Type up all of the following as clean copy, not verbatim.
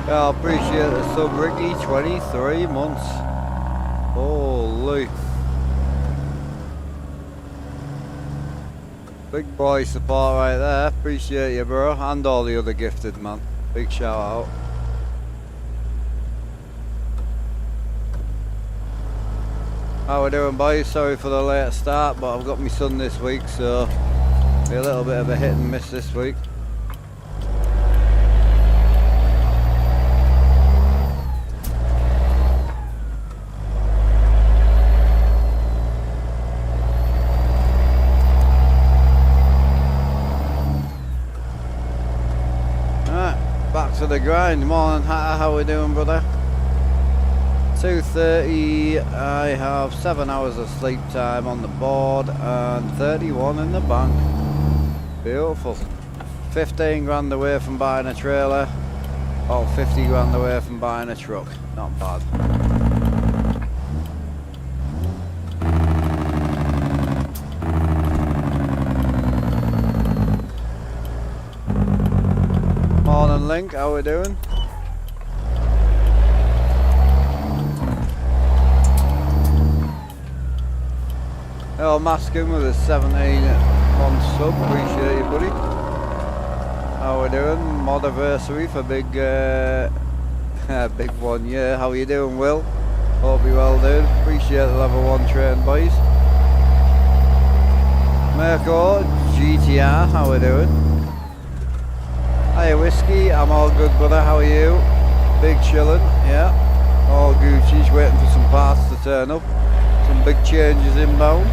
Yeah, I appreciate the sub, Ricky. 23 months. Holy. Big boy support right there. Appreciate you, bro. And all the other gifted, man. Big shout out. How we doing, boys? Sorry for the late start, but I've got my son this week, so be a little bit of a hit and miss this week. Alright, back to the grind. Morning, how we doing, brother? 2:30, I have 7 hours of sleep time on the board and 31 in the bank. Beautiful. 15 grand away from buying a trailer, or 50 grand away from buying a truck. Not bad. Morning, Link, how we doing? Hello, Maskin with a 17-month sub. Appreciate you, buddy. How we doing? Modiversary for big, big 1 year. How you doing, Will? Hope you're well, dude. Appreciate the level 1 train, boys. Mirko, GTR. How we doing? Hiya, Whiskey. I'm all good, brother. How are you? Big chillin'. Yeah. All Gucci's waiting for some parts to turn up. Some big changes inbound.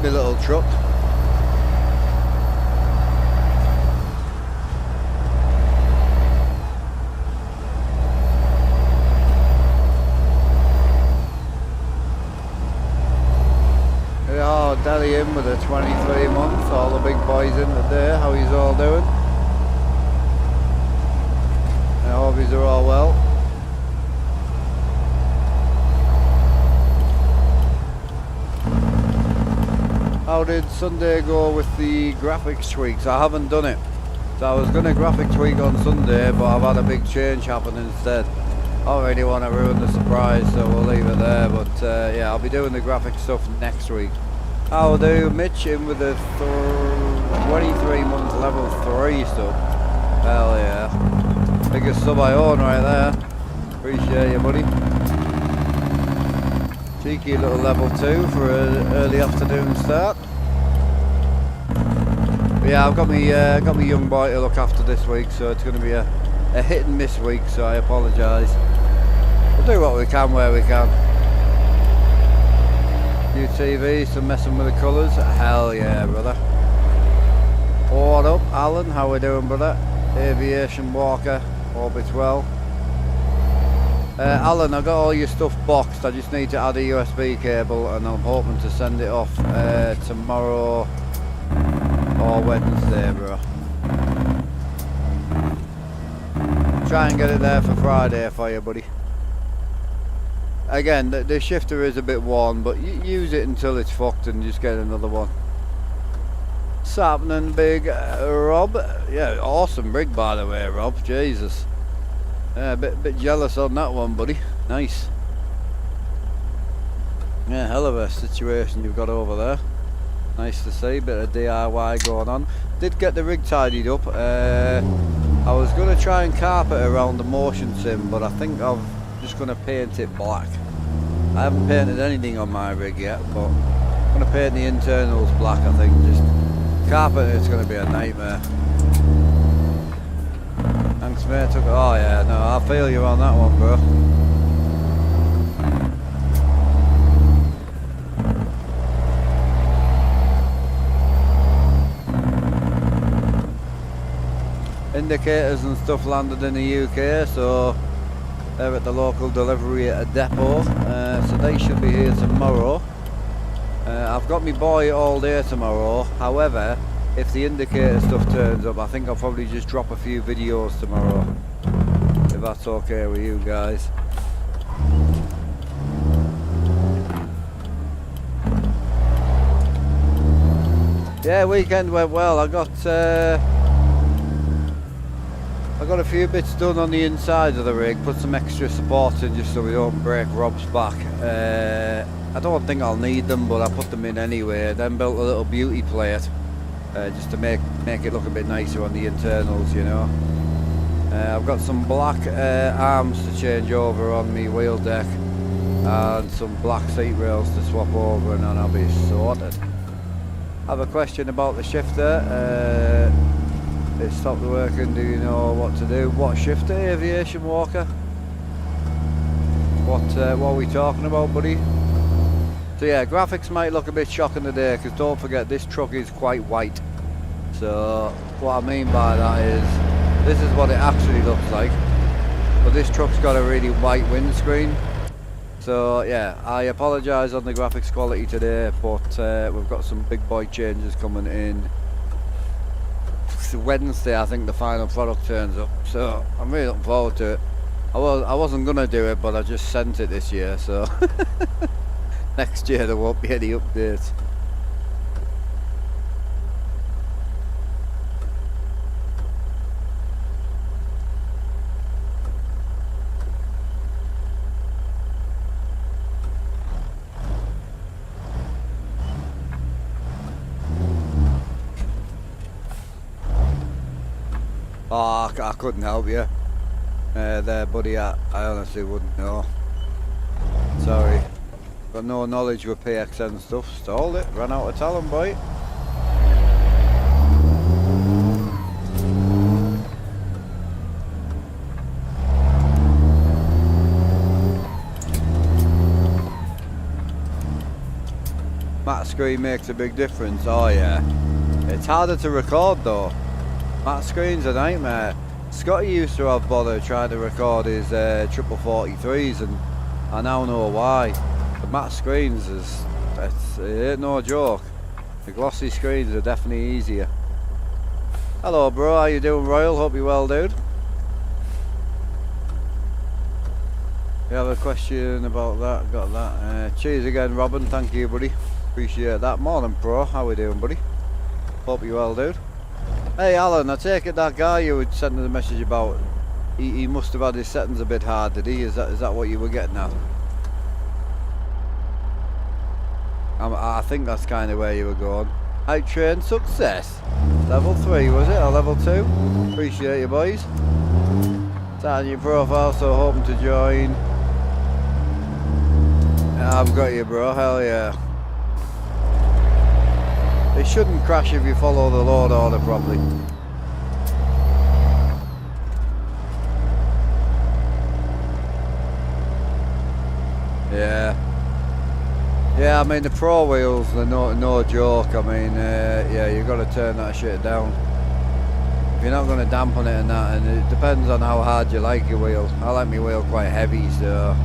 My little truck. Yeah, Delhi in with a 23 month. All the big boys in today. How he's all doing? I hope he's all well. How did Sunday go with the graphics tweaks? I haven't done it. So I was going to graphic tweak on Sunday, but I've had a big change happen instead. I don't really want to ruin the surprise, so we'll leave it there. But yeah, I'll be doing the graphic stuff next week. How do Mitch in with the 23 month level 3 sub? Hell yeah. Biggest sub I own right there. Appreciate you, buddy. Cheeky little level 2 for an early afternoon start. But yeah, I've got me young boy to look after this week, so it's going to be a hit and miss week, so I apologise. We'll do what we can where we can. New TV, some messing with the colours. Hell yeah, brother. What up, Alan? How we doing, brother? Aviation Walker, hope it's well. Alan, I got all your stuff boxed. I just need to add a USB cable, and I'm hoping to send it off tomorrow or Wednesday, bro. Try and get it there for Friday for you, buddy. Again, the shifter is a bit worn, but use it until it's fucked and just get another one. What's happening, big Rob? Yeah, awesome rig, by the way, Rob. Jesus. Yeah, a bit jealous on that one, buddy. Nice. Yeah, hell of a situation you've got over there. Nice to see, bit of DIY going on. Did get the rig tidied up. I was going to try and carpet around the motion sim, but I think I'm just going to paint it black. I haven't painted anything on my rig yet, but I'm going to paint the internals black, I think. Just carpet, it's going to be a nightmare. Thanks, mate. Oh yeah, no, I feel you on that one, bro. indicators and stuff landed in the UK, so they're at the local delivery at a depot, so they should be here tomorrow. I've got my boy all day tomorrow. However, if the indicator stuff turns up, I think I'll probably just drop a few videos tomorrow, if that's okay with you guys. Yeah, weekend went well. I got a few bits done on the inside of the rig, put some extra support in just so we don't break Rob's back. I don't think I'll need them, but I put them in anyway. Then built a little beauty plate just to make it look a bit nicer on the internals, you know. I've got some black arms to change over on the wheel deck and some black seat rails to swap over, and then I'll be sorted. I have a question about the shifter. It stopped working. Do you know what to do? What shifter, Aviation Walker? What are we talking about, buddy? So yeah, graphics might look a bit shocking today, because don't forget this truck is quite white. So what I mean by that is, this is what it actually looks like, but this truck's got a really white windscreen. So yeah, I apologise on the graphics quality today, but we've got some big boy changes coming in. It's Wednesday, I think the final product turns up, so I'm really looking forward to it. I wasn't gonna do it, but I just sent it this year, so next year there won't be any updates. Oh, I couldn't help you there, buddy. I honestly wouldn't know. Sorry. Got no knowledge with PXN stuff. Stalled it. Ran out of talent, boy. Matte screen makes a big difference. Oh yeah. It's harder to record though. Matte screen's a nightmare. Scotty used to have bother trying to record his 4043s, and I now know why. The matte screens it ain't no joke. The glossy screens are definitely easier. Hello bro, how you doing, Royal? Hope you're well, dude. You have a question about that? Got that. Cheers again, Robin. Thank you, buddy. Appreciate that. Morning, pro. How we doing, buddy? Hope you're well, dude. Hey Alan, I take it that guy you would send the message about, he must have had his settings a bit hard, did he? Is that what you were getting at? I think that's kind of where you were going. Out train success. Level 3 was it, or level 2? Appreciate you boys. Starting your profile, so hoping to join. I've got you bro, hell yeah. It shouldn't crash if you follow the load order properly. Yeah. Yeah, I mean the pro wheels, they're no joke. I mean, yeah, you've got to turn that shit down. If you're not going to dampen it and that, and it depends on how hard you like your wheels. I like my wheel quite heavy, so...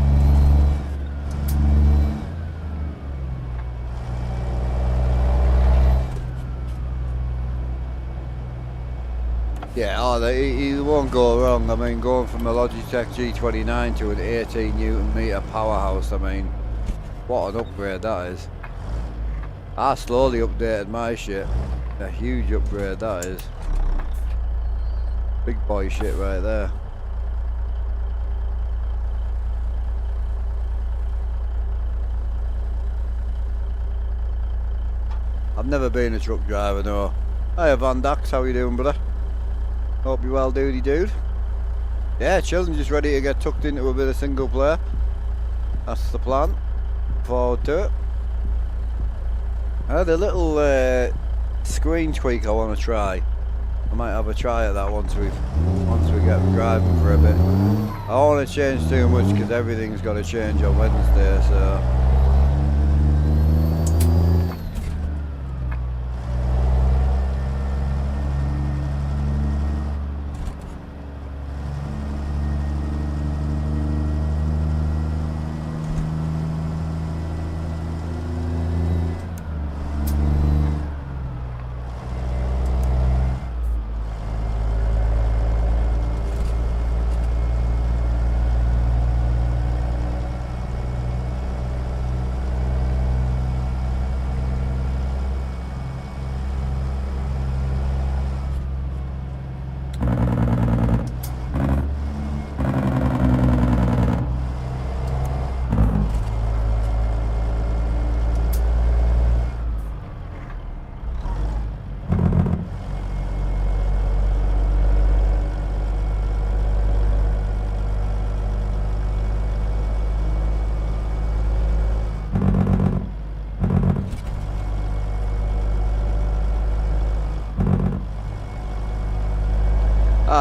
Yeah, oh, you won't go wrong. I mean, going from a Logitech G29 to an 18 Newton meter powerhouse, I mean, what an upgrade that is. I slowly updated my shit. A huge upgrade that is. Big boy shit right there. I've never been a truck driver, no. Hiya Van Dax, how you doing, brother? Hope you're well, dude. Yeah, chilling, just ready to get tucked into a bit of single player. That's the plan. Forward to it. I had a little screen tweak I want to try. I might have a try at that once we get driving for a bit. I don't want to change too much because everything's got to change on Wednesday, so...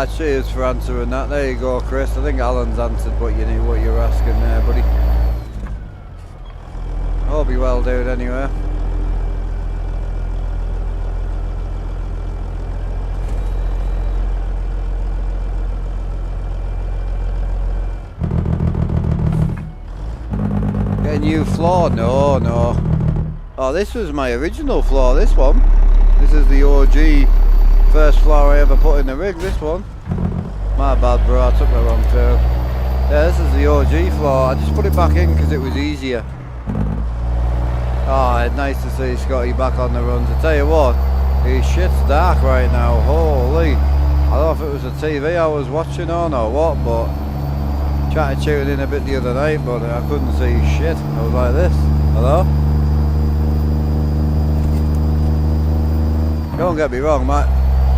Ah, cheers for answering that. There you go, Chris. I think Alan's answered what you knew, what you were asking there, buddy. Hope you well, dude, anyway. Get a new floor? No, no. Oh, this was my original floor, this one. This is the OG first floor I ever put in the rig, this one. My bad, bro, I took the wrong turn. Yeah, this is the OG floor. I just put it back in because it was easier. Oh, it's nice to see Scotty back on the runs. I tell you what, his shit's dark right now. Holy. I don't know if it was the TV I was watching on or what, but tried to tune in a bit the other night, but I couldn't see shit. I was like this. Hello? Don't get me wrong,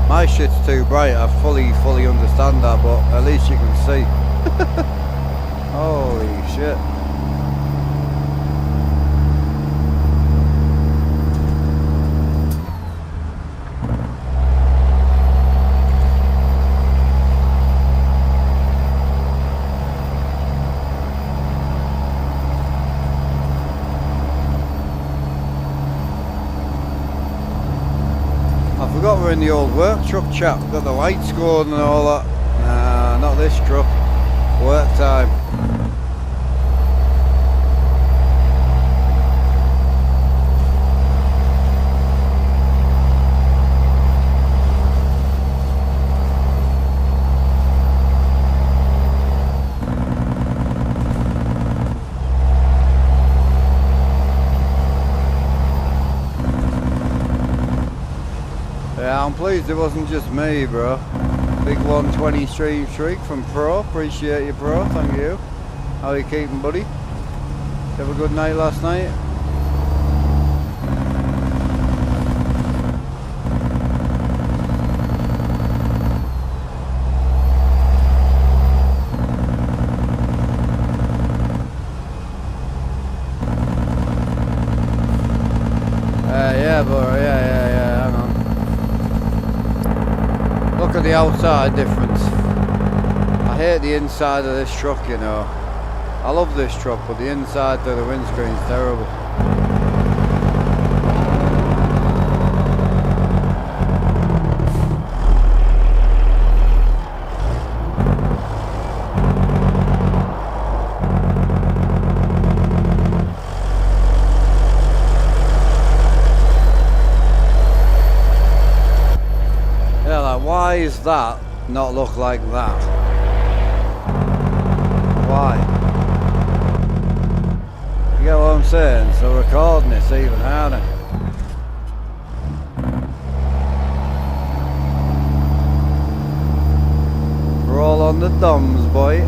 my shit's too bright. I fully understand that, but at least you can see. Holy shit. I forgot we're in the old work truck, chap. Got the lights going and all that. Nah, not this truck. Work time. Yeah, I'm pleased it wasn't just me, bro. Big 120 stream streak from Pro. Appreciate you, Pro. Thank you. How are you keeping, buddy? Have a good night last night? Yeah, bro. Yeah. Hang on. Look at the outside difference. I hate the inside of this truck, you know. I love this truck, but the inside of the windscreen's terrible. Why is that not look like that? Why? You get what I'm saying? So recording it's even harder. We're all on the dumbs, boy.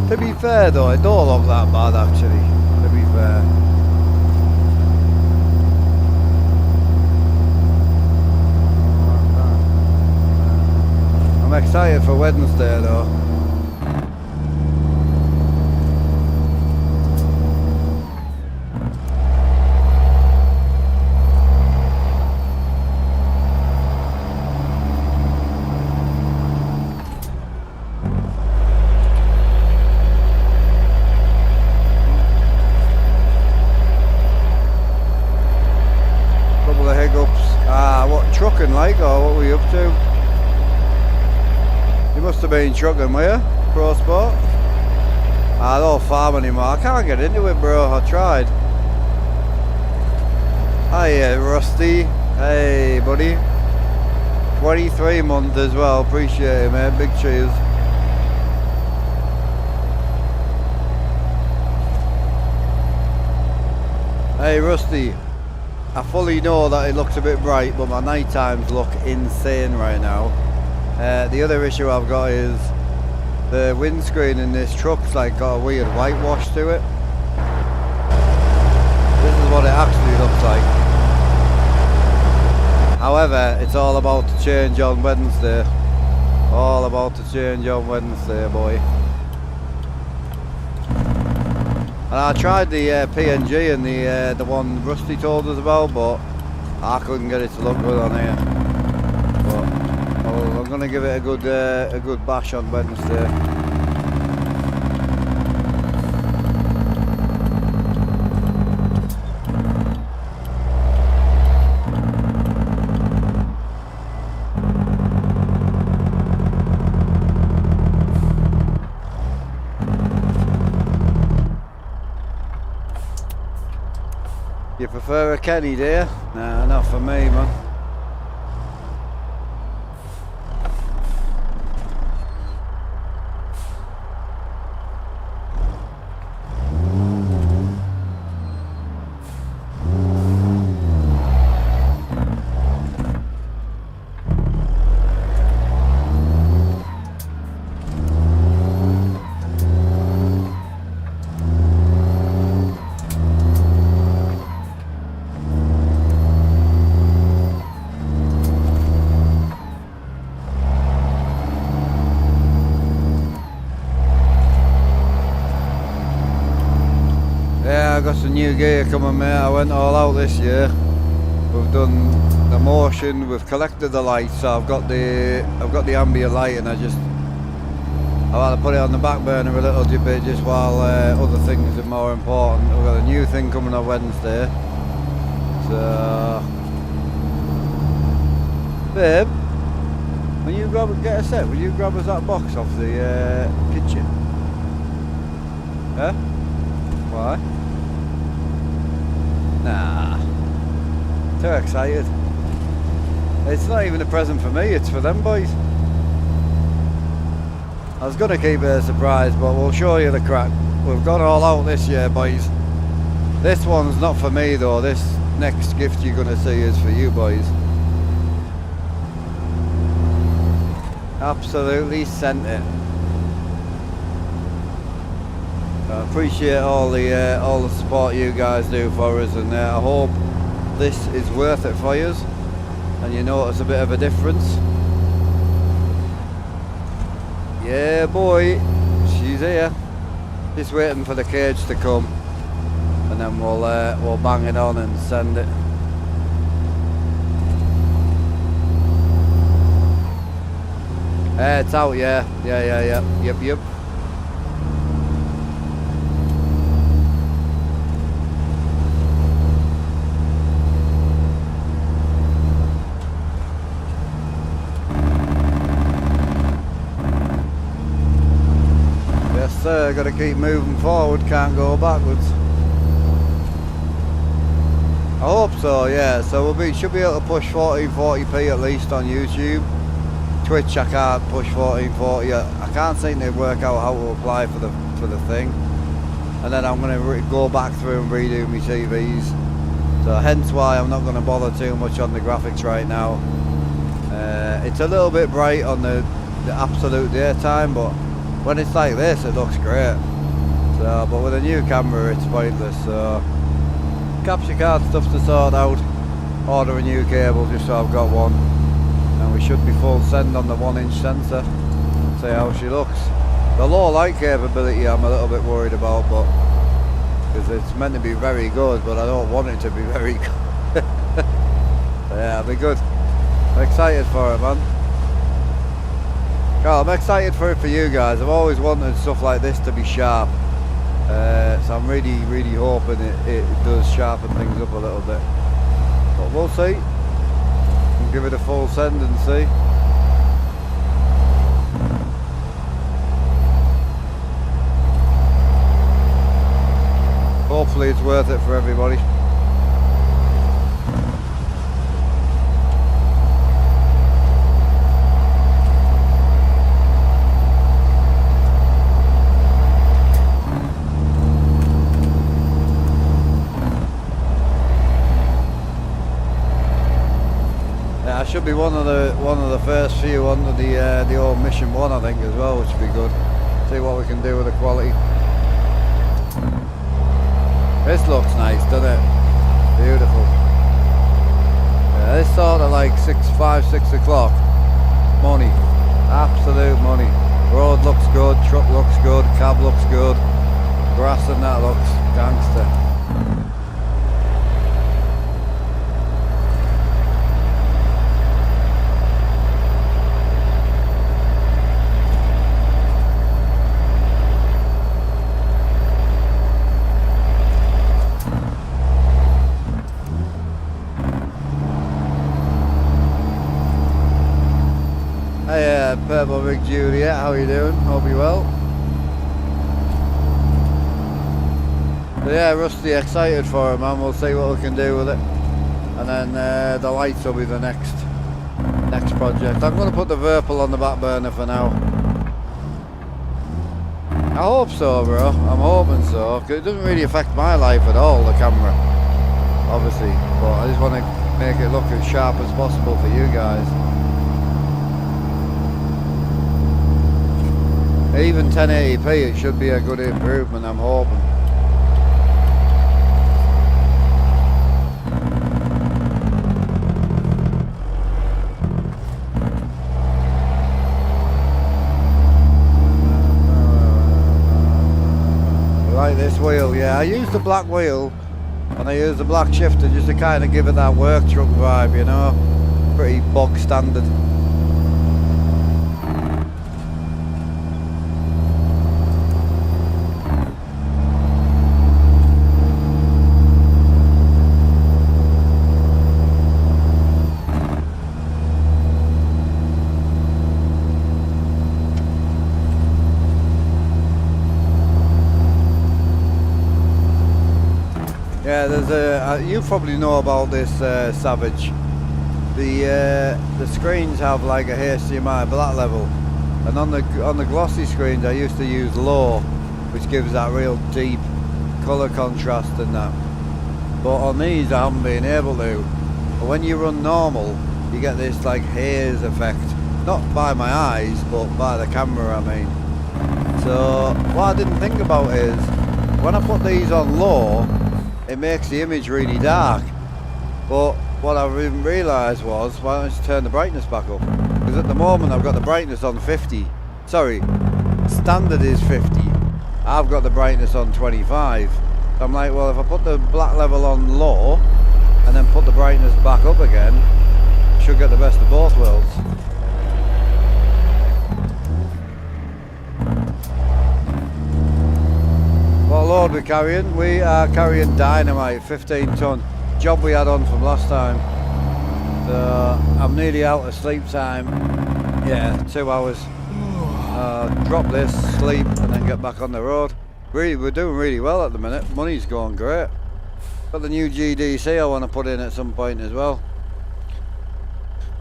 To be fair though, it don't look that bad actually, to be fair. I'm excited for Wednesday though. Couple of hiccups. What trucking like, or what were you up to? You must have been trucking, were you? Pro Sport? I don't farm anymore. I can't get into it, bro. I tried. Hiya, Rusty. Hey, buddy. 23 month as well. Appreciate it, mate. Big cheers. Hey, Rusty. I fully know that it looks a bit bright, but my night times look insane right now. The other issue I've got is the windscreen in this truck's like got a weird whitewash to it. This is what it actually looks like. However, it's all about to change on Wednesday. All about to change on Wednesday, boy. And I tried the PNG and the one Rusty told us about, but I couldn't get it to look good on here, but I'm going to give it a good bash on Wednesday. You prefer a Kenny, do you? Nah, not for me, man. I got some new gear coming, mate. I went all out this year. We've done the motion, we've collected the lights, so I've got the ambient light, and I've had to put it on the back burner a little bit just while other things are more important. We've got a new thing coming on Wednesday. So, babe, when you get a set, will you grab us that box off the kitchen? Huh? Why? Nah, too excited. It's not even a present for me, it's for them boys. I was going to keep it a surprise, but we'll show you the crack. We've gone all out this year, boys. This one's not for me though. This next gift you're going to see is for you boys. Absolutely sent it. I appreciate all the support you guys do for us, and I hope this is worth it for you and you notice a bit of a difference. Yeah, boy, she's here. Just waiting for the cage to come, and then we'll bang it on and send it. It's out, yeah, yep. Got to keep moving forward, can't go backwards. I hope so, yeah. So should be able to push 1440p at least on YouTube. Twitch I can't push 1440. I can't seem to work out how to apply for the thing. And then I'm going to go back through and redo my TVs. So hence why I'm not going to bother too much on the graphics right now. It's a little bit bright on the absolute daytime, but when it's like this, it looks great. So, but with a new camera, it's pointless. So, capture card stuff to sort out. Order a new cable just so I've got one, and we should be full send on the 1-inch sensor. See how she looks. The low light capability, I'm a little bit worried about, but because it's meant to be very good, but I don't want it to be very good. Yeah, it'll be good. I'm excited for it, man. I'm excited for it for you guys. I've always wanted stuff like this to be sharp, so I'm really hoping it does sharpen things up a little bit, but we'll see. We'll give it a full send and see. Hopefully it's worth it for everybody. I should be one of the first few under the old Mission 1, I think, as well, which would be good. See what we can do with the quality. This looks nice, doesn't it? Beautiful. Yeah, this sort of like 5, 6 o'clock. Money. Absolute money. Road looks good, truck looks good, cab looks good. Grass and that looks gangster. Purple Rig Juliet, how you doing? Hope you're well. So yeah, Rusty, excited for it, man. We'll see what we can do with it. And then the lights will be the next project. I'm going to put the Virpil on the back burner for now. I hope so, bro. I'm hoping so. 'Cause it doesn't really affect my life at all, the camera. Obviously. But I just want to make it look as sharp as possible for you guys. Even 1080p, it should be a good improvement, I'm hoping. Like this wheel, yeah. I use the black wheel and I use the black shifter just to kind of give it that work truck vibe, you know. Pretty bog standard. Yeah, there's a. You probably know about this, Savage. The screens have like a HDMI black level, and on the glossy screens I used to use low, which gives that real deep colour contrast and that. But on these I haven't been able to. But when you run normal, you get this like haze effect, not by my eyes, but by the camera, I mean. So what I didn't think about is when I put these on low, it makes the image really dark. But what I didn't realise was, why don't I just turn the brightness back up? Because at the moment I've got the brightness on 50. Sorry, standard is 50. I've got the brightness on 25. So I'm like, well, if I put the black level on low and then put the brightness back up again, I should get the best of both worlds. What load we're carrying? We are carrying dynamite, 15 ton. Job we had on from last time. So I'm nearly out of sleep time. Yeah, 2 hours. Drop this, sleep, and then get back on the road. Really, we're doing really well at the minute. Money's going great. Got the new GDC I want to put in at some point as well.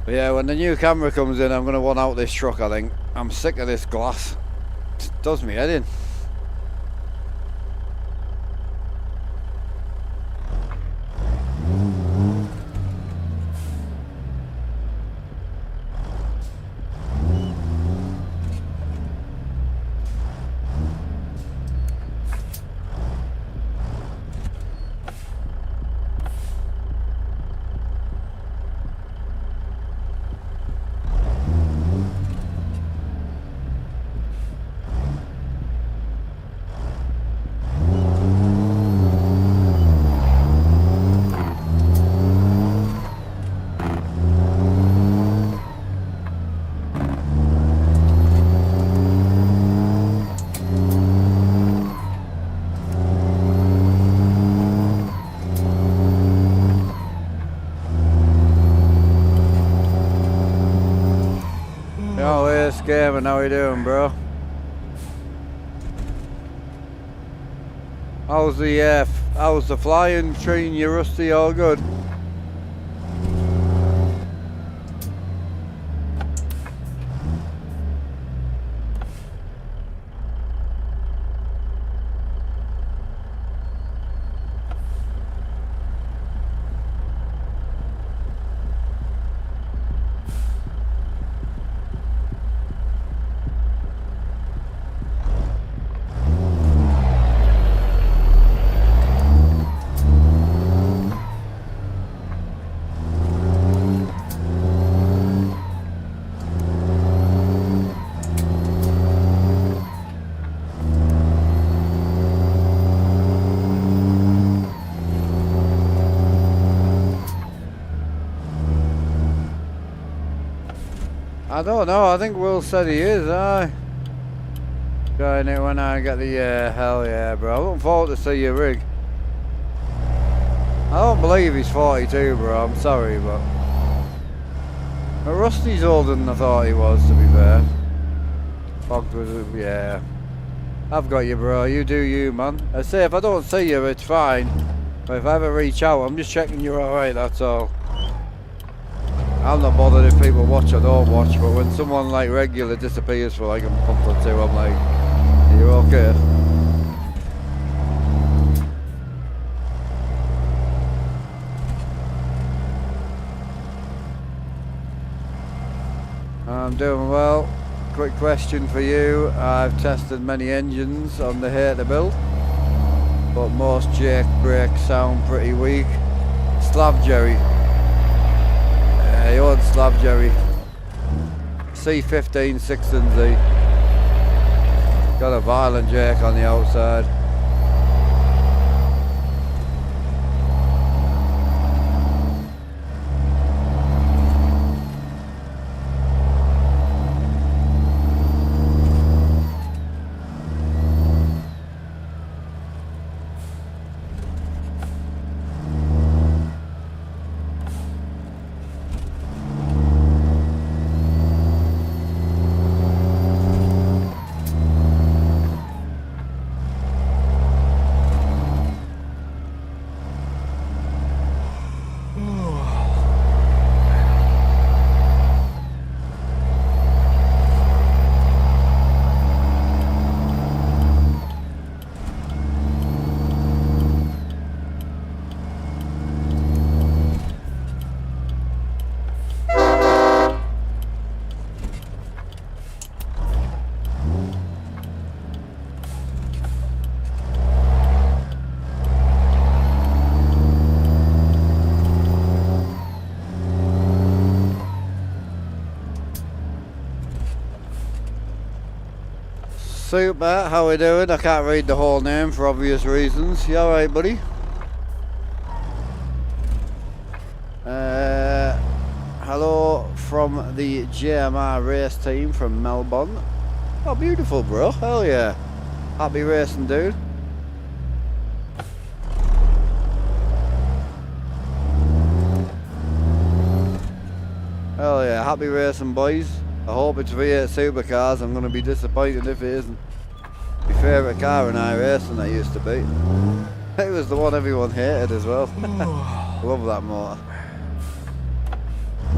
But yeah, when the new camera comes in, I'm going to want out this truck, I think. I'm sick of this glass. It does me head in. Gavin, how you doing, bro? How's the flying treating you, Rusty? All good? I don't know, I think Will said he is, aye. Going it when I get the, hell yeah, bro. I'm looking forward to see your rig. I don't believe he's 42, bro, I'm sorry, but... But Rusty's older than I thought he was, to be fair. Fogged was, yeah. I've got you, bro. You do you, man. I say, if I don't see you, it's fine. But if I ever reach out, I'm just checking you're alright, that's all. I'm not bothered if people watch or don't watch, but when someone like regular disappears for like a month or two, I'm like, are you okay? I'm doing well. Quick question for you. I've tested many engines on the Hater build, but most Jake brakes sound pretty weak. Slav Jerry. You want Slav Jerry. C15 6Z. Got a violent Jake on the outside. Super, how we doing? I can't read the whole name for obvious reasons. You alright, buddy? Hello from the JMR race team from Melbourne. Oh, beautiful, bro. Hell yeah. Happy racing, dude. Hell yeah, happy racing, boys. I hope it's V8 supercars. I'm going to be disappointed if it isn't. My favourite car in iRacing that used to be. It was the one everyone hated as well. Love that motor.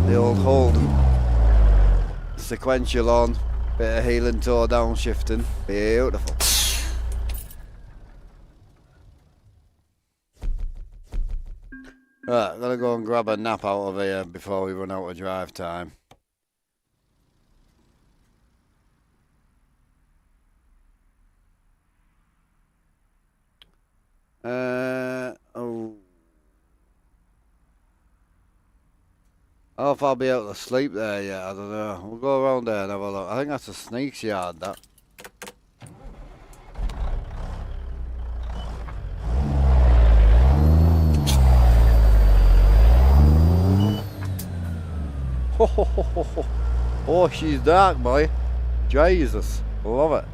The old Holden. Sequential on. Bit of heel and toe downshifting. Beautiful. Right, I'm going to go and grab a nap out of here before we run out of drive time. Oh. I don't know if I'll be able to sleep there yet, I don't know. We'll go around there and have a look. I think that's a sneaks yard, that. Oh, she's dark, boy. Jesus, love it.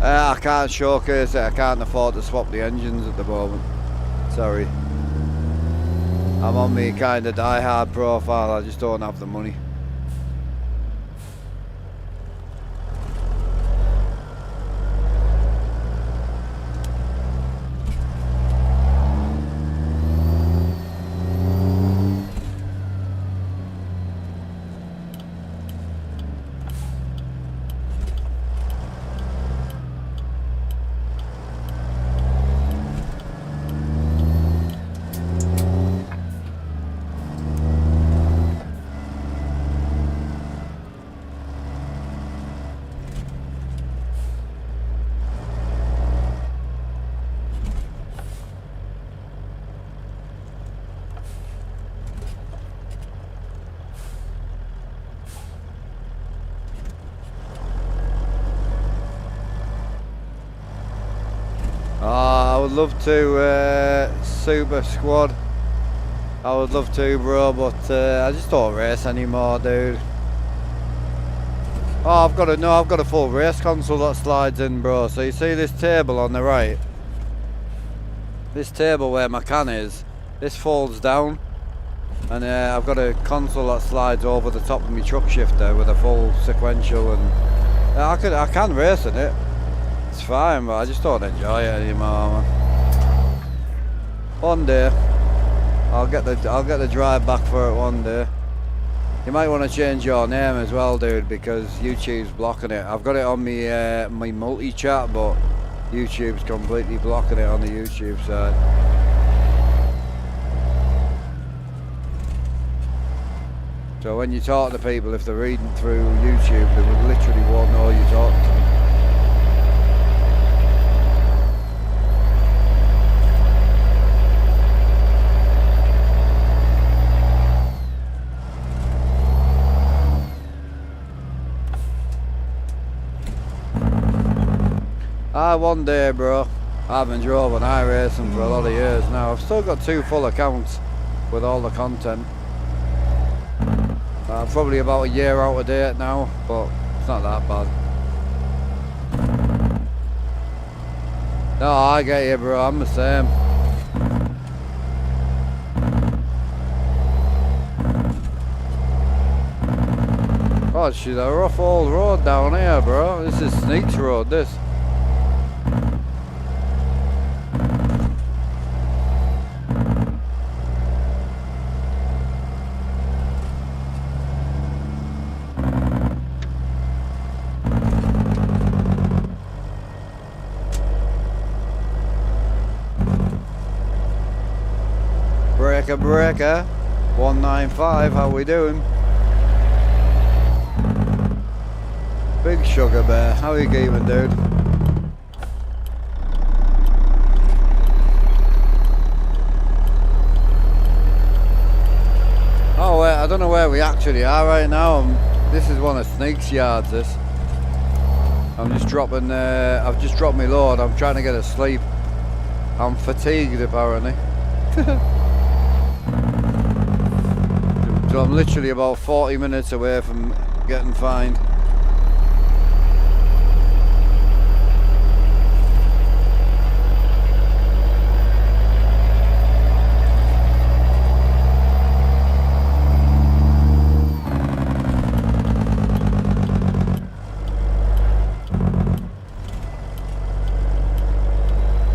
I can't showcase it, I can't afford to swap the engines at the moment. Sorry. I'm on me kind of die-hard profile, I just don't have the money. I would love to, Super Squad. I would love to, bro, but I just don't race anymore, dude. Oh, I've got a full race console that slides in, bro. So you see this table on the right? This table where my can is, this folds down. And I've got a console that slides over the top of my truck shifter with a full sequential, and I can race in it. It's fine, but I just don't enjoy it anymore, man. One day, I'll get the drive back for it one day. You might want to change your name as well, dude, because YouTube's blocking it. I've got it on my my multi-chat, but YouTube's completely blocking it on the YouTube side. So when you talk to people, if they're reading through YouTube, they would literally won't know you're talking to them. One day, bro. I haven't drove an iRacing for a lot of years now. I've still got 2 full accounts with all the content. Probably about a year out of date now, but it's not that bad. No, I get you, bro. I'm the same. God, she's a rough old road down here, bro. This is Sneaks Road, this. Breaker 195, how we doing? Big Sugar Bear, how you keeping, dude? Oh wait, I don't know where we actually are right now. This is one of Sneak's yards, this. I'm just dropping, I've just dropped my load. I'm trying to get asleep. I'm fatigued apparently. So I'm literally about 40 minutes away from getting fined.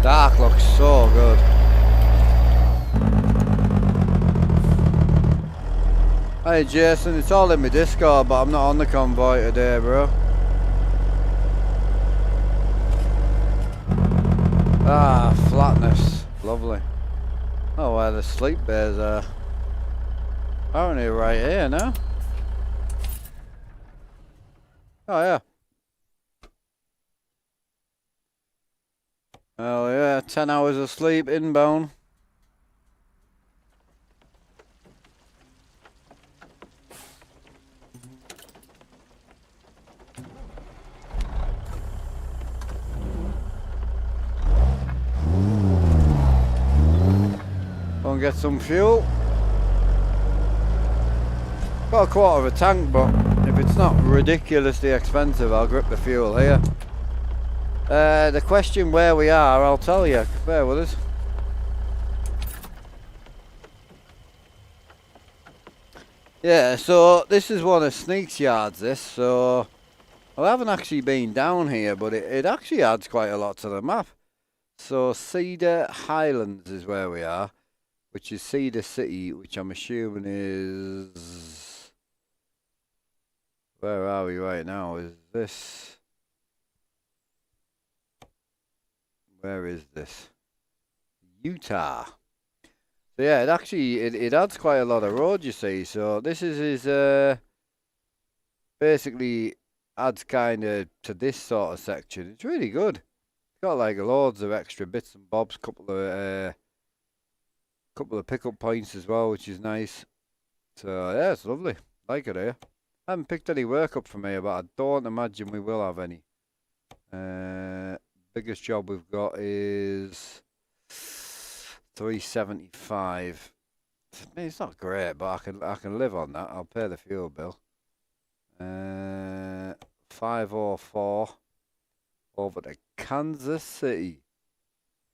Dark looks so good. Hey Jason, it's all in my Discord, but I'm not on the convoy today, bro. Ah, flatness. Lovely. Oh, where the sleep bears are. Aren't they right here now? Oh yeah. Oh yeah, 10 hours of sleep inbound. Go and get some fuel. Got a quarter of a tank, but if it's not ridiculously expensive, I'll grip the fuel here. The question where we are, I'll tell you. Bear with us. Yeah, so this is one of Sneak's yards, this. So I haven't actually been down here, but it actually adds quite a lot to the map. So Cedar Highlands is where we are, which is Cedar City, which I'm assuming is... Where are we right now? Is this... Where is this? Utah. So yeah, it actually, it adds quite a lot of road, you see. So this is his, basically adds kind of to this sort of section. It's really good. It's got like loads of extra bits and bobs, couple of pickup points as well, which is nice. So yeah, it's lovely. Like it here. I haven't picked any work up from here, but I don't imagine we will have any. Biggest job we've got is 375. I mean, it's not great, but I can live on that. I'll pay the fuel bill. 504 over to Kansas City.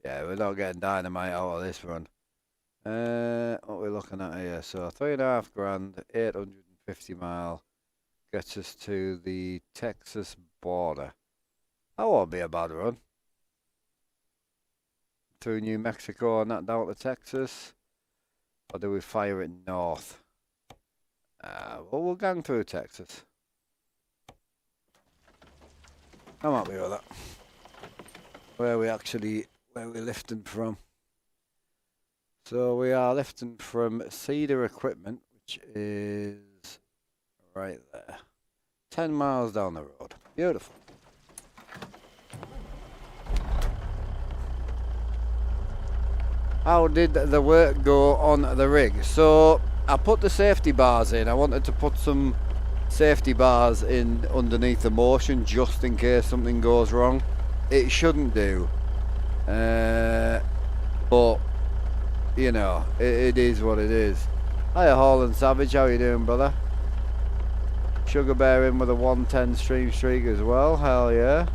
Yeah, we're not getting dynamite out of this run. What are we looking at here? So 3.5 grand, 850 mile, gets us to the Texas border. That won't be a bad run. Through New Mexico and that down to Texas. Or do we fire it north? Well, we'll gang through Texas. I'm happy with that. Where we lifting from? So we are lifting from Cedar Equipment, which is right there. 10 miles down the road. Beautiful. How did the work go on the rig? So I put the safety bars in. I wanted to put some safety bars in underneath the motion just in case something goes wrong. It shouldn't do. But, you know, it is what it is. Hiya Holland Savage, how you doing, brother? Sugar Bear in with a 110 stream streak as well, hell yeah.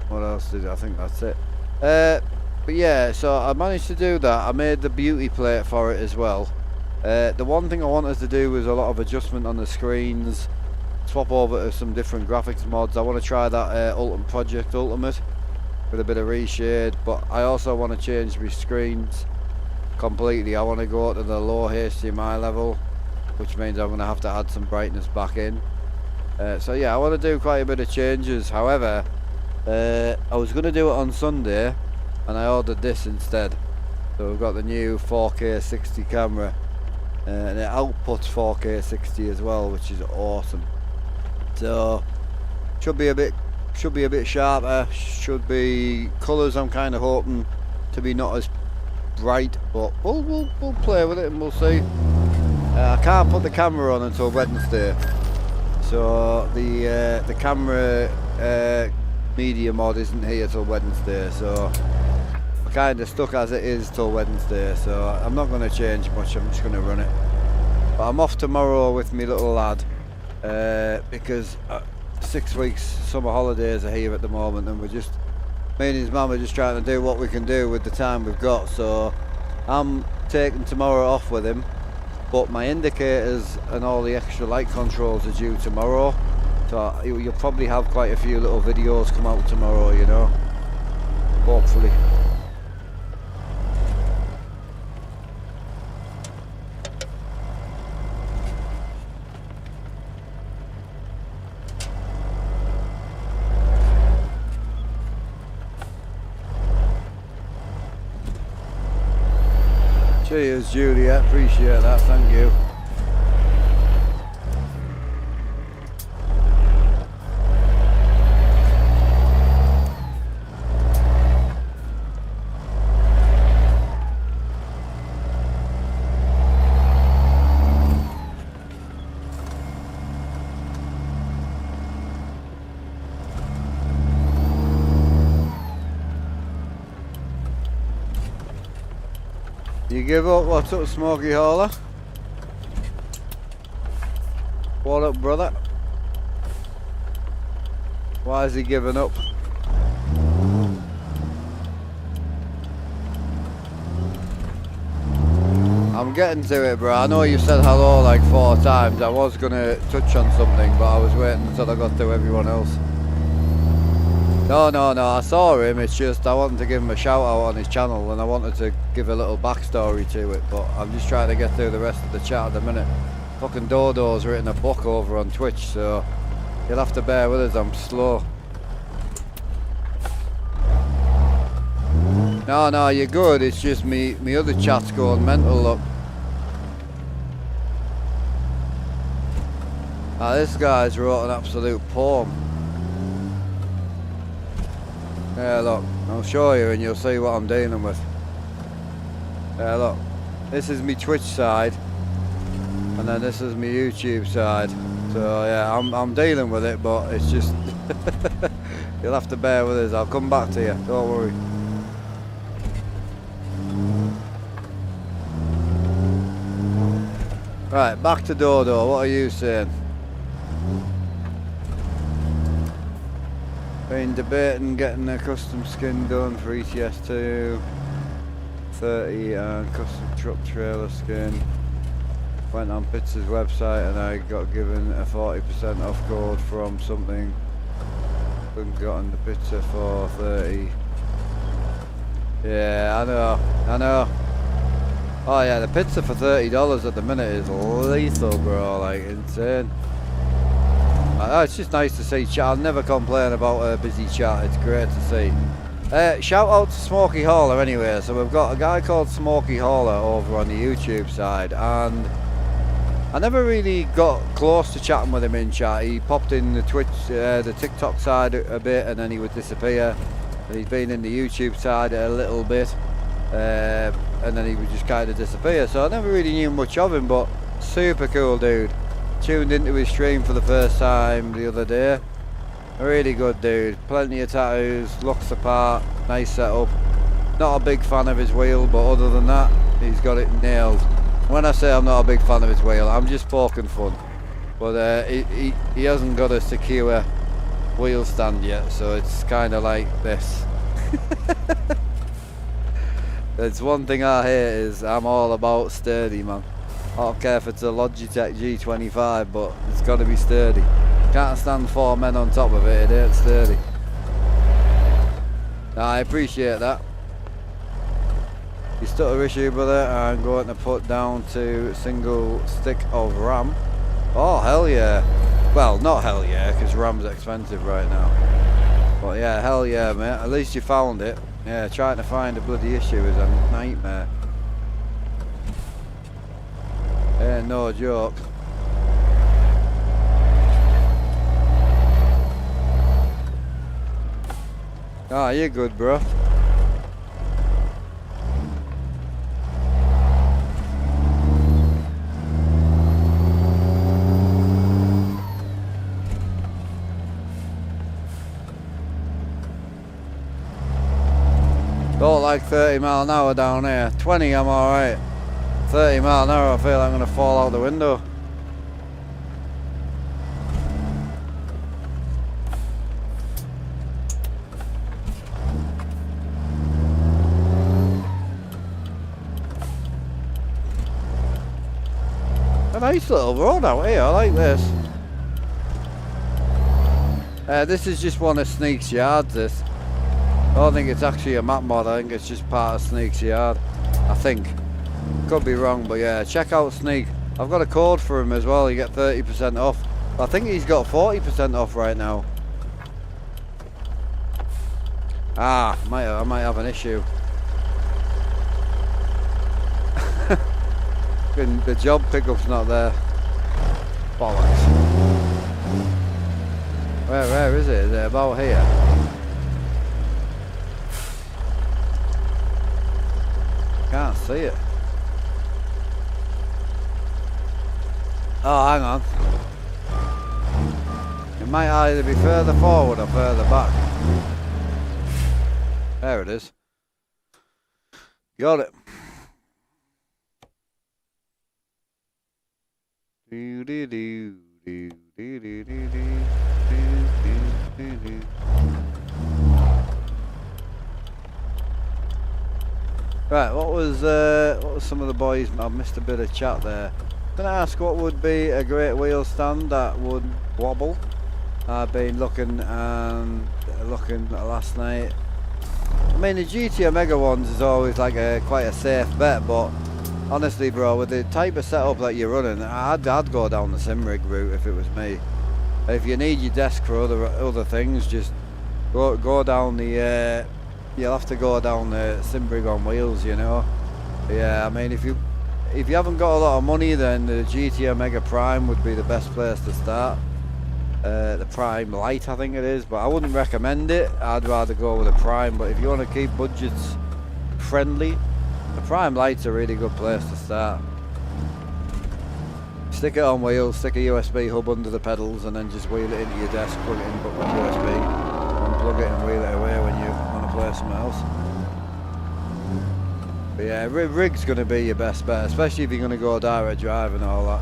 What else did I think that's it. But yeah, so I managed to do that. I made the beauty plate for it as well. The one thing I wanted to do was a lot of adjustment on the screens, swap over to some different graphics mods. I want to try that Project Ultimate with a bit of reshade, but I also want to change my screens completely. I want to go to the low HDMI level, which means I'm going to have to add some brightness back in. So yeah, I want to do quite a bit of changes. However, I was going to do it on Sunday, and I ordered this instead. So we've got the new 4K 60 camera, and it outputs 4K 60 as well, which is awesome. So should be a bit sharper. Should be colours. I'm kind of hoping to be not as bright, but we'll play with it and we'll see. I can't put the camera on until Wednesday, so the camera media mod isn't here till Wednesday, so we're kind of stuck as it is till Wednesday. So I'm not going to change much. I'm just going to run it. But I'm off tomorrow with my little lad because 6 weeks summer holidays are here at the moment, and me and his mum are just trying to do what we can do with the time we've got. So I'm taking tomorrow off with him, but my indicators and all the extra light controls are due tomorrow, so you'll probably have quite a few little videos come out tomorrow, you know, hopefully. Cheers, Julia. Appreciate that. Thank you. You give up? What's up, Smoky Hauler? What up, brother? Why is he giving up? I'm getting to it, bro. I know you said hello like 4 times. I was gonna touch on something, but I was waiting until I got to everyone else. No, I saw him. It's just I wanted to give him a shout out on his channel, and I wanted to give a little backstory to it, but I'm just trying to get through the rest of the chat at the minute. Fucking Dodo's written a book over on Twitch, so you'll have to bear with us. I'm slow. No, you're good. It's just me other chat's going mental, look. This guy's wrote an absolute poem. Yeah, look, I'll show you and you'll see what I'm dealing with. Yeah, look, this is my Twitch side, and then this is my YouTube side. So yeah, I'm dealing with it, but it's just You'll have to bear with us. I'll come back to you. Don't worry. Right, back to Dodo. What are you saying? Been debating getting a custom skin done for ETS2. 30 and custom truck trailer skin. Went on Pizza's website and I got given a 40% off code from something. Couldn't get on the Pizza for 30. Yeah, I know. Oh yeah, the pizza for $30 at the minute is lethal, bro, like insane. It's just nice to see chat. I'll never complain about a busy chat, it's great to see. Shout out to Smokey Hauler anyway. So we've got a guy called Smokey Hauler over on the YouTube side, and I never really got close to chatting with him in chat. He popped in the Twitch, the TikTok side a bit, and then he would disappear. And he's been in the YouTube side a little bit, and then he would just kind of disappear. So I never really knew much of him, but super cool dude. Tuned into his stream for the first time the other day. A really good dude, plenty of tattoos, looks the part, nice setup. Not a big fan of his wheel, but other than that, he's got it nailed. When I say I'm not a big fan of his wheel, I'm just poking fun. But he hasn't got a secure wheel stand yet, so it's kind of like this. There's one thing I hate is I'm all about sturdy, man. I don't care if it's a Logitech G25, but it's got to be sturdy. Can't stand 4 men on top of it, it ain't sturdy. I appreciate that. You stutter issue, brother. I'm going to put down to single stick of RAM. Oh, hell yeah. Well, not hell yeah, because RAM's expensive right now. But yeah, hell yeah, mate. At least you found it. Yeah, trying to find a bloody issue is a nightmare. Ain't no joke. Ah, you're good, bro. Don't like 30 mile an hour down here. 20 I'm alright. 30 mile an hour I feel I'm gonna fall out the window. A nice little road out here, I like this. This is just one of Sneak's yards, this. I don't think it's actually a map mod, I think it's just part of Sneak's yard. I think. Could be wrong, but yeah, check out Sneak. I've got a code for him as well, you get 30% off. I think he's got 40% off right now. Ah, I might have an issue. The job pickup's not there. Bollocks. Where is it? Is it about here? Can't see it. Oh, hang on. It might either be further forward or further back. There it is. Got it. Right, what was some of the boys? I missed a bit of chat there. Gonna ask what would be a great wheel stand that would wobble. I've been looking last night. I mean, the GT Omega ones is always like quite a safe bet, but honestly, bro, with the type of setup that you're running, I'd go down the sim rig route if it was me. If you need your desk for other things, just go down the. You'll have to go down the sim rig on wheels, you know. Yeah, I mean, if you haven't got a lot of money, then the GT Omega Prime would be the best place to start. The Prime Lite, I think it is, but I wouldn't recommend it. I'd rather go with a Prime. But if you want to keep budgets friendly, the Prime Lite's a really good place to start. Stick it on wheels, stick a USB hub under the pedals, and then just wheel it into your desk, plug it in with USB, unplug forget and wheel it away when you want to play something else. But yeah, rig's going to be your best bet, especially if you're going to go direct drive and all that.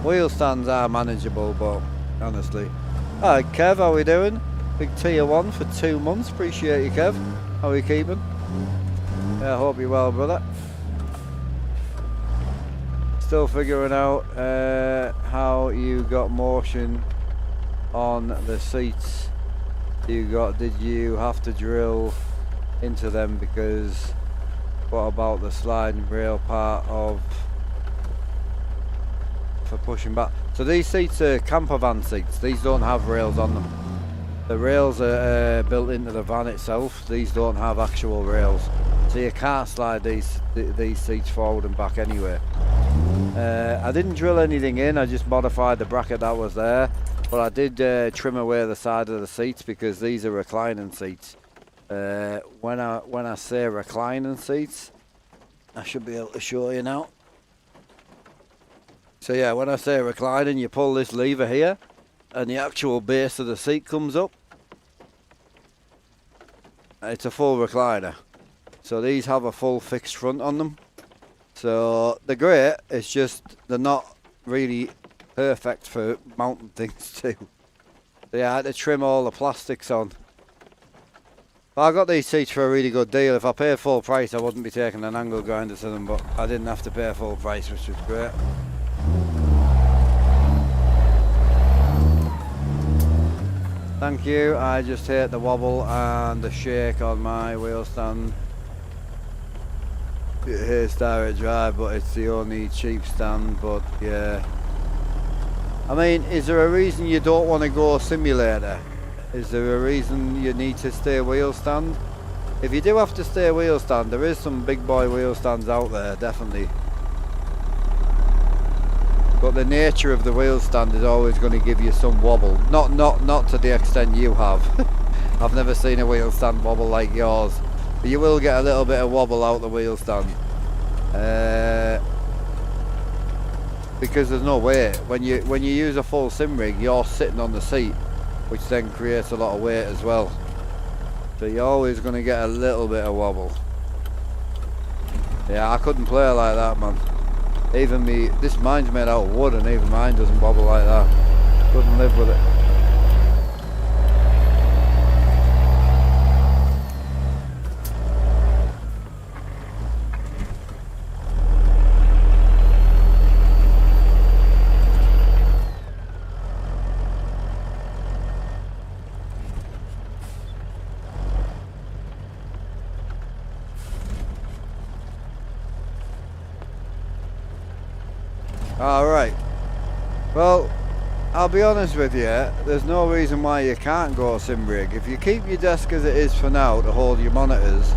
Wheel stands are manageable, but honestly. Alright Kev, how we doing? Big tier 1 for 2 months, appreciate you Kev. How are you keeping? Yeah, I hope you're well, brother. Still figuring out how you got motion on the seats. Did you have to drill into them? Because what about the sliding rail part of for pushing back? So these seats are camper van seats. These don't have rails on them. The rails are built into the van itself. These don't have actual rails, so you can't slide these seats forward and back anyway. I didn't drill anything in, I just modified the bracket that was there, but I did trim away the side of the seats because these are reclining seats. When I say reclining seats, I should be able to show you now. So yeah, when I say reclining, you pull this lever here and the actual base of the seat comes up. It's a full recliner. So these have a full fixed front on them. So they're great, it's just they're not really perfect for mounting things too. So yeah, I had to trim all the plastics on. But I got these seats for a really good deal. If I paid full price, I wouldn't be taking an angle grinder to them, but I didn't have to pay full price, which was great. Thank you, I just hate the wobble and the shake on my wheel stand. It hates direct drive, but it's the only cheap stand, but yeah. I mean, is there a reason you don't want to go simulator? Is there a reason you need to stay wheel stand? If you do have to stay wheel stand, there is some big boy wheel stands out there, definitely. But the nature of the wheel stand is always going to give you some wobble. Not to the extent you have. I've never seen a wheel stand wobble like yours. But you will get a little bit of wobble out the wheel stand. Because there's no weight. When you use a full sim rig, you're sitting on the seat, which then creates a lot of weight as well. So you're always going to get a little bit of wobble. Yeah, I couldn't play like that, man. Even me, this mine's made out of wood and even mine doesn't wobble like that. Couldn't live with it. Alright, well, I'll be honest with you, there's no reason why you can't go sim rig. If you keep your desk as it is for now to hold your monitors,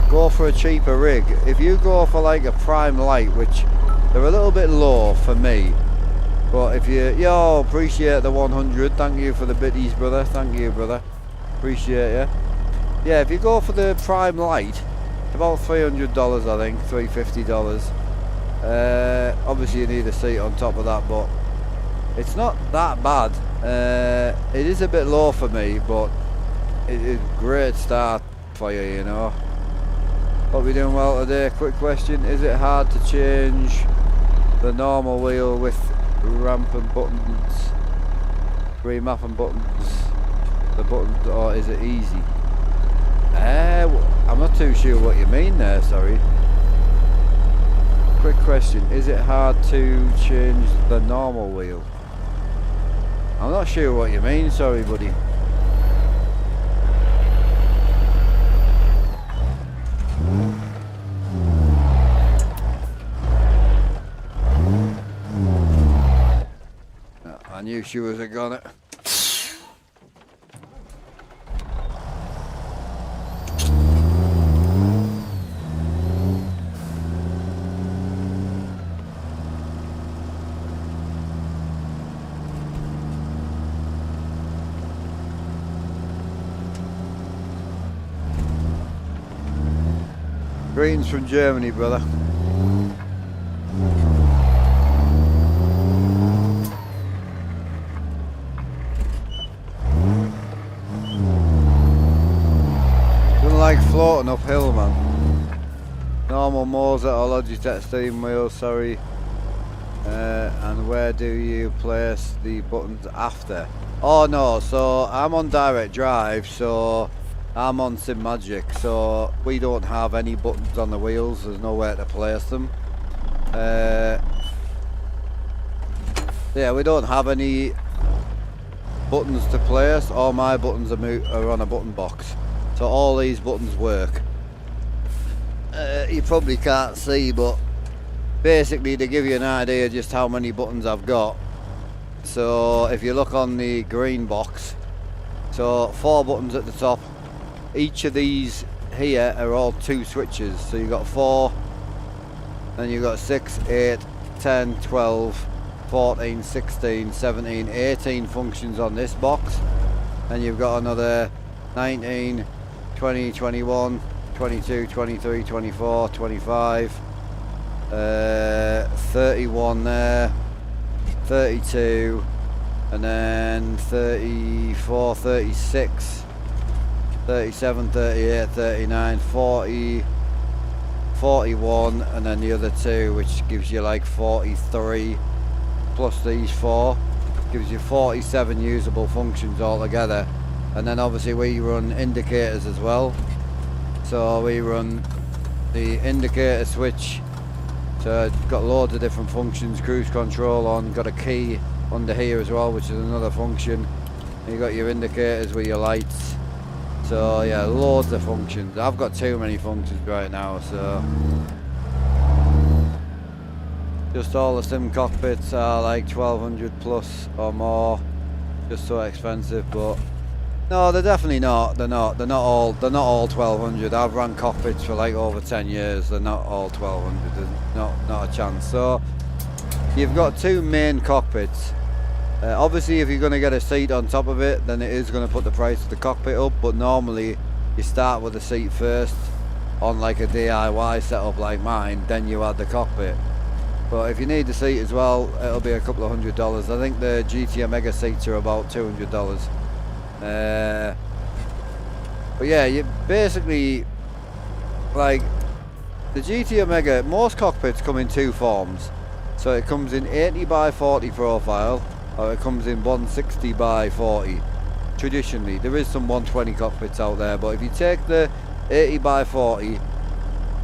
go for a cheaper rig. If you go for like a prime light, which they're a little bit low for me, but if yo, appreciate the 100, thank you for the bitties, brother, thank you, brother, appreciate you. Yeah, if you go for the prime light, about $300 I think, $350. Obviously you need a seat on top of that, but it's not that bad. It is a bit low for me, but it is a great start for you, you know. Hope you're doing well today. Quick question, is it hard to change the normal wheel with ramp and buttons, remap and buttons, the buttons, or is it easy? I'm not too sure what you mean there, sorry. Quick question, is it hard to change the normal wheel? I'm not sure what you mean, sorry buddy. I knew she was a goner. Greetings from Germany, brother. like floating uphill, man. Normal Moser or Logitech steering wheel, sorry. And where do you place the buttons after? Oh no, so I'm on direct drive, so I'm on SimMagic, so we don't have any buttons on the wheels, there's nowhere to place them. Yeah, we don't have any buttons to place. All my buttons are on a button box, so all these buttons work. You probably can't see, but basically to give you an idea just how many buttons I've got, so if you look on the green box, so 4 buttons at the top. Each of these here are all 2 switches, so you've got 4, then you've got 6, 8, 10, 12, 14, 16, 17, 18 functions on this box, and you've got another 19, 20, 21, 22, 23, 24, 25, 31 there, 32, and then 34, 36, 37, 38, 39, 40, 41, and then the other 2, which gives you like 43, plus these 4, gives you 47 usable functions altogether. And then obviously we run indicators as well, so we run the indicator switch, so it's got loads of different functions, cruise control on, got a key under here as well, which is another function. And you got your indicators with your lights, so yeah, loads of functions. I've got too many functions right now, so just all the sim cockpits are like 1200 plus or more, just so expensive. But no, they're definitely not. They're not all 1200. I've run cockpits for like over 10 years. They're not all 1200. There's not a chance. So you've got 2 main cockpits. Obviously, if you're going to get a seat on top of it, then it is going to put the price of the cockpit up. But normally, you start with the seat first on like a DIY setup like mine. Then you add the cockpit. But if you need the seat as well, it'll be a couple of $100. I think the GT Omega seats are about $200. But yeah, you basically, like, the GT Omega, most cockpits come in 2 forms. So it comes in 80 by 40 profile, or it comes in 160 by 40. Traditionally, there is some 120 cockpits out there, but if you take the 80 by 40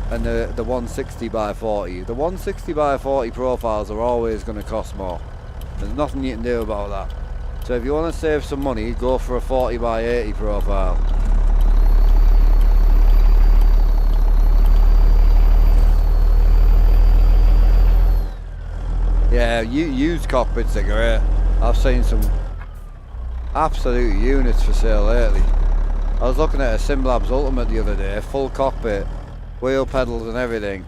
and the 160 by 40, the 160 by 40 profiles are always going to cost more. There's nothing you can do about that. So if you want to save some money, go for a 40 by 80 profile. Yeah, used cockpits are great. I've seen some absolute units for sale lately. I was looking at a SimLabs Ultimate the other day, full cockpit, wheel pedals and everything.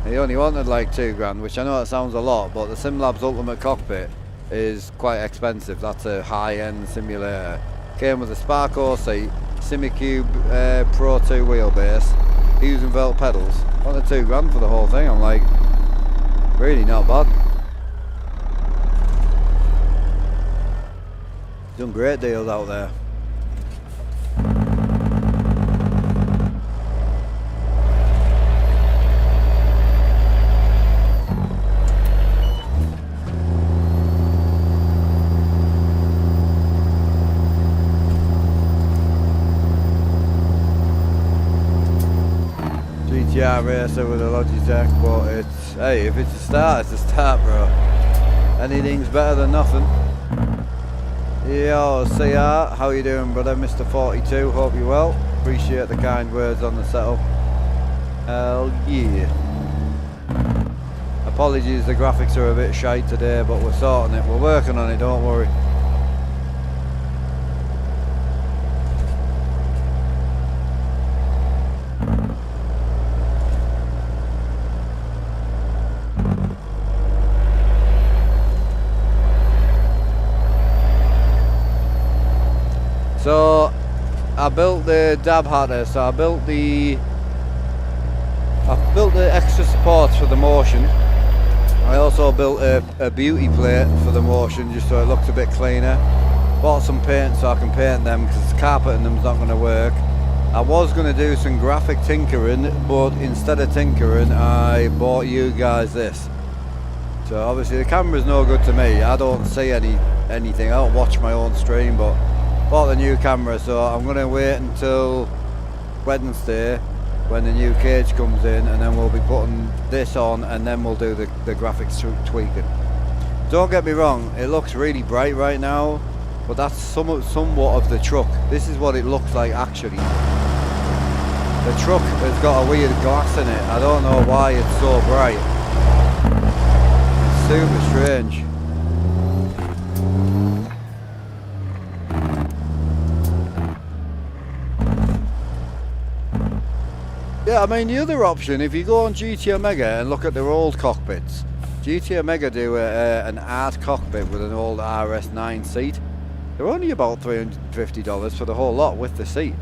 He only wanted like $2 grand, which I know that sounds a lot, but the SimLabs Ultimate cockpit is quite expensive. That's a high-end simulator. Came with a Sparko seat, SimiCube Pro 2 wheelbase, using Velt pedals. Wanted $2 grand for the whole thing. I'm like, really not bad. Done great deals out there. GTR racer with a Logitech, but it's, hey, if it's a start, it's a start, bro. Anything's better than nothing. Yo, CR, how you doing, brother? Mr. 42, hope you're well. Appreciate the kind words on the setup. Hell yeah. Apologies, the graphics are a bit shite today, but we're sorting it. We're working on it, don't worry. So I built the dab hatter, so I built the extra supports for the motion. I also built a beauty plate for the motion, just so it looks a bit cleaner. Bought some paint so I can paint them, because carpeting them's not going to work. I was going to do some graphic tinkering, but instead of tinkering, I bought you guys this. So obviously the camera's no good to me. I don't see anything. I don't watch my own stream, but bought the new camera, so I'm going to wait until Wednesday when the new cage comes in, and then we'll be putting this on, and then we'll do the graphics tweaking. Don't get me wrong, it looks really bright right now, but that's somewhat of the truck. This is what it looks like actually. The truck has got a weird glass in it. I don't know why it's so bright. It's super strange. Yeah, I mean the other option, if you go on GT Omega and look at their old cockpits, GT Omega do an art cockpit with an old RS9 seat. They're only about $350 for the whole lot with the seat.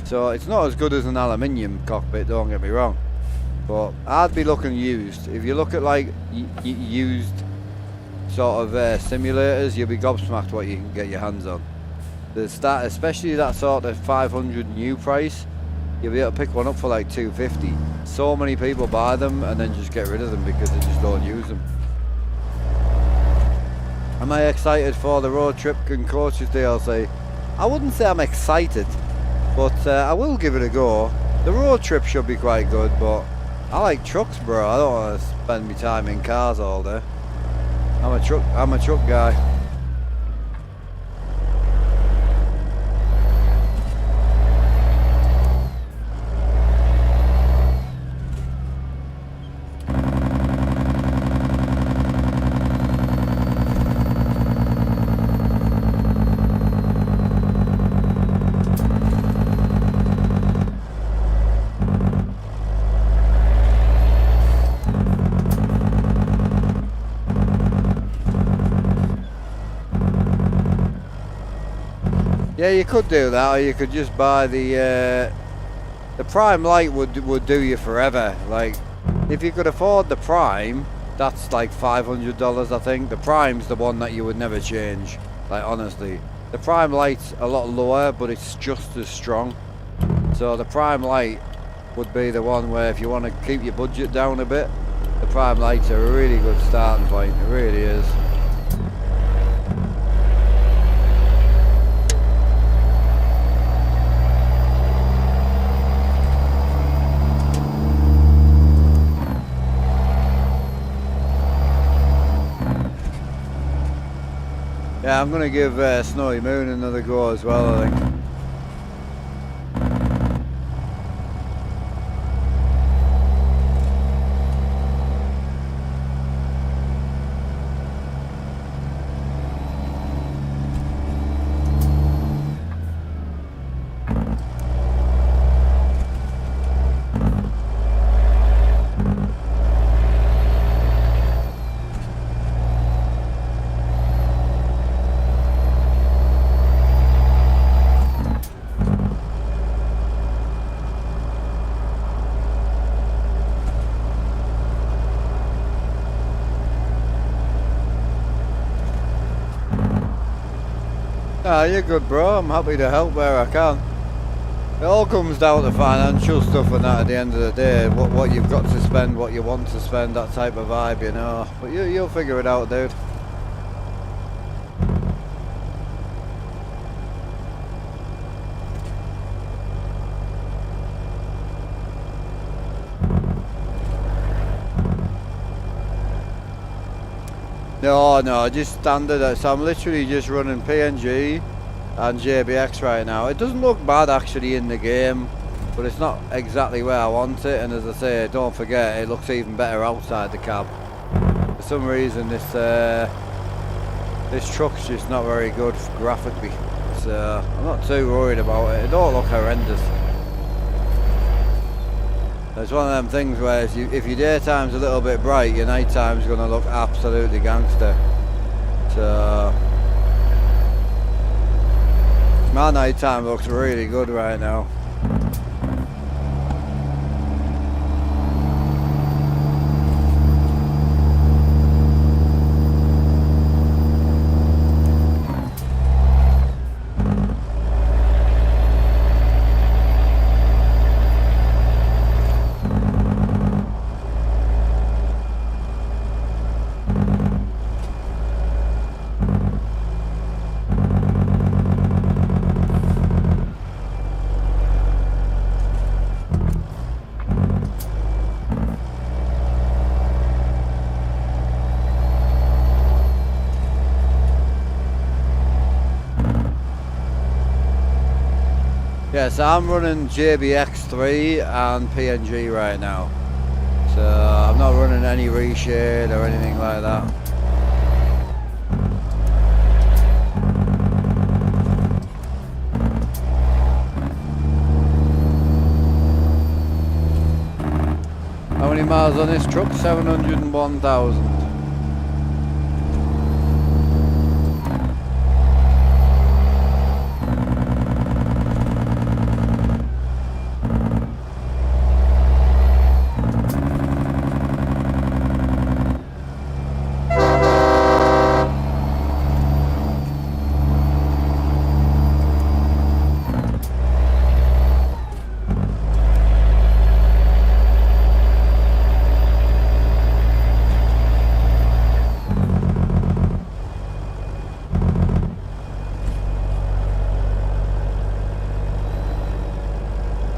So it's not as good as an aluminium cockpit, don't get me wrong. But I'd be looking used. If you look at like used sort of simulators, you'll be gobsmacked what you can get your hands on. The start, especially that sort of 500 new price, you'll be able to pick one up for like $250. So many people buy them and then just get rid of them because they just don't use them. Am I excited for the road trip and coaches DLC? I wouldn't say I'm excited, but I will give it a go. The road trip should be quite good, but I like trucks, bro. I don't want to spend my time in cars all day. I'm a truck guy. Yeah, you could do that, or you could just buy the Prime Light would do you forever. Like, if you could afford the Prime, that's like $500, I think. The Prime's the one that you would never change. Like, honestly, the Prime Light's a lot lower, but it's just as strong. So the Prime Light would be the one where if you want to keep your budget down a bit, the Prime Light's a really good starting point. It really is. Yeah, I'm going to give Snowy Moon another go as well, I think. Ah, you're good, bro. I'm happy to help where I can. It all comes down to financial stuff and that at the end of the day. What you've got to spend, what you want to spend, that type of vibe, you know. But you'll figure it out, dude. No, just standard. So I'm literally just running PNG and JBX right now. It doesn't look bad actually in the game, but it's not exactly where I want it. And as I say, don't forget, it looks even better outside the cab. For some reason, this truck's just not very good graphically. So I'm not too worried about it. It don't look horrendous. It's one of them things where if your daytime's a little bit bright, your nighttime's going to look absolutely gangster. So my nighttime looks really good right now. Yeah, so I'm running JBX3 and PNG right now. So I'm not running any reshade or anything like that. How many miles on this truck? 701,000.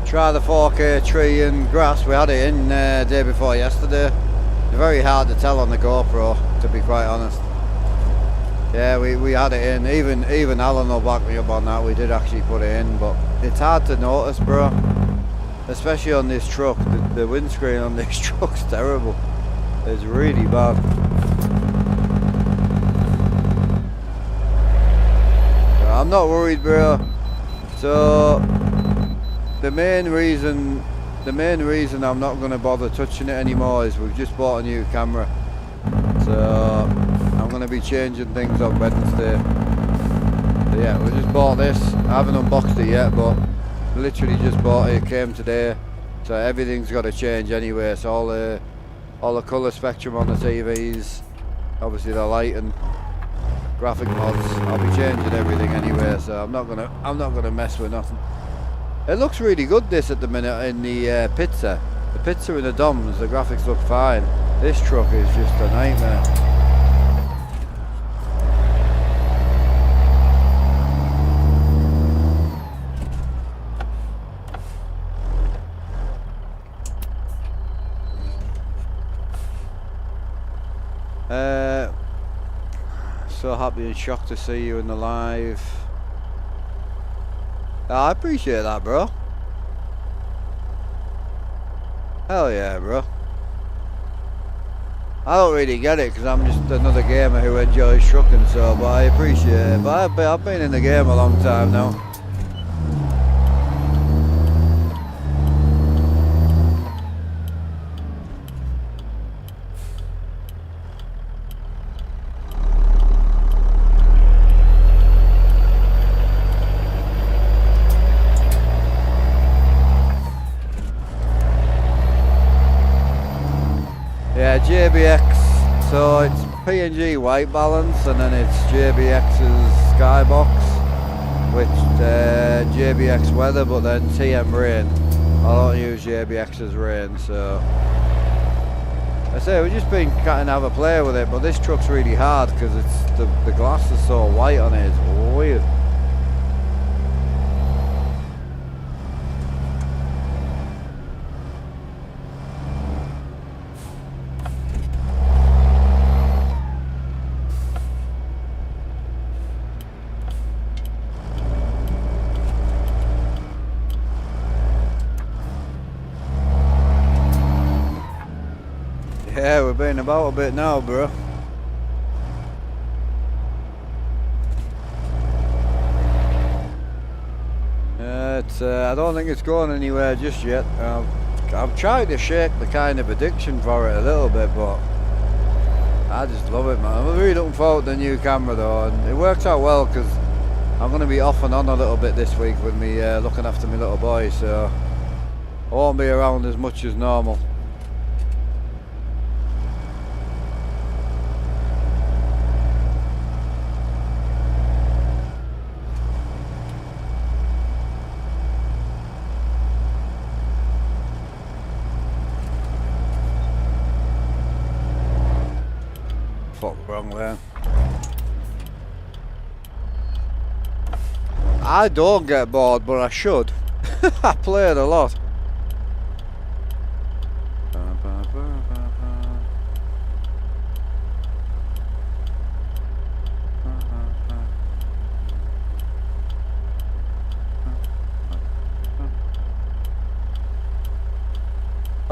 Try the 4K tree and grass. We had it in day before yesterday. It's very hard to tell on the GoPro, to be quite honest. Yeah, we had it in. Even Alan will back me up on that. We did actually put it in, but it's hard to notice, bro. Especially on this truck. The windscreen on this truck's terrible. It's really bad. I'm not worried, bro. So the main reason I'm not going to bother touching it anymore is we've just bought a new camera. So I'm going to be changing things on Wednesday. So yeah, we just bought this. I haven't unboxed it yet, but literally just bought it. It came today. So everything's got to change anyway. So all the colour spectrum on the TVs, obviously the light and graphic mods, I'll be changing everything anyway. So I'm not gonna mess with nothing. It looks really good this at the minute in the pizza. The pizza and the DOMs, the graphics look fine. This truck is just a nightmare. So happy and shocked to see you in the live. I appreciate that, bro. Hell yeah, bro. I don't really get it because I'm just another gamer who enjoys trucking, so, but I appreciate it. But I've been in the game a long time now. Yeah, JBX, so it's PNG white balance and then it's JBX's skybox, which JBX weather, but then TM rain. I don't use JBX's rain, so I say we've just been kind of have a play with it, but this truck's really hard because it's the glass is so white on it, it's weird. Yeah, we're being about a bit now, bro. I don't think it's going anywhere just yet. I've tried to shake the kind of addiction for it a little bit, but I just love it, man. I'm really looking forward to the new camera though, and it works out well because I'm going to be off and on a little bit this week with me looking after my little boy, so I won't be around as much as normal. Fuck, wrong lane. I don't get bored, but I should. I play it a lot.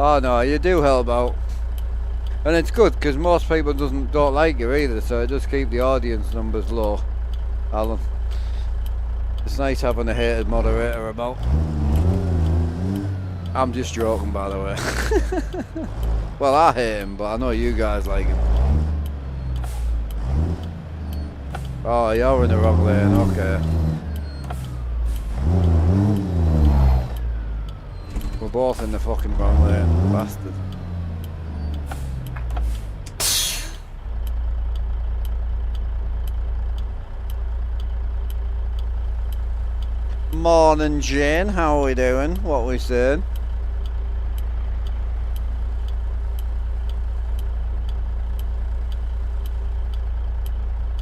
Oh no, you do help out. And it's good because most people don't like you either, so it does keep the audience numbers low. Alan, it's nice having a hated moderator about. I'm just joking, by the way. Well, I hate him, but I know you guys like him. Oh, you're in the wrong lane, okay. We're both in the fucking wrong lane, bastard. Morning, Jane. How are we doing? What we saying?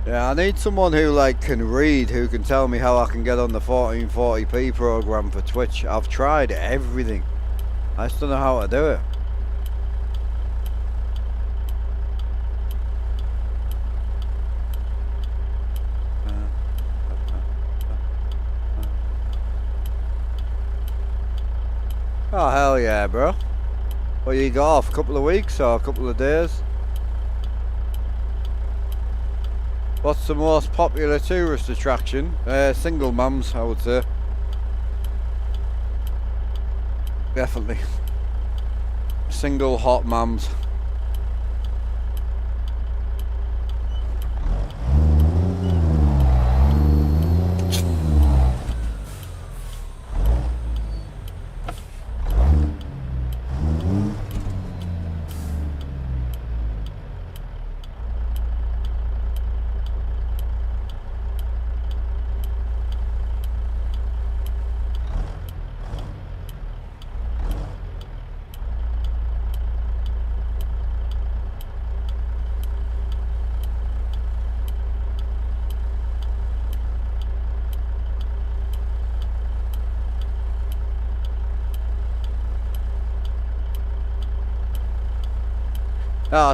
Yeah, I need someone who like can read, who can tell me how I can get on the 1440p program for Twitch. I've tried everything. I just don't know how to do it. Oh hell yeah, bro. Well, you got off a couple of weeks or a couple of days? What's the most popular tourist attraction? Single mums, I would say. Definitely. Single hot mums.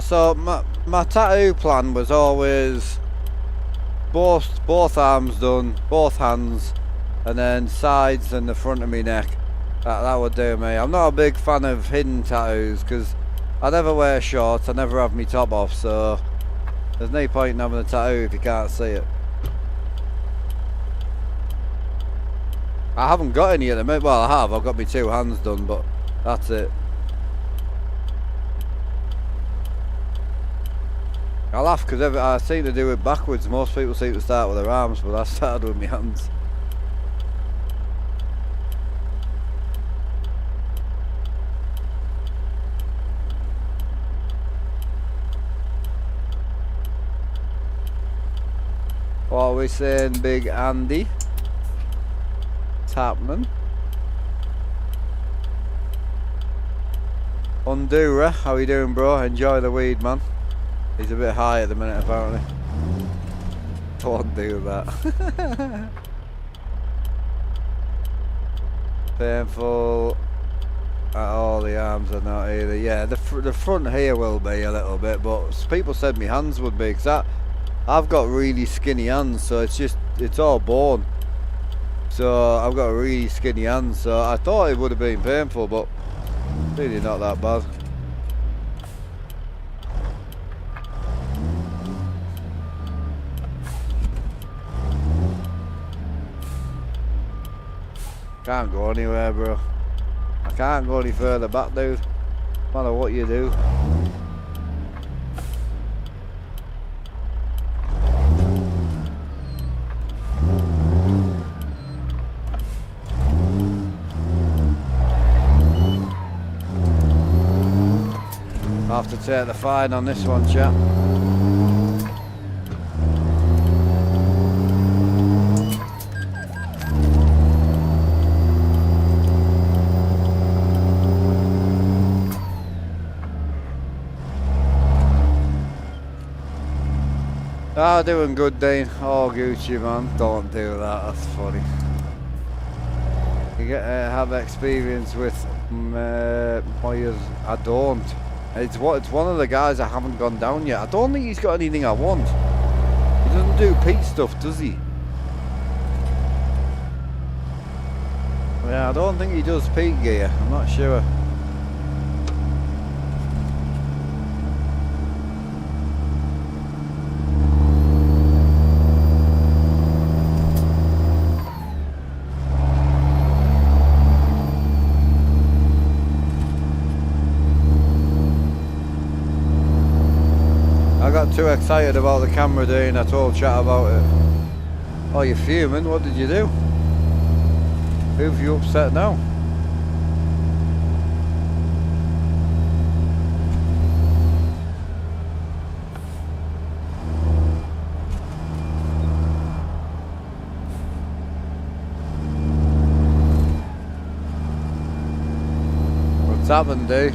So my tattoo plan was always both arms done, both hands, and then sides and the front of my neck. That would do me. I'm not a big fan of hidden tattoos because I never wear shorts, I never have my top off, so there's no point in having a tattoo if you can't see it. I haven't got any at the minute. Well, I have. I've got my two hands done, but that's it. I laugh because I seem to do it backwards. Most people seem to start with their arms, but I started with my hands. What are we saying, Big Andy? What's happening? Undura, how you doing, bro? Enjoy the weed, man. He's a bit high at the minute, apparently. Don't do that. Painful at all, the arms are not either. Yeah, the front here will be a little bit, but people said my hands would be, because I've got really skinny hands, so it's all bone. So I've got really skinny hands, so I thought it would have been painful, but really not that bad. Can't go anywhere, bro. I can't go any further back, dude. No matter what you do. I'll have to take the fine on this one, chap. Ah, doing good, Dean. Oh, Gucci, man. Don't do that. That's funny. You get have experience with Moyers. I don't. It's one of the guys I haven't gone down yet. I don't think he's got anything I want. He doesn't do peak stuff, does he? Yeah, I don't think he does peak gear. I'm not sure. too excited about the camera doing a total chat about it. Oh, you're fuming? What did you do? Who've you upset now? What's happened, D?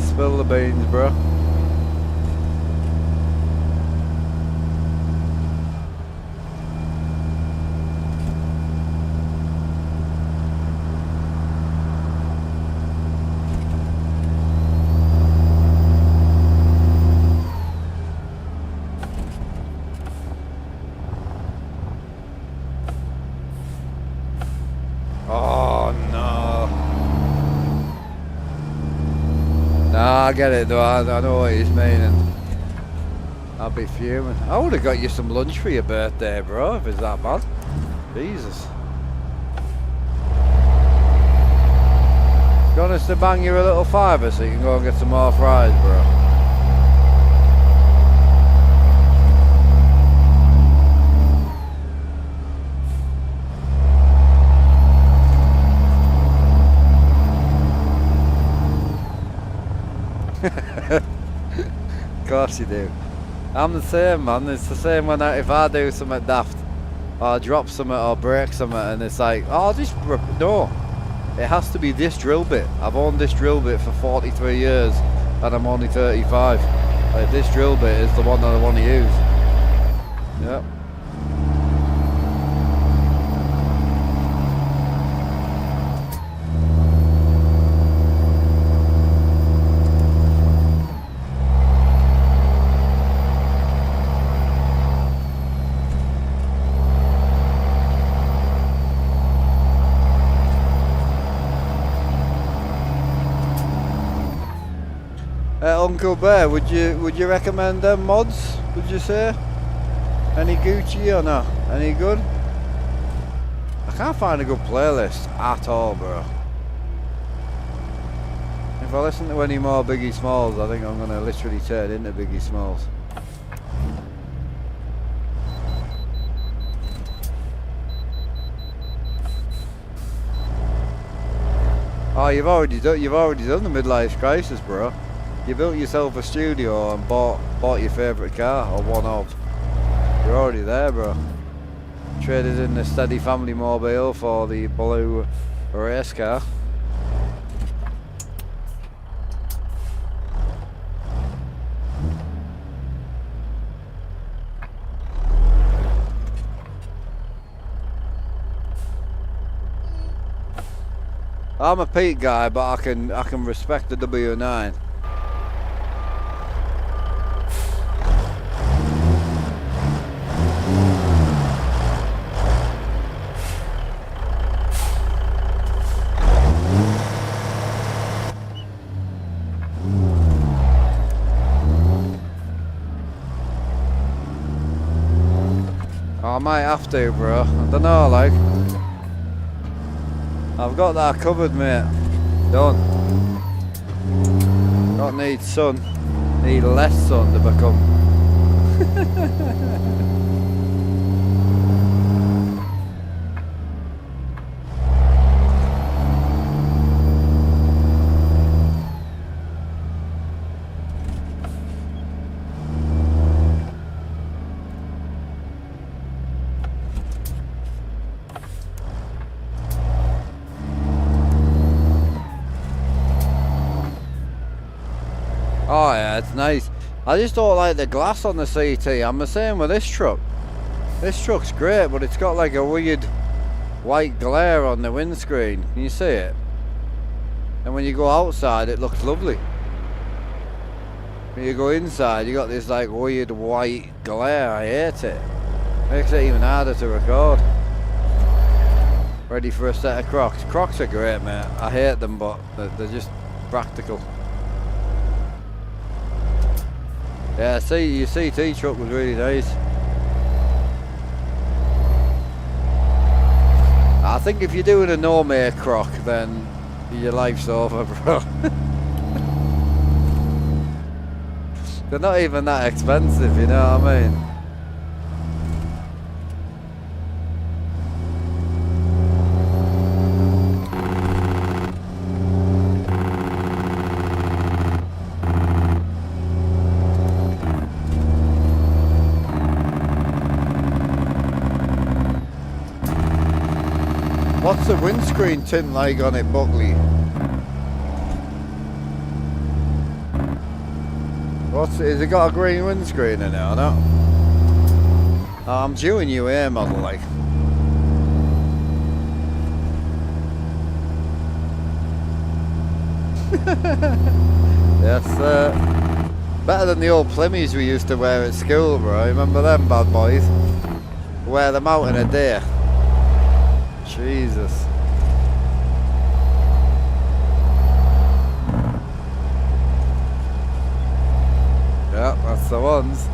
Spill the beans, bro. Oh no. Nah, I get it though, I know what he's meaning. I'll be fuming. I would have got you some lunch for your birthday, bro, if it's that bad. Jesus. You want us to bang you a little fiver so you can go and get some more fries, bro? Of course you do. I'm the same, man. It's the same when if I do something daft, or I drop something or break something, and it's like, oh, no. It has to be this drill bit. I've owned this drill bit for 43 years, and I'm only 35. Like, this drill bit is the one that I want to use. Yep. Uncle Bear, would you recommend them mods? Would you say? Any Gucci or not? Any good? I can't find a good playlist at all, bro. If I listen to any more Biggie Smalls, I think I'm gonna literally turn into Biggie Smalls. Oh, you've already done the midlife crisis, bro. You built yourself a studio and bought your favourite car, or one of. You're already there, bro. Traded in the Steady Family Mobile for the blue race car. I'm a Pete guy, but I can respect the W9. I might have to, bro. I don't know, like. I've got that covered, mate. Done. Don't need sun. Need less sun to become. Oh yeah, it's nice. I just don't like the glass on the CT. I'm the same with this truck. This truck's great, but it's got like a weird white glare on the windscreen. Can you see it? And when you go outside, it looks lovely. When you go inside, you got this like weird white glare. I hate it. Makes it even harder to record. Ready for a set of Crocs. Crocs are great, mate. I hate them, but they're just practical. Yeah, see, your CT truck was really nice. I think if you're doing a no-make Croc, then your life's over, bro. They're not even that expensive, you know what I mean? What's the windscreen tint like on it, Buckley? Has it got a green windscreen in it or not? Oh, I'm due a new air model, like. Yes, better than the old Plimmies we used to wear at school, bro. Remember them bad boys? Wear them out in a day. Jesus. Yeah, that's the ones.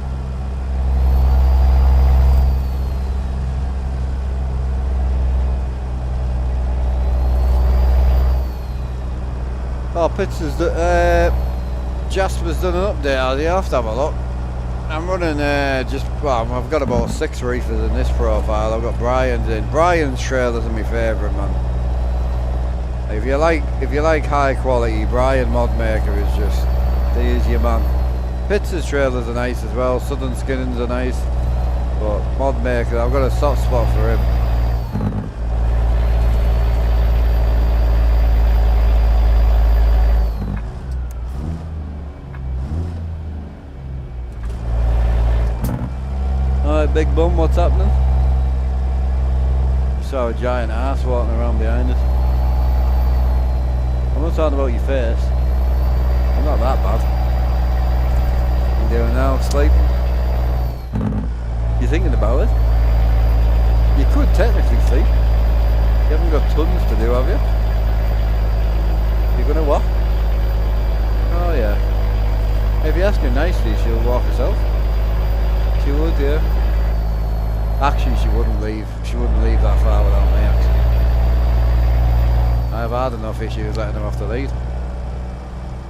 Oh, Pitts's Jasper's done an update. I'll have to have a look. I'm running I've got about 6 reefers in this profile. I've got Brian's in. Brian's trailers are my favourite, man. If you like high quality, Brian Modmaker is just, he's your man. Pitts's trailers are nice as well. Southern Skinnings are nice, but Modmaker, I've got a soft spot for him. Alright, big bum, what's happening? Saw a giant ass walking around behind us. I'm not talking about your face. I'm not that bad. What are you doing now? Sleeping? You thinking about it? You could technically sleep. You haven't got tons to do, have you? You're gonna what? Oh yeah. If you ask her nicely, she'll walk herself. She would, yeah. Actually, she wouldn't leave. She wouldn't leave that far without me, actually. I've had enough issues letting her off the lead.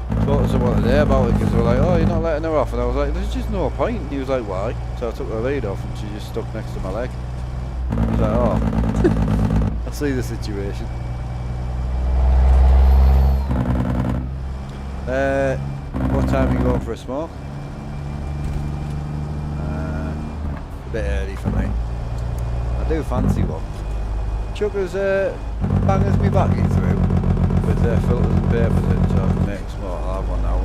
I spoke to someone today about it because they were like, oh, you're not letting her off. And I was like, there's just no point. And he was like, why? So I took the lead off and she just stuck next to my leg. I was like, oh. I see the situation. What time are you going for a smoke? A bit early for me. I do fancy one. Chuckers bangers me backy through with filters and papers in so I can make smoke. I'll have one now.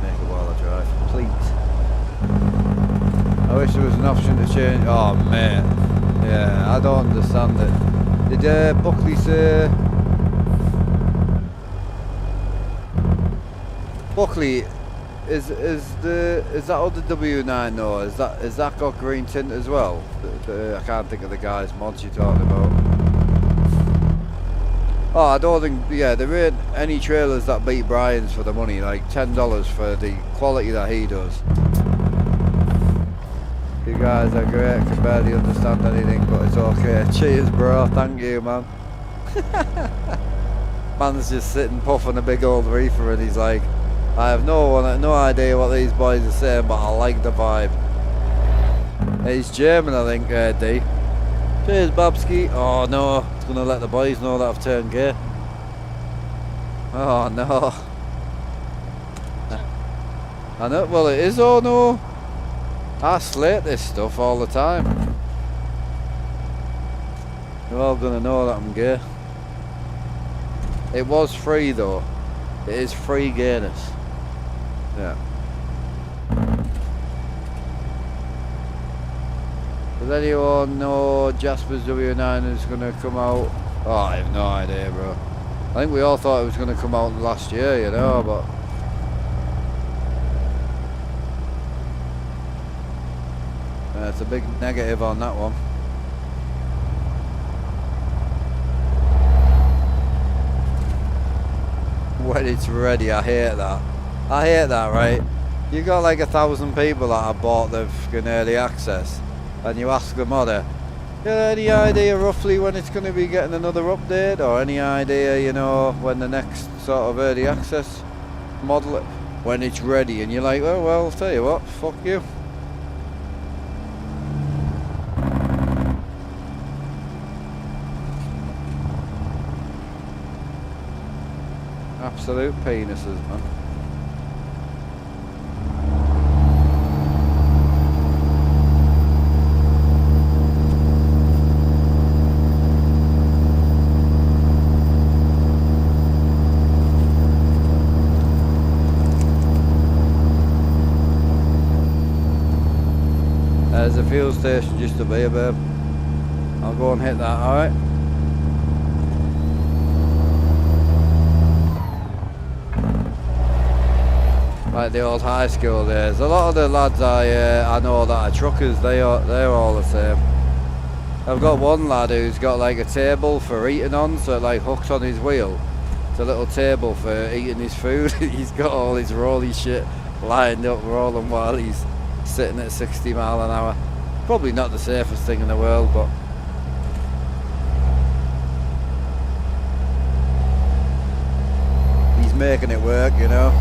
Make it while I drive, please. I wish there was an option to change. Oh mate, yeah, I don't understand it. Did Buckley say? Buckley, is that other W9 though? Is that got green tint as well? I can't think of the guy's mods you're talking about. Oh, I don't think, yeah, there ain't any trailers that beat Brian's for the money, like $10 for the quality that he does. You guys are great, can barely understand anything, but it's okay. Cheers bro, thank you man. Man's just sitting puffing a big old reefer and he's like, I have no idea what these boys are saying, but I like the vibe. He's German, I think, D. Cheers, Babski. Oh no, it's gonna let the boys know that I've turned gay. Oh no. I know, well it is, oh no. I slate this stuff all the time. They're all gonna know that I'm gay. It was free though. It is free gayness. Yeah. Does anyone know Jasper's W9 is going to come out? Oh, I have no idea, bro. I think we all thought it was going to come out last year, you know, but... it's a big negative on that one. When it's ready, I hate that. I hate that, right? You got like 1,000 people that have bought the fucking early access, and you ask them, are they? Any idea roughly when it's going to be getting another update, or any idea, you know, when the next sort of early access model when it's ready, and you're like, oh well, I'll tell you what, fuck you. Absolute penises, man. There's a fuel station just up here, babe. I'll go and hit that, alright? Like the old high school days. A lot of the lads I know that are truckers, they're all the same. I've got one lad who's got like a table for eating on, so it like hooks on his wheel. It's a little table for eating his food. He's got all his rolly shit lined up, rolling while he's sitting at 60 mile an hour. Probably not the safest thing in the world, but he's making it work, you know.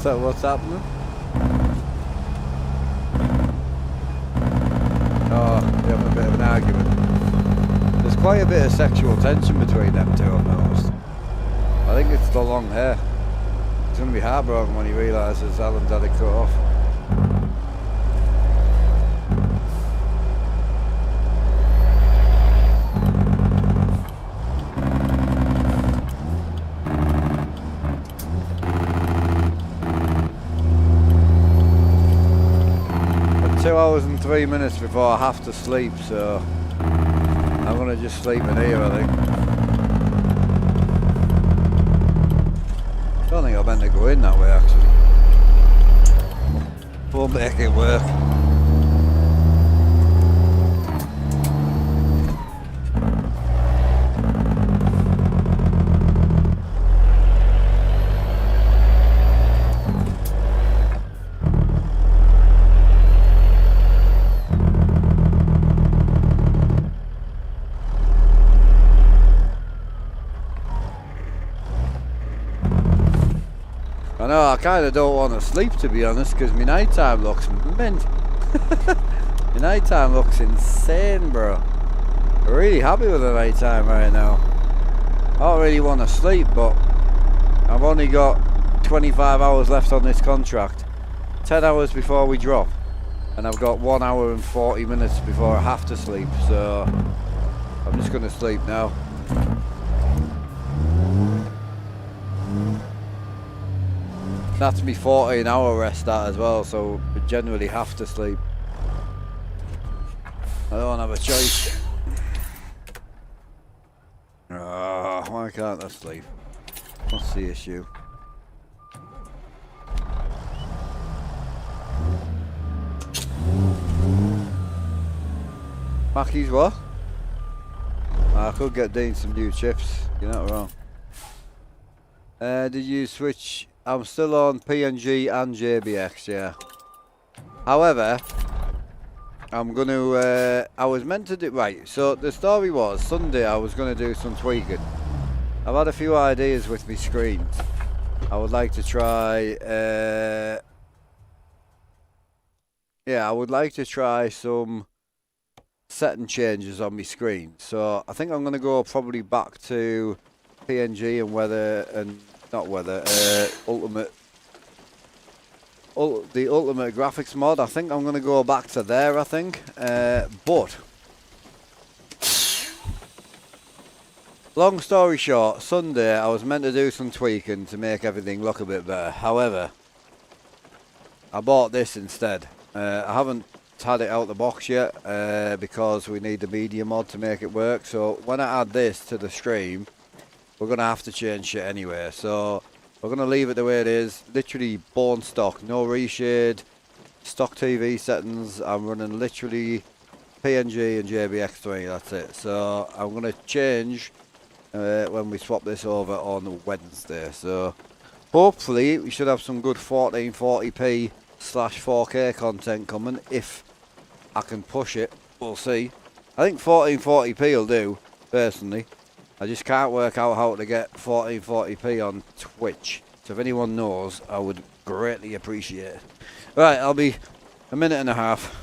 What's happening? Oh, they have a bit of an argument. There's quite a bit of sexual tension between them two, I've noticed. I think it's the long hair. He's going to be heartbroken when he realises Alan's had it cut off. At 2 hours and 3 minutes before I have to sleep, so I'm going to just sleep in here, I think. I don't think I meant to go in that way, actually. We'll make it work. I know, I kind of don't want to sleep, to be honest, because my nighttime looks mint. My nighttime looks insane, bro. I'm really happy with the nighttime right now. I don't really want to sleep, but I've only got 25 hours left on this contract. 10 hours before we drop. And I've got 1 hour and 40 minutes before I have to sleep, so I'm just going to sleep now. That's me 14-hour rest that as well, so we generally have to sleep. I don't have a choice. Oh, why can't I sleep? What's the issue? Mackey's what? I could get Dean some new chips, you're not wrong. Did you switch? I'm still on PNG and JBX, yeah. However, I'm going to, I was meant to do, right, so the story was, Sunday I was going to do some tweaking. I've had a few ideas with my screens. I would like to try, yeah, I would like to try some setting changes on my screen. So I think I'm going to go probably back to PNG and weather, and not weather, ultimate, the ultimate graphics mod. I think I'm going to go back to there, I think. But long story short, Sunday I was meant to do some tweaking to make everything look a bit better. However, I bought this instead. I haven't had it out the box yet because we need the media mod to make it work. So when I add this to the stream, we're going to have to change shit anyway. So we're going to leave it the way it is. Literally bone stock, no reshade, stock TV settings. I'm running literally PNG and JBX3, that's it. So I'm going to change when we swap this over on Wednesday. So hopefully we should have some good 1440p slash 4K content coming if I can push it. We'll see. I think 1440p will do, personally. I just can't work out how to get 1440p on Twitch. So if anyone knows, I would greatly appreciate it. Right, I'll be a minute and a half.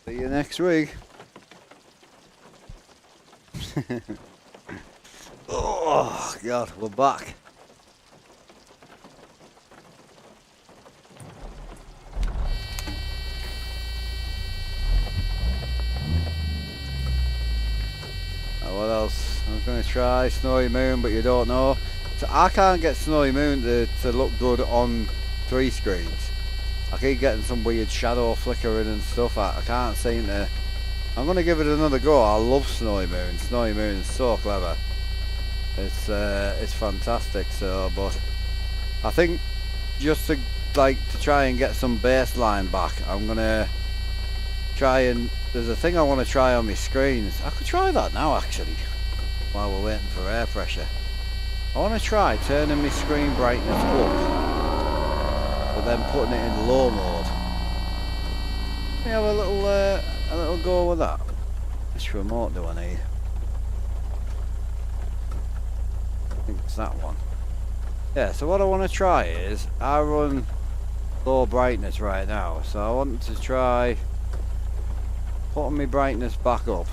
See you next week. Oh God, we're back. What else? I was going to try Snowy Moon, but you don't know. So I can't get Snowy Moon to look good on 3 screens. I keep getting some weird shadow flickering and stuff. I can't seem to. I'm going to give it another go. I love Snowy Moon. Snowy Moon is so clever. It's fantastic. So, but I think just to try and get some baseline back, I'm gonna try and. There's a thing I want to try on my screens. I could try that now actually, while we're waiting for air pressure. I want to try turning my screen brightness up, but then putting it in low mode. Let me have a little go with that. Which remote do I need? I think it's that one. Yeah, so what I want to try is, I run low brightness right now, so I want to try putting my brightness back up.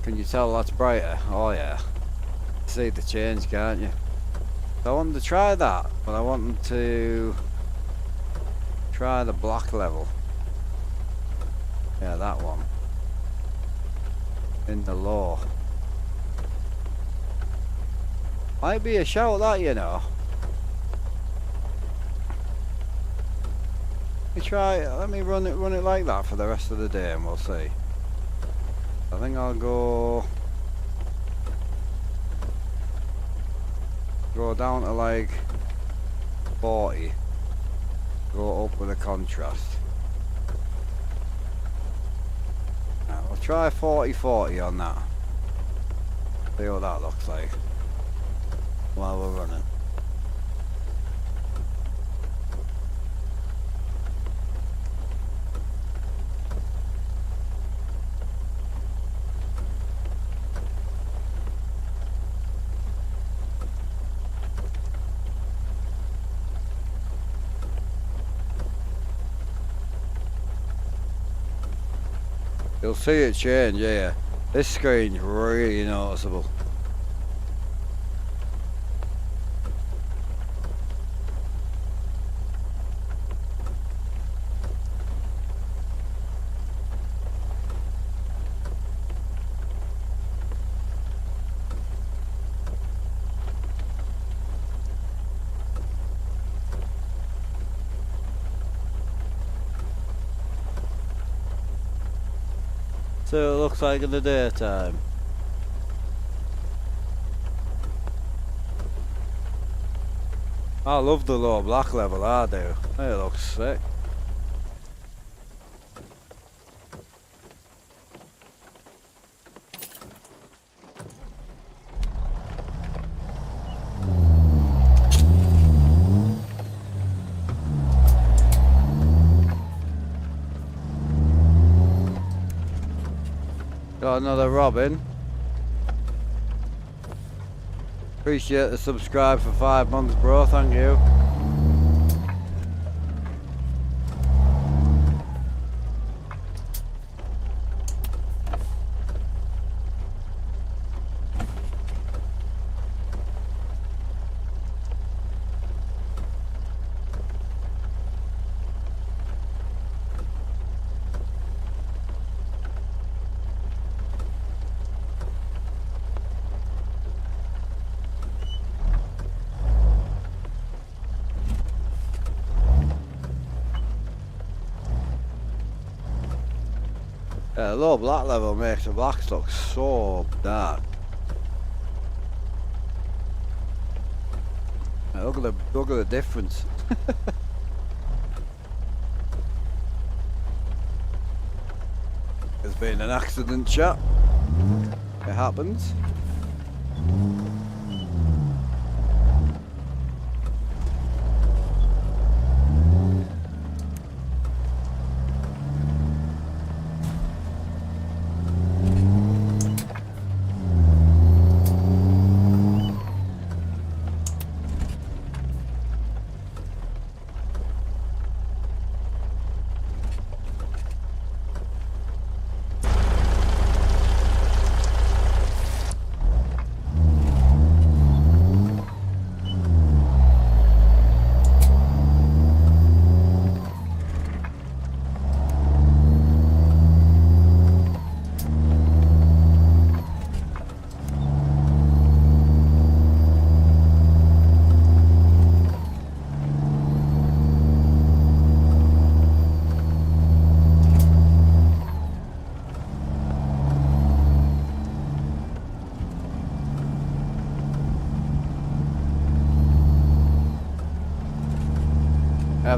Can you tell that's brighter? Oh yeah. See the change, can't you? So I wanted to try that, but I wanted to try the black level. Yeah, that one. In the low. Might be a shout that, you know. Let me run it like that for the rest of the day and we'll see. I think I'll go down to like 40, go up with a contrast. Right, we'll try 40-40 on that. See what that looks like while we're running. You'll see it change, yeah. This screen's really noticeable. So it looks like in the daytime. I love the low black level, I do. It looks sick. Got another Robin. Appreciate the subscribe for 5 months, bro. Thank you. Yeah, low black level makes the blacks look so dark. Yeah, look at the difference. There's been an accident, chat. It happens.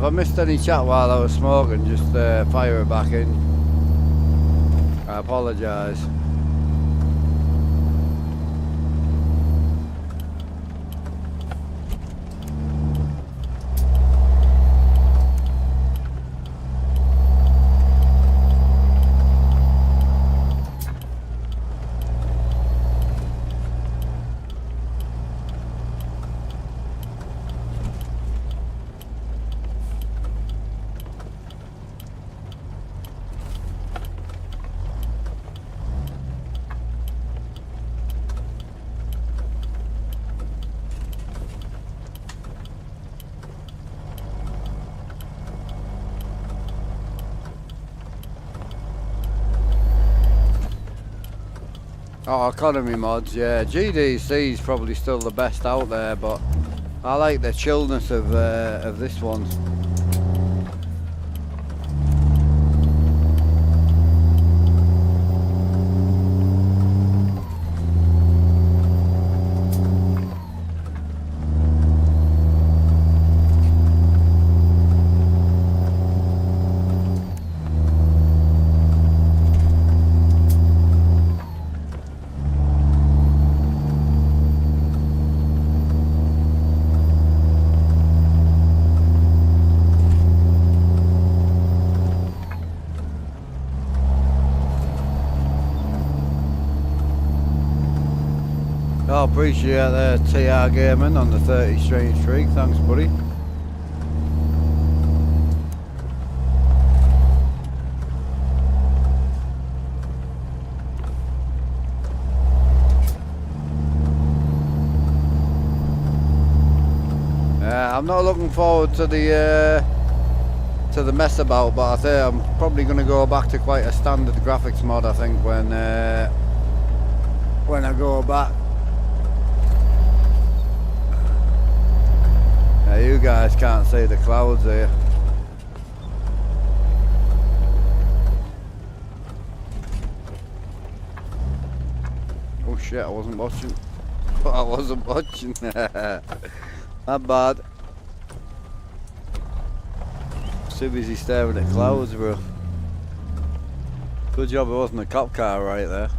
if I missed any chat while I was smoking, just fire it back in. I apologise. Oh, economy mods, yeah. GDC is probably still the best out there, but I like the chillness of this one. I appreciate the TR Gaming on the 30 strange streak, thanks buddy. I'm not looking forward to the mess about, but I think I'm probably going to go back to quite a standard graphics mod. I think when I go back. You guys can't see the clouds here. Oh shit, I wasn't watching. I wasn't watching. Not bad. Too busy staring at clouds, bro. Good job it wasn't a cop car right there.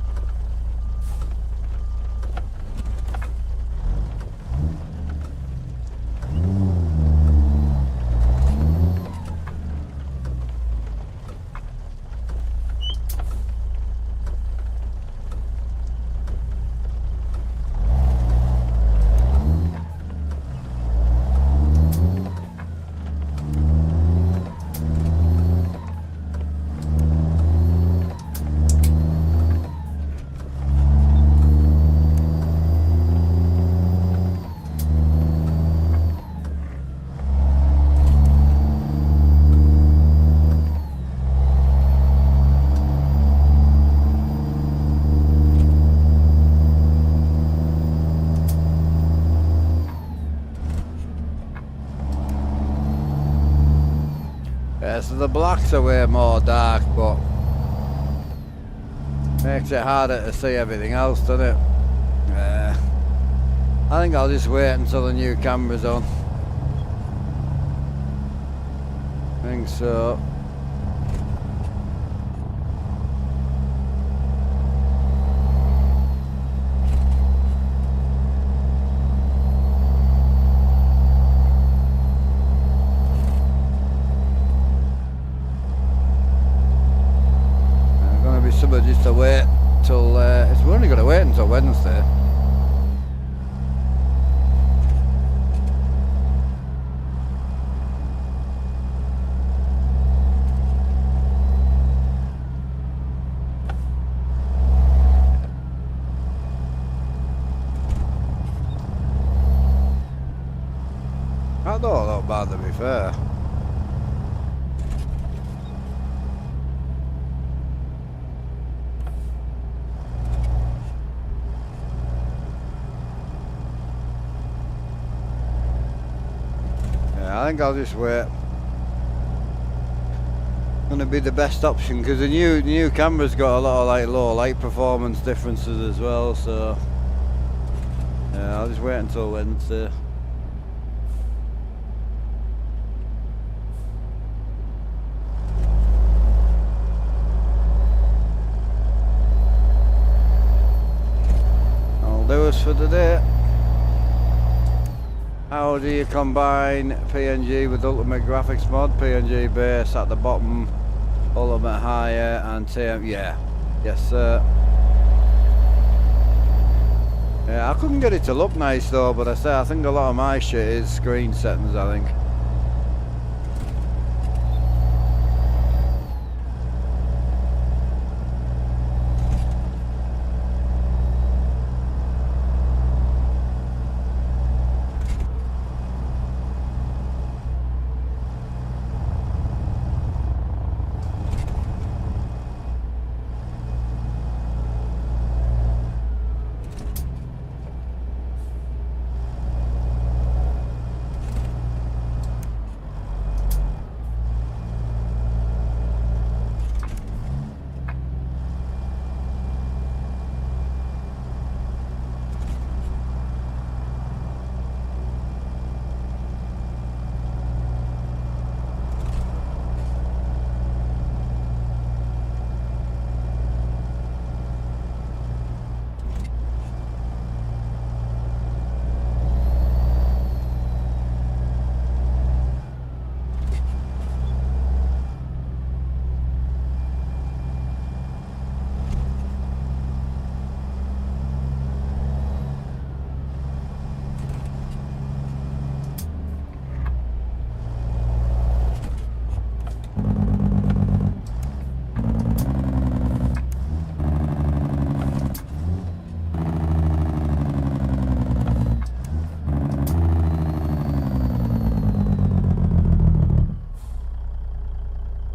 So the blacks are way more dark, but makes it harder to see everything else, doesn't it? I think I'll just wait until the new camera's on. I think so. Just to wait till we're only going to wait until Wednesday. That don't look bad, to be fair. I think I'll just wait. Gonna be the best option because the new camera's got a lot of like low light performance differences as well. So yeah, I'll just wait until Wednesday. for today. How do you combine PNG with Ultimate Graphics mod? PNG base at the bottom, Ultimate higher, and TM. Yeah, yes sir. Yeah, I couldn't get it to look nice though, but I think a lot of my shit is screen settings, I think.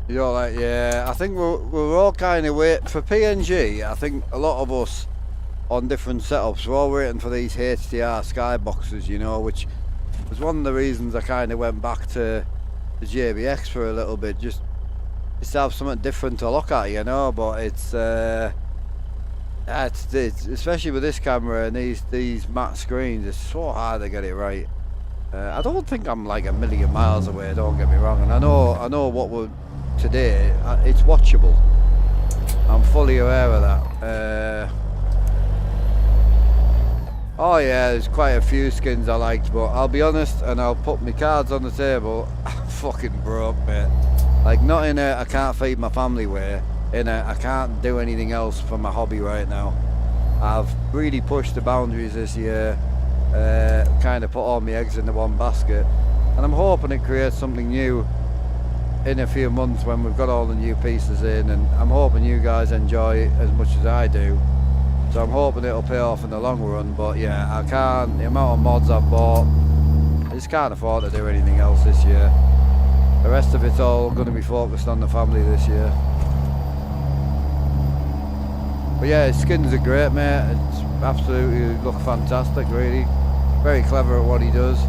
You're like, yeah, I think we're all kind of waiting for PNG. I think a lot of us on different setups, we're all waiting for these HDR skyboxes, you know, which was one of the reasons I kind of went back to the JBX for a little bit, just to have something different to look at, you know. But it's especially with this camera and these matte screens, it's so hard to get it right. I don't think I'm like a million miles away, don't get me wrong, and I know what we're today, it's watchable. I'm fully aware of that. Oh yeah, there's quite a few skins I liked, but I'll be honest, and I'll put my cards on the table, I'm fucking broke, mate. Like, not in a I can't feed my family way, in a I can't do anything else for my hobby right now. I've really pushed the boundaries this year, kind of put all my eggs into one basket, and I'm hoping it creates something new in a few months when we've got all the new pieces in, and I'm hoping you guys enjoy it as much as I do. So I'm hoping it'll pay off in the long run. But yeah, I can't, the amount of mods I've bought, I just can't afford to do anything else this year. The rest of it's all going to be focused on the family this year. But yeah, his skins are great, mate. It's absolutely look fantastic, really. Very clever at what he does.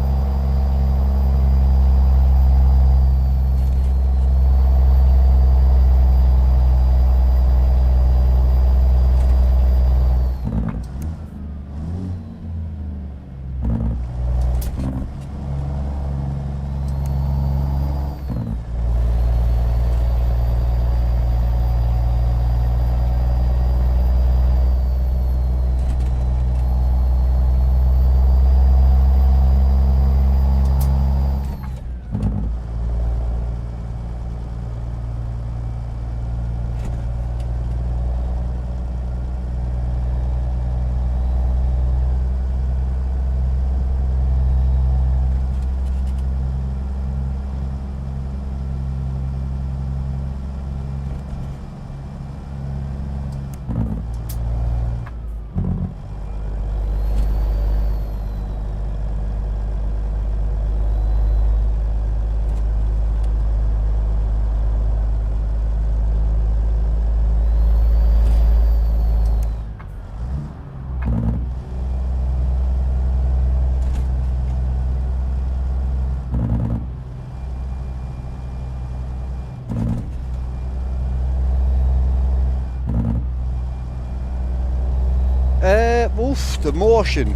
Oof, the motion.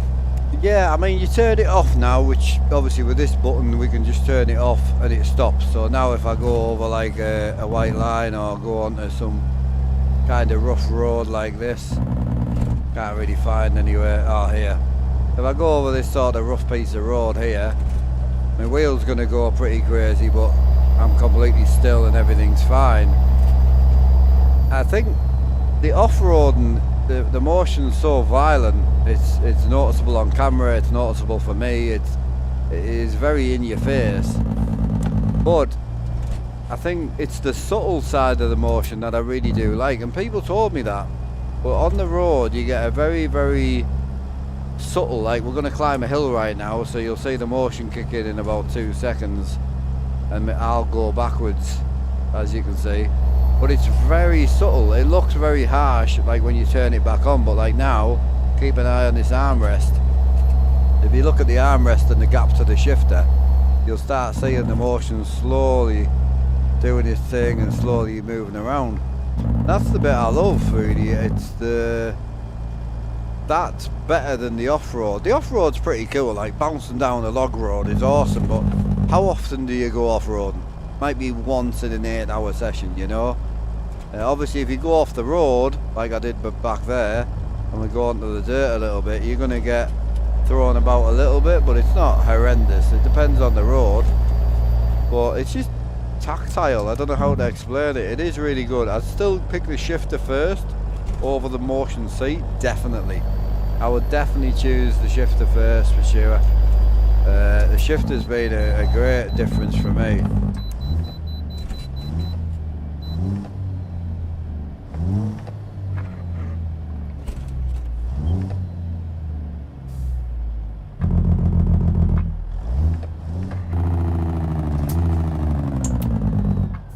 Yeah, I mean, you turn it off now, which obviously with this button we can just turn it off and it stops. So now if I go over like a white line or go onto some kind of rough road like this, can't really find anywhere. Oh, here. if I go over this sort of rough piece of road here, my wheel's going to go pretty crazy, but I'm completely still and everything's fine. I think the off-roading, the motion's so violent, it's noticeable on camera, it's noticeable for me, it is very in your face. But I think it's the subtle side of the motion that I really do like, and people told me that. But on the road you get a very, very subtle, like we're going to climb a hill right now, so you'll see the motion kick in about 2 seconds, and I'll go backwards, as you can see. But it's very subtle. It looks very harsh, like when you turn it back on, but like now, keep an eye on this armrest. If you look at the armrest and the gap to the shifter, you'll start seeing the motion slowly doing its thing and slowly moving around. That's the bit I love, really. It's that's better than the off-road. The off-road's pretty cool, like bouncing down a log road is awesome, but how often do you go off-roading? Might be once in an 8-hour session, you know. Obviously if you go off the road like I did back there and we go onto the dirt a little bit, you're going to get thrown about a little bit, but it's not horrendous. It depends on the road, but it's just tactile. I don't know how to explain it. It is really good. I'd still pick the shifter first over the motion seat, definitely. I would definitely choose the shifter first for sure. The shifter's been a great difference for me.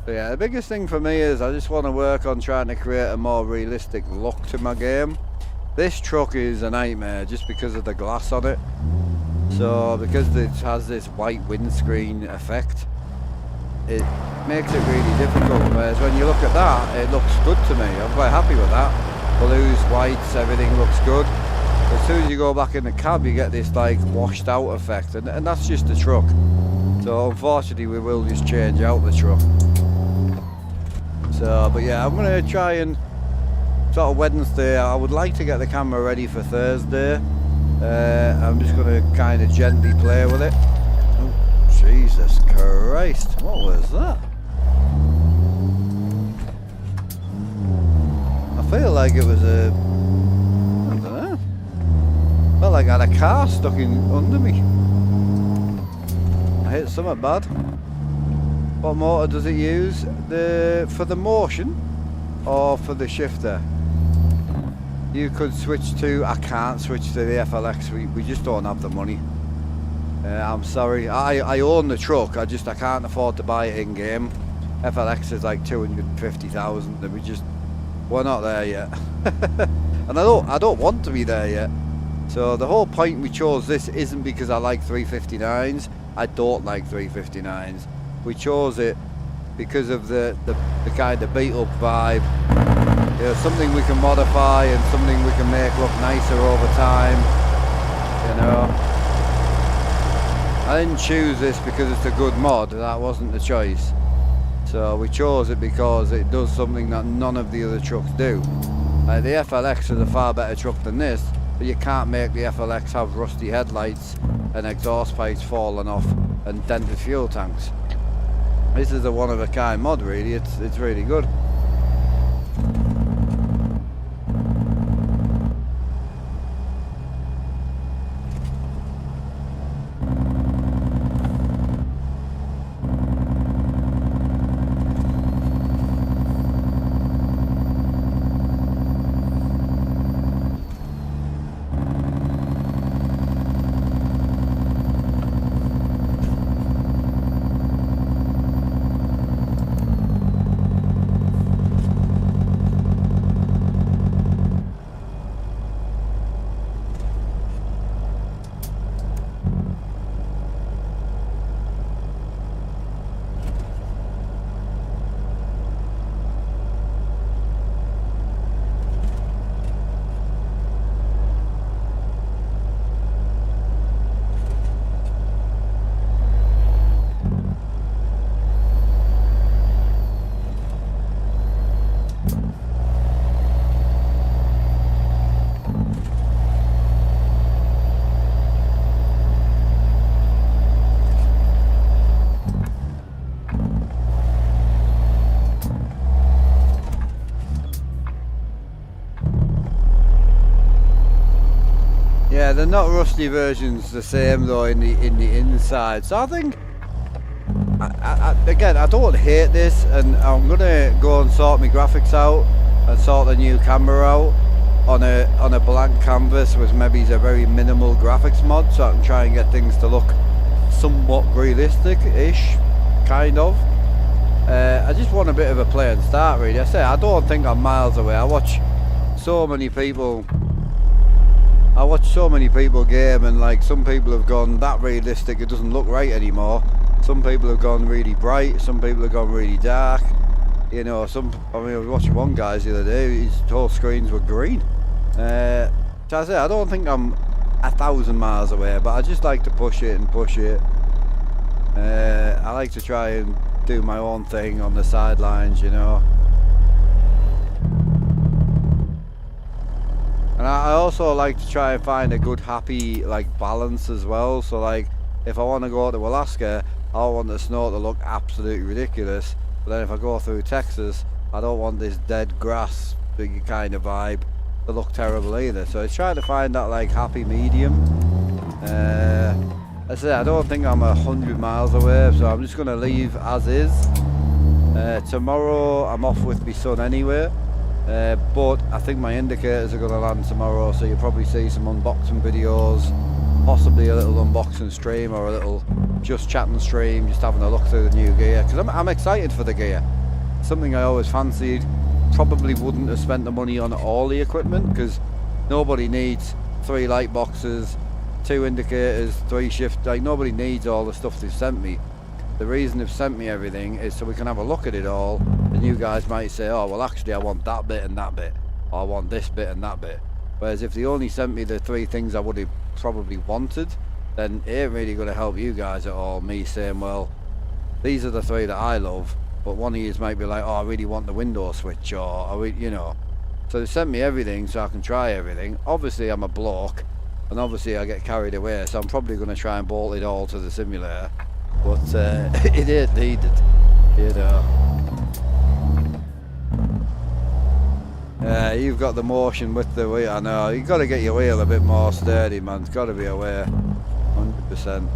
Yeah, the biggest thing for me is I just want to work on trying to create a more realistic look to my game. This truck is a nightmare just because of the glass on it. So because it has this white windscreen effect, it makes it really difficult, whereas when you look at that, it looks good to me. I'm quite happy with that. Blues, whites, everything looks good. As soon as you go back in the cab, you get this like washed out effect, and that's just the truck. So unfortunately we will just change out the truck. So, but yeah, I'm going to try and sort of Wednesday, I would like to get the camera ready for Thursday. I'm just going to kind of gently play with it. Oh, Jesus Christ, what was that? I feel like it was a, I don't know, felt like I had a car stuck in under me. I hit something bad. What motor does it use? For the motion or for the shifter? You could switch to, I can't switch to the FLX, we just don't have the money. I'm sorry, I own the truck, I can't afford to buy it in game. FLX is like 250,000 and we're not there yet. And I don't want to be there yet. So the whole point we chose this isn't because I like 359s, I don't like 359s. We chose it because of the kind of beat up vibe. You know, something we can modify and something we can make look nicer over time. You know, I didn't choose this because it's a good mod. That wasn't the choice. So we chose it because it does something that none of the other trucks do. Like the FLX is a far better truck than this, but you can't make the FLX have rusty headlights and exhaust pipes falling off and dented fuel tanks. This is a one-of-a-kind mod, really. It's really good. Yeah, they're not rusty versions the same though in the inside. So I think, again, I don't hate this, and I'm gonna go and sort my graphics out and sort the new camera out on a blank canvas with maybe a very minimal graphics mod, so I can try and get things to look somewhat realistic-ish, kind of. I just want a bit of a play and start, really. I don't think I'm miles away. I watch so many people game, and like some people have gone that realistic it doesn't look right anymore. Some people have gone really bright, some people have gone really dark. You know, I was watching one guy's the other day, his whole screens were green. So I say, I don't think I'm 1,000 miles away, but I just like to push it and push it. I like to try and do my own thing on the sidelines, you know. And I also like to try and find a good happy like balance as well. So like if I want to go to Alaska, I don't want the snow to look absolutely ridiculous, but then if I go through Texas, I don't want this dead grass big kind of vibe to look terrible either. So it's trying to find that like happy medium. I say I don't think I'm 100 miles away, so I'm just going to leave as is. Tomorrow I'm off with my son anyway, but I think my indicators are going to land tomorrow, so you'll probably see some unboxing videos, possibly a little unboxing stream or a little just chatting stream, just having a look through the new gear, because I'm excited for the gear. Something I always fancied. Probably wouldn't have spent the money on all the equipment, because nobody needs 3 light boxes, 2 indicators, 3 shift, like nobody needs all the stuff they've sent me. The reason they've sent me everything is so we can have a look at it all, and you guys might say, oh well actually I want that bit and that bit, or I want this bit and that bit. Whereas if they only sent me the 3 things I would have probably wanted, then it ain't really going to help you guys at all, me saying, well, these are the 3 that I love, but one of you might be like, oh I really want the window switch, or you know. So they sent me everything so I can try everything. Obviously I'm a bloke, and obviously I get carried away, so I'm probably going to try and bolt it all to the simulator, but it ain't needed, you know. You've got the motion with the wheel. I know, you've got to get your wheel a bit more sturdy, man. It's got to be aware, 100%.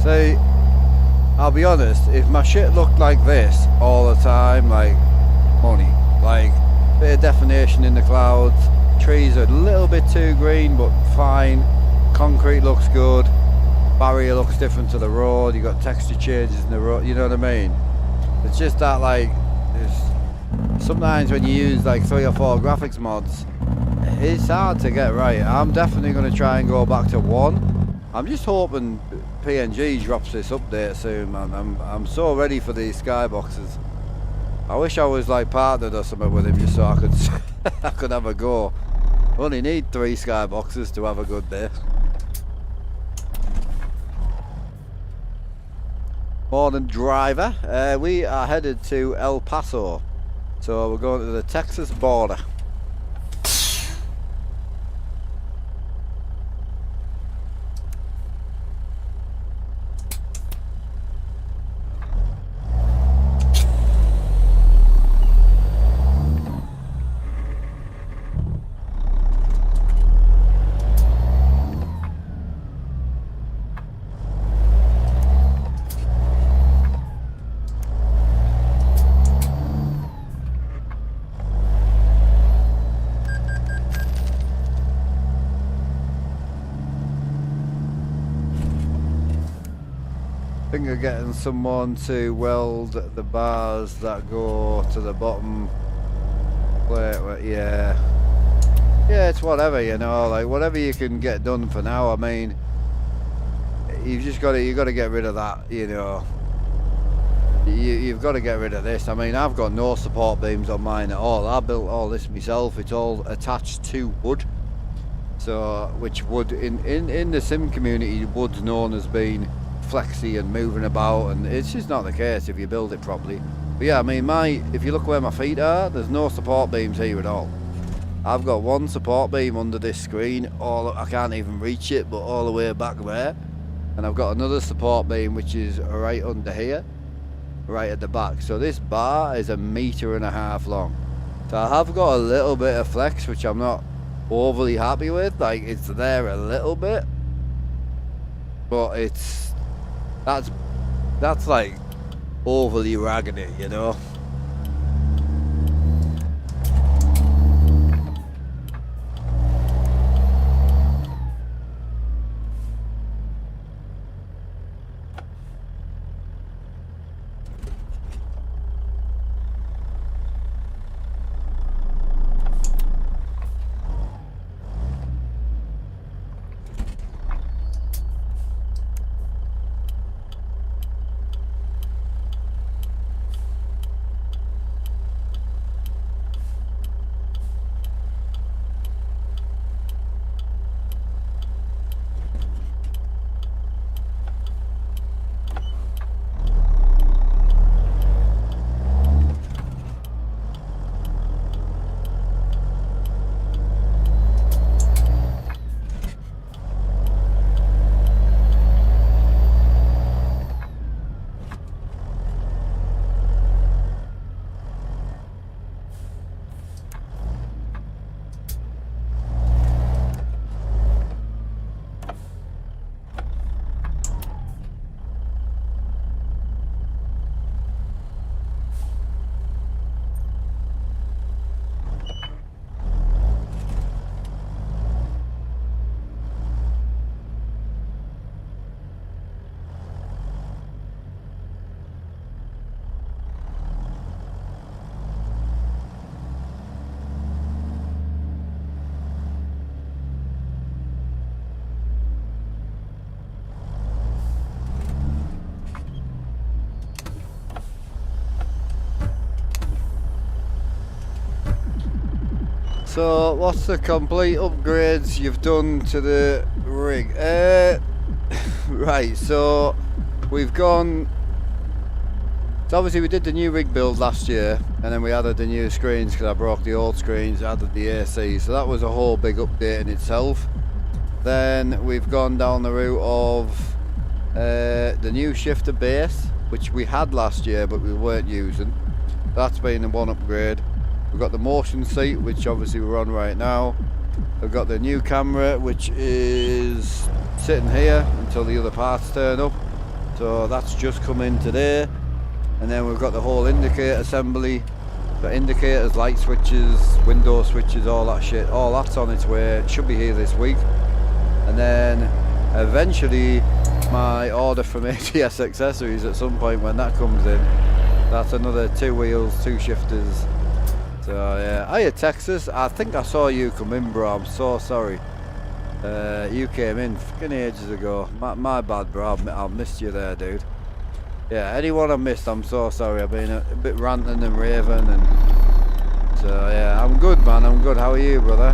See, I'll be honest, if my shit looked like this all the time, like money, like bit of definition in the clouds, trees are a little bit too green but fine, concrete looks good, barrier looks different to the road, you got texture changes in the road, you know what I mean? It's just that like, sometimes when you use like 3 or 4 graphics mods, it's hard to get right. I'm definitely going to try and go back to 1. I'm just hoping PNG drops this update soon, man. I'm so ready for these skyboxes. I wish I was like partnered or something with him just so I could I could have a go. I only need 3 skyboxes to have a good day. Morning driver. We are headed to El Paso, so we're going to the Texas border. Think of getting someone to weld the bars that go to the bottom plate. Yeah, it's whatever, you know, like whatever you can get done for now. I mean, you've got to get rid of that, you know. You've got to get rid of this. I mean, I've got no support beams on mine at all. I built all this myself. It's all attached to wood. So, which wood in the sim community, wood's known as being flexy and moving about, and it's just not the case if you build it properly. But yeah, I mean, if you look where my feet are, there's no support beams here at all. I've got one support beam under this screen, I can't even reach it, but all the way back there. And I've got another support beam which is right under here, right at the back. So this bar is 1.5 meters long. So I have got a little bit of flex, which I'm not overly happy with. Like, it's there a little bit, but that's like overly raggedy, you know. So, what's the complete upgrades you've done to the rig? Right, so we've gone. So obviously we did the new rig build last year, and then we added the new screens because I broke the old screens, added the AC. So that was a whole big update in itself. Then we've gone down the route of the new shifter base, which we had last year but we weren't using. That's been the one upgrade. We've got the motion seat, which obviously we're on right now. We've got the new camera, which is sitting here until the other parts turn up. So that's just come in today. And then we've got the whole indicator assembly. The indicators, light switches, window switches, all that shit. All that's on its way. It should be here this week. And then eventually my order from ATS Accessories at some point when that comes in. That's another 2 wheels, 2 shifters. So yeah, hiya Texas, I think I saw you come in, bro. I'm so sorry. You came in fucking ages ago. My bad, bro. I missed you there, dude. Yeah, anyone I missed, I'm so sorry. I've been a bit ranting and raving, and so yeah, I'm good, man. I'm good. How are you, brother?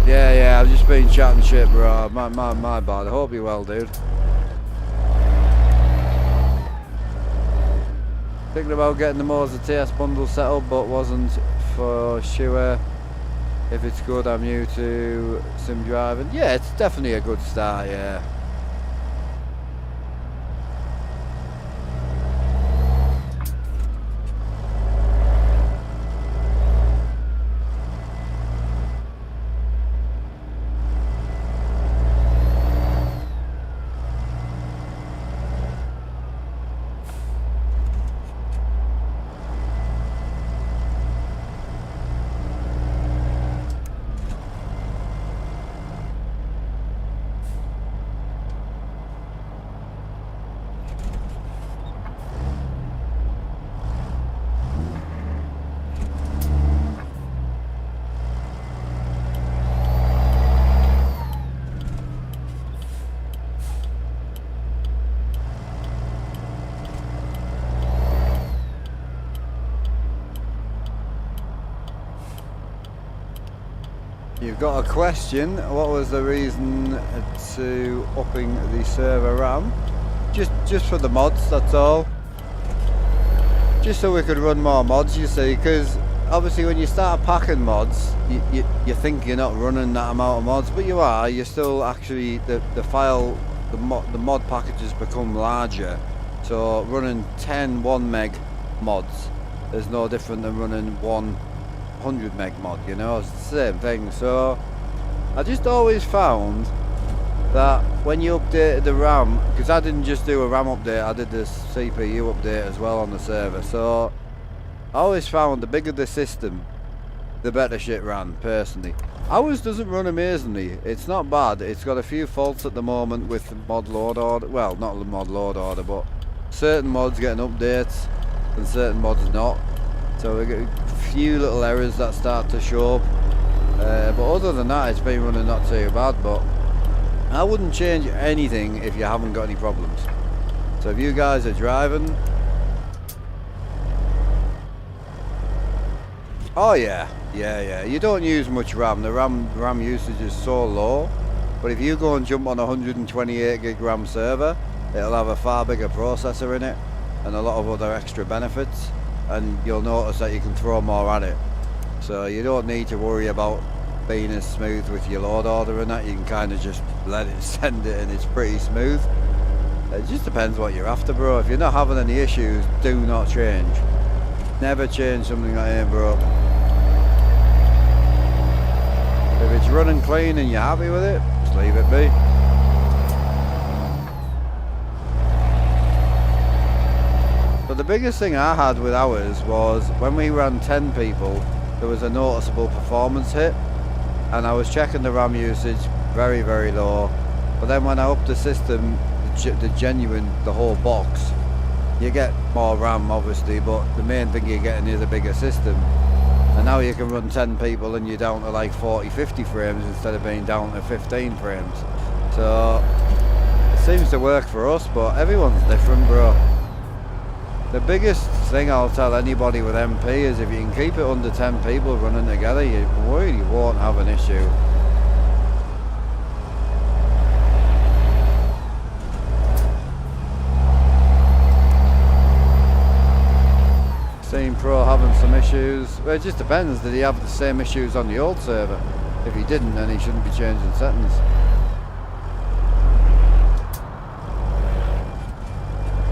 Yeah, I've just been chatting shit, bro. My bad. I hope you're well, dude. Thinking about getting the Moser TS bundle set up, but wasn't for sure if it's good. I'm new to sim driving. Yeah, it's definitely a good start, yeah. Got a question. What was the reason to upping the server RAM? Just for the mods, that's all. Just so we could run more mods, you see, because obviously when you start packing mods, you think you're not running that amount of mods, but you are. You're still actually, the mod packages become larger. So running 10 1 meg mods is no different than running 100 meg mod, you know, it's the same thing. So I just always found that when you updated the RAM, because I didn't just do a RAM update, I did the CPU update as well on the server, so I always found the bigger the system, the better shit ran, personally. Ours doesn't run amazingly, it's not bad, it's got a few faults at the moment with the mod load order, well, not the mod load order, but certain mods getting updates and certain mods not, so we get a few little errors that start to show up, but other than that it's been running not too bad. But I wouldn't change anything if you haven't got any problems. So if you guys are driving, oh yeah, you don't use much RAM. The RAM usage is so low, but if you go and jump on a 128 gig RAM server, it'll have a far bigger processor in it and a lot of other extra benefits, and you'll notice that you can throw more at it. So you don't need to worry about being as smooth with your load order and that. You can kind of just let it send it and it's pretty smooth. It just depends what you're after, bro. If you're not having any issues, do not change. Never change something that ain't broke. If it's running clean and you're happy with it, just leave it be. But the biggest thing I had with ours was when we ran 10 people, there was a noticeable performance hit, and I was checking the RAM usage very, very low. But then when I upped the system, the whole box, you get more RAM obviously, but the main thing you're getting is a bigger system. And now you can run 10 people and you're down to like 40-50 frames instead of being down to 15 frames. So it seems to work for us, but everyone's different, bro. The biggest thing I'll tell anybody with MP is if you can keep it under 10 people running together, you really won't have an issue. Seen Pro having some issues. Well, it just depends. Did he have the same issues on the old server? If he didn't, then he shouldn't be changing settings.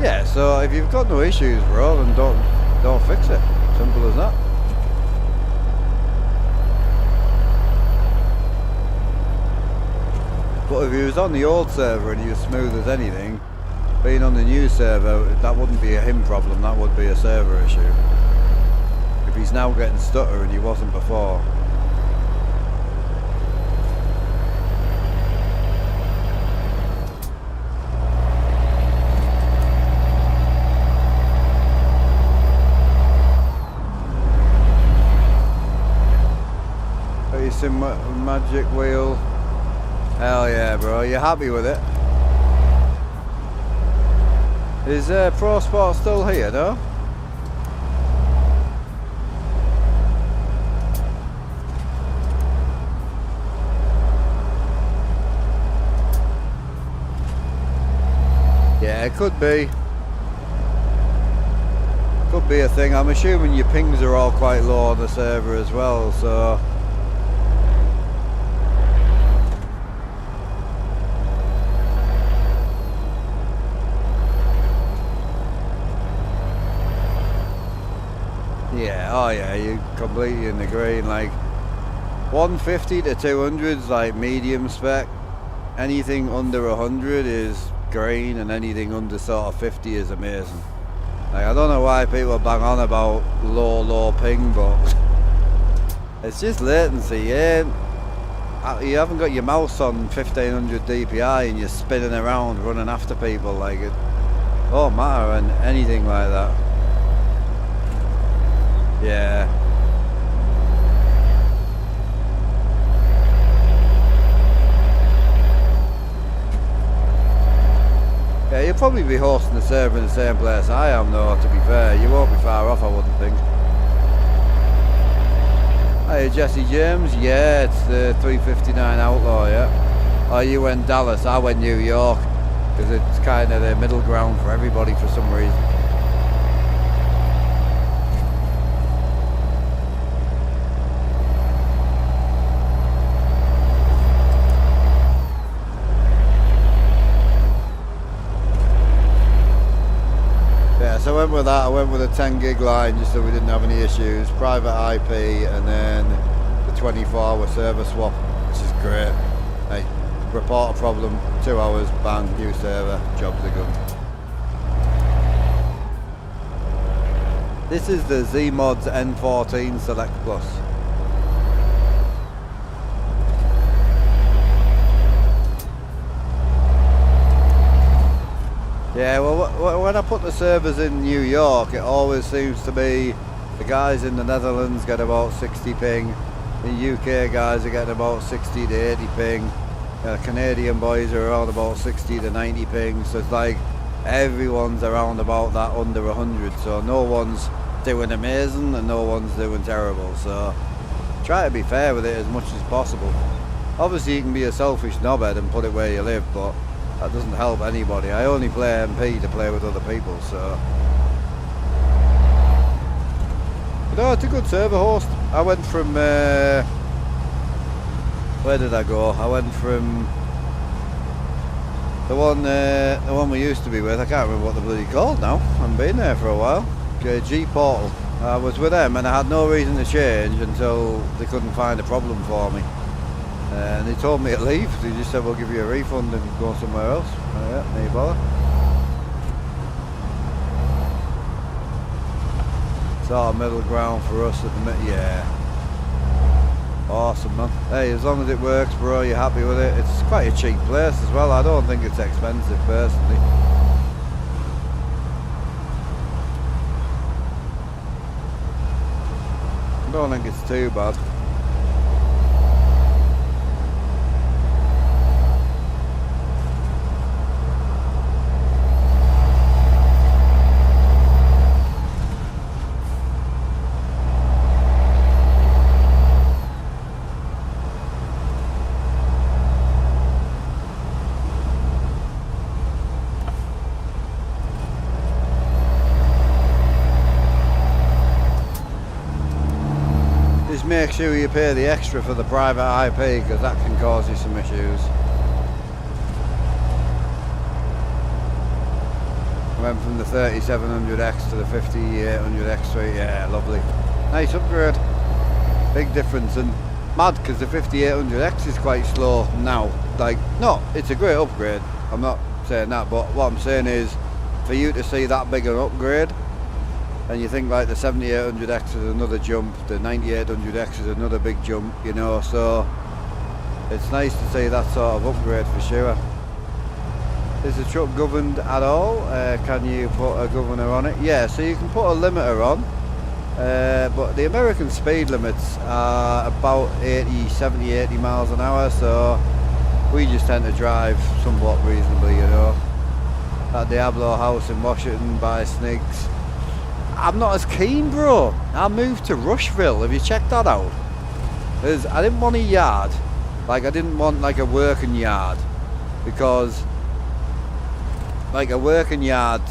Yeah, so if you've got no issues, bro, then don't fix it. Simple as that. But if he was on the old server and he was smooth as anything, being on the new server, that wouldn't be a him problem, that would be a server issue. If he's now getting stutter and he wasn't before. Magic wheel. Hell yeah, bro. You happy with it? Is Pro Sport still here, though? Yeah, it could be. Could be a thing. I'm assuming your pings are all quite low on the server as well, so... Yeah, oh yeah, you're completely in the green. Like 150 to 200's like medium spec. Anything under 100 is green, and anything under sort of 50 is amazing. Like, I don't know why people bang on about low ping, but it's just latency. You haven't got your mouse on 1500 DPI and you're spinning around running after people. Like, it don't matter and anything like that. Yeah. Yeah, you'll probably be hosting the server in the same place I am though, to be fair. You won't be far off, I wouldn't think. Hey Jesse James, yeah, it's the 359 Outlaw, yeah. Oh, you went Dallas, I went New York, because it's kind of the middle ground for everybody for some reason. Yeah, so I went with that. I went with a 10 gig line just so we didn't have any issues. Private IP and then the 24-hour server swap, which is great. Hey, report a problem, 2 hours, bang, new server, jobs are good. This is the Z-Mods N14 Select Plus. Yeah, well, when I put the servers in New York, it always seems to be the guys in the Netherlands get about 60 ping, the UK guys are getting about 60 to 80 ping, Canadian boys are around about 60 to 90 ping, so it's like everyone's around about that under 100, so no one's doing amazing and no one's doing terrible, so try to be fair with it as much as possible. Obviously you can be a selfish knobhead and put it where you live, but that doesn't help anybody. I only play MP to play with other people, so. But no, it's a good server host. I went from, where did I go? I went from the one we used to be with. I can't remember what the bloody called now. I haven't been there for a while. G Portal. I was with them and I had no reason to change until they couldn't find a problem for me. And they told me to leave. They just said we'll give you a refund and go somewhere else. Yeah, no bother. Sort of middle ground for us at the minute. Yeah. Awesome, man. Hey, as long as it works, bro, you're happy with it. It's quite a cheap place as well. I don't think it's expensive personally. I don't think it's too bad. Make sure you pay the extra for the private IP because that can cause you some issues. Went from the 3700X to the 5800X3, yeah, lovely. Nice upgrade. Big difference, and mad because the 5800X is quite slow now. Like, no, it's a great upgrade. I'm not saying that, but what I'm saying is for you to see that big an upgrade, and you think like the 7800X is another jump, the 9800X is another big jump, you know, so it's nice to see that sort of upgrade for sure. Is the truck governed at all? Can you put a governor on it? Yeah, so you can put a limiter on, but the American speed limits are about 70, 80 miles an hour, so we just tend to drive somewhat reasonably, you know. At Diablo House in Washington by Snigs. I'm not as keen, bro. I moved to Rushville. Have you checked that out? I didn't want a yard. Like, I didn't want like a working yard, because like a working yard,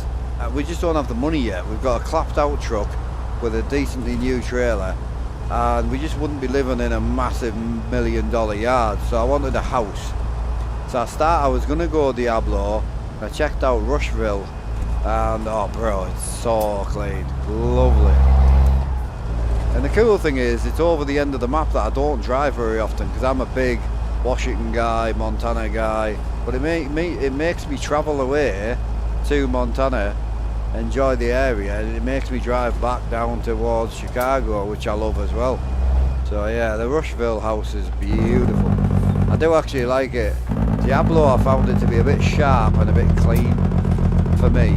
we just don't have the money yet. We've got a clapped out truck with a decently new trailer, and we just wouldn't be living in a massive $1 million yard. So I wanted a house. So I was gonna go Diablo. I checked out Rushville. And oh bro, it's so clean, lovely. And the cool thing is it's over the end of the map that I don't drive very often because I'm a big Washington guy, Montana guy, but it makes me travel away to Montana, enjoy the area, and it makes me drive back down towards Chicago, which I love as well. So yeah, the Rushville house is beautiful. I do actually like it. Diablo, I found it to be a bit sharp and a bit clean for me.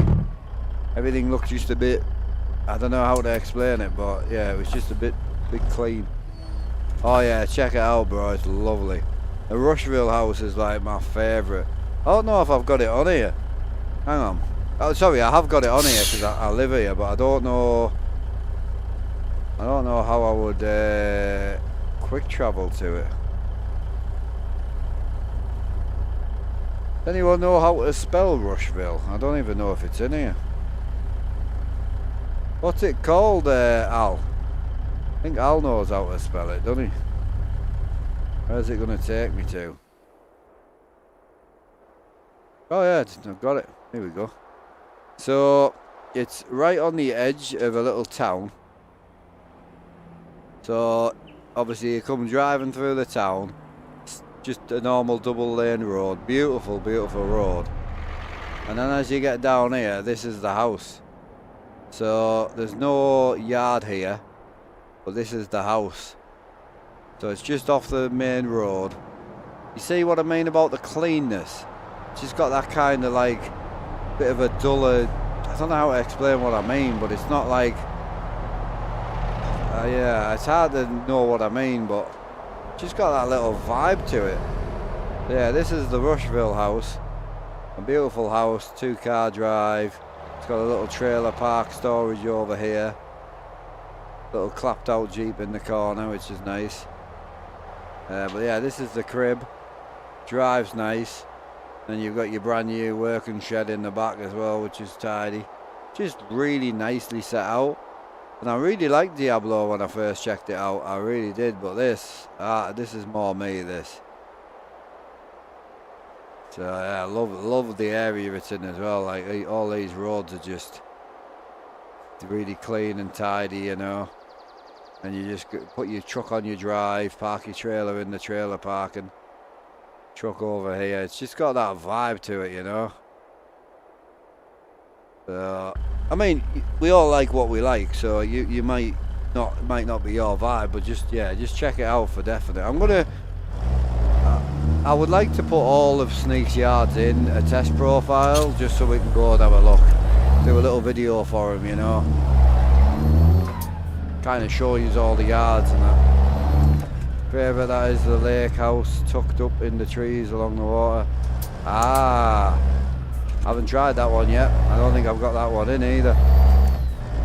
Everything looks just a bit, I don't know how to explain it, but yeah, it was just a bit clean. Oh yeah, check it out, bro, it's lovely. The Rushville house is like my favourite. I don't know if I've got it on here. Hang on. Oh, sorry, I have got it on here because I live here, but I don't know how I would quick travel to it. Anyone know how to spell Rushville? I don't even know if it's in here. What's it called, Al? I think Al knows how to spell it, doesn't he? Where's it going to take me to? Oh yeah, I've got it. Here we go. So, it's right on the edge of a little town. So, obviously you come driving through the town. It's just a normal double lane road. Beautiful, beautiful road. And then as you get down here, this is the house. So, there's no yard here. But this is the house. So it's just off the main road. You see what I mean about the cleanness? It's just got that kind of like bit of a duller, I don't know how to explain what I mean, but it's not like yeah, it's hard to know what I mean, but just got that little vibe to it. Yeah, this is the Rushville house. A beautiful house, 2-car drive. It's got a little trailer park storage over here. Little clapped out Jeep in the corner, which is nice. But yeah, this is the crib. Drive's nice. And you've got your brand new working shed in the back as well, which is tidy. Just really nicely set out. And I really liked Diablo when I first checked it out. I really did. But this is more me, this. So yeah, I love the area it's in as well. Like all these roads are just really clean and tidy, you know. And you just put your truck on your drive, park your trailer in the trailer park, and truck over here. It's just got that vibe to it, you know. I mean, we all like what we like, so you might not be your vibe, but just check it out for definite. I would like to put all of Sneak's yards in a test profile, just so we can go and have a look, do a little video for him, you know. Kind of show you all the yards and that. Favourite, that is the lake house tucked up in the trees along the water. I haven't tried that one yet. I don't think I've got that one in either.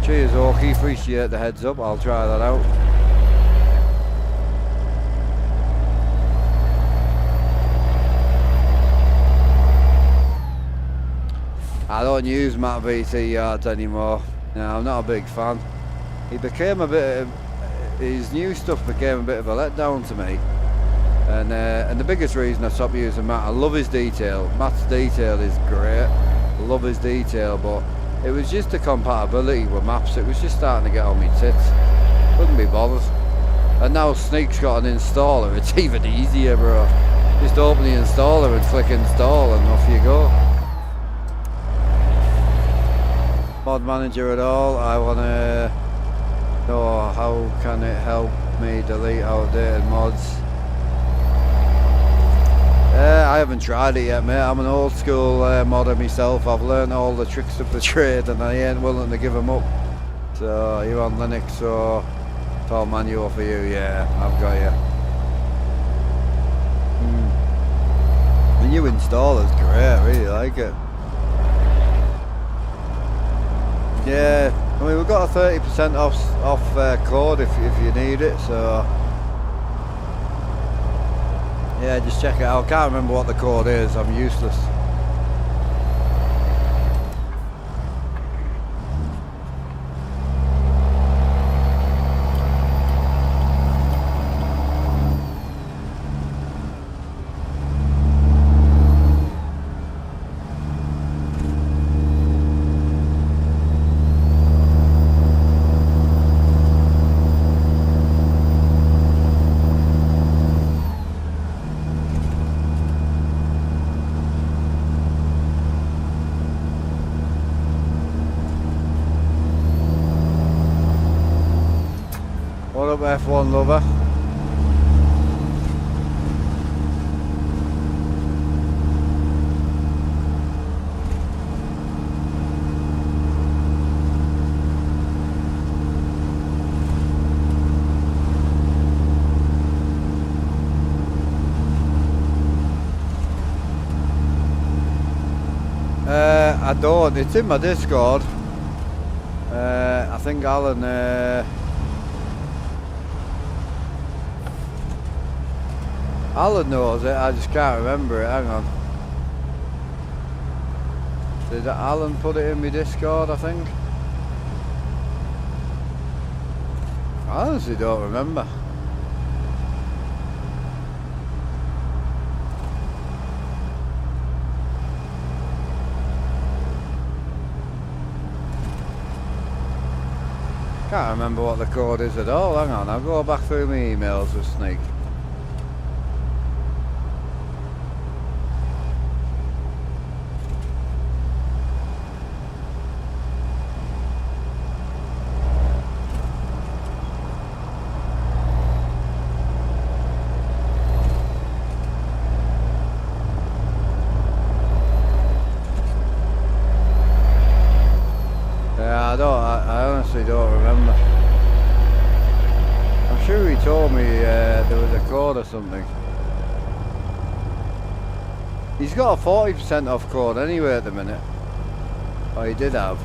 Cheers, Okie, appreciate the heads up. I'll try that out. I don't use Matt VT yards anymore. No, I'm not a big fan. He became his new stuff became a bit of a letdown to me. And the biggest reason I stopped using Matt, I love his detail. Matt's detail is great. I love his detail, but it was just the compatibility with maps. It was just starting to get on me tits. Couldn't be bothered. And now Sneak's got an installer. It's even easier, bro. Just open the installer and click install and off you go. Mod manager at all, I want to know how can it help me delete outdated mods. I haven't tried it yet, mate. I'm an old school modder myself. I've learned all the tricks of the trade and I ain't willing to give them up. So you're on Linux, so it's all manual for you. Yeah, I've got you. The new installer's great, I really like it. Yeah, I mean, we've got a 30% off code if you need it, so yeah, just check it out. I can't remember what the code is, I'm useless. What up, F1 lover? I don't. It's in my Discord. I think Alan Alan knows it, I just can't remember it. Hang on. Did Alan put it in my Discord, I think? I honestly don't remember. Can't remember what the code is at all. Hang on, I'll go back through my emails with Sneak. I honestly don't remember. I'm sure he told me there was a code or something. He's got a 40% off code anyway at the minute. Oh, he did have.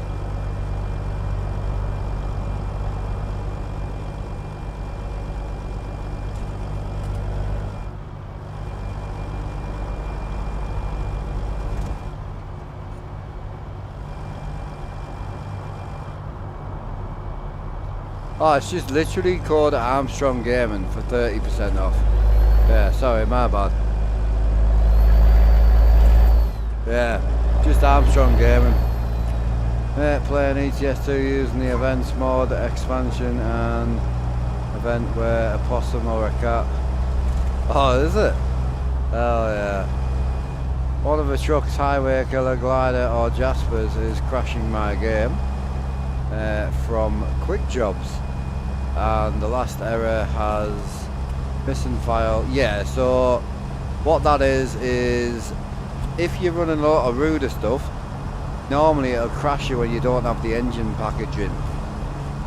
Oh, it's just literally code Armstrong Gaming for 30% off. Yeah, sorry, my bad. Yeah, just Armstrong Gaming. Yeah, playing ETS2 using the events mode, expansion and event where a possum or a cat. Oh, is it? Oh yeah. One of the trucks, Highway Killer, Glider or Jaspers is crashing my game from Quick Jobs. And the last error has missing file. Yeah, so what that is if you're running a lot of Ruder stuff, normally it'll crash you when you don't have the engine package in.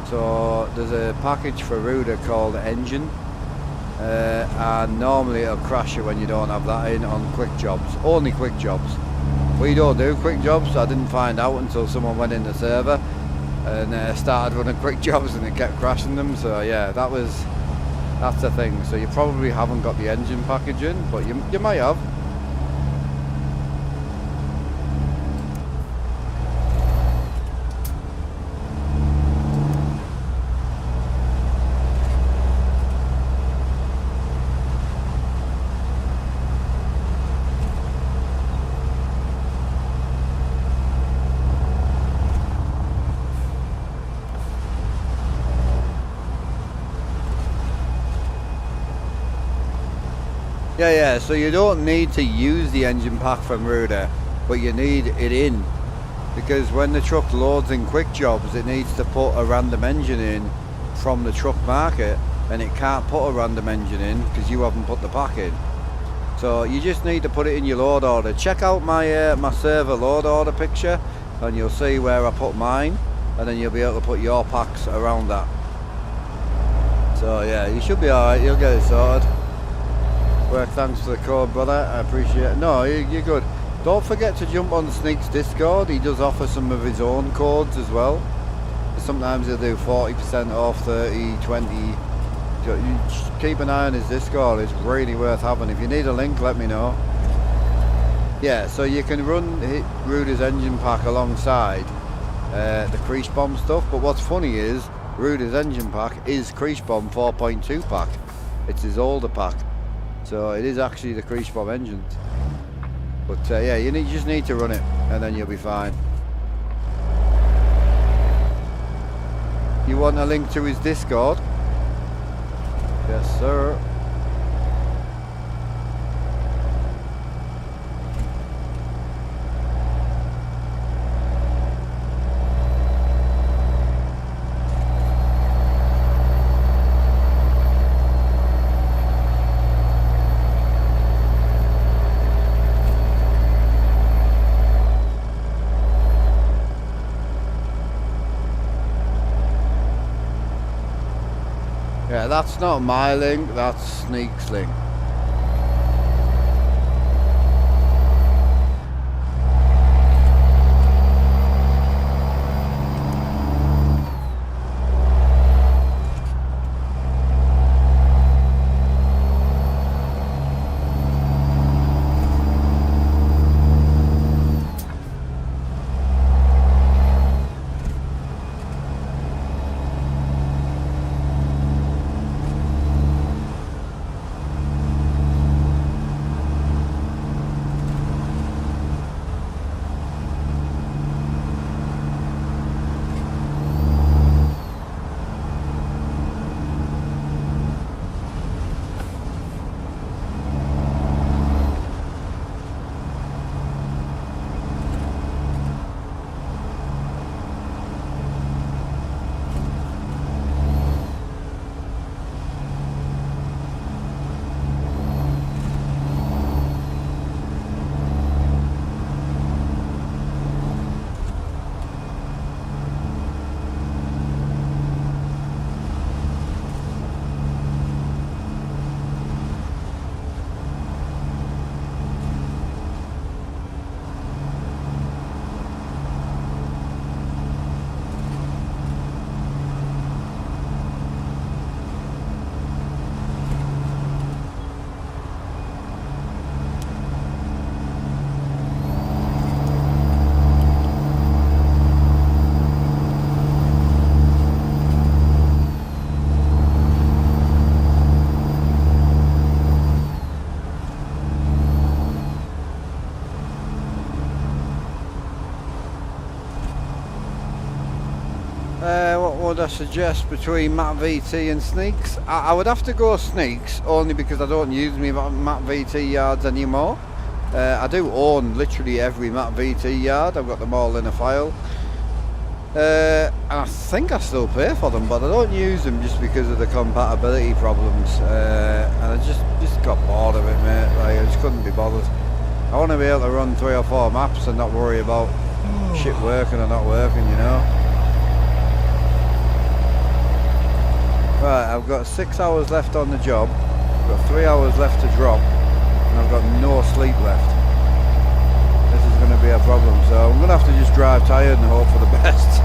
So there's a package for Ruder called Engine, and normally it'll crash you when you don't have that in on Quick Jobs. Only Quick Jobs. We don't do Quick Jobs. I didn't find out until someone went in the server and started running Quick Jobs and it kept crashing them. So yeah, that's the thing. So you probably haven't got the engine package in, but you might have. Yeah, so you don't need to use the engine pack from Ruder, but you need it in, because when the truck loads in Quick Jobs it needs to put a random engine in from the truck market, and it can't put a random engine in because you haven't put the pack in. So you just need to put it in your load order. Check out my my server load order picture and you'll see where I put mine, and then you'll be able to put your packs around that. So yeah, you should be alright, you'll get it sorted. Work, thanks for the code, brother, I appreciate it. No, you're good. Don't forget to jump on Sneak's Discord. He does offer some of his own codes as well. Sometimes he'll do 40% off, 30, 20. You keep an eye on his Discord, it's really worth having. If you need a link, let me know. Yeah, so you can run Ruder's engine pack alongside the Crease Bomb stuff, but what's funny is Ruder's engine pack is Crease Bomb 4.2 pack. It's his older pack. So it is actually the Crease Bomb engines. But yeah, you just need to run it and then you'll be fine. You want a link to his Discord? Yes, sir. Yeah, that's not my link, that's Sneak's link. would I suggest between Matt VT and Sneaks? I would have to go Sneaks, only because I don't use me Matt VT yards anymore. I do own literally every Matt VT yard. I've got them all in a file. And I think I still pay for them, but I don't use them just because of the compatibility problems. And I just got bored of it, mate. Like, I just couldn't be bothered. I want to be able to run 3 or 4 maps and not worry about shit working or not working, you know. Right, I've got 6 hours left on the job. I've got 3 hours left to drop, and I've got no sleep left. This is going to be a problem, so I'm going to have to just drive tired and hope for the best.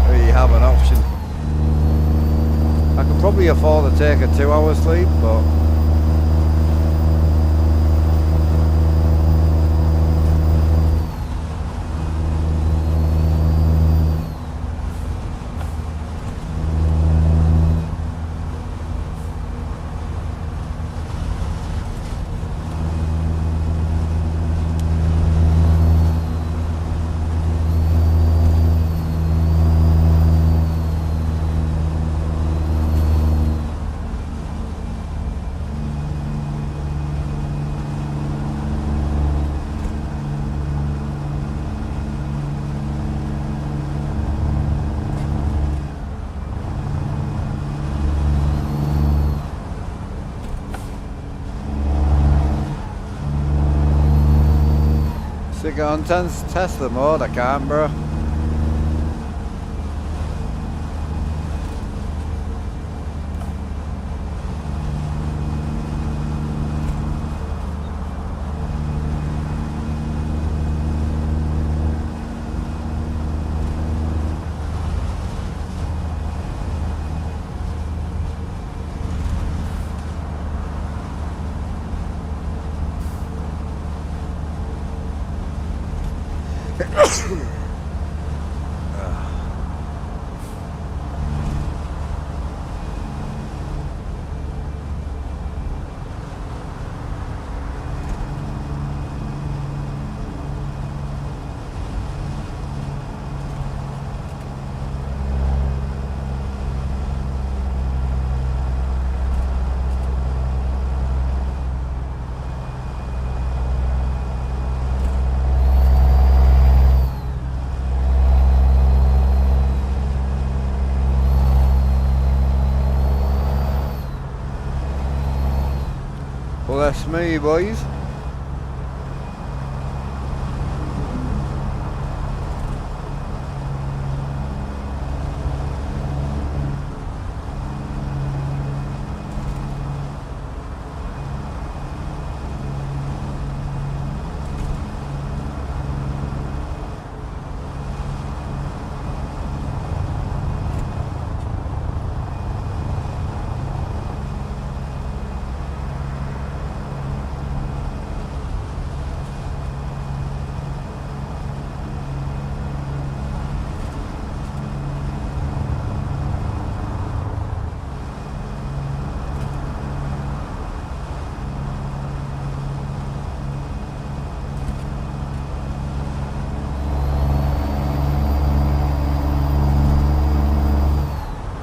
There you have an option. I could probably afford to take a 2-hour sleep, but stick it on Tesla mode, I can't, bro. Bless me, boys.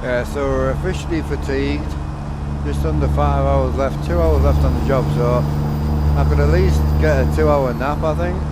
Yeah, so we're officially fatigued. Just under 5 hours left, 2 hours left on the job, so I could at least get a 2-hour nap, I think.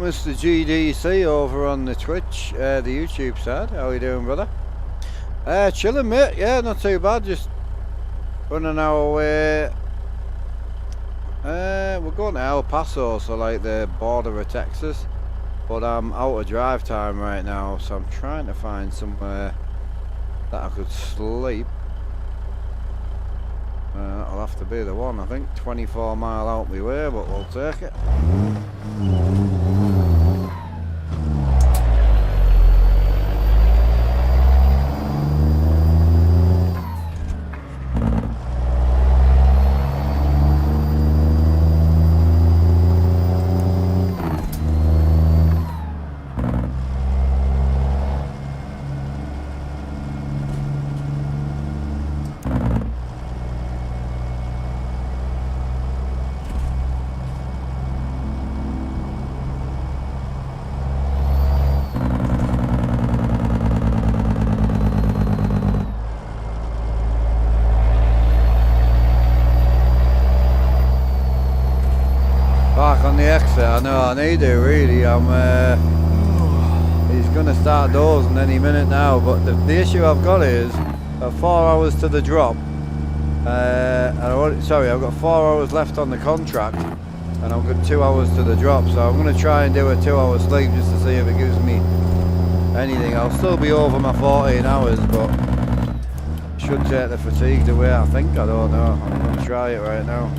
Mr. GDC over on the Twitch, the YouTube side. How you doing, brother? Chilling, mate. Yeah, not too bad. Just running our way. We're going to El Paso, so like the border of Texas. But I'm out of drive time right now, so I'm trying to find somewhere that I could sleep. That'll have to be the one, I think. 24 mile out my way, but we'll take it. Back on the exit, I know I need it really. He's gonna start dozing any minute now, but the issue I've got is 4 hours to the drop. Sorry, I've got 4 hours left on the contract, and I've got 2 hours to the drop. So I'm gonna try and do a 2 hour sleep just to see if it gives me anything. I'll still be over my 14 hours, but should take the fatigue away. I think. I don't know. I'm gonna try it right now.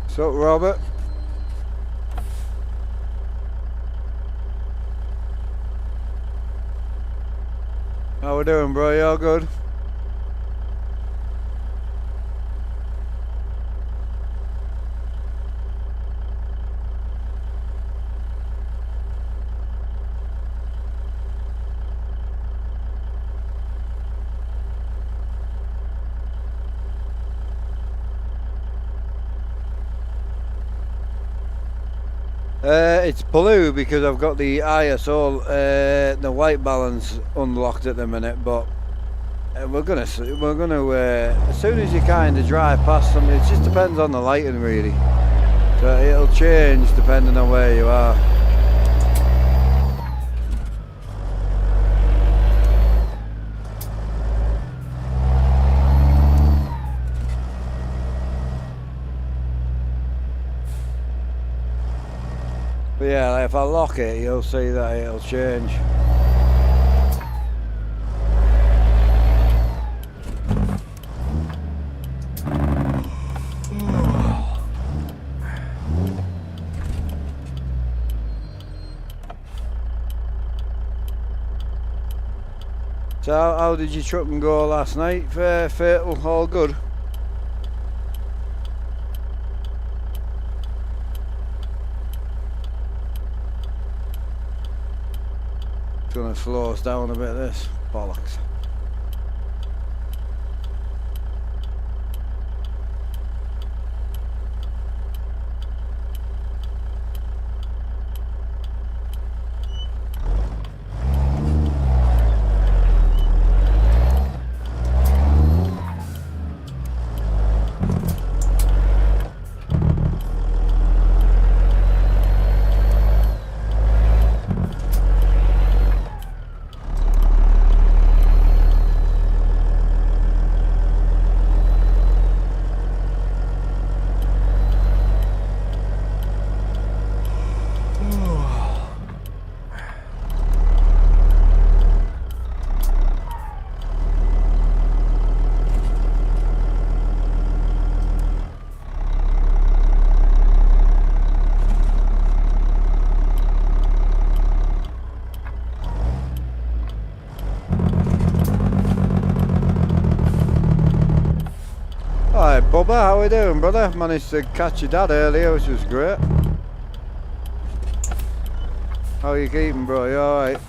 So, Robert? How we doing, bro? You all good? It's blue because I've got the ISO, the white balance unlocked at the minute, but we're gonna as soon as you kind of drive past them, it just depends on the lighting really. So it'll change depending on where you are. But yeah, like if I lock it, you'll see that it'll change. So how did your truck and go last night? Fatal, all good? It's gonna slow us down a bit, this. Bollocks. Bubba, how we doing, brother? Managed to catch your dad earlier, which was great. How are you keeping, bro? You alright?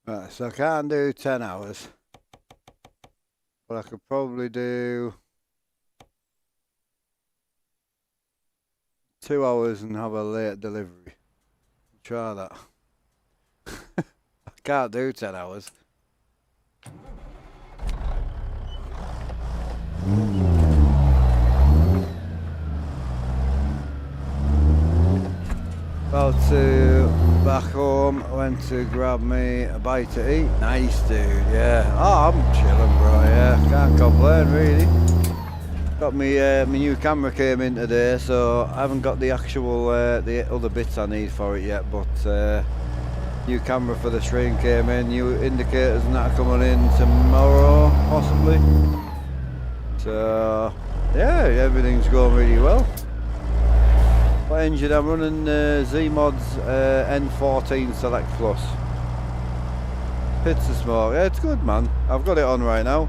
Right, so I can't do 10 hours, but I could probably do 2 hours and have a late delivery. Try that. I can't do 10 hours. About to back home, went to grab me a bite to eat. Nice, dude, yeah. Oh, I'm chilling, bro, yeah. Can't complain, really. Got me, my new camera came in today, so I haven't got the actual, the other bits I need for it yet, but new camera for the stream came in, new indicators and that are coming in tomorrow, possibly. So, yeah, everything's going really well. What engine I'm running? Z-Mods N14 Select Plus. Pizza Smoke. Yeah, it's good, man. I've got it on right now.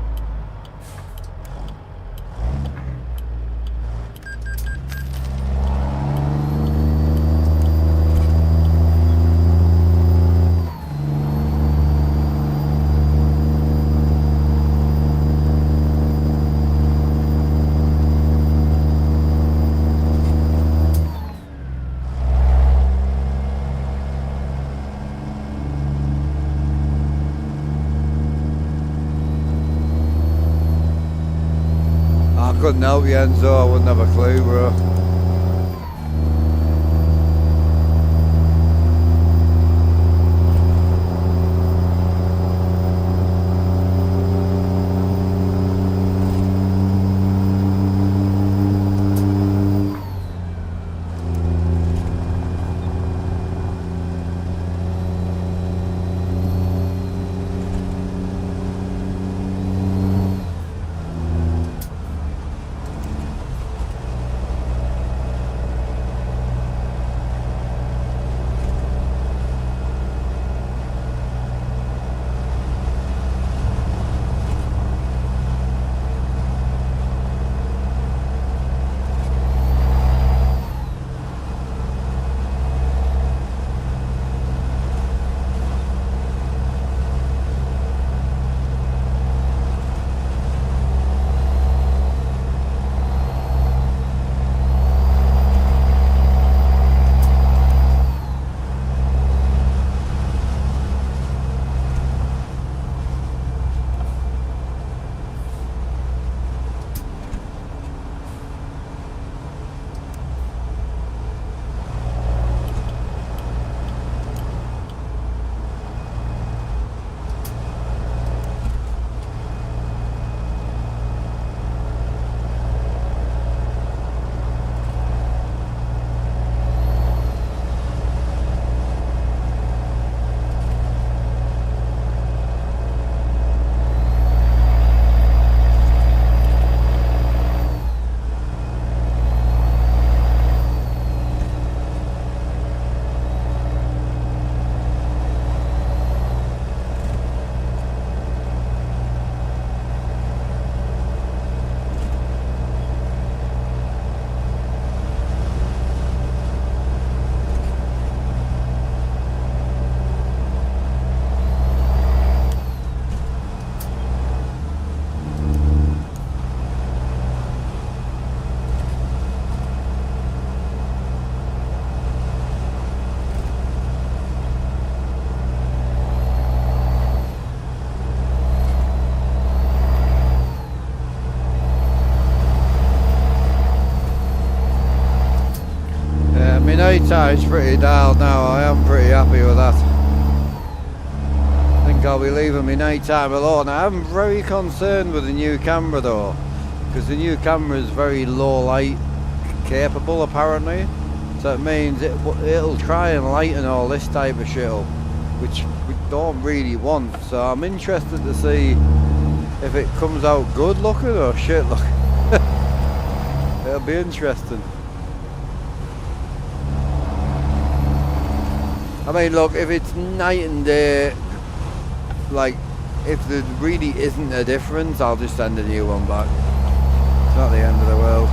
Couldn't help you, Enzo. I wouldn't have a clue, bro. my night time's pretty dialed now. I am pretty happy with that. I think I'll be leaving my night time alone. I am very concerned with the new camera though, because the new camera is very low light capable apparently. So it means it'll try and lighten all this type of shit up, which we don't really want. So I'm interested to see if it comes out good looking or shit looking. It'll be interesting. I mean, look, if it's night and day, like, if there really isn't a difference, I'll just send a new one back. It's not the end of the world.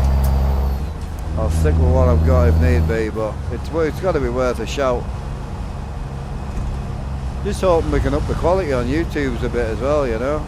I'll stick with what I've got if need be, but it's got to be worth a shout. Just hoping we can up the quality on YouTube's a bit as well, you know.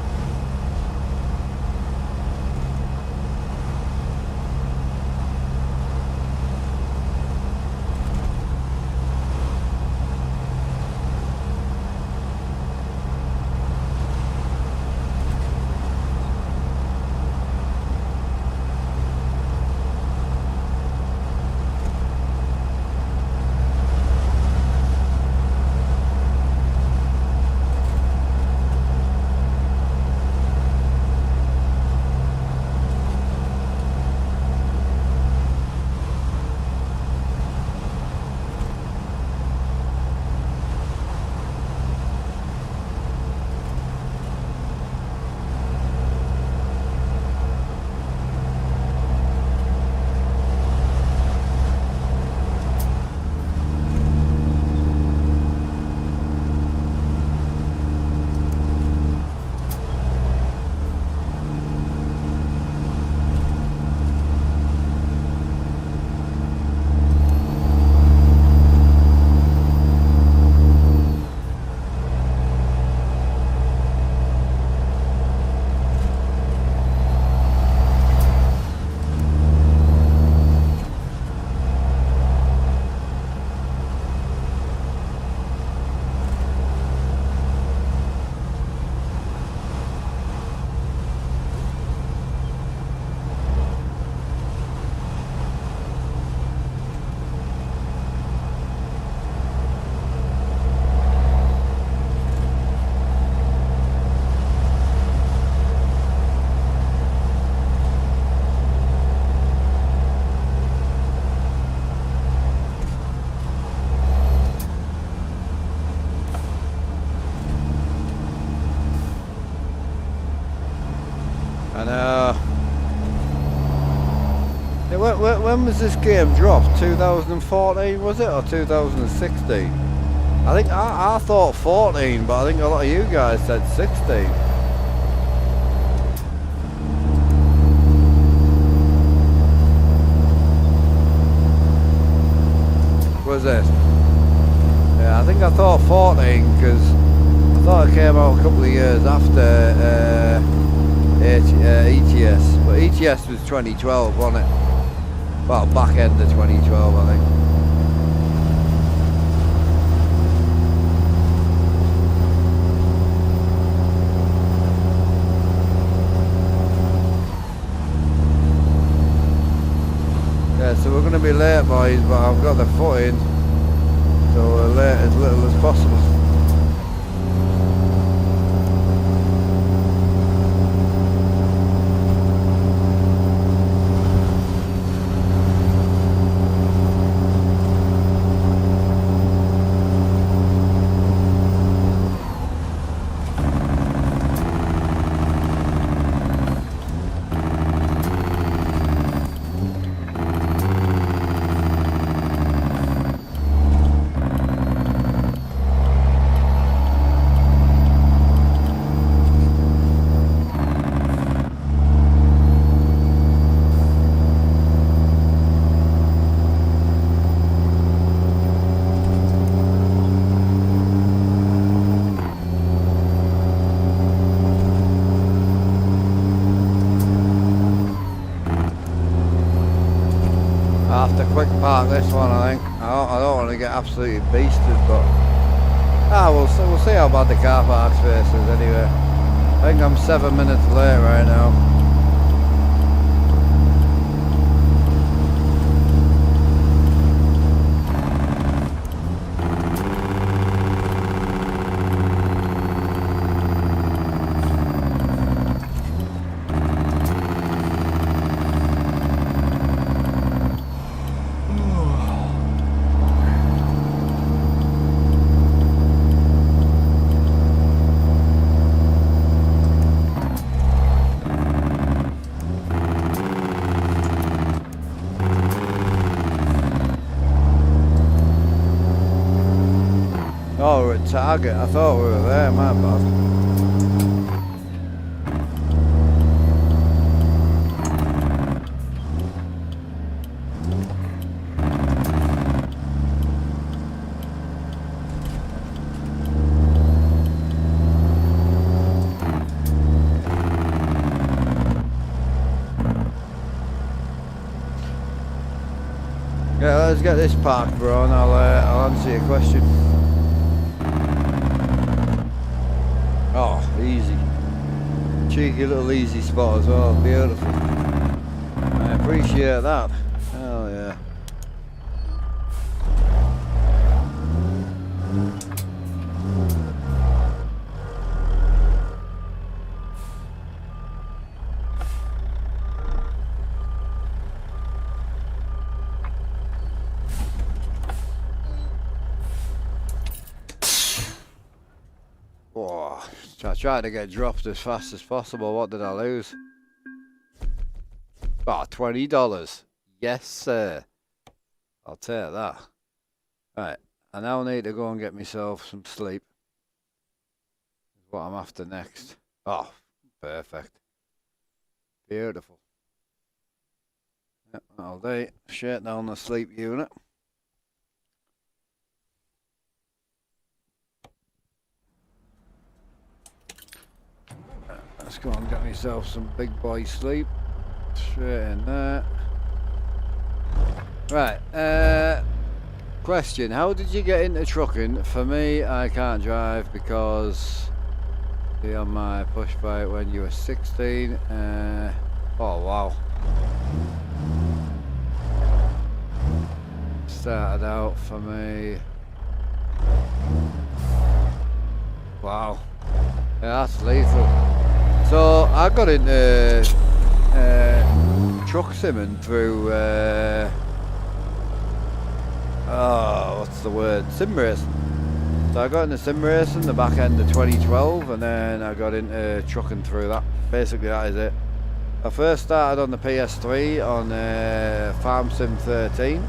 When was this game dropped? 2014 was it, or 2016? I think I thought 14, but I think a lot of you guys said 16. Was it? Yeah, I think I thought 14 because I thought it came out a couple of years after ETS, but ETS was 2012, wasn't it? Well, back end of 2012, I think. Yeah, so we're going to be late, boys, but I've got the footing, so we're late as little as possible. I have to quick park this one, I think. I don't want to get absolutely beasted, but we'll see how bad the car park space is anyway. I think I'm 7 minutes late right now. Oh, we're at Target. I thought we were there, my bad. Yeah, let's get this parked, bro, and I'll answer your question. Oh, easy. Cheeky little easy spot as well, beautiful. I appreciate that. Hell yeah. Oh, I tried to get dropped as fast as possible. What did I lose? Oh, $20. Yes, sir. I'll take that. Right, I now need to go and get myself some sleep. That's what I'm after next. Oh, perfect. Beautiful. Yep, that'll do. Straight down the sleep unit. Let's go and get myself some big boy sleep. Straight in there. Right, question, how did you get into trucking? For me, I can't drive because be on my push bike when you were 16. Oh wow. Started out for me. Wow. Yeah, that's lethal. So I got into truck simming through what's the word? Sim racing. So I got into sim racing the back end of 2012, and then I got into trucking through that. Basically, that is it. I first started on the PS3 on Farm Sim 13,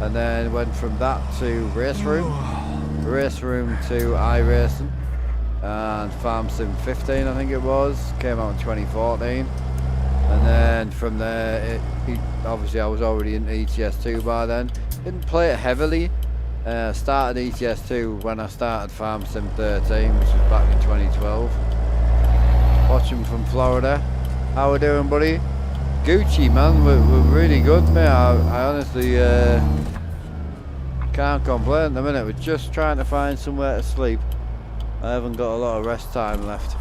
and then went from that to Race Room to iRacing, and Farm Sim 15 I think it was, came out in 2014, and then from there obviously I was already in ETS2 by then. Didn't play it heavily. Started ETS2 when I started Farm Sim 13, which was back in 2012. Watching from Florida. How we doing, buddy? Gucci, man, we're really good, mate. I honestly can't complain at the minute. We're just trying to find somewhere to sleep. I haven't got a lot of rest time left.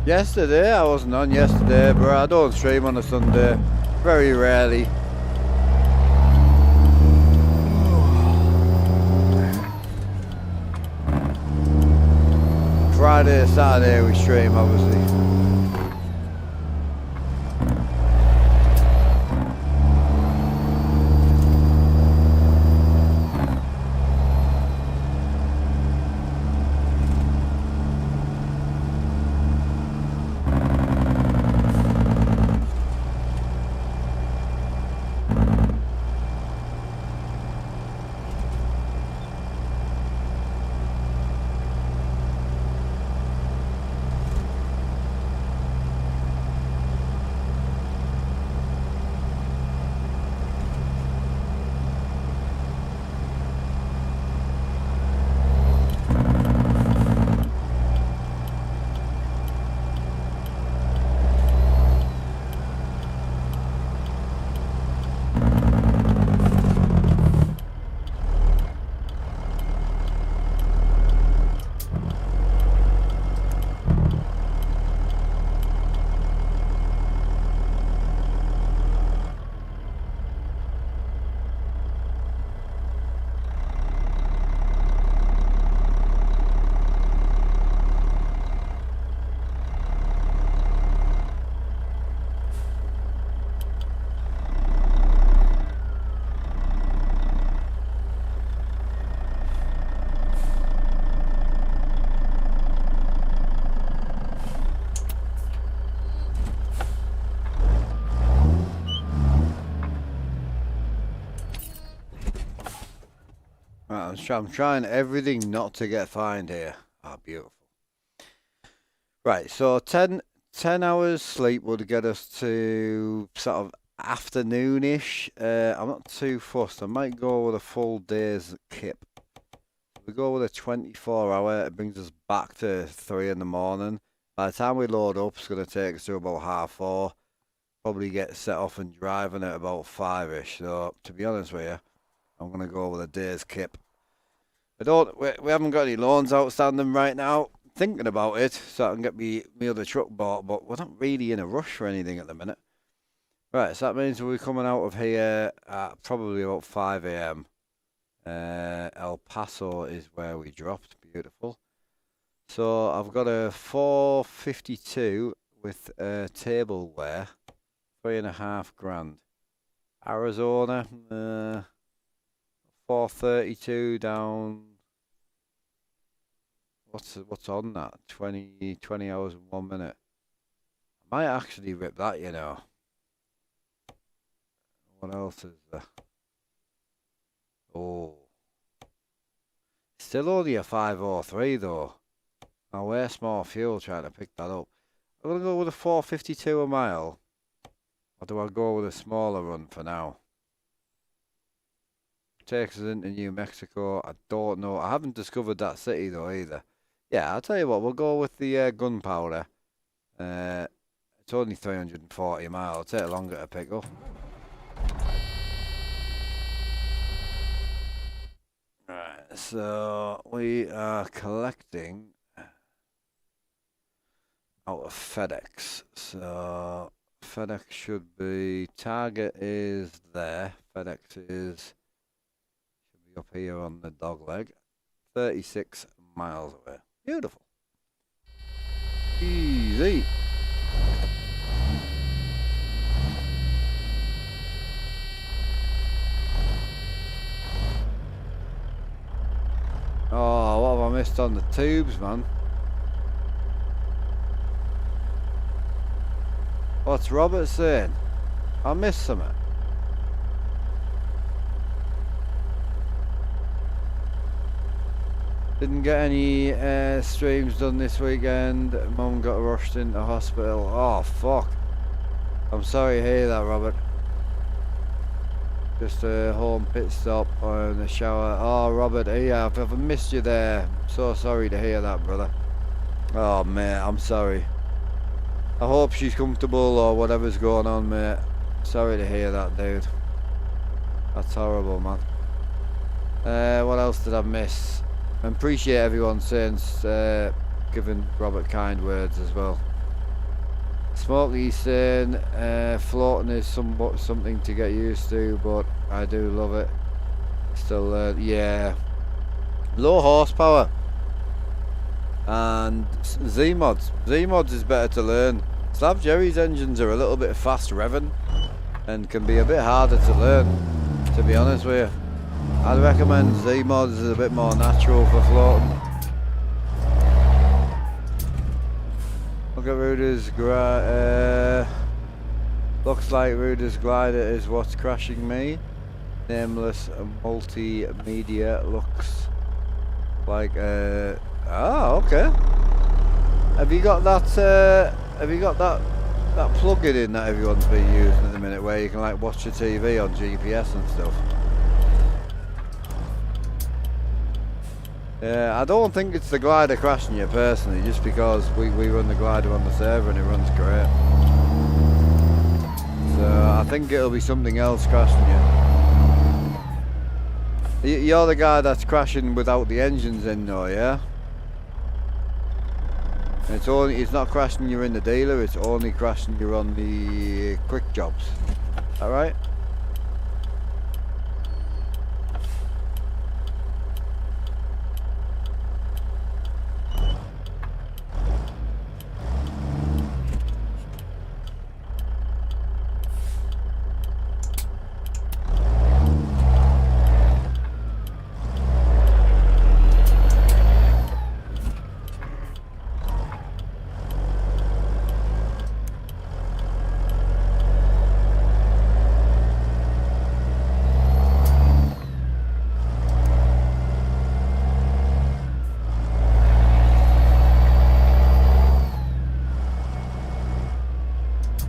Yesterday, I wasn't on yesterday, but I don't stream on a Sunday, very rarely. Friday, Saturday we stream, obviously. Right, I'm trying everything not to get fined here. Ah, beautiful. Right, so 10 hours sleep would get us to sort of afternoonish. I'm not too fussed. I might go with a full day's kip. We go with a 24-hour. It brings us back to 3 in the morning. By the time we load up, it's going to take us to about 4:30. Probably get set off and driving at about 5ish. So, to be honest with you, I'm going to go with a day's kip. We haven't got any loans outstanding right now. Thinking about it, so I can get me other truck bought, but we're not really in a rush for anything at the minute. Right, so that means we're coming out of here at probably about 5 a.m. El Paso is where we dropped. Beautiful. So I've got a 452 with tableware, 3.5 grand. Arizona, 432 down. What's on that? 20 hours and 1 minute. I might actually rip that, you know. What else is there? Oh. Still only a 503 though. I'll waste more fuel trying to pick that up. I'm going to go with a 452 a mile. Or do I go with a smaller run for now? Takes us into New Mexico. I don't know. I haven't discovered that city though either. Yeah, I'll tell you what. We'll go with the gunpowder. It's only 340 miles. It'll take longer to pick up. Right, so we are collecting out of FedEx. So FedEx should be, Target is there. FedEx should be up here on the dog leg. 36 miles away. Beautiful. Easy. Oh, what have I missed on the tubes, man? What's Robert saying? I missed something. Didn't get any streams done this weekend. Mum got rushed into hospital. Oh, fuck. I'm sorry to hear that, Robert. Just a home pit stop and a shower. Oh, Robert, yeah, I've missed you there. I'm so sorry to hear that, brother. Oh, mate, I'm sorry. I hope she's comfortable or whatever's going on, mate. Sorry to hear that, dude. That's horrible, man. What else did I miss? I appreciate everyone saying, giving Robert kind words as well. Smokey's saying floating is something to get used to, but I do love it. Still, yeah. Low horsepower. And Z-mods. Z-mods is better to learn. Slab Jerry's engines are a little bit fast revving and can be a bit harder to learn, to be honest with you. I'd recommend Z-mods is a bit more natural for floating. Look at Ruder's looks like Ruder's glider is what's crashing me. Nameless multimedia looks like oh, okay. Have you got that that plug-in in that everyone's been using at the minute where you can like watch your TV on GPS and stuff? Yeah, I don't think it's the glider crashing you personally, just because we run the glider on the server and it runs great. So I think it'll be something else crashing you. You're the guy that's crashing without the engines in though, yeah? It's not crashing you in the dealer, it's only crashing you on the quick jobs. Alright?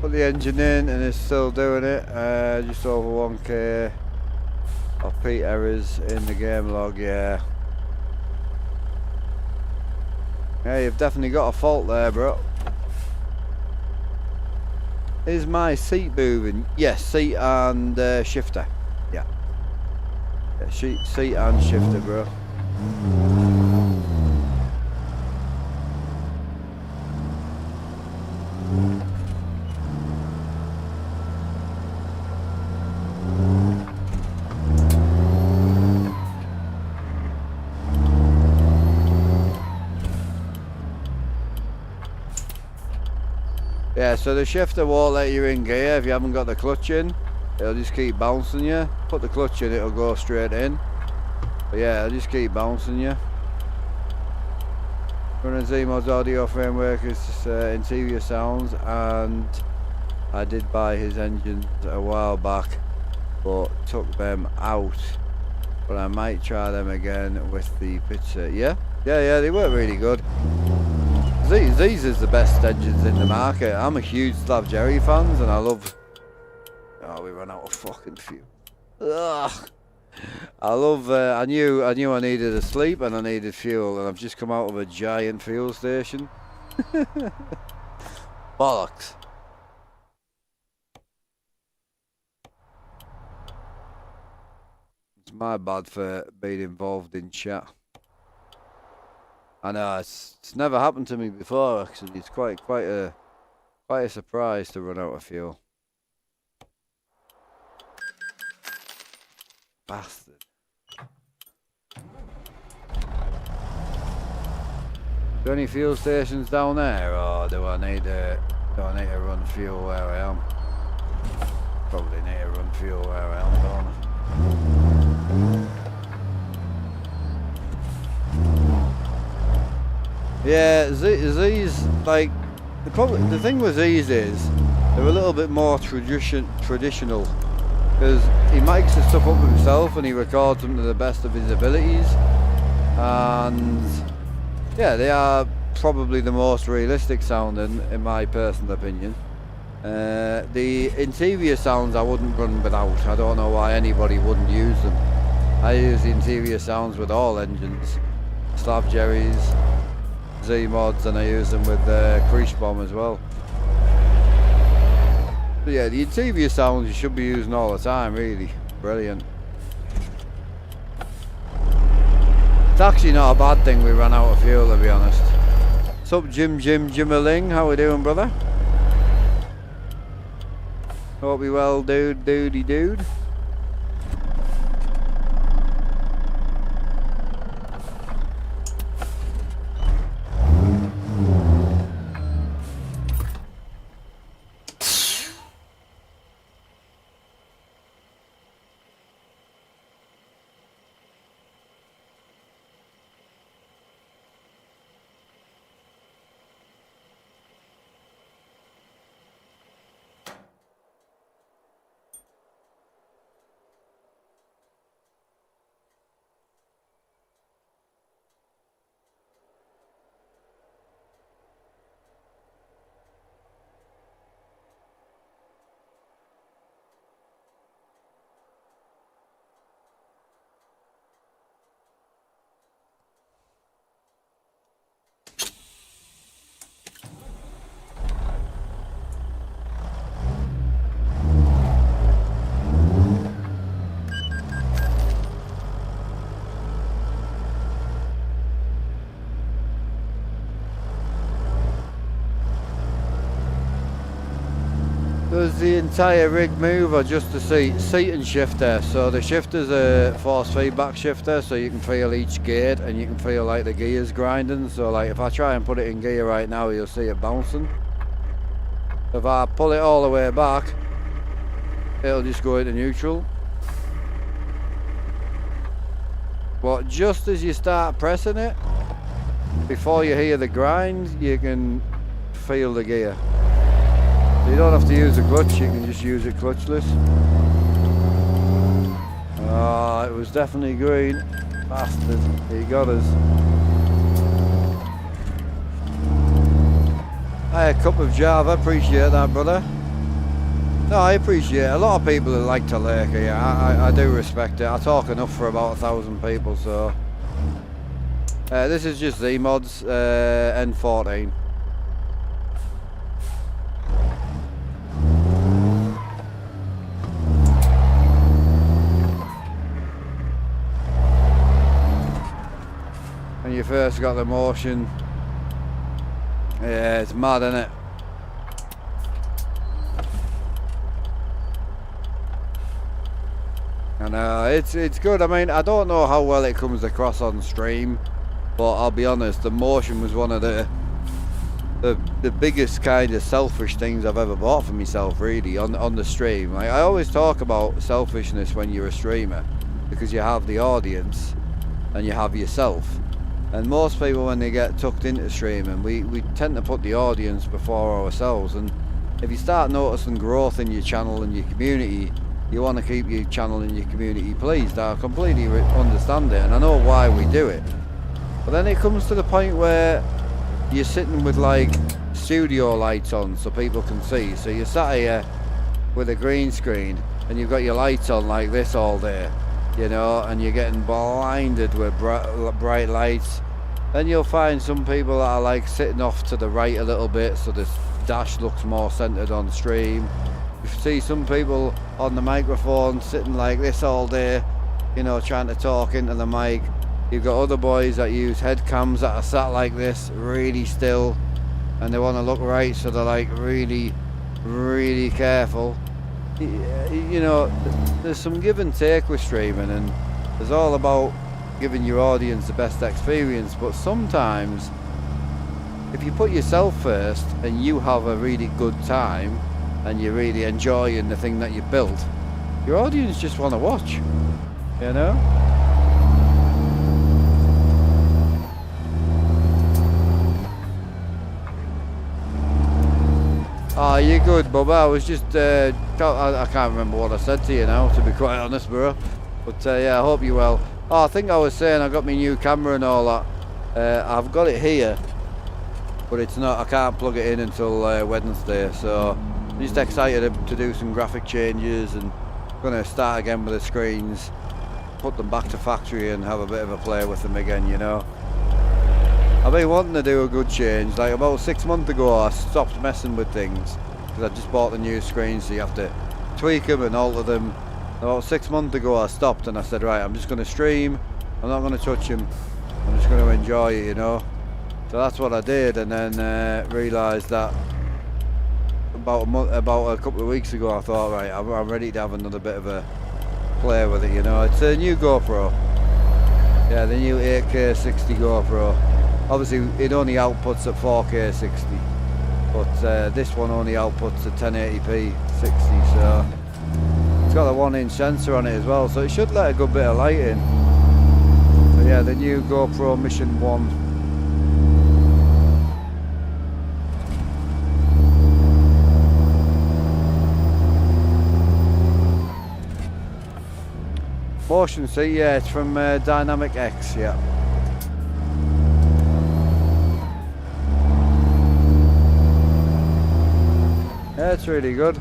Put the engine in and it's still doing it. Just over 1k of peat errors in the game log, yeah. Yeah, you've definitely got a fault there, bro. Is my seat moving? Yes, seat and shifter. Yeah. Seat and shifter, bro. Yeah, so the shifter won't let you in gear if you haven't got the clutch in. It'll just keep bouncing you. Put the clutch in, it'll go straight in. But yeah, it'll just keep bouncing you. Running Z-Mod's audio framework is interior sounds, and I did buy his engines a while back, but took them out. But I might try them again with the picture. Yeah, they work really good. These is the best engines in the market. I'm a huge Slav Jerry fans, and I love. Oh, we ran out of fucking fuel. Ugh. I love. I knew I needed a sleep and I needed fuel, and I've just come out of a giant fuel station. Bollocks. It's my bad for being involved in chat. I know it's never happened to me before. Actually, it's quite a surprise to run out of fuel. Bastard. Do any fuel stations down there, or do I need to run fuel where I am? Probably need to run fuel where I am, don't I? Yeah, these like the thing with these is they're a little bit more traditional, because he makes the stuff up himself and he records them to the best of his abilities, and yeah, they are probably the most realistic sounding in my personal opinion. The interior sounds I wouldn't run without. I don't know why anybody wouldn't use them. I use the interior sounds with all engines, Slav Jerry's, Z-Mods, and I use them with Crease Bomb as well. But yeah, the interior sounds you should be using all the time, really. Brilliant. It's actually not a bad thing we ran out of fuel, to be honest. What's up, Jimmerling? How we doing, brother? Hope you well, dude. Does the entire rig move or just the seat? Seat and shifter. So the shifter's a force feedback shifter, so you can feel each gate and you can feel like the gears grinding. So like if I try and put it in gear right now, you'll see it bouncing. If I pull it all the way back, it'll just go into neutral. But just as you start pressing it, before you hear the grind, you can feel the gear. You don't have to use the clutch, you can just use it clutchless. Oh, it was definitely green. Bastard, he got us. Hey, a cup of Java, appreciate that, brother. No, I appreciate it. A lot of people that like to lurk here. I do respect it. I talk enough for about 1,000 people, so. This is just Z-Mods, N14. When you first got the motion, yeah, it's mad, isn't it? I know, it's good. I mean, I don't know how well it comes across on stream, but I'll be honest, the motion was one of the biggest kind of selfish things I've ever bought for myself, really, on the stream. Like, I always talk about selfishness when you're a streamer, because you have the audience and you have yourself. And most people, when they get tucked into streaming, we tend to put the audience before ourselves. And if you start noticing growth in your channel and your community, you want to keep your channel and your community pleased. I completely understand it, and I know why we do it. But then it comes to the point where you're sitting with like studio lights on so people can see. So you're sat here with a green screen and you've got your lights on like this all day, you know, and you're getting blinded with bright lights. Then you'll find some people that are like sitting off to the right a little bit so this dash looks more centered on stream. You see some people on the microphone sitting like this all day, you know, trying to talk into the mic. You've got other boys that use head cams that are sat like this, really still, and they want to look right, so they're like really, really careful. You know, there's some give and take with streaming, and it's all about giving your audience the best experience. But sometimes, if you put yourself first and you have a really good time and you're really enjoying the thing that you built, your audience just want to watch, you know? Oh, you're good, Bubba. I was just, I can't remember what I said to you now, to be quite honest, bro. But yeah, I hope you're well. Oh, I think I was saying I got my new camera and all that. I've got it here, but it's not, I can't plug it in until Wednesday, so I'm just excited to do some graphic changes, and gonna start again with the screens, put them back to factory and have a bit of a play with them again, you know. I've been wanting to do a good change. Like about 6 months ago I stopped messing with things because I just bought the new screens, so you have to tweak them and alter them. About 6 months ago I stopped and I said, right, I'm just going to stream, I'm not going to touch them, I'm just going to enjoy it, you know. So that's what I did, and then realised that about a couple of weeks ago I thought, right, I'm ready to have another bit of a play with it, you know. It's a new GoPro. Yeah, the new 8K 60 GoPro. Obviously it only outputs at 4K 60, but this one only outputs at 1080p 60, so it's got a 1-inch sensor on it as well, so it should let a good bit of light in. So yeah, the new GoPro Mission 1. Motion seat, yeah, it's from Dynamic X, yeah. Yeah, it's really good.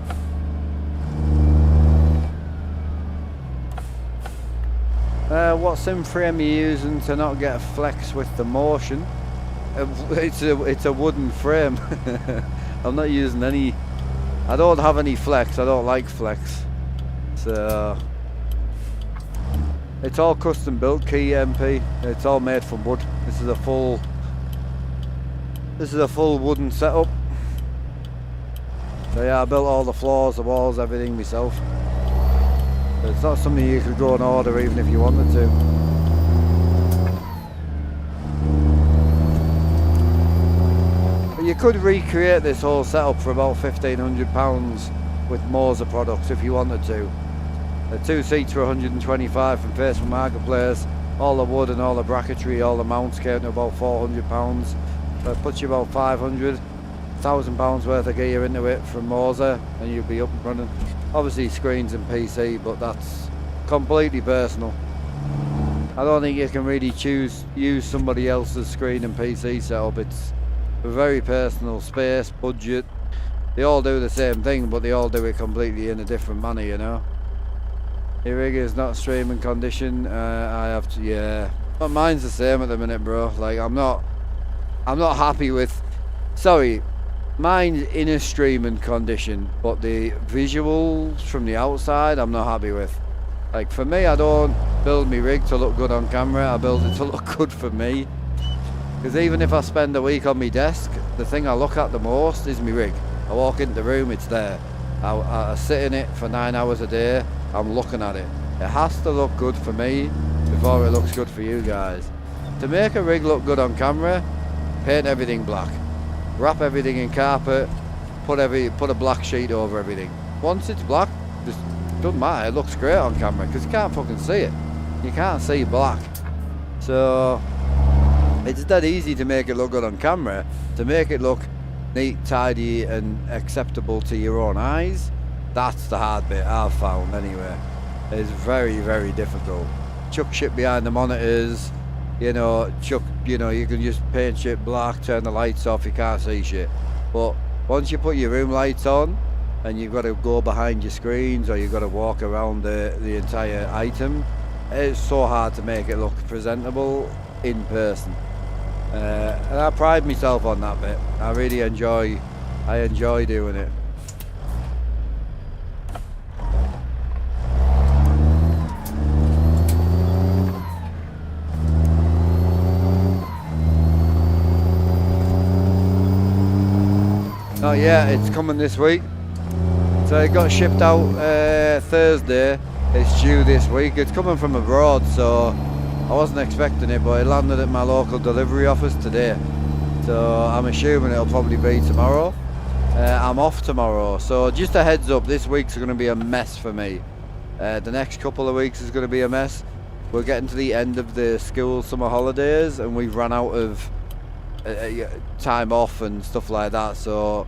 What sim frame are you using to not get a flex with the motion? It's a wooden frame. I'm not using any. I don't have any flex. I don't like flex. So it's all custom built, key MP. It's all made from wood. This is a full wooden setup. So yeah, I built all the floors, the walls, everything myself. So it's not something you could go and order even if you wanted to. But you could recreate this whole setup for about £1,500 with Moser products if you wanted to. The 2 seats for 125 from Facebook Marketplace. All the wood and all the bracketry, all the mounts came to about £400. So it puts you about 500. £1,000 worth of gear into it from Moser and you'll be up and running. Obviously screens and PC, but that's completely personal. I don't think you can really use somebody else's screen and PC setup. It's a very personal, space, budget, They all do the same thing, but they all do it completely in a different manner, you know. Your rig is not streaming condition. I have to, yeah. But mine's the same at the minute, bro. Like, I'm not happy with, sorry, mine's in a streaming condition, but the visuals from the outside, I'm not happy with. Like, for me, I don't build my rig to look good on camera. I build it to look good for me. Because even if I spend a week on my desk, the thing I look at the most is my rig. I walk into the room, it's there. I sit in it for 9 hours a day. I'm looking at it. It has to look good for me before it looks good for you guys. To make a rig look good on camera, paint everything black. Wrap everything in carpet. Put a black sheet over everything. Once it's black, just doesn't matter. It looks great on camera because you can't fucking see it. You can't see black. So it's that easy to make it look good on camera. To make it look neat, tidy and acceptable to your own eyes, that's the hard bit I've found anyway. It's very, very difficult. Chuck shit behind the monitors, you know, you can just paint shit black, turn the lights off, you can't see shit. But once you put your room lights on and you've got to go behind your screens or you've got to walk around the entire item, it's so hard to make it look presentable in person. And I pride myself on that bit. I really enjoy doing it. Not yet, it's coming this week. So it got shipped out Thursday. It's due this week. It's coming from abroad, so I wasn't expecting it, but it landed at my local delivery office today. So I'm assuming it'll probably be tomorrow. I'm off tomorrow, so just a heads up, this week's going to be a mess for me. The next couple of weeks is going to be a mess. We're getting to the end of the school summer holidays and we've run out of time off and stuff like that, so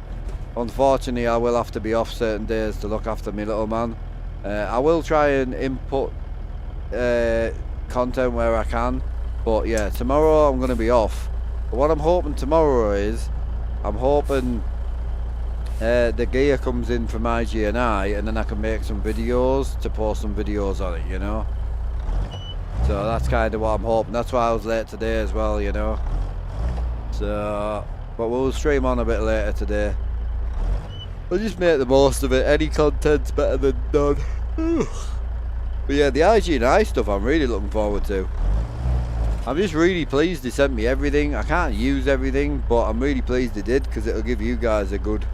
unfortunately I will have to be off certain days to look after my little man. I will try and input content where I can, but yeah, tomorrow I'm going to be off. But what I'm hoping tomorrow is, I'm hoping the gear comes in from IGNI and then I can make some videos to post some videos on it, you know. So that's kind of what I'm hoping. That's why I was late today as well, you know. So, but we'll stream on a bit later today. We'll just make the most of it. Any content's better than none. But yeah, the IGNI stuff I'm really looking forward to. I'm just really pleased they sent me everything. I can't use everything, but I'm really pleased they did, because it'll give you guys a good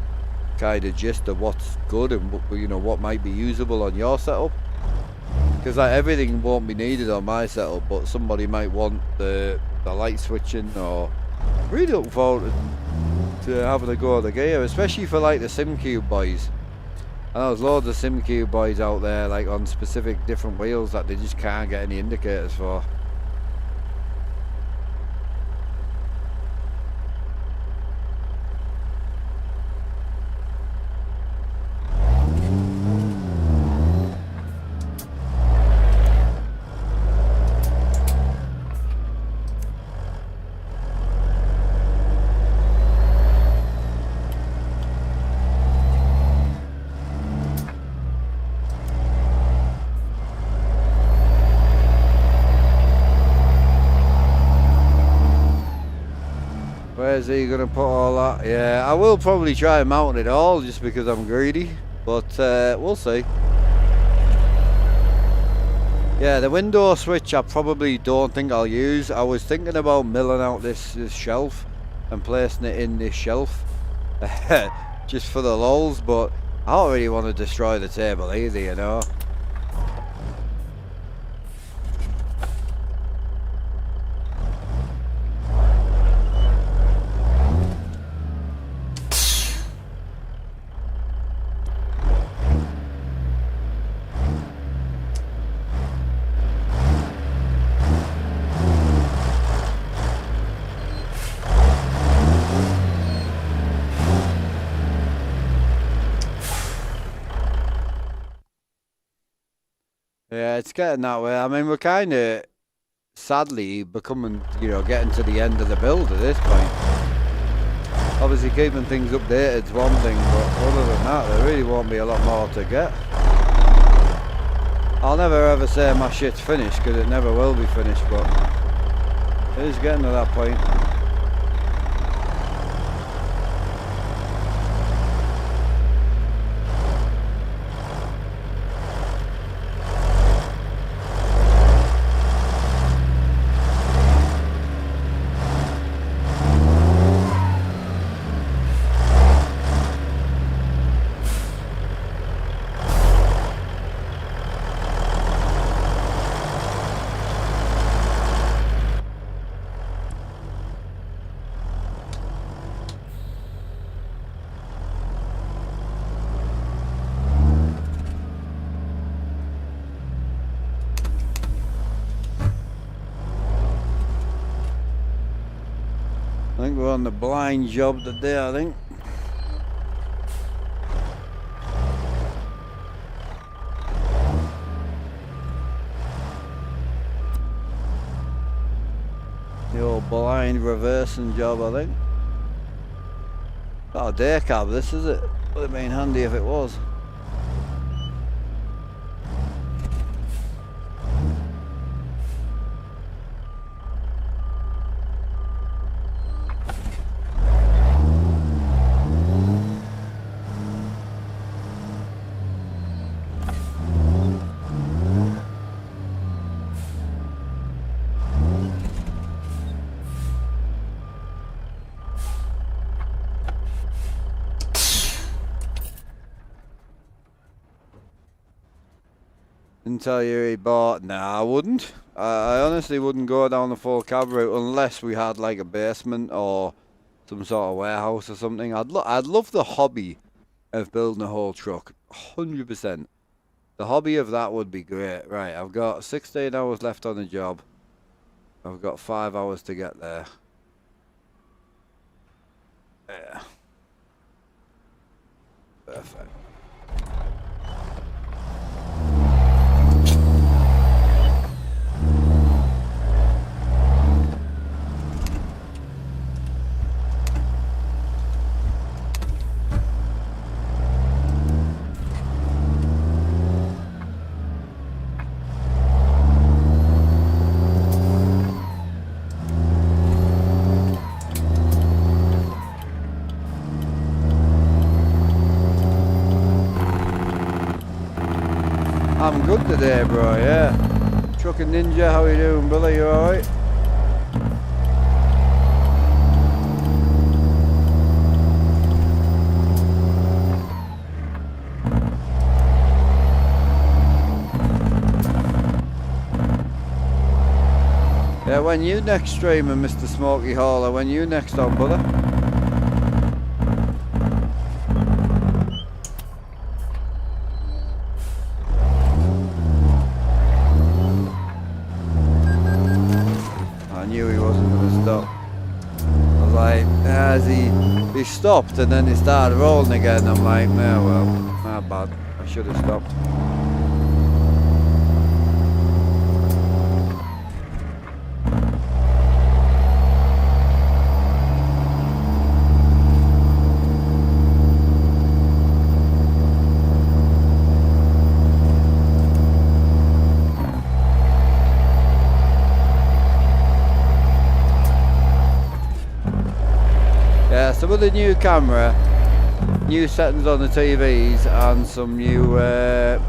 kind of gist of what's good and you know what might be usable on your setup. Because like everything won't be needed on my setup, but somebody might want the light switching. Or really looking forward to having a go at the gear, especially for like the SimCube boys. I know there's loads of SimCube boys out there like on specific different wheels that they just can't get any indicators for. Where's he gonna put all that? Yeah, I will probably try and mount it all just because I'm greedy, but we'll see. Yeah, the window switch I probably don't think I'll use. I was thinking about milling out this shelf and placing it in this shelf just for the lulz, but I don't really want to destroy the table either, you know. Yeah, it's getting that way. I mean, we're kind of sadly becoming, you know, getting to the end of the build at this point. Obviously keeping things updated is one thing, but other than that there really won't be a lot more to get. I'll never ever say my shit's finished, because it never will be finished, but it is getting to that point. I think we're on the blind job today, I think. The old blind reversing job, I think. Not a day cab this, is it? Would have been handy if it was. Didn't tell you he bought. Nah, I wouldn't. I honestly wouldn't go down the full cab route unless we had like a basement or some sort of warehouse or something. I'd love the hobby of building a whole truck. 100%. The hobby of that would be great. Right, I've got 16 hours left on the job. I've got 5 hours to get there. Yeah. Perfect. I'm good today, bro, yeah. Trucking Ninja, how you doing, brother? You alright? Yeah, when you next streaming, Mr. Smoky Hauler? When you next on, brother? He stopped and then he started rolling again. I'm like, no, well, my bad. I should have stopped. So with the new camera, new settings on the TVs and some new,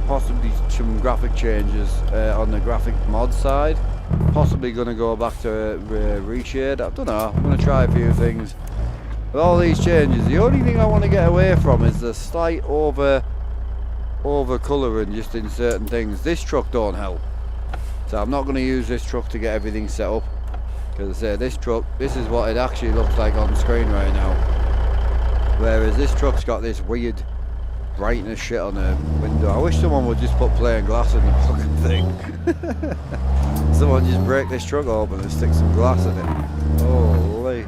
possibly some graphic changes on the graphic mod side. Possibly going to go back to reshade, I don't know, I'm going to try a few things. With all these changes, the only thing I want to get away from is the slight over colouring just in certain things. This truck don't help. So I'm not going to use this truck to get everything set up. Because I say, this truck, this is what it actually looks like on screen right now. Whereas this truck's got this weird brightness shit on the window. I wish someone would just put plain glass in the fucking thing. Someone just break this truck open and stick some glass in it. Holy.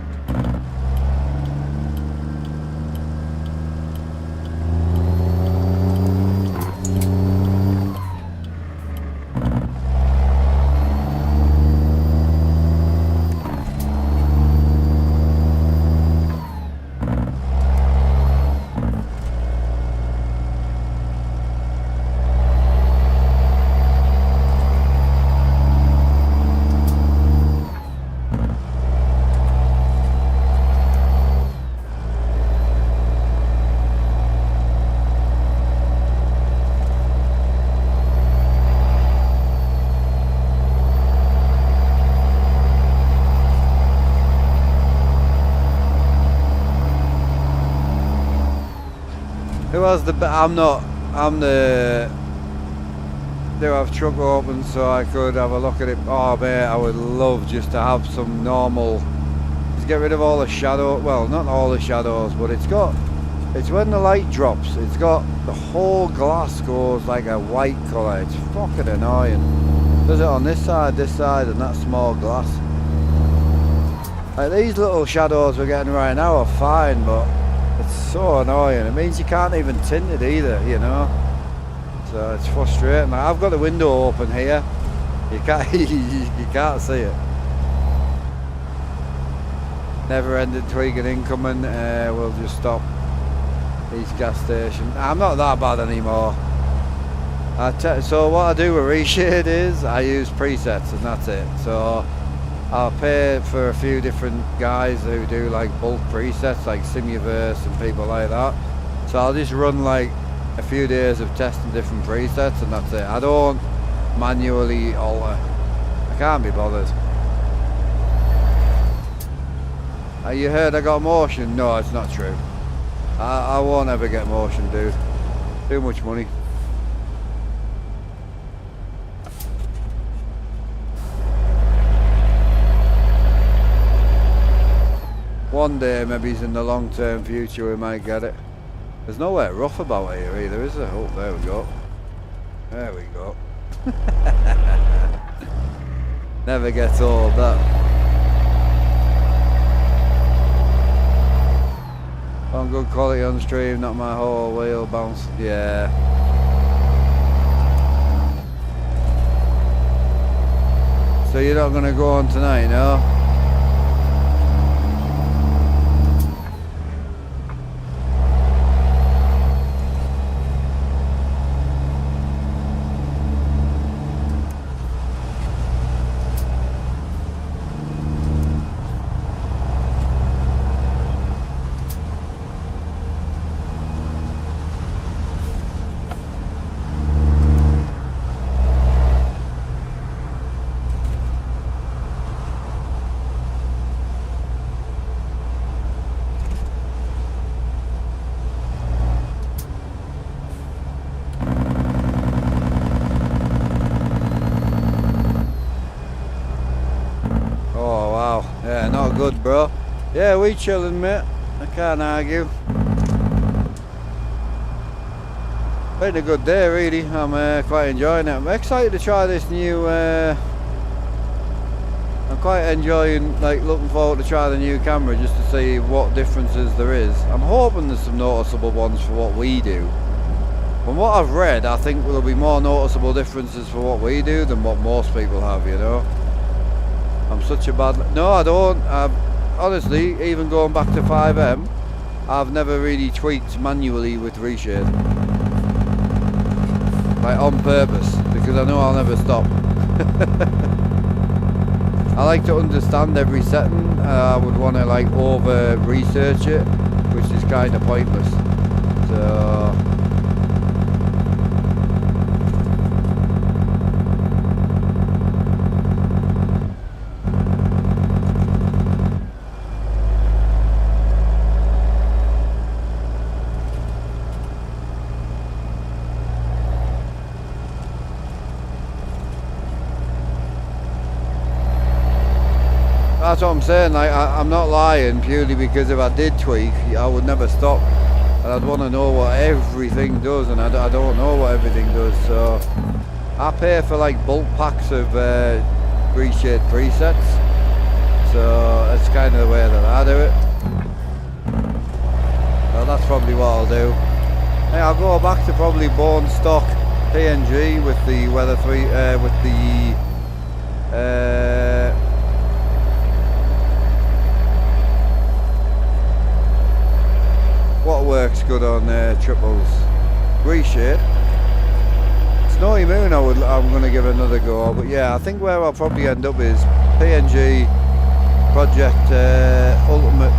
because I'm the do have truck open, so I could have a look at it. Oh mate, I would love just to have some normal, to get rid of all the shadow, well not all the shadows, but it's when the light drops, it's got the whole glass goes like a white colour. It's fucking annoying. Does it on this side, and that small glass. Like these little shadows we're getting right now are fine, but it's so annoying. It means you can't even tint it either, you know. So it's frustrating. Like, I've got the window open here. You can't you can't see it. Never ending tweaking incoming. We'll just stop East gas station. I'm not that bad anymore. So what I do with Reshade is I use presets and that's it. So I'll pay for a few different guys who do like bulk presets like Simuverse and people like that. So I'll just run like a few days of testing different presets and that's it. I don't manually alter. I can't be bothered. You heard I got motion? No, it's not true. I won't ever get motion, dude. Too much money. One day, maybe in the long-term future, we might get it. There's nowhere rough about here either, is there? Oh, there we go. There we go. Never gets old, that. On good quality on stream, not my whole wheel bounce. Yeah. So you're not gonna go on tonight, no? Good, bro. Yeah, we chilling, mate. I can't argue. Been a good day, really. I'm quite enjoying it. I'm excited to try this new. I'm quite enjoying, like, looking forward to try the new camera just to see what differences there is. I'm hoping there's some noticeable ones for what we do. From what I've read, I think there'll be more noticeable differences for what we do than what most people have, you know. I'm such a bad... No, I don't. Honestly, even going back to 5M, I've never really tweaked manually with Reshade. Like, on purpose, because I know I'll never stop. I like to understand every setting. I would want to, like, over-research it, which is kind of pointless. So... That's what I'm saying, like, I'm not lying, purely because if I did tweak, I would never stop. And I'd want to know what everything does, and I don't know what everything does, so... I pay for, like, bulk packs of Reshade presets, so that's kind of the way that I do it. So that's probably what I'll do. Hey, I'll go back to probably bone stock PNG with the weather with the... what works good on triples? Reshade. Snowy Moon I'm going to give another go, but yeah, I think where I'll probably end up is PNG, Project Ultimate,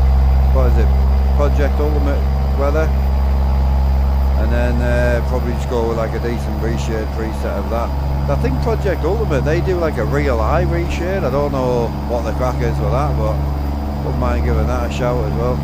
what is it? Project Ultimate Weather, and then probably just go with like a decent Reshade preset of that. I think Project Ultimate, they do like a real eye Reshade. I don't know what the crack is with that, but wouldn't mind giving that a shout as well.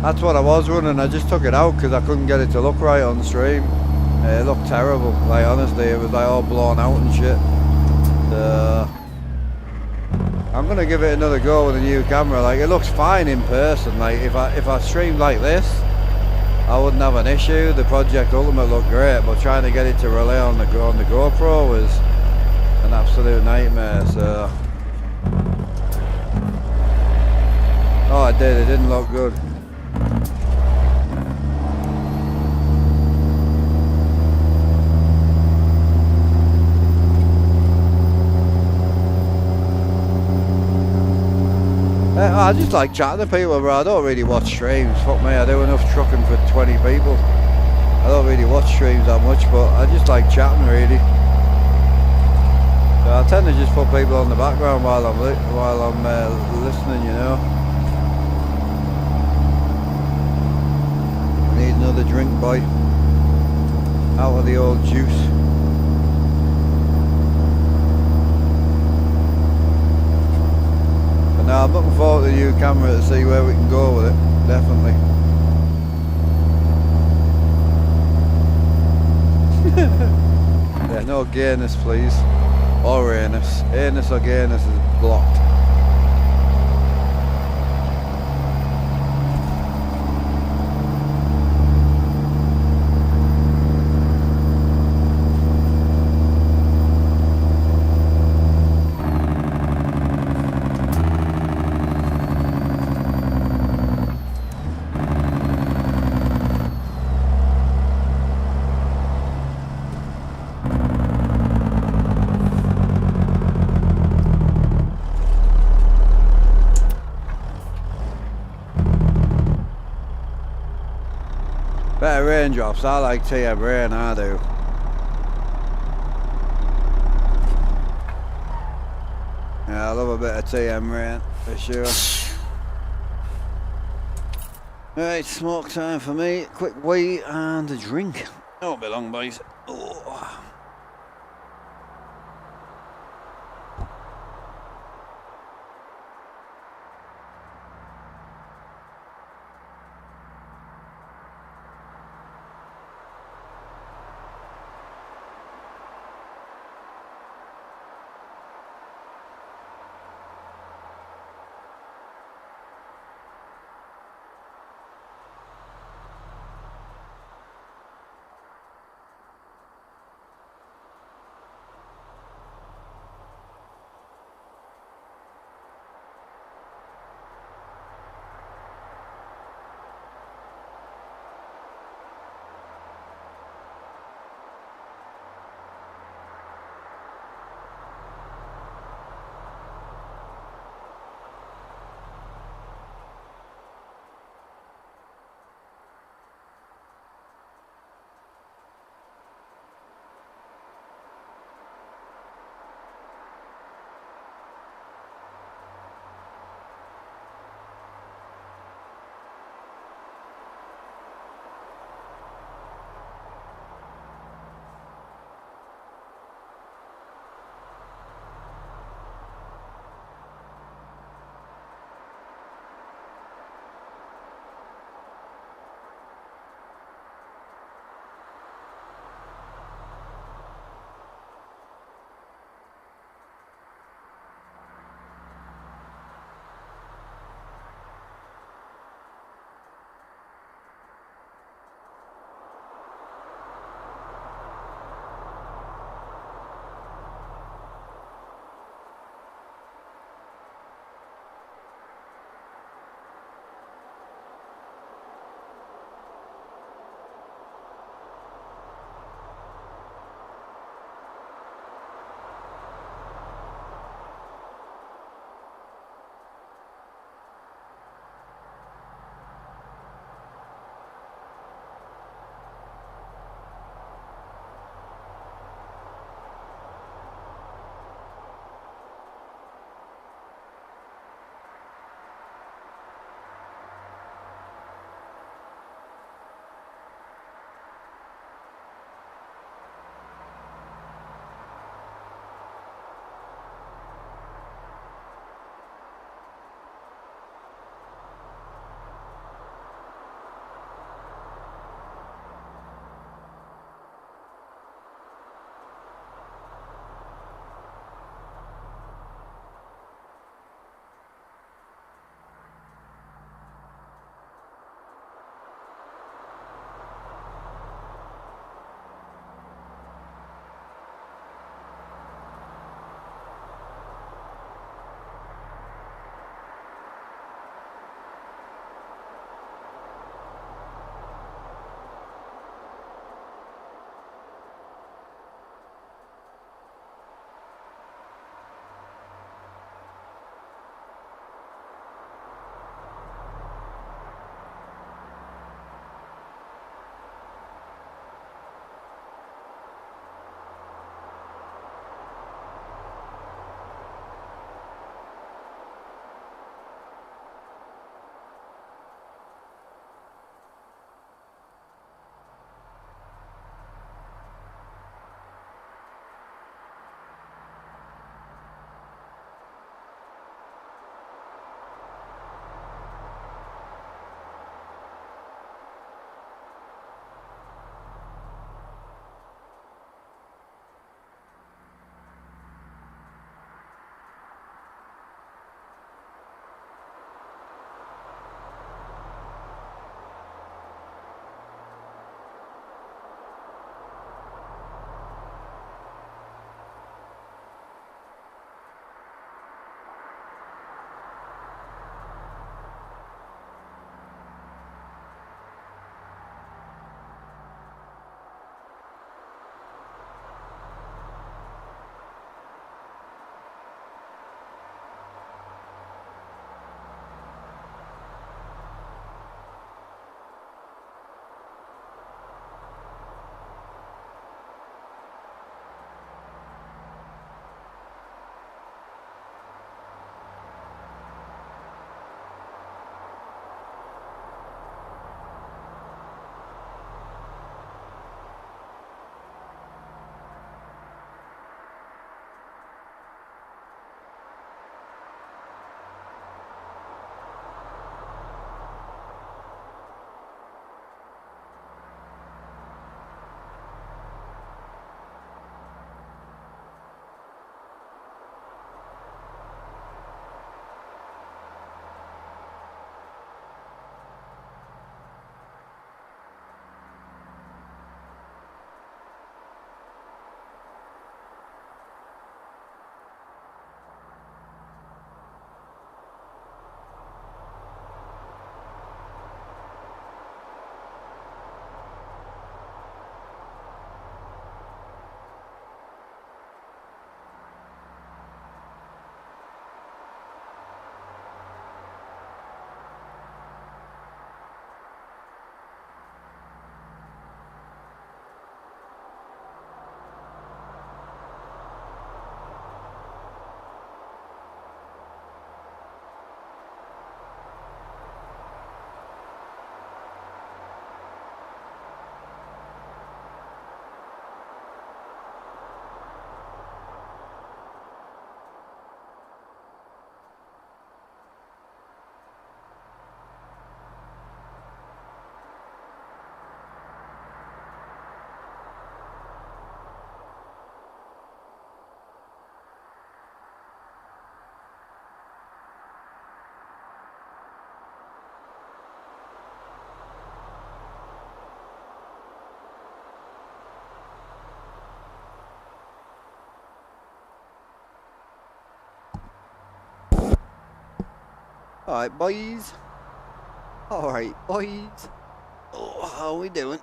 That's what I was running. I just took it out because I couldn't get it to look right on stream. It looked terrible. Like honestly, it was like all blown out and shit. I'm gonna give it another go with a new camera. Like it looks fine in person. Like if I streamed like this, I wouldn't have an issue. The Project Ultimate looked great, but trying to get it to relay on the GoPro was an absolute nightmare. So, oh, it did. It didn't look good. I just like chatting to people, but I don't really watch streams. Fuck me, I do enough trucking for 20 people. I don't really watch streams that much, but I just like chatting really. So I tend to just put people on the background while I'm listening, you know. I need another drink, boy. Out of the old juice. Now I'm looking forward to the new camera to see where we can go with it, definitely. Yeah, no gayness please, or anus. Anus or gayness is blocked. Better raindrops, I like TM rain, I do. Yeah, I love a bit of TM rain, for sure. Right, smoke time for me. Quick wee and a drink. Oh, be long, boys. Oh. Alright, boys. Alright, boys. Oh, how are we doing?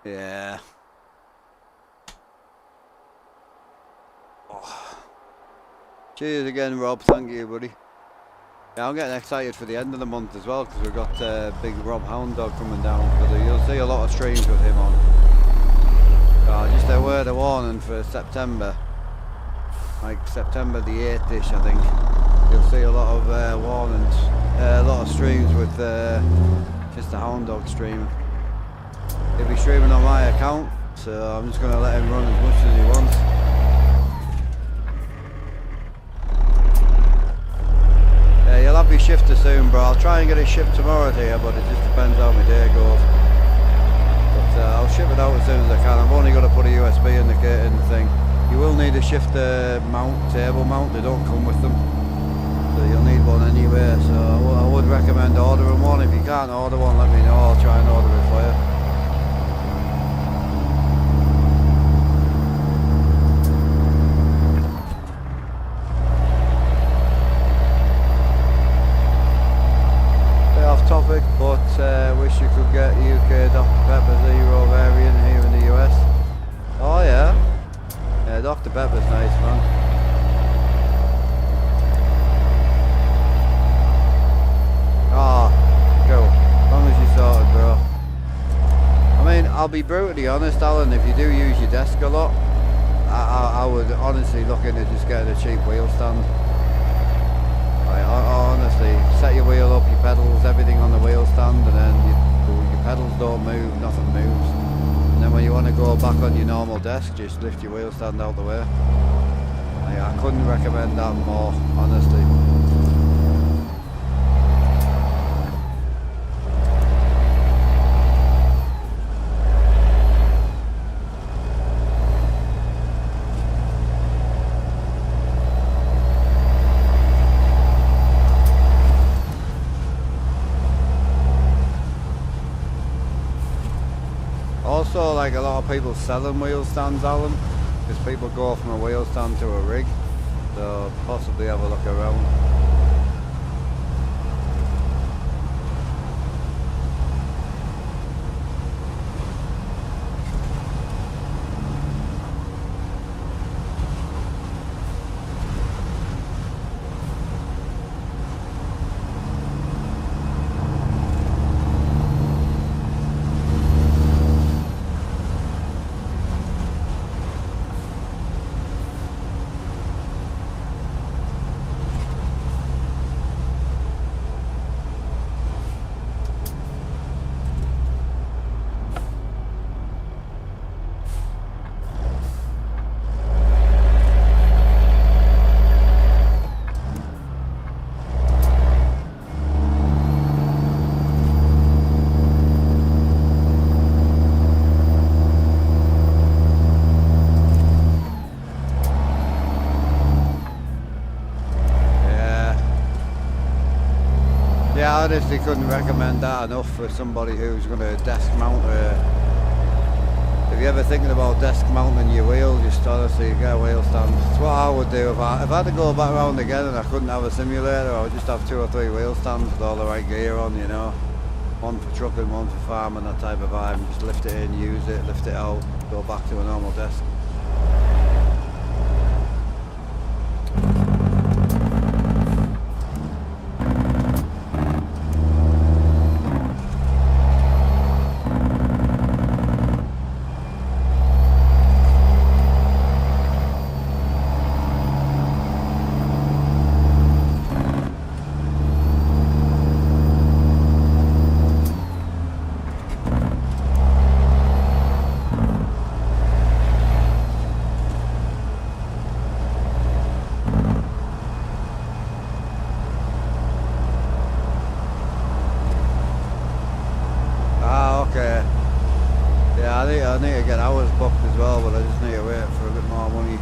Yeah. Oh. Cheers again, Rob. Thank you, buddy. Yeah, I'm getting excited for the end of the month as well because we've got big Rob Hound Dog coming down. Because you'll see a lot of streams with him on. Just a word of warning for September. Like September the 8th-ish, I think. You'll see a lot of warnings, a lot of streams with just the Hound Dog stream. He'll be streaming on my account, so I'm just going to let him run as much as he wants. Yeah, you'll have your shifter soon, bro. I'll try and get it shipped tomorrow to you, but it just depends how my day goes. But I'll ship it out as soon as I can. I've only got to put a USB in the thing. You will need a shifter mount, table mount. They don't come with them. So you'll need one anyway, so I would recommend ordering one. If you can't order one, let me know, I'll try and order it for you. Bit off topic, but wish you could get UK Dr Pepper Zero variant here in the US. Oh yeah? Yeah, Dr Pepper's nice, man. Ah, cool. As long as you're sorted, bro. I mean, I'll be brutally honest, Alan, if you do use your desk a lot, I would honestly look into just getting a cheap wheel stand. Like, honestly, set your wheel up, your pedals, everything on the wheel stand, and then your pedals don't move, nothing moves. And then when you want to go back on your normal desk, just lift your wheel stand out the way. Like, I couldn't recommend that more, honestly. Also, like a lot of people selling wheel stands, Alan, because people go from a wheel stand to a rig, so possibly have a look around. I honestly couldn't recommend that enough for somebody who's going to desk mount if you're ever thinking about desk mounting your wheel, just honestly get a wheel stand. It's what I would do if I had to go back around again and I couldn't have a simulator. I would just have 2 or 3 wheel stands with all the right gear on, you know. One for trucking, one for farming, that type of vibe. Just lift it in, use it, lift it out, go back to a normal desk. I need to get hours booked as well, but I just need to wait for a bit more money.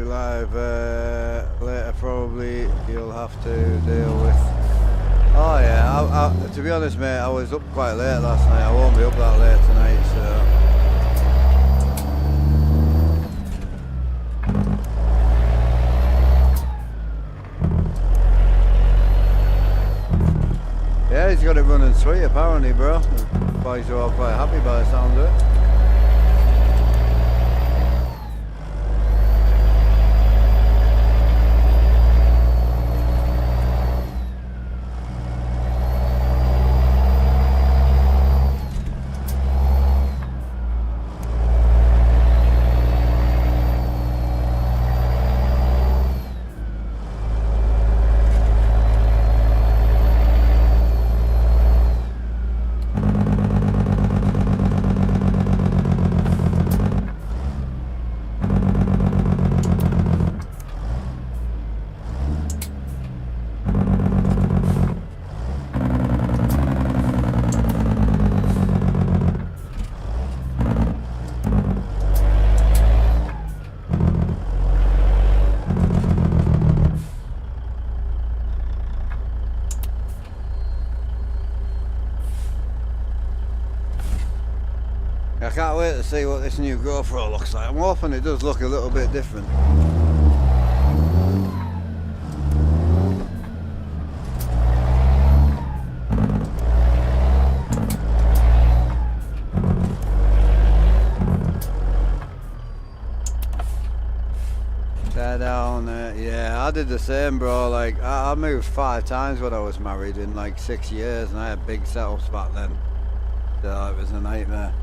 live later. Probably you'll have to deal with. Oh yeah, to be honest, mate, I was up quite late last night. I won't be up that late tonight, so. Yeah, he's got it running sweet apparently, bro. The boys are all quite happy by the sound of it. I can't wait to see what this new GoPro looks like. I'm hoping it does look a little bit different. Tear down, yeah, I did the same, bro. Like, I moved 5 times when I was married in like 6 years, and I had big setups back then. So it was a nightmare.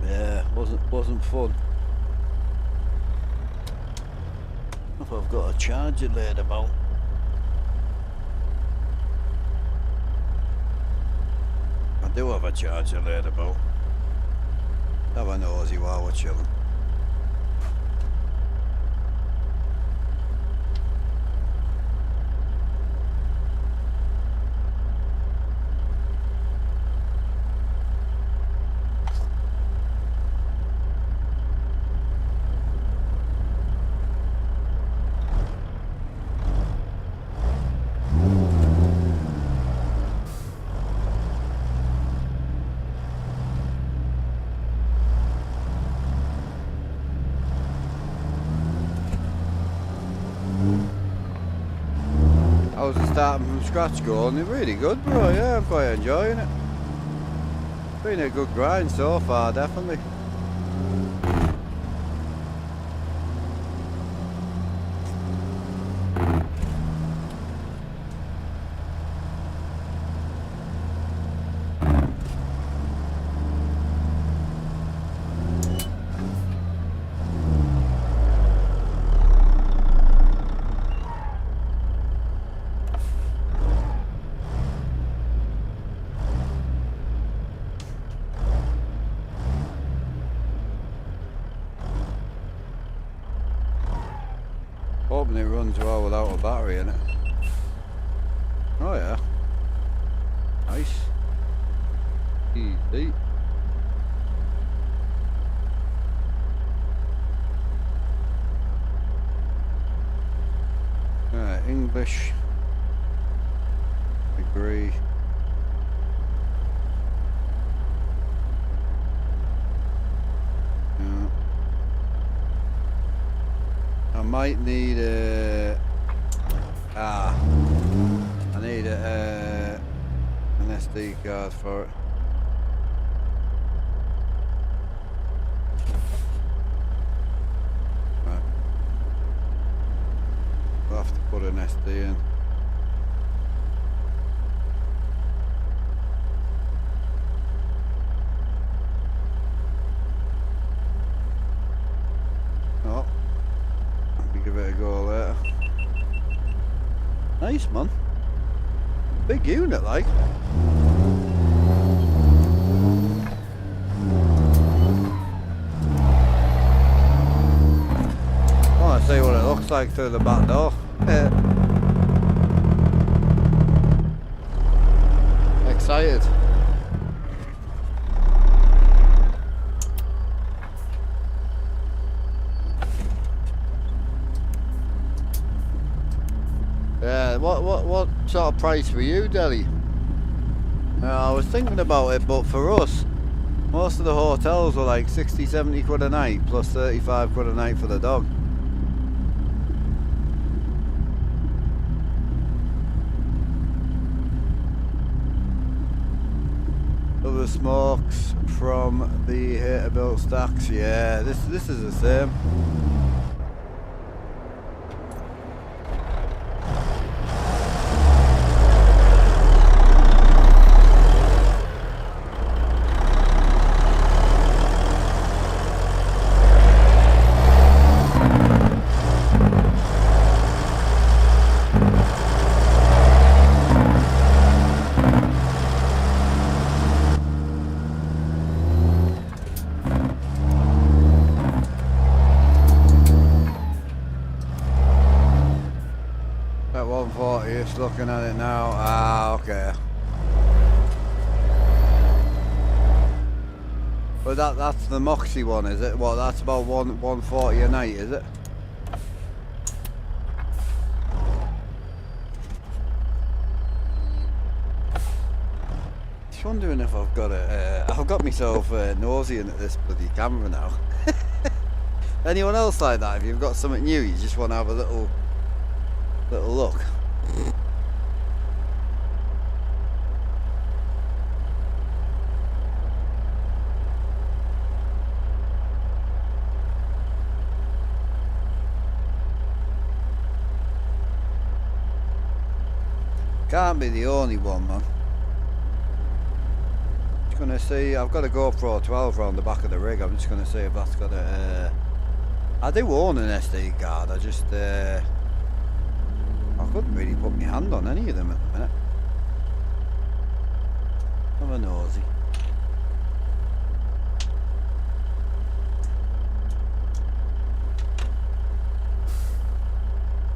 Yeah, wasn't fun. If I've got a charger laid about. I do have a charger laid about. Have a nosy while we're chilling. How's it starting from scratch going? It's really good, bro. Yeah, I'm quite enjoying it. Been a good grind so far, definitely. Hoping it runs well without a battery in it. Oh yeah. Nice. Easy. Alright, English degree. I might need I need an SD card for it. Right. I'll have to put an SD in. Oh. Give it a go later. Nice, man. Big unit, like. I want to see what it looks like through the back door. Excited. Yeah, what sort of price for you, Delhi? I was thinking about it, but for us, most of the hotels were like 60, 70 quid a night, plus 35 quid a night for the dog. Other smokes from the Haterbilt stacks, yeah, this is the same. At 140, just looking at it now. Ah, okay. But that's the Moxie one, is it? Well, that's about 140 a night, is it? Just wondering if I've got I've got myself nosy into this bloody camera now. Anyone else like that? If you've got something new, you just want to have a little look. Can't be the only one, man. Just gonna see. I've got a GoPro 12 round the back of the rig. I'm just gonna see if that's got a. I do own an SD card. I just I couldn't really put my hand on any of them at the minute. I'm a nosy.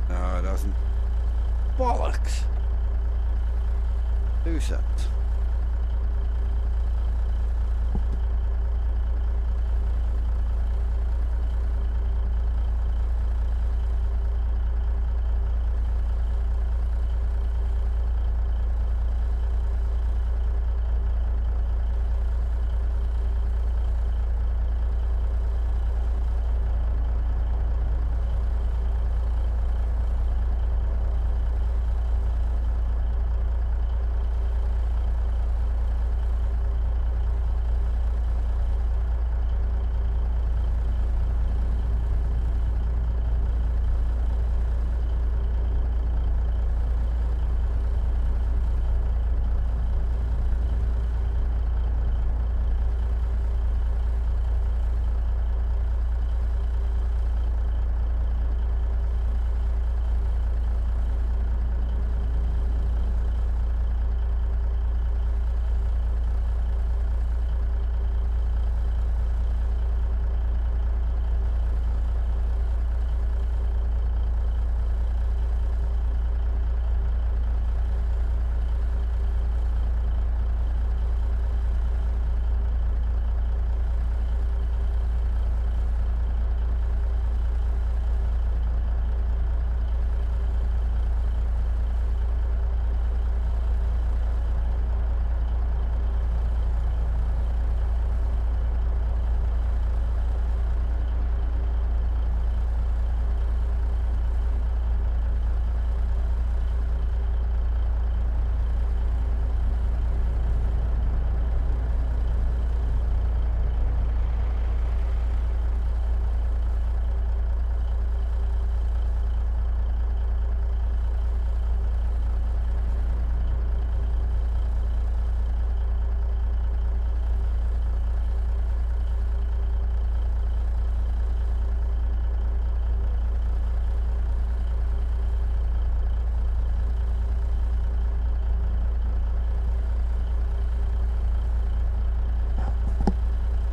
No, it doesn't. Bollocks. 2 sets.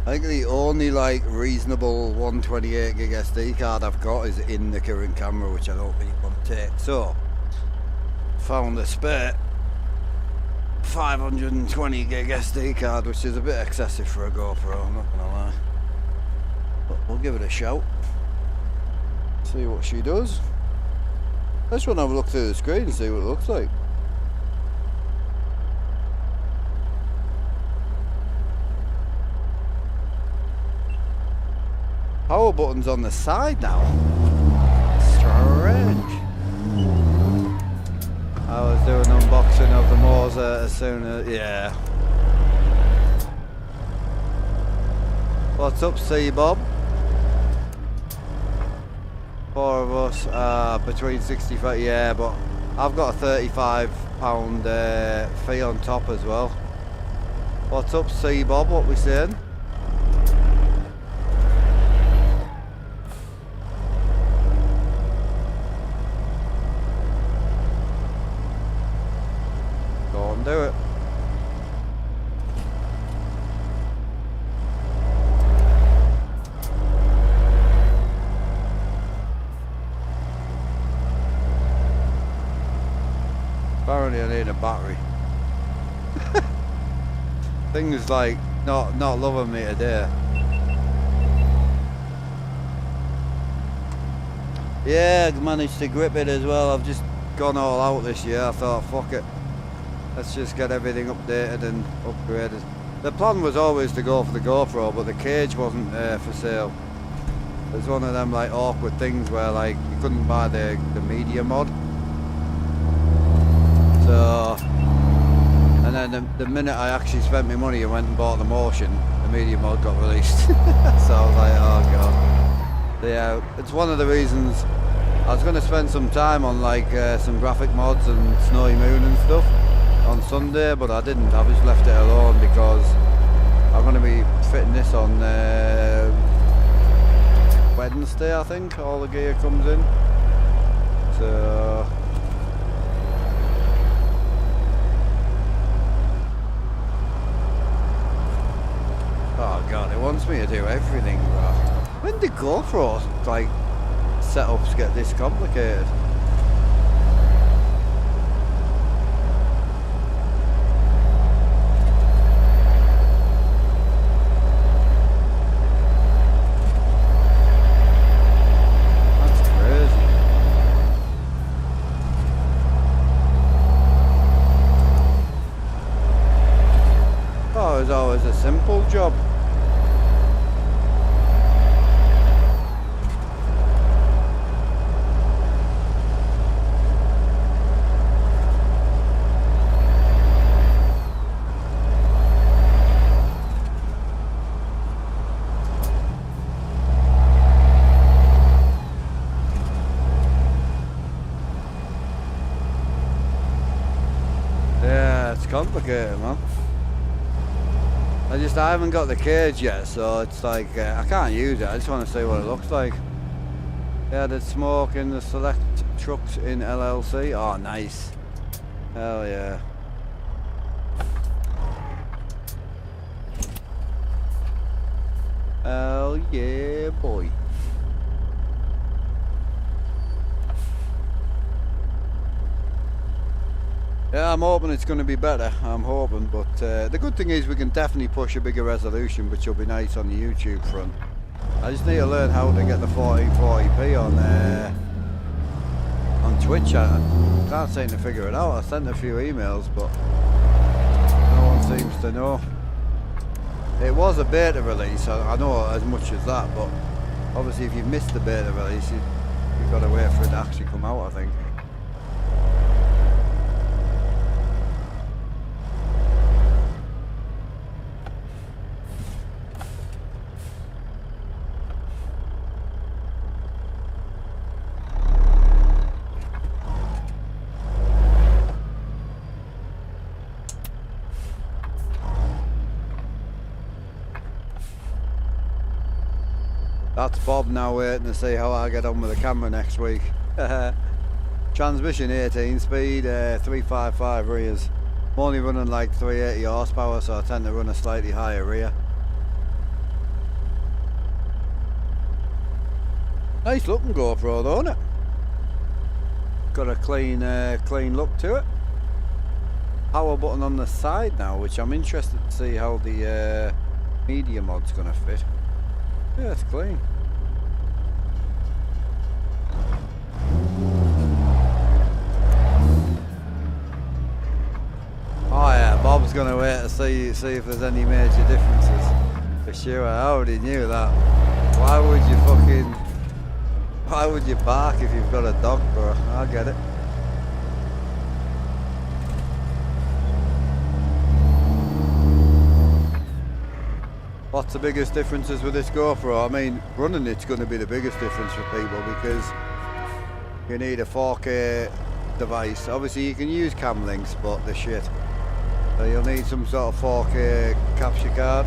I think the only like reasonable 128 gig SD card I've got is in the current camera, which I don't really want to take. So found a spare 520 gig SD card, which is a bit excessive for a GoPro, I'm not gonna lie. But we'll give it a shout. See what she does. I just want to have a look through the screen and see what it looks like. Power button's on the side now. Strange. I was doing unboxing of the Moza as soon as, yeah. What's up, C Bob? 4 of us, between 65, yeah, but I've got a £35 fee on top as well. What's up, C Bob? What we saying? Go on, do it. Apparently I need a battery. Things like not loving me today. Yeah, I managed to grip it as well. I've just gone all out this year. I thought, fuck it. Let's just get everything updated and upgraded. The plan was always to go for the GoPro, but the cage wasn't for sale. It's one of them like awkward things where like you couldn't buy the media mod. So, and then the minute I actually spent my money and went and bought the motion, the media mod got released. So I was like, oh god. Yeah, it's one of the reasons I was going to spend some time on like some graphic mods and Snowy Moon and stuff on Sunday, but I didn't. I just left it alone because I'm going to be fitting this on Wednesday, I think. All the gear comes in. So. Oh god, it wants me to do everything, bro. When did GoPro like setups get this complicated? That's crazy. Oh, it was always a simple job. Complicated, man. I haven't got the cage yet, so it's like I can't use it. I just want to see what it looks like. Yeah, there's smoke in the select trucks in LLC. Oh, nice. Hell yeah. Hell yeah, boy. Yeah, I'm hoping it's going to be better. I'm hoping, but the good thing is we can definitely push a bigger resolution, which will be nice on the YouTube front. I just need to learn how to get the 1440p on Twitch. I can't seem to figure it out. I sent a few emails, but no one seems to know. It was a beta release. I know as much as that, but obviously if you've missed the beta release, you've got to wait for it to actually come out, I think. That's Bob now waiting to see how I get on with the camera next week. Transmission 18 speed, 355 rears. I'm only running like 380 horsepower, so I tend to run a slightly higher rear. Nice looking GoPro though, isn't it? Got a clean look to it. Power button on the side now, which I'm interested to see how the media mod's gonna fit. Yeah, it's clean. was going to wait to see if there's any major differences. For sure, I already knew that. Why would you bark if you've got a dog, bro? I get it. What's the biggest differences with this GoPro? I mean, running it's going to be the biggest difference for people because you need a 4K device. Obviously you can use cam links, but they're shit. So you'll need some sort of 4K capture card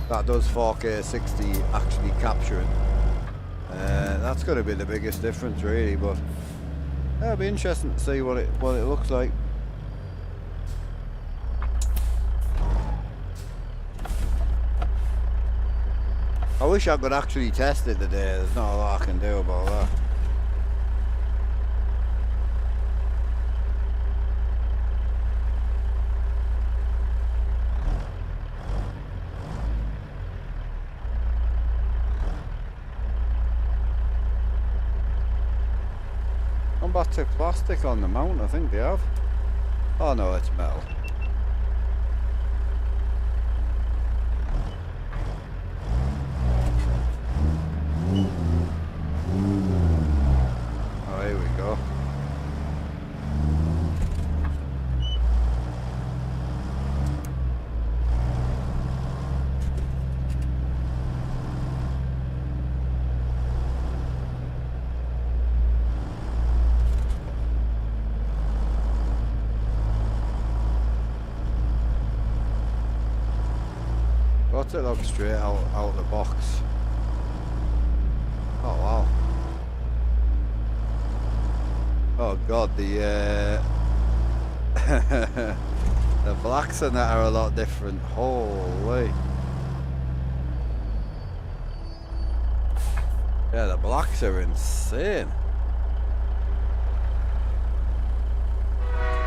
that does 4K 60 actually capturing. That's going to be the biggest difference really, but it'll be interesting to see what it looks like. I wish I could actually test it today. There's not a lot I can do about that. I'm back to plastic on the mount, I think they have. Oh no, it's metal. Oh, here we go. Got it up straight out the box. Oh wow. Oh god, the the blacks in that are a lot different. Holy. Yeah, the blacks are insane.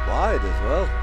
Wide as well.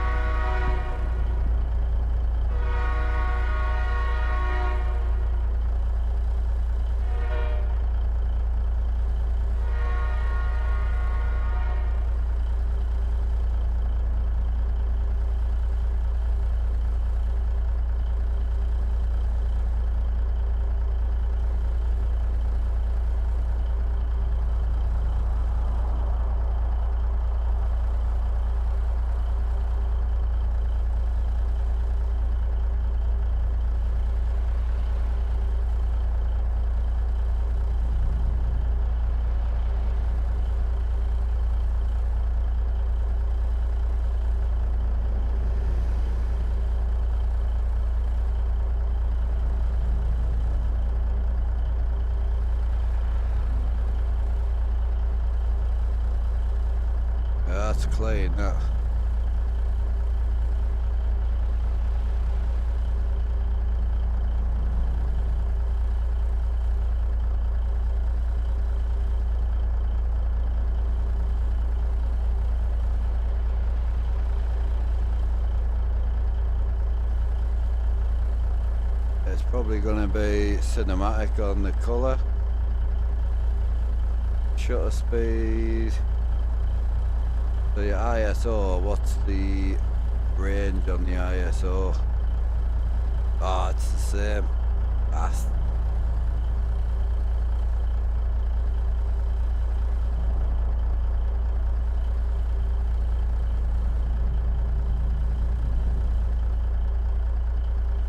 That's clean, that. It's probably going to be cinematic on the colour. Shutter speed. The ISO, what's the range on the ISO? Oh, it's the same. That's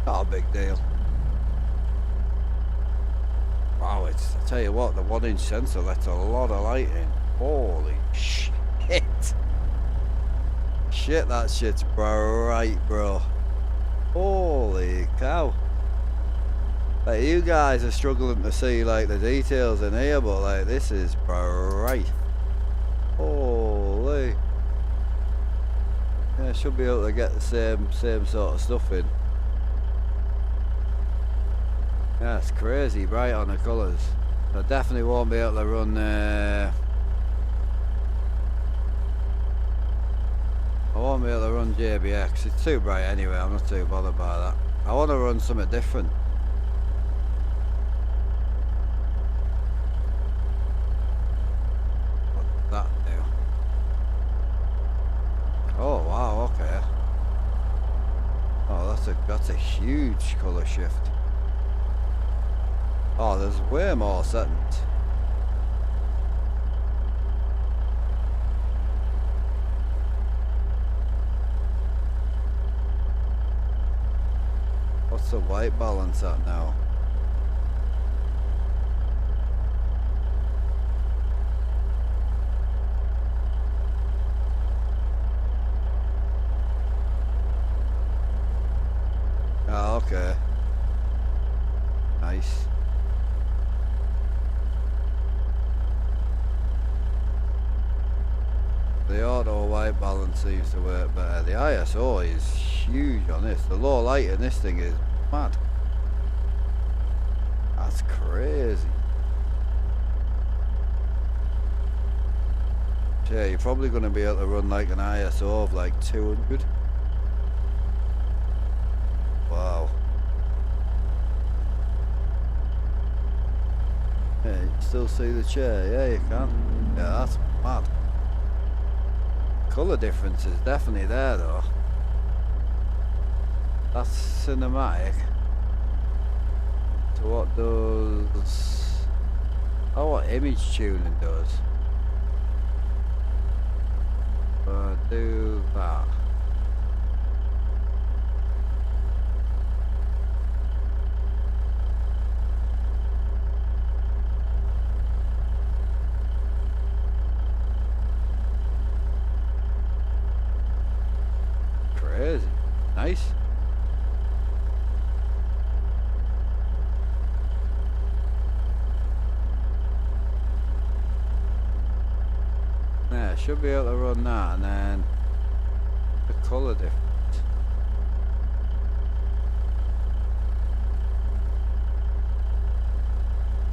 not a big deal. Wow, I tell you what, the 1-inch sensor lets a lot of light in. Holy shit. Shit, that shit's bright, bro. Holy cow. Like, you guys are struggling to see like the details in here, but like this is bright. Holy. Yeah, should be able to get the same sort of stuff in. Yeah, it's crazy bright on the colours. I definitely won't be able to run I won't be able to run JBX, it's too bright anyway, I'm not too bothered by that. I want to run something different. What's that now? Oh wow, okay. Oh, that's a huge colour shift. Oh, there's way more settings. What's the white balance at now? Oh, okay. Nice. The auto white balance seems to work better. The ISO is huge on this. The low light in this thing is mad. That's crazy. Yeah, you're probably going to be able to run like an ISO of like 200. Wow. Yeah, you can still see the chair. Yeah, you can. Yeah, that's mad. Colour difference is definitely there though. That's cinematic. So what does... Oh, what image tuning does. Do that. Crazy. Nice. Yeah, should be able to run that, and then the colour difference.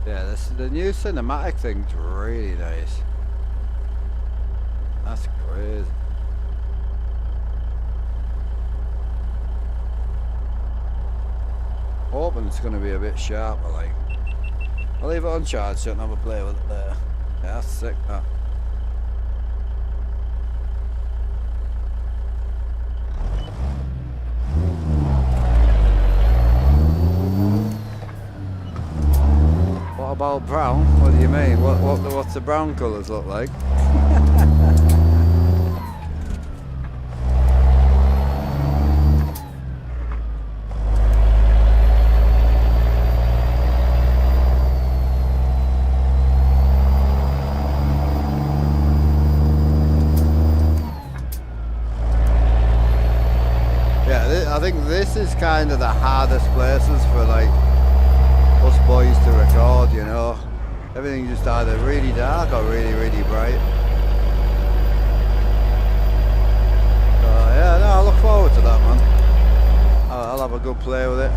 Yeah, the new cinematic thing's really nice. That's crazy. Hoping it's going to be a bit sharper, like. I'll leave it on charge so I can have a play with it there. Yeah, that's sick, that. What about brown? What do you mean? What's the brown colours look like? Yeah, I think this is kind of the hardest places for like us boys to record, you know. Everything just either really dark or really, really bright. Yeah, no, I look forward to that, man. I'll have a good play with it.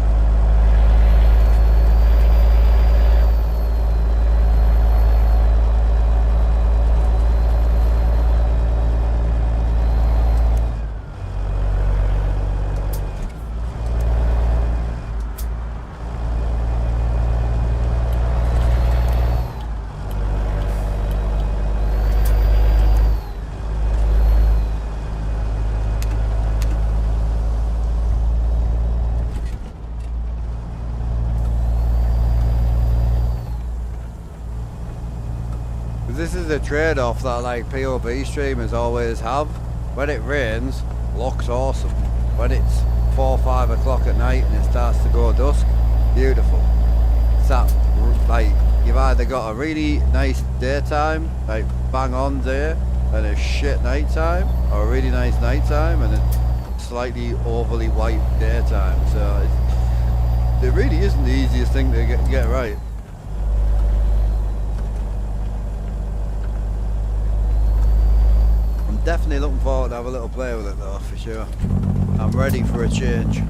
This is the trade-off that like POV streamers always have. When it rains, looks awesome. When it's 4 or 5 o'clock at night and it starts to go dusk, beautiful. It's that, like, you've either got a really nice daytime, like bang on day, and a shit nighttime, or a really nice nighttime and a slightly overly white daytime. So it really isn't the easiest thing to get right. Definitely looking forward to have a little play with it though, for sure. I'm ready for a change.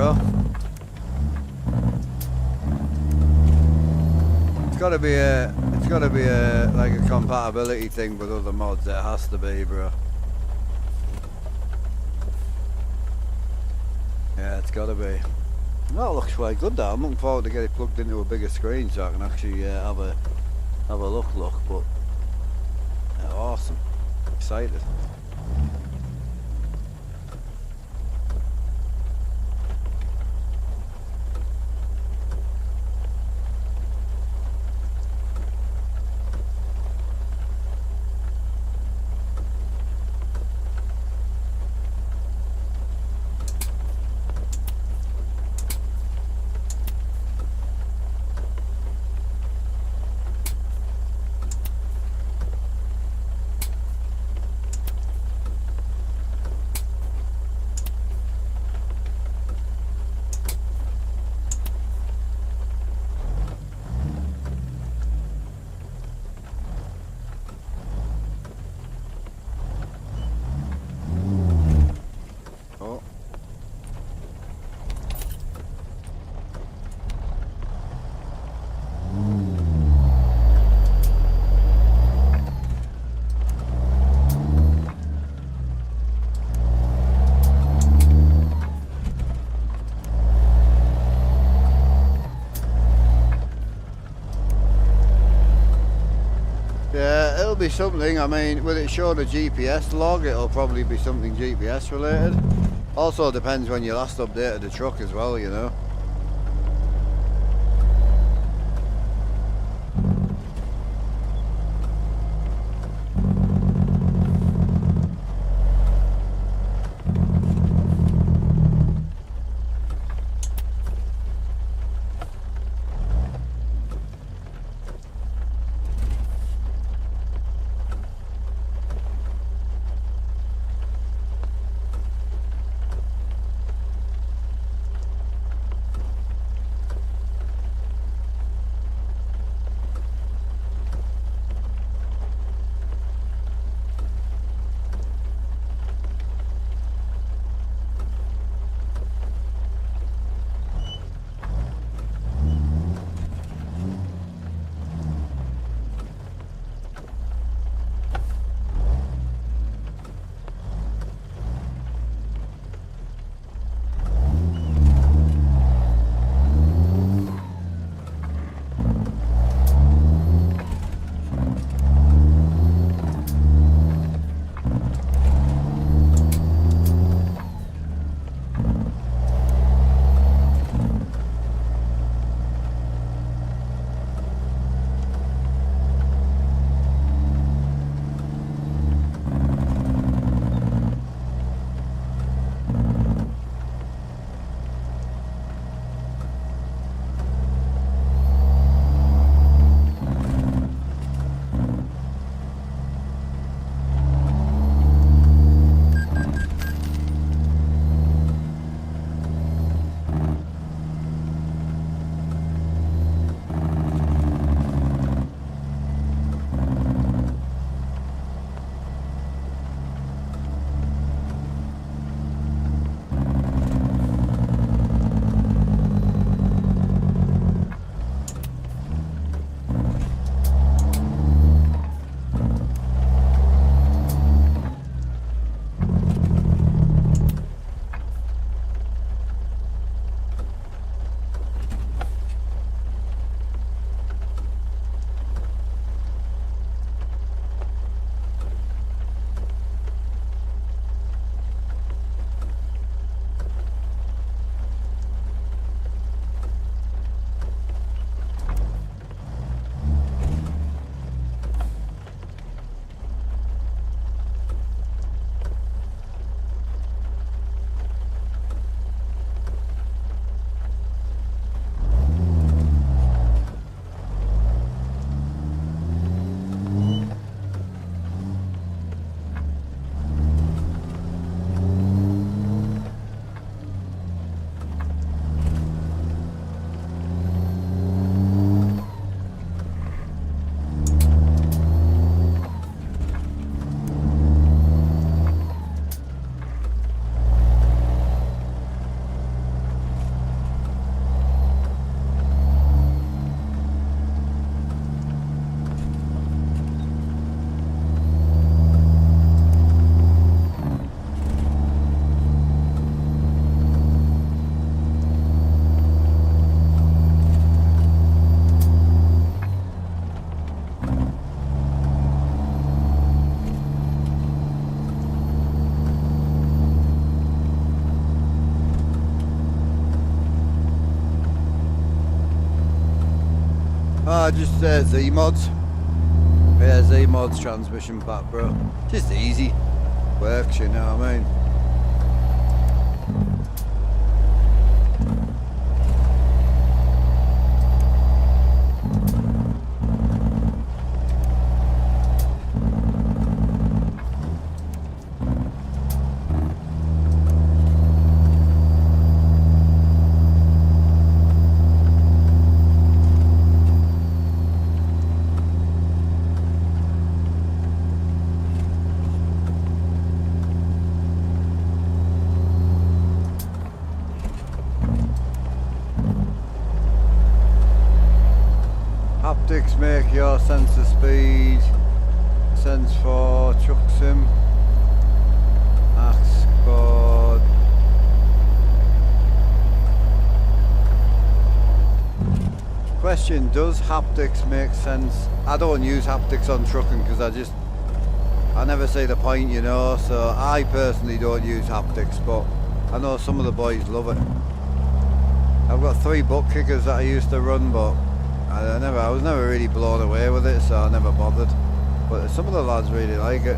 bro. It's gotta be a like a compatibility thing with other mods. It has to be, bro. Yeah, it's gotta be. That looks quite good. That I'm looking forward to get it plugged into a bigger screen so I can actually have a look. But yeah, awesome, excited. Yeah, it'll be something. I mean, with it showing a GPS log, it'll probably be something GPS related. Also depends when you last updated the truck as well, you know. Just Z-Mods. Yeah, Z-Mods transmission pack, bro. Just easy. Works, you know what I mean? Haptics make your sense of speed, sense for truck sim, ask for question, does haptics make sense? I don't use haptics on trucking because I never see the point, you know, so I personally don't use haptics, but I know some of the boys love it. I've got 3 butt kickers that I used to run, but I was never really blown away with it, so I never bothered. But some of the lads really like it.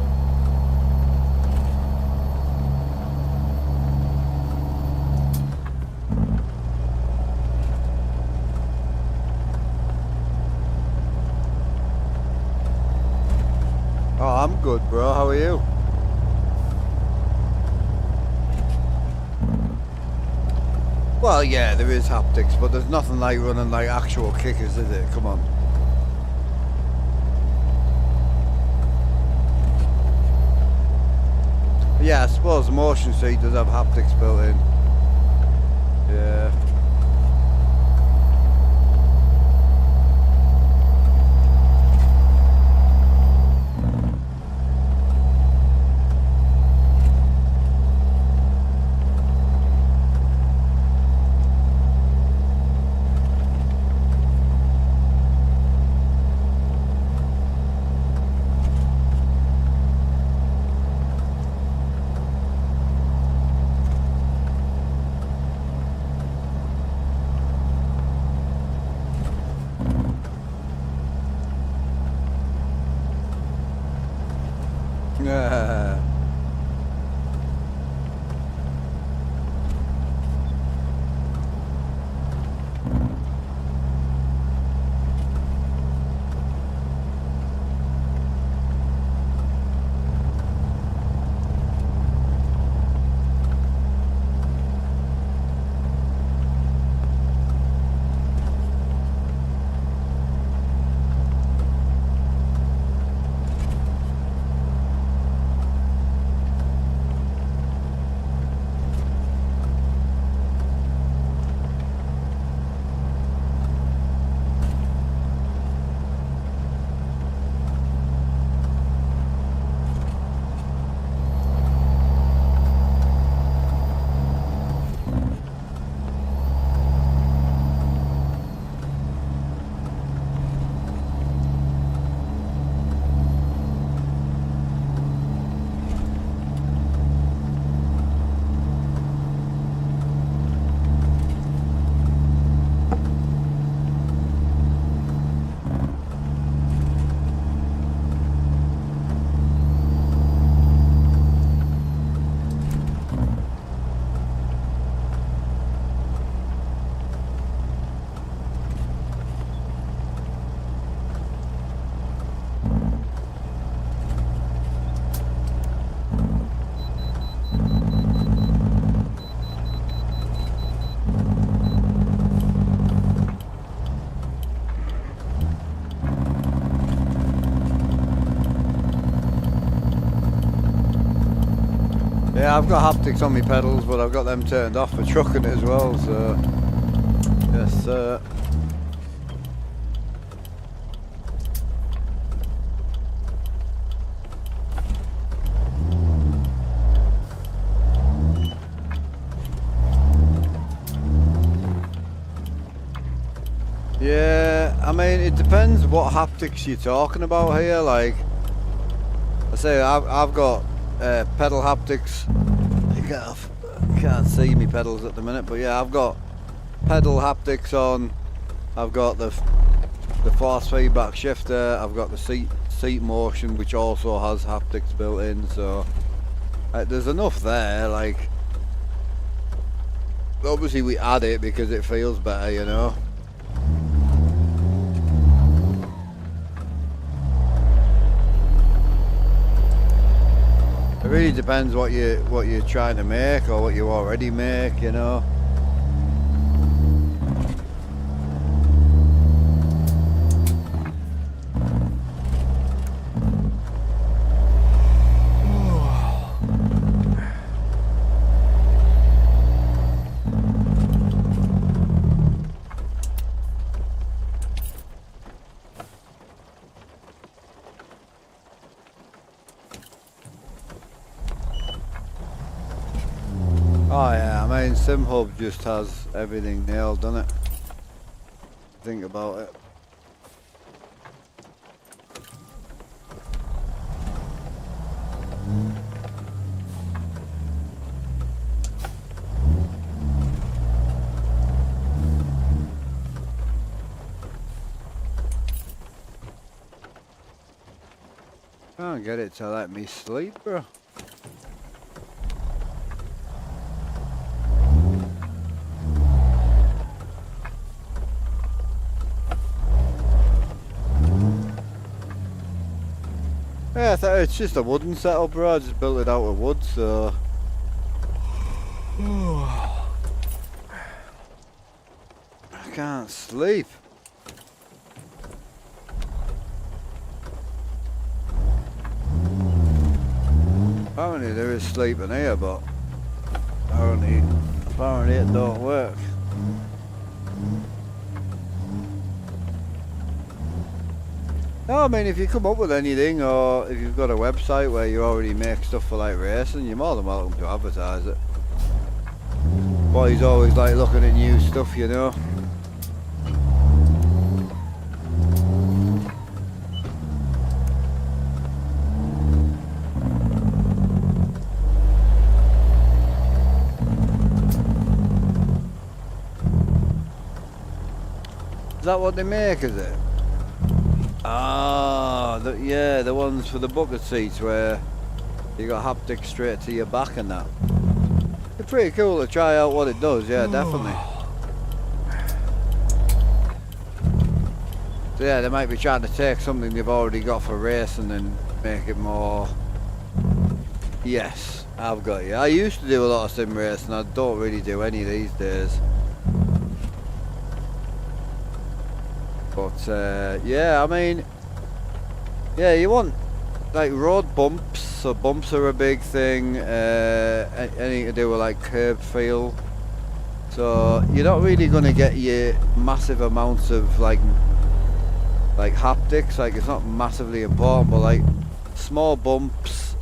Oh, I'm good, bro. How are you? Well, yeah, there is haptics, but there's nothing like running like actual kickers, is it? Come on. Yeah, I suppose the motion seat does have haptics built in. Yeah. Yeah. Yeah, I've got haptics on my pedals, but I've got them turned off for trucking as well, so yes, yeah, I mean, it depends what haptics you're talking about here. Like I say, I've got pedal haptics. You can't see me pedals at the minute, but yeah, I've got pedal haptics on. I've got the the force feedback shifter. I've got the seat motion, which also has haptics built in. So there's enough there. Like, obviously we add it because it feels better, you know. It really depends what you're trying to make or what you already make, you know. Oh yeah, I mean SimHub just has everything nailed, doesn't it? Think about it. Can't get it to let me sleep, bro. Yeah, it's just a wooden setup, bro. I just built it out of wood, so. I can't sleep. Apparently there is sleep in here, but apparently it don't work. No, I mean, if you come up with anything, or if you've got a website where you already make stuff for like racing, you're more than welcome to advertise it. Boys always like looking at new stuff, you know. Is that what they make, is it? Ah, yeah, the ones for the bucket seats where you got haptics straight to your back and that. It's pretty cool to try out what it does, yeah, definitely. So yeah, they might be trying to take something they've already got for racing and make it more... Yes, I've got you. I used to do a lot of sim racing, I don't really do any these days. But yeah, I mean, yeah, you want like road bumps, so bumps are a big thing, anything to do with like curb feel. So you're not really going to get your massive amounts of like haptics, like it's not massively important, but like small bumps,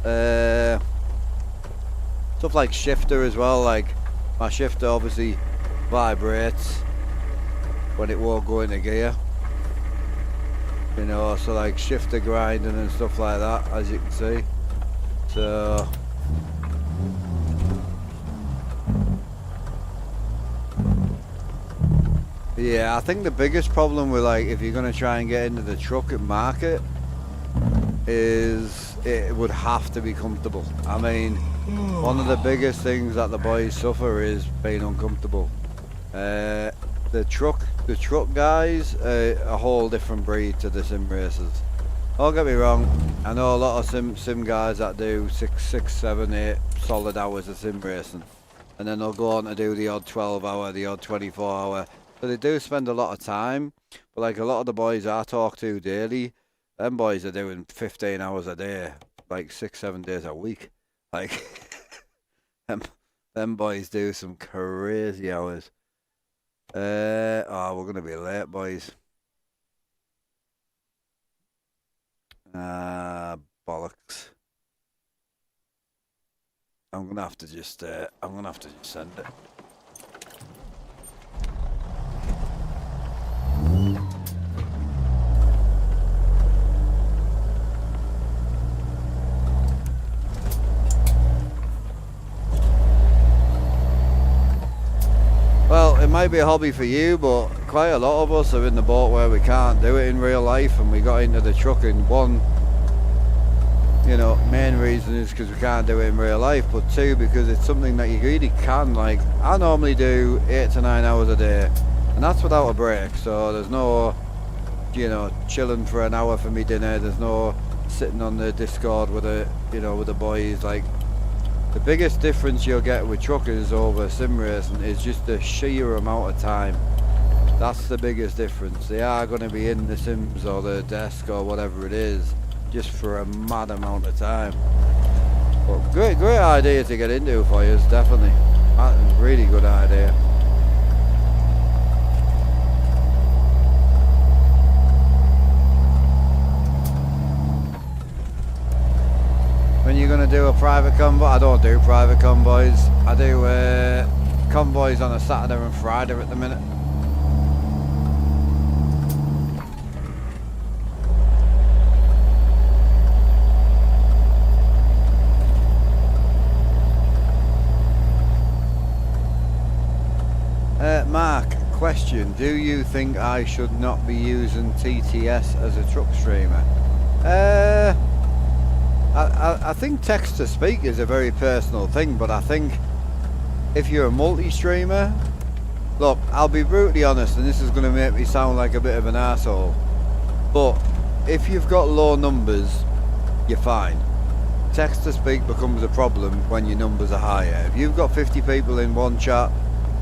stuff like shifter as well, like my shifter obviously vibrates when it won't go into gear. You know, so like shifter grinding and stuff like that, as you can see. So yeah, I think the biggest problem with like if you're gonna try and get into the truck market is it would have to be comfortable. I mean, one of the biggest things that the boys suffer is being uncomfortable. The truck guys are a whole different breed to the sim racers. Don't get me wrong, I know a lot of sim guys that do 6, 7, 8 solid hours of sim racing, and then they'll go on to do the odd 12 hour, the odd 24 hour. So they do spend a lot of time, but like a lot of the boys I talk to daily, them boys are doing 15 hours a day, like 6, 7 days a week. Like them boys do some crazy hours. Oh, we're gonna be late, boys. Bollocks. I'm gonna have to just send it. Well, it might be a hobby for you, but quite a lot of us are in the boat where we can't do it in real life, and we got into the trucking. One, you know, main reason is because we can't do it in real life, but two, because it's something that you really can. Like, I normally do 8 to 9 hours a day, and that's without a break, so there's no, you know, chilling for an hour for me dinner, there's no sitting on the Discord with the, you know, with the boys. Like, the biggest difference you'll get with truckers over sim racing is just the sheer amount of time. That's the biggest difference. They are going to be in the sims or the desk or whatever it is just for a mad amount of time. But great idea to get into for you, definitely. That is a really good idea. When you're going to do a private convoy? I don't do private convoys. I do convoys on a Saturday and Friday at the minute. Mark, question. Do you think I should not be using TTS as a truck streamer? I think text to speak is a very personal thing, but I think if you're a multi-streamer, look, I'll be brutally honest, and this is going to make me sound like a bit of an asshole, but if you've got low numbers, you're fine. Text to speak becomes a problem when your numbers are higher. If you've got 50 people in one chat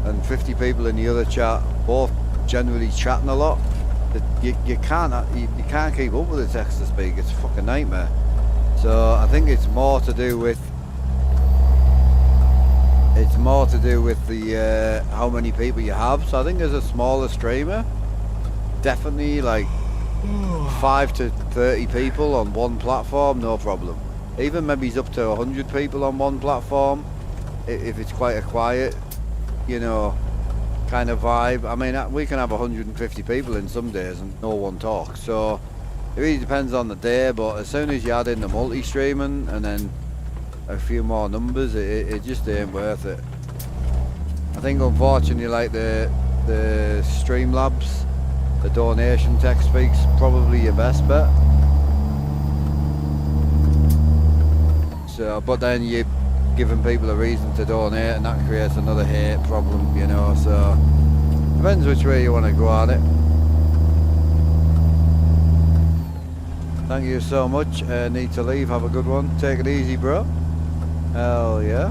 and 50 people in the other chat, both generally chatting a lot, you can't keep up with the text to speak. It's a fucking nightmare. So I think it's more to do with the how many people you have. So I think as a smaller streamer, definitely like 5 to 30 people on one platform, no problem. Even maybe it's up to 100 people on one platform if it's quite a quiet, you know, kind of vibe. I mean, we can have 150 people in some days and no one talks, so it really depends on the day. But as soon as you add in the multi-streaming and then a few more numbers, it just ain't worth it. I think unfortunately, like the Streamlabs, the donation text speak's probably your best bet. So, but then you're giving people a reason to donate, and that creates another hate problem, you know. So depends which way you want to go at it. Thank you so much. Need to leave. Have a good one. Take it easy, bro. Hell yeah.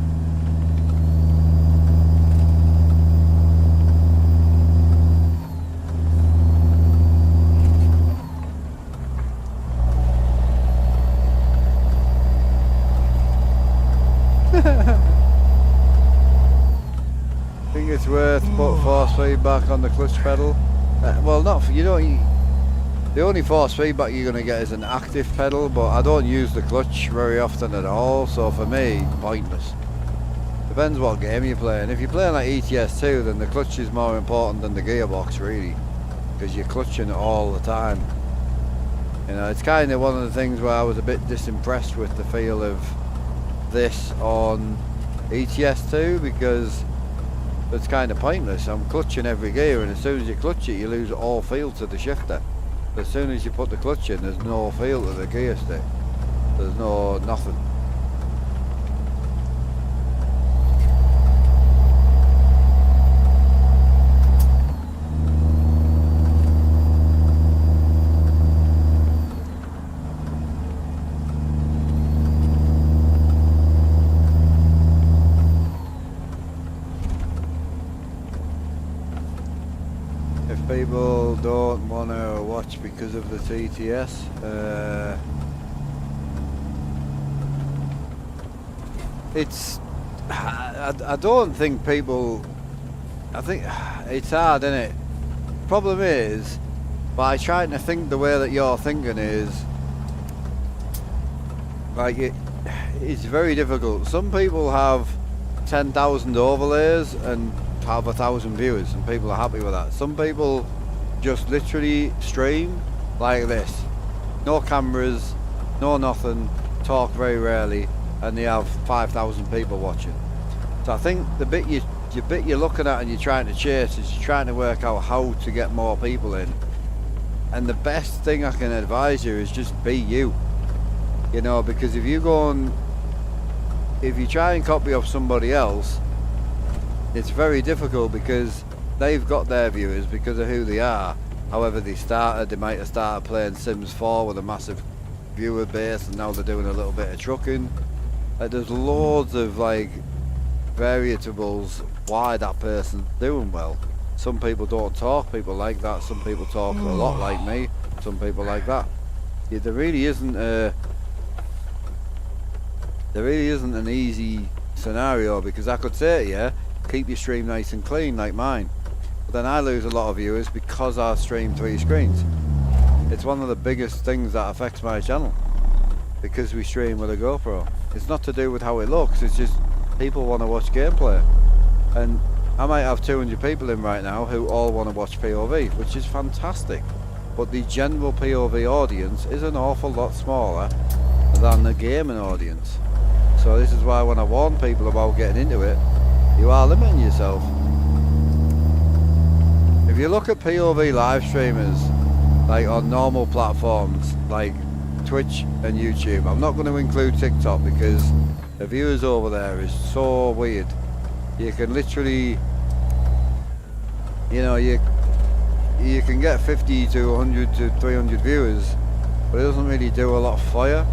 Think it's worth put force feedback on the clutch pedal? Well, not for you. The only force feedback you're going to get is an active pedal, but I don't use the clutch very often at all, so for me, pointless. Depends what game you're playing. If you're playing like ETS2, then the clutch is more important than the gearbox, really, because you're clutching it all the time. You know, it's kind of one of the things where I was a bit disimpressed with the feel of this on ETS2, because it's kind of pointless. I'm clutching every gear, and as soon as you clutch it, you lose all feel to the shifter. As soon as you put the clutch in, there's no feel to the gear stick. There's nothing. People don't want to watch because of the TTS. I don't think people. I think it's hard, isn't it? Problem is, by trying to think the way that you're thinking is like it's very difficult. Some people have 10,000 overlays and have 1,000 viewers, and people are happy with that. Some people just literally stream like this, no cameras, no nothing, talk very rarely, and they have 5,000 people watching. So I think the bit the bit you're looking at and you're trying to chase is you're trying to work out how to get more people in. And the best thing I can advise you is just be you. You know, because if you try and copy off somebody else, it's very difficult because they've got their viewers because of who they are. However they might have started playing Sims 4 with a massive viewer base, and now they're doing a little bit of trucking. There's loads of like variables why that person's doing well. Some people don't talk, people like that. Some people talk a lot like me. Some people like that. Yeah, there really isn't an easy scenario, because I could say to you, keep your stream nice and clean like mine. But then I lose a lot of viewers because I stream 3 screens. It's one of the biggest things that affects my channel, because we stream with a GoPro. It's not to do with how it looks, it's just people want to watch gameplay. And I might have 200 people in right now who all want to watch POV, which is fantastic. But the general POV audience is an awful lot smaller than the gaming audience. So this is why when I warn people about getting into it, you are limiting yourself. If you look at POV live streamers, like on normal platforms like Twitch and YouTube, I'm not going to include TikTok because the viewers over there is so weird. You can literally, you know, you can get 50 to 100 to 300 viewers, but it doesn't really do a lot of fire.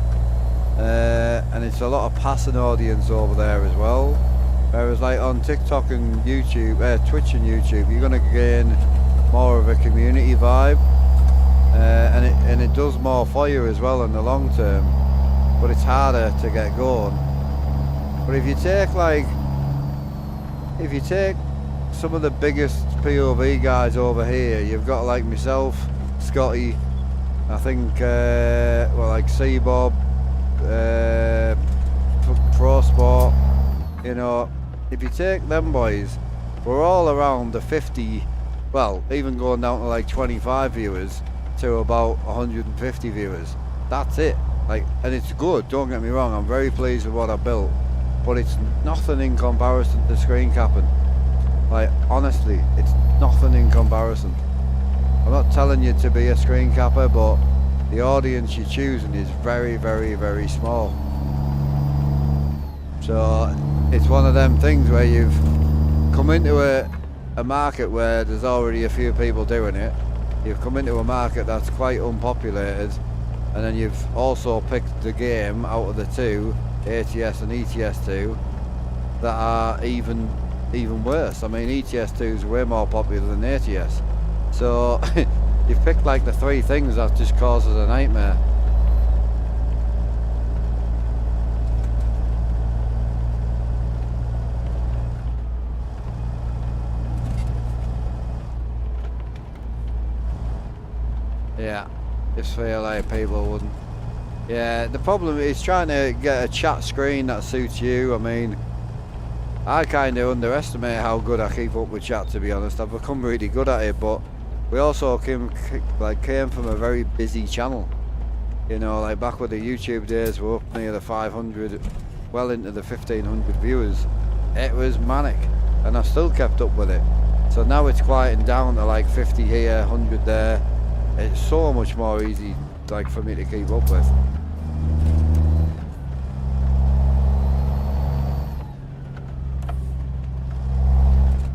And it's a lot of passing audience over there as well. Whereas like on TikTok and YouTube, Twitch and YouTube, you're going to gain more of a community vibe, and it does more fire as well in the long term, but it's harder to get going. But if you take some of the biggest POV guys over here, you've got like myself, Scotty, I think like C-Bob, Pro Sport, you know, if you take them boys, we're all around the 50, well, even going down to like 25 viewers to about 150 viewers. That's it. Like, and it's good, don't get me wrong, I'm very pleased with what I built, but it's nothing in comparison to screen capping. Like, honestly, it's nothing in comparison. I'm not telling you to be a screen capper, but the audience you're choosing is very, very, very small. So it's one of them things where you've come into a market where there's already a few people doing it. You've come into a market that's quite unpopulated, and then you've also picked the game out of the two, ATS and ETS2, that are even worse. I mean, ETS2 is way more popular than ATS. So you've picked like the 3 things that just causes a nightmare. Yeah, just feel like people wouldn't. Yeah, the problem is trying to get a chat screen that suits you. I mean, I kind of underestimate how good I keep up with chat, to be honest. I've become really good at it, but we also came from a very busy channel. You know, like back with the YouTube days, we're up near the 500, well into the 1500 viewers. It was manic, and I still kept up with it. So now it's quieting down to like 50 here, 100 there. It's so much more easy, like, for me to keep up with.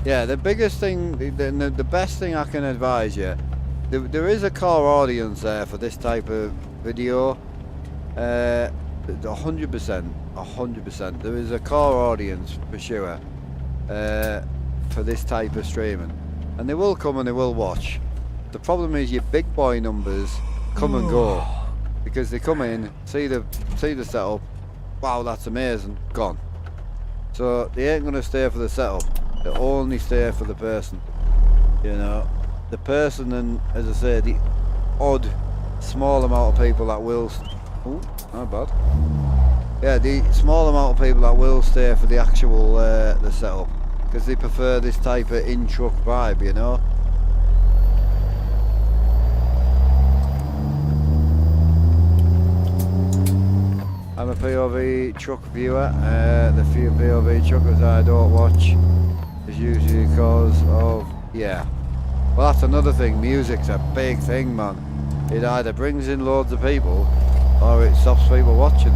Yeah, the biggest thing, the best thing I can advise you, there is a core audience there for this type of video. 100%, there is a core audience for sure for this type of streaming, and they will come and they will watch. The problem is your big boy numbers come and go, because they come in, see the setup, wow, that's amazing, gone. So they ain't gonna stay for the setup. They'll only stay for the person. You know, the person, and as I say, the odd small amount of people that will. Oh, not bad. Yeah, the small amount of people that will stay for the actual the setup, because they prefer this type of in-truck vibe, you know. I'm a POV truck viewer. The few POV truckers I don't watch, is usually because of, yeah. Well, that's another thing. Music's a big thing, man. It either brings in loads of people or it stops people watching.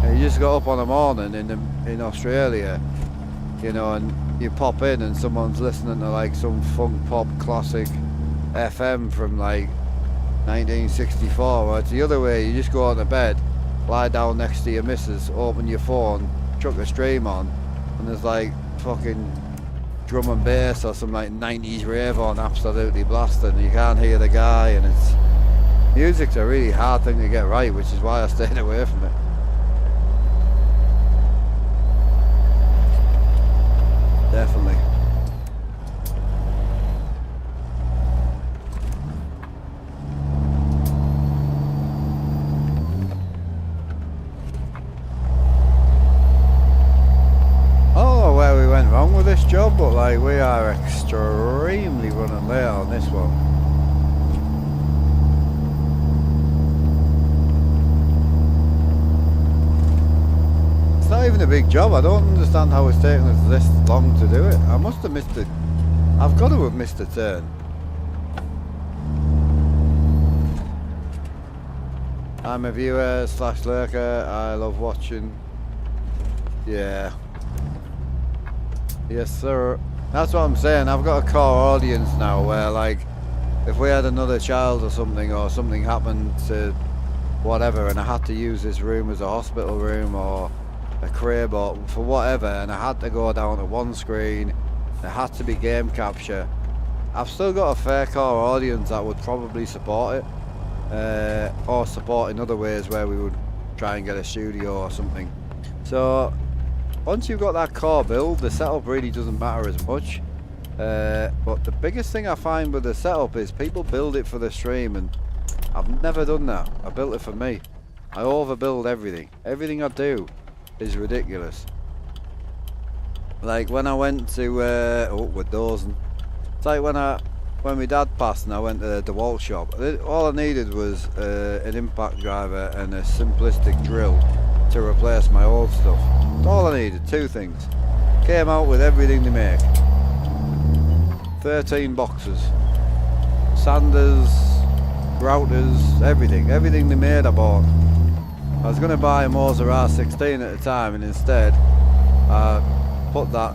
And you just got up on a morning in Australia, you know, and you pop in and someone's listening to like some funk pop classic FM from like 1964, or it's the other way. You just go on to bed, lie down next to your missus, open your phone, chuck a stream on, and there's like fucking drum and bass or some like 90s rave on absolutely blasting. You can't hear the guy, and it's music's a really hard thing to get right, which is why I stayed away from it. Definitely. Where we went wrong with this job, but like we are extremely running late on this one. It's not even a big job. I don't understand how it's taken us this long to do it. I must have missed it. I've got to have missed a turn. I'm a viewer / lurker. I love watching. Yeah. Yes, sir. That's what I'm saying. I've got a core audience now where, like, if we had another child or something happened to whatever and I had to use this room as a hospital room or a crib or for whatever, and I had to go down to one screen, there had to be game capture, I've still got a fair core audience that would probably support it, or support in other ways where we would try and get a studio or something. So once you've got that core build, the setup really doesn't matter as much. But the biggest thing I find with the setup is people build it for the stream, and I've never done that. I built it for me. I overbuild everything. Everything I do is ridiculous. Like when I went to, we're dozing. It's like when my dad passed and I went to the wall shop. All I needed was an impact driver and a simplistic drill to replace my old stuff. That's all I needed, 2 things. Came out with everything they make. 13 boxes. Sanders, routers, everything they made I bought. I was going to buy a Moser R16 at the time, and instead I put that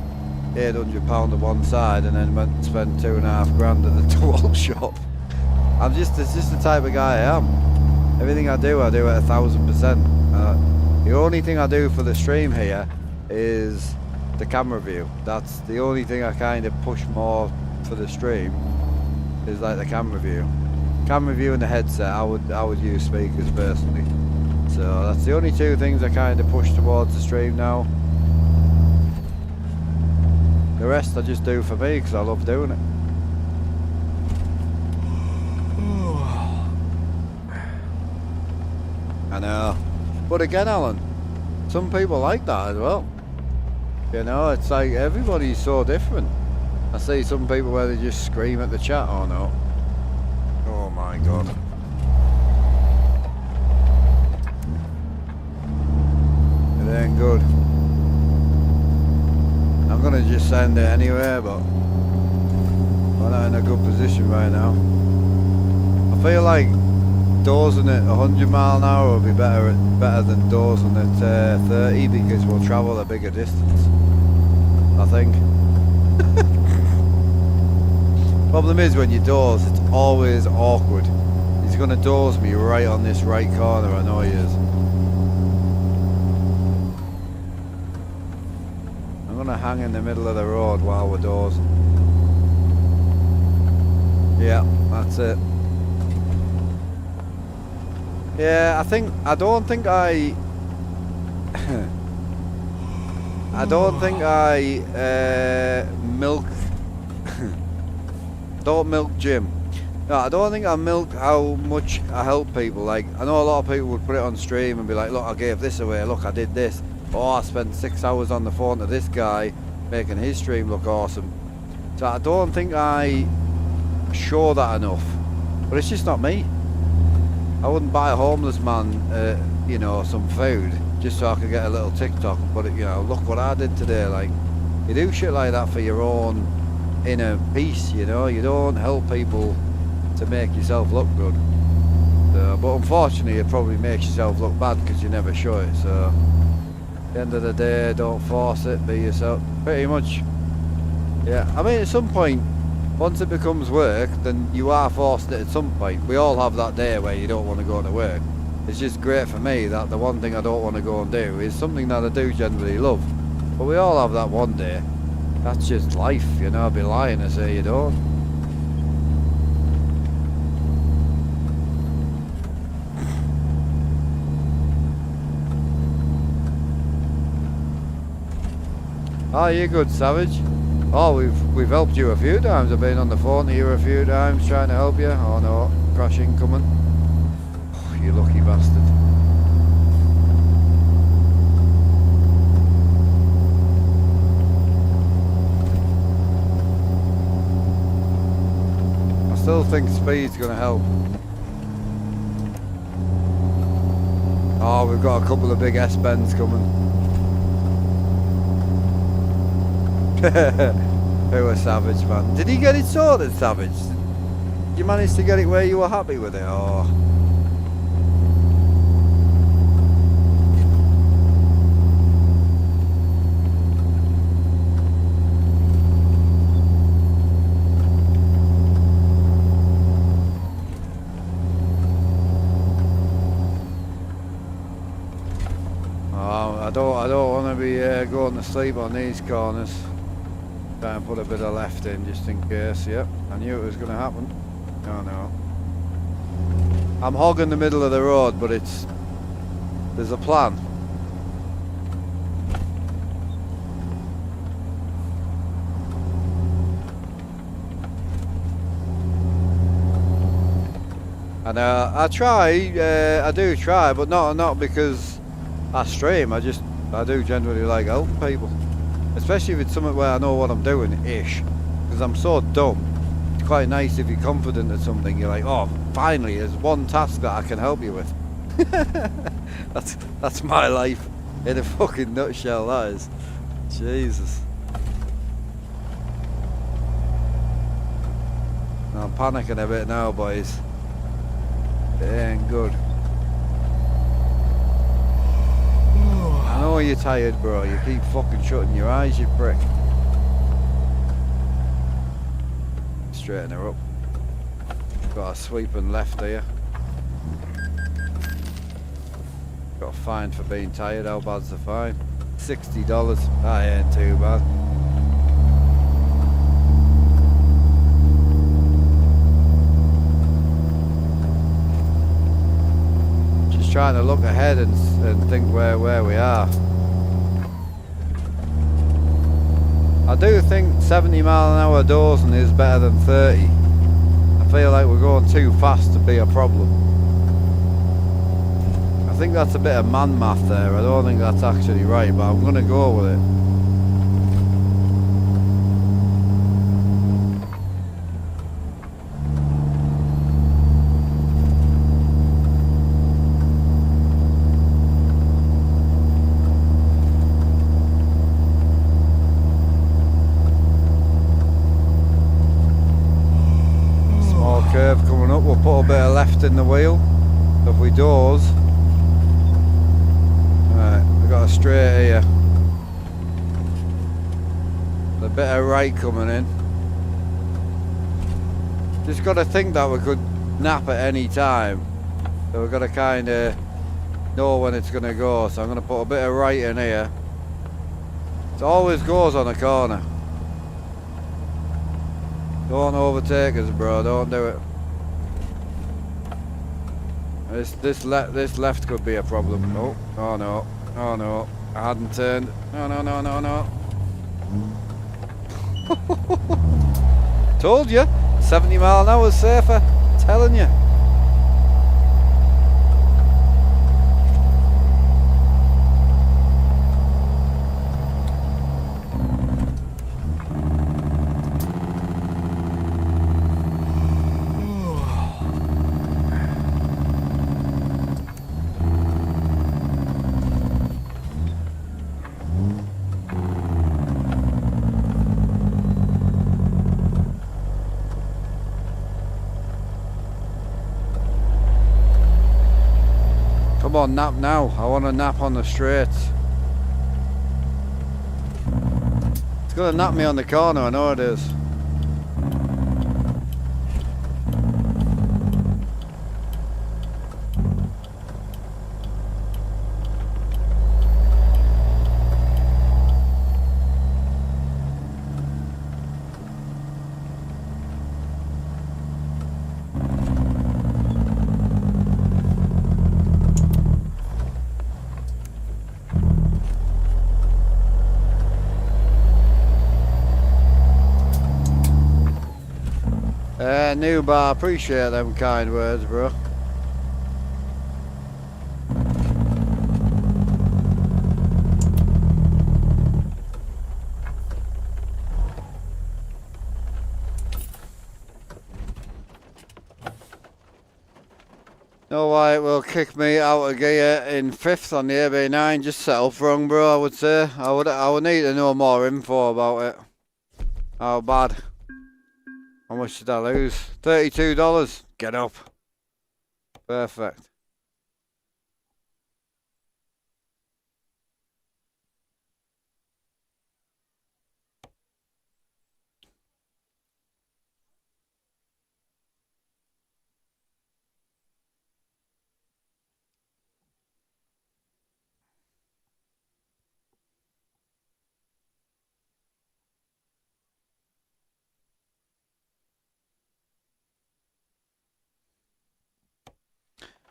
£800 to one side and then went and spent £2.5 grand at the tool shop. It's just the type of guy I am. Everything I do at 1000%. The only thing I do for the stream here is the camera view. That's the only thing I kind of push more for the stream, is like the camera view. Camera view and the headset, I would use speakers personally. So that's the only 2 things I kind of push towards the stream now. The rest I just do for me because I love doing it. I know. But again, Alan, some people like that as well. You know, it's like everybody's so different. I see some people where they just scream at the chat or no. Oh my god. It ain't good. I'm gonna just send it anyway, but we're not in a good position right now. I feel like dozing at 100 mile an hour will be better than dozing at 30 because we'll travel a bigger distance, I think. Problem is when you doze, it's always awkward. He's gonna doze me right on this right corner, I know he is. I'm gonna hang in the middle of the road while we're dozing. Yeah, that's it. Yeah, I don't think I milk don't milk Jim. No, I don't think I milk how much I help people. Like, I know a lot of people would put it on stream and be like, look, I gave this away, look, I did this. Oh, I spent 6 hours on the phone to this guy making his stream look awesome. So I don't think I show that enough. But it's just not me. I wouldn't buy a homeless man, you know, some food just so I could get a little TikTok and put it, you know, look what I did today. Like, You do shit like that for your own inner peace, you know. You don't help people to make yourself look good. So, but unfortunately, it probably makes yourself look bad because you never show it. So, at the end of the day, don't force it. Be yourself. Pretty much. Yeah. I mean, at some point, once it becomes work, then you are forced it at some point. We all have that day where you don't want to go to work. It's just great for me that the one thing I don't want to go and do is something that I do generally love. But we all have that one day. That's just life, you know. I'd be lying to say you don't. Oh, you're good, Savage. Oh, we've helped you a few times. I've been on the phone to you a few times trying to help you. Oh no, crashing coming. Oh, you lucky bastard. I still think speed's gonna help. Oh, we've got a couple of big S-bends coming. Who a Savage, man. Did he get it sorted, Savage? You managed to get it where you were happy with it, or? Oh, I don't want to be going to sleep on these corners. Try and put a bit of left in just in case. Yep, I knew it was going to happen. Oh no. I'm hogging the middle of the road, but there's a plan. And I try, I do try, but not because I stream. I do generally like helping people. Especially if it's something where I know what I'm doing, ish. Because I'm so dumb. It's quite nice if you're confident at something. You're like, oh, finally, there's one task that I can help you with. That's my life in a fucking nutshell, that is. Jesus. I'm panicking a bit now, boys. It ain't good. I know you're tired, bro. You keep fucking shutting your eyes, you prick. Straighten her up. Got a sweeping left here. Got a fine for being tired. How bad's the fine? $60. That ain't too bad. Trying to look ahead and think where we are. I do think 70 mile an hour dozing is better than 30. I feel like we're going too fast to be a problem. I think that's a bit of man math there. I don't think that's actually right, but I'm gonna go with it. Curve coming up, we'll put a bit of left in the wheel. So if we doze, right, we've got a straight here. A bit of right coming in. Just got to think that we could nap at any time. So we've got to kind of know when it's going to go. So I'm going to put a bit of right in here. It always goes on a corner. Don't overtake us, bro. Don't do it. This left could be a problem. Oh no. Oh no. I hadn't turned. No. Told you. 70 mile an hour is safer. Telling you. on, nap now. I want to nap on the straights. It's gonna nap me on the corner, I know it is. New bar, appreciate them kind words, bro. No why it will kick me out of gear in 5th on the AB9, just set up wrong, bro, I would say. I would need to know more info about it. How bad? How much did I lose? $32. Get up. Perfect.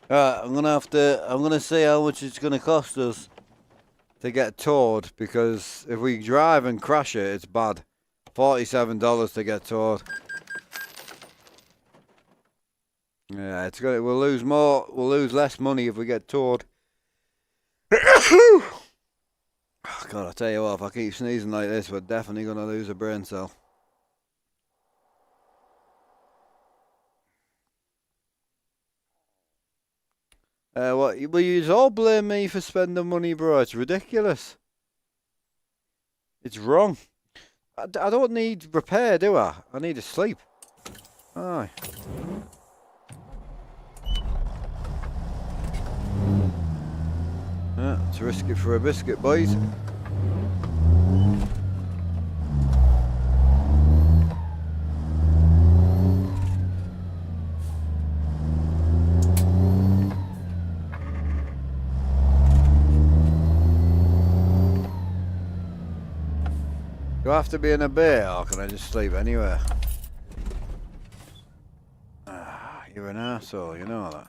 Right, I'm gonna see how much it's gonna cost us to get towed, because if we drive and crash it, it's bad. $47 to get towed. Yeah, we'll lose less money if we get towed. Oh, God, I tell you what, if I keep sneezing like this, we're definitely gonna lose a brain cell. What? Will you all blame me for spending money, bro? It's ridiculous. It's wrong. I don't need repair, do I? I need to sleep. Aye. Yeah, let's risk it for a biscuit, boys. Do I have to be in a bay, or can I just sleep anywhere? Ah, you're an arsehole, you know that.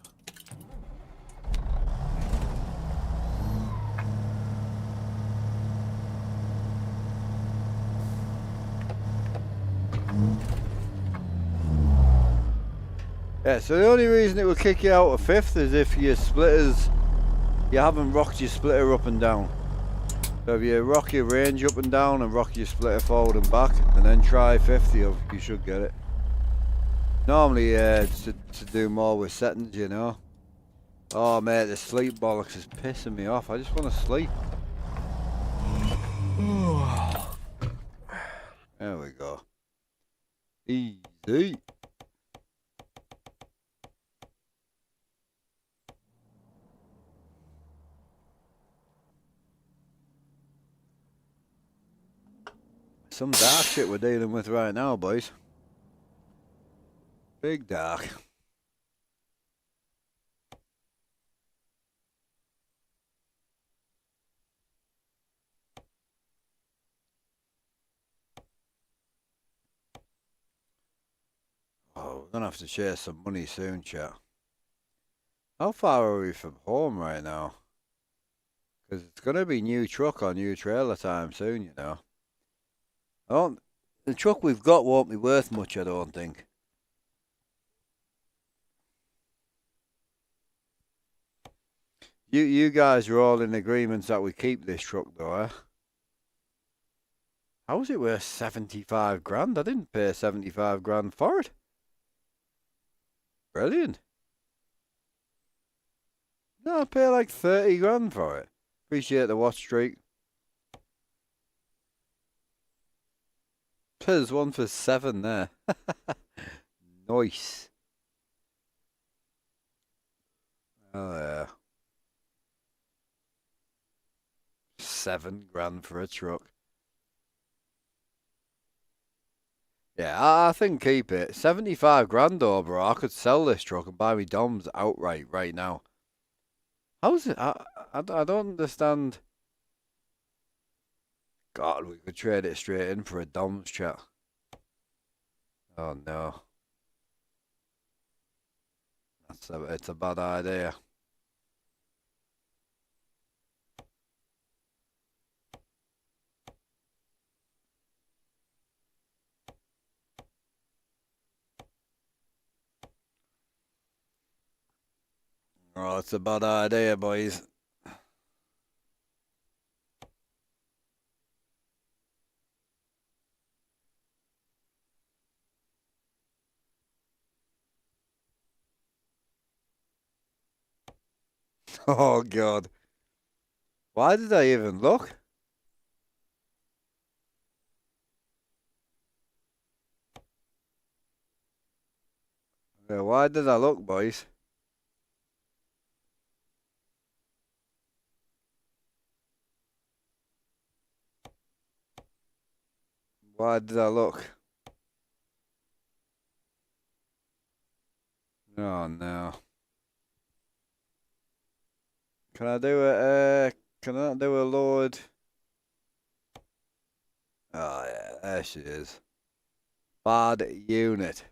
Yeah, so the only reason it will kick you out of 5th is if your splitters, you haven't rocked your splitter up and down. So if you rock your range up and down and rock your splitter forward and back, and then try 50, you should get it. Normally, it's to do more with settings, you know. Oh mate, the sleep bollocks is pissing me off. I just want to sleep. There we go. Easy. Some dark shit we're dealing with right now, boys. Big dark. Oh, we're gonna have to chase some money soon, chat. How far are we from home right now? Because it's gonna be new truck or new trailer time soon, you know. The truck we've got won't be worth much, I don't think. You guys are all in agreement that we keep this truck though, eh? How was it worth 75 grand? I didn't pay 75 grand for it. Brilliant. No, I pay like 30 grand for it. Appreciate the watch streak. There's one for 7 there. Nice. Oh yeah. £7 for a truck. Yeah, I think keep it. 75 grand though, bro. I could sell this truck and buy me Doms outright right now. How's it? I don't understand. God, we could trade it straight in for a Doms chat. Oh no. It's a bad idea. Oh, it's a bad idea, boys. Oh God. Why did I even look? Yeah, why did I look, boys? Why did I look? Oh no. Can I do it? Can I do a load? Oh yeah, there she is. Bad unit.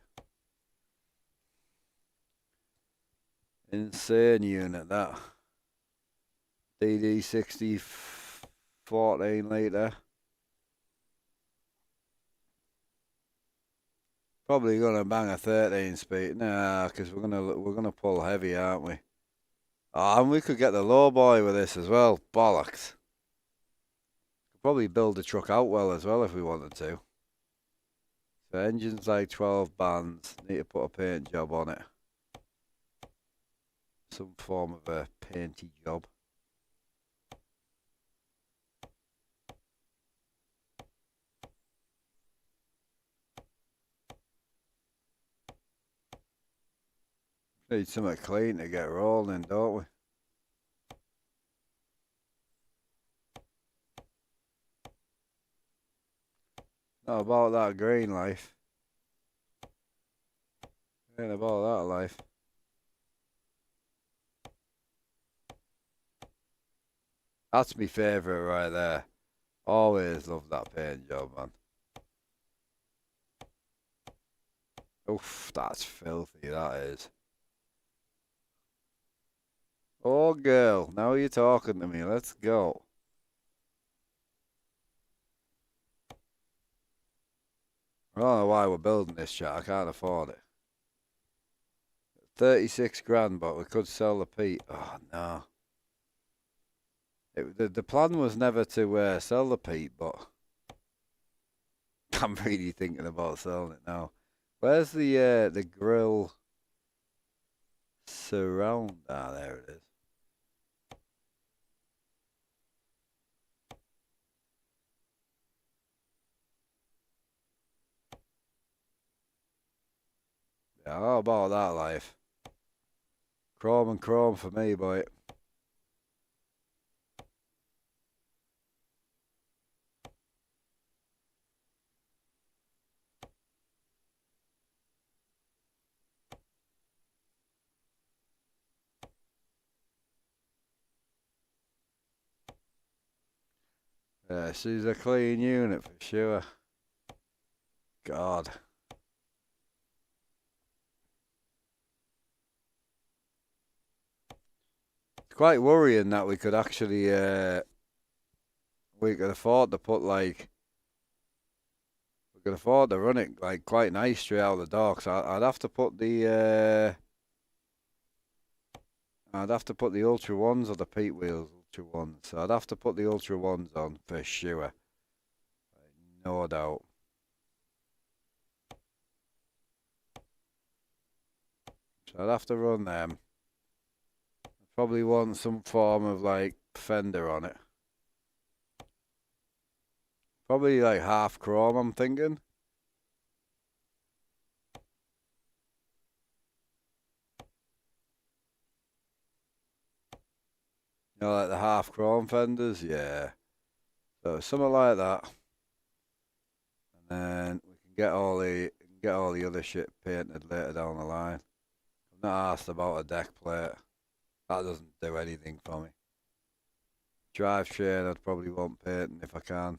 Insane unit that. DD60 14 litre. Probably gonna bang a 13 speed. Nah, because we're gonna pull heavy, aren't we? Oh, and we could get the low boy with this as well. Bollocks. Could probably build the truck out well as well if we wanted to. So engine's like 12 bands. Need to put a paint job on it. Some form of a painty job. Need something clean to get rolling, don't we? Not about that green life. Ain't about that life. That's my favourite right there. Always love that paint job, man. Oof, that's filthy, that is. Oh, girl, now you're talking to me. Let's go. I don't know why we're building this chat. I can't afford it. 36 grand, but we could sell the Pete. Oh, no. The plan was never to sell the Pete, but I'm really thinking about selling it now. Where's the grill surround? Ah, there it is. Yeah, how about that life? Chrome and chrome for me, boy. Yeah, she's a clean unit for sure. God. It's quite worrying that we could actually we could afford to put like we could afford to run it like quite nice straight out of the docks. I'd have to put the I'd have to put the Ultra Ones or the Pete wheels Ultra Ones. So I'd have to put the Ultra Ones on for sure. No doubt. So I'd have to run them. Probably want some form of like fender on it. Probably like half chrome, I'm thinking. You know, like the half chrome fenders, yeah. So something like that, and then we can get all the other shit painted later down the line. I'm not asked about a deck plate. That doesn't do anything for me. Drivetrain I'd probably want painting if I can.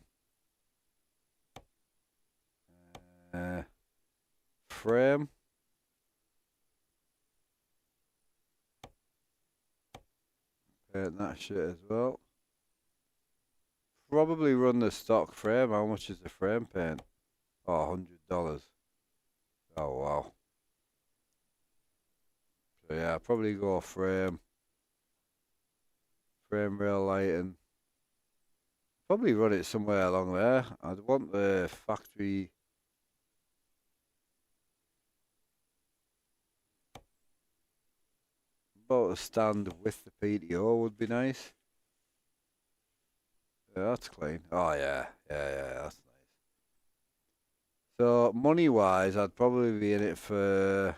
Uh, Frame. Paint that shit as well. Probably run the stock frame. How much is the frame paint? Oh, $100. Oh, wow. So yeah, probably go frame. Frame rail lighting. Probably run it somewhere along there. I'd want the factory. About a stand with the PTO would be nice. Yeah, that's clean. Oh yeah, that's nice. So money wise, I'd probably be in it for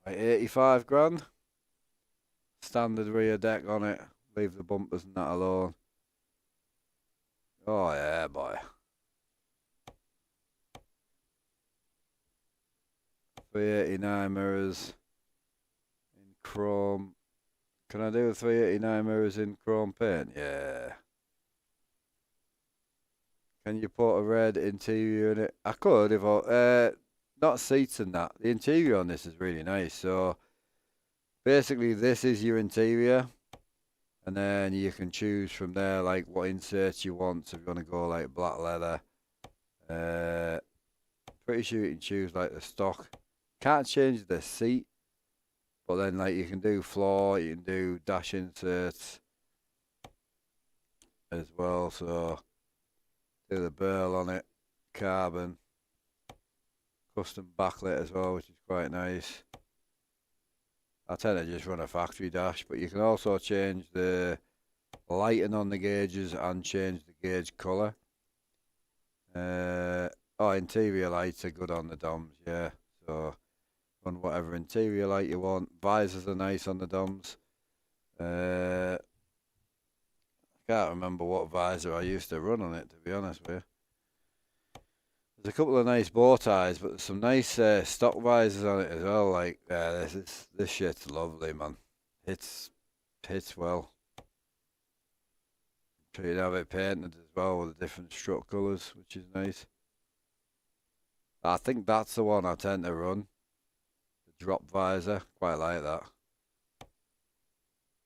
like 85 grand. Standard rear deck on it. Leave the bumpers and that alone. Oh yeah, boy. 389 mirrors in chrome. Can I do the 389 mirrors in chrome paint? Yeah. Can you put a red interior in it? I could if I not seats and that. The interior on this is really nice. So basically this is your interior, and then you can choose from there like what inserts you want. So if you want to go like black leather, pretty sure you can choose like the stock. Can't change the seat, but then like you can do floor, you can do dash inserts as well. So do the burl on it, carbon, custom backlit as well, which is quite nice. I tend to just run a factory dash, but you can also change the lighting on the gauges and change the gauge colour. Oh, interior lights are good on the DOMs, yeah. So run whatever interior light you want. Visors are nice on the DOMs. I can't remember what visor I used to run on it, to be honest with you. There's a couple of nice bow ties, but there's some nice stock visors on it as well. Like, this shit's lovely, man. Hits well. So you'd have it painted as well with the different strut colours, which is nice. I think that's the one I tend to run. The drop visor, quite like that.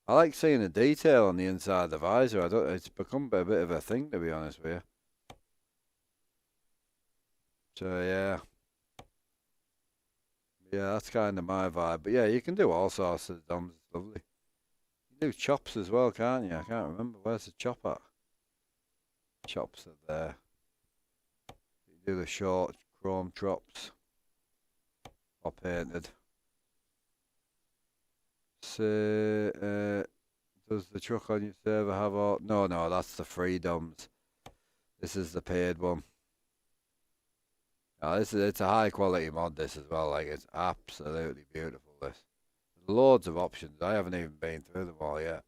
I like seeing the detail on the inside of the visor. It's become a bit of a thing, to be honest with you. So yeah, that's kind of my vibe. But yeah, you can do all sorts of DOMs. It's lovely. You can do chops as well, can't you? I can't remember. Where's the chop at? Chops are there. You can do the short chrome chops, or painted. So, does the truck on your server have all? No, that's the free DOMs. This is the paid one. Oh, it's a high quality mod, this as well. Like, it's absolutely beautiful, this. There's loads of options. I haven't even been through them all yet.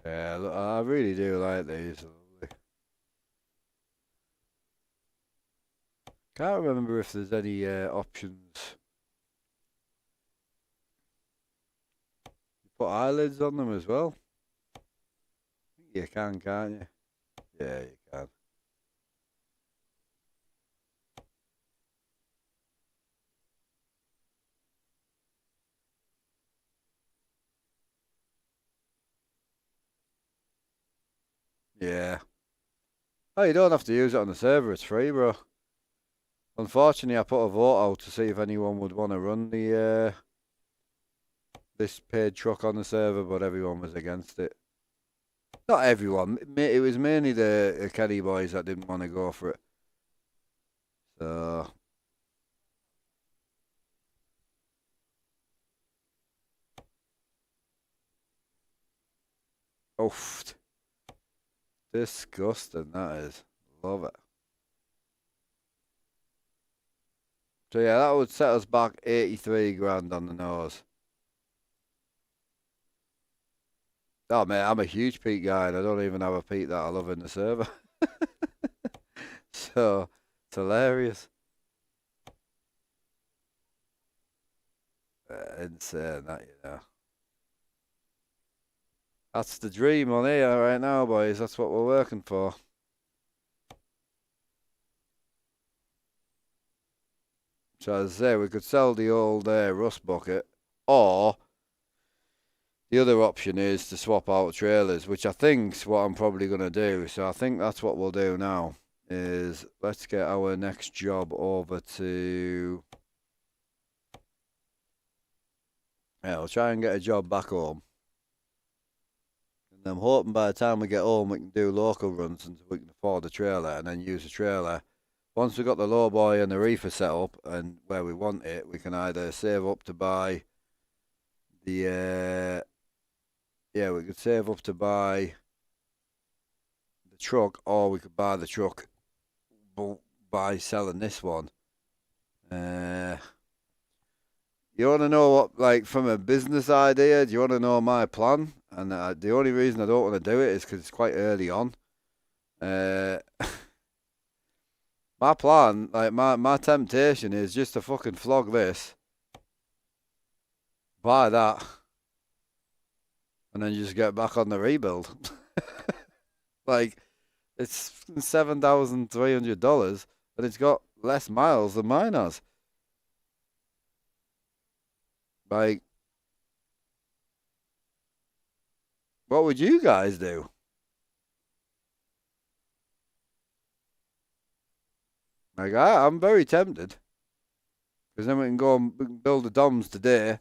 Yeah, look, I really do like these. Can't remember if there's any options. You put eyelids on them as well. You can, can't you? Yeah, you can. Yeah. Oh, you don't have to use it on the server. It's free, bro. Unfortunately, I put a vote out to see if anyone would want to run the this paid truck on the server, but everyone was against it. Not everyone. It was mainly the Kenny boys that didn't want to go for it. So. Oh, disgusting, that is. Love it. So yeah, that would set us back 83 grand on the nose. Oh mate, I'm a huge peak guy and I don't even have a peak that I love in the server. So, it's hilarious. Insane that, you know. That's the dream on here right now, boys. That's what we're working for. So as I say, we could sell the old rust bucket, or the other option is to swap out trailers, which I think's what I'm probably going to do. So I think that's what we'll do now, is let's get our next job over to... Yeah, we'll try and get a job back home. And I'm hoping by the time we get home we can do local runs and we can afford a trailer and then use a trailer. Once we've got the lowboy and the reefer set up and where we want it, we can either save up to buy the... yeah, we could save up to buy the truck, or we could buy the truck by selling this one. You want to know what, like, from a business idea, do you want to know my plan? And the only reason I don't want to do it is because it's quite early on. My plan, like, my temptation is just to fucking flog this, buy that, and then just get back on the rebuild. Like, it's $7,300, and it's got less miles than mine has. Like, what would you guys do? Like, I'm very tempted. Because then we can go and build the DOMs today.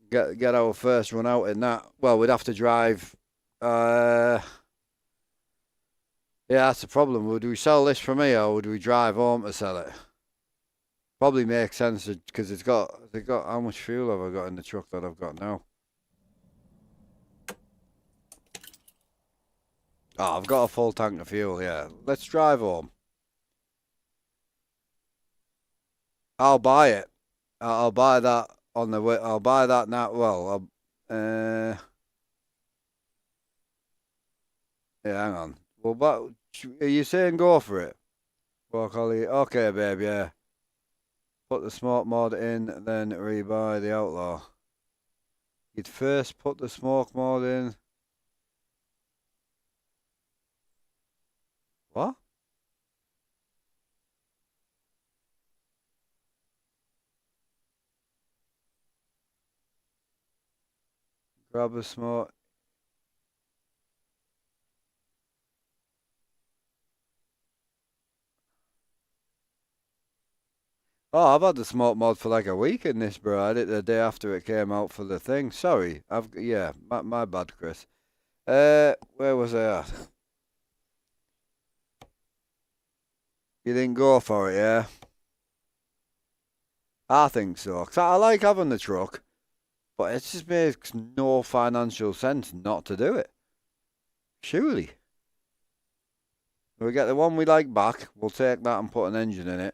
Get our first run out in that. Well, we'd have to drive. Yeah, that's the problem. Would we sell this for me, or would we drive home to sell it? Probably makes sense because it's got how much fuel have I got in the truck that I've got now? Oh, I've got a full tank of fuel. Yeah, let's drive home. I'll buy it. I'll buy that on the way. I'll buy that now. Well, yeah, hang on. Well, but are you saying go for it? Well, okay, babe. Yeah. Put the smoke mod in, then rebuy the outlaw. You'd first put the smoke mod in. What? Grab a smoke. Oh, I've had the smoke mod for like a week in this, bro. I did it the day after it came out for the thing. Sorry, yeah, my bad, Chris. Where was I at? You didn't go for it, yeah? I think so. 'Cause I like having the truck, but it just makes no financial sense not to do it. Surely. We get the one we like back, we'll take that and put an engine in it.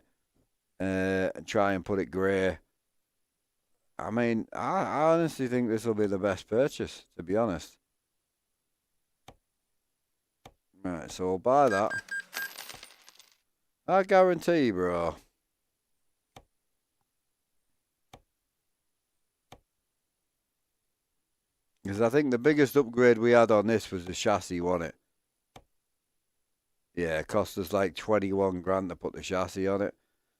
And try and put it grey. I mean, I honestly think this will be the best purchase, to be honest. Right, so we'll buy that. I guarantee, bro. Because I think the biggest upgrade we had on this was the chassis, wasn't it? Yeah, it cost us like 21 grand to put the chassis on it.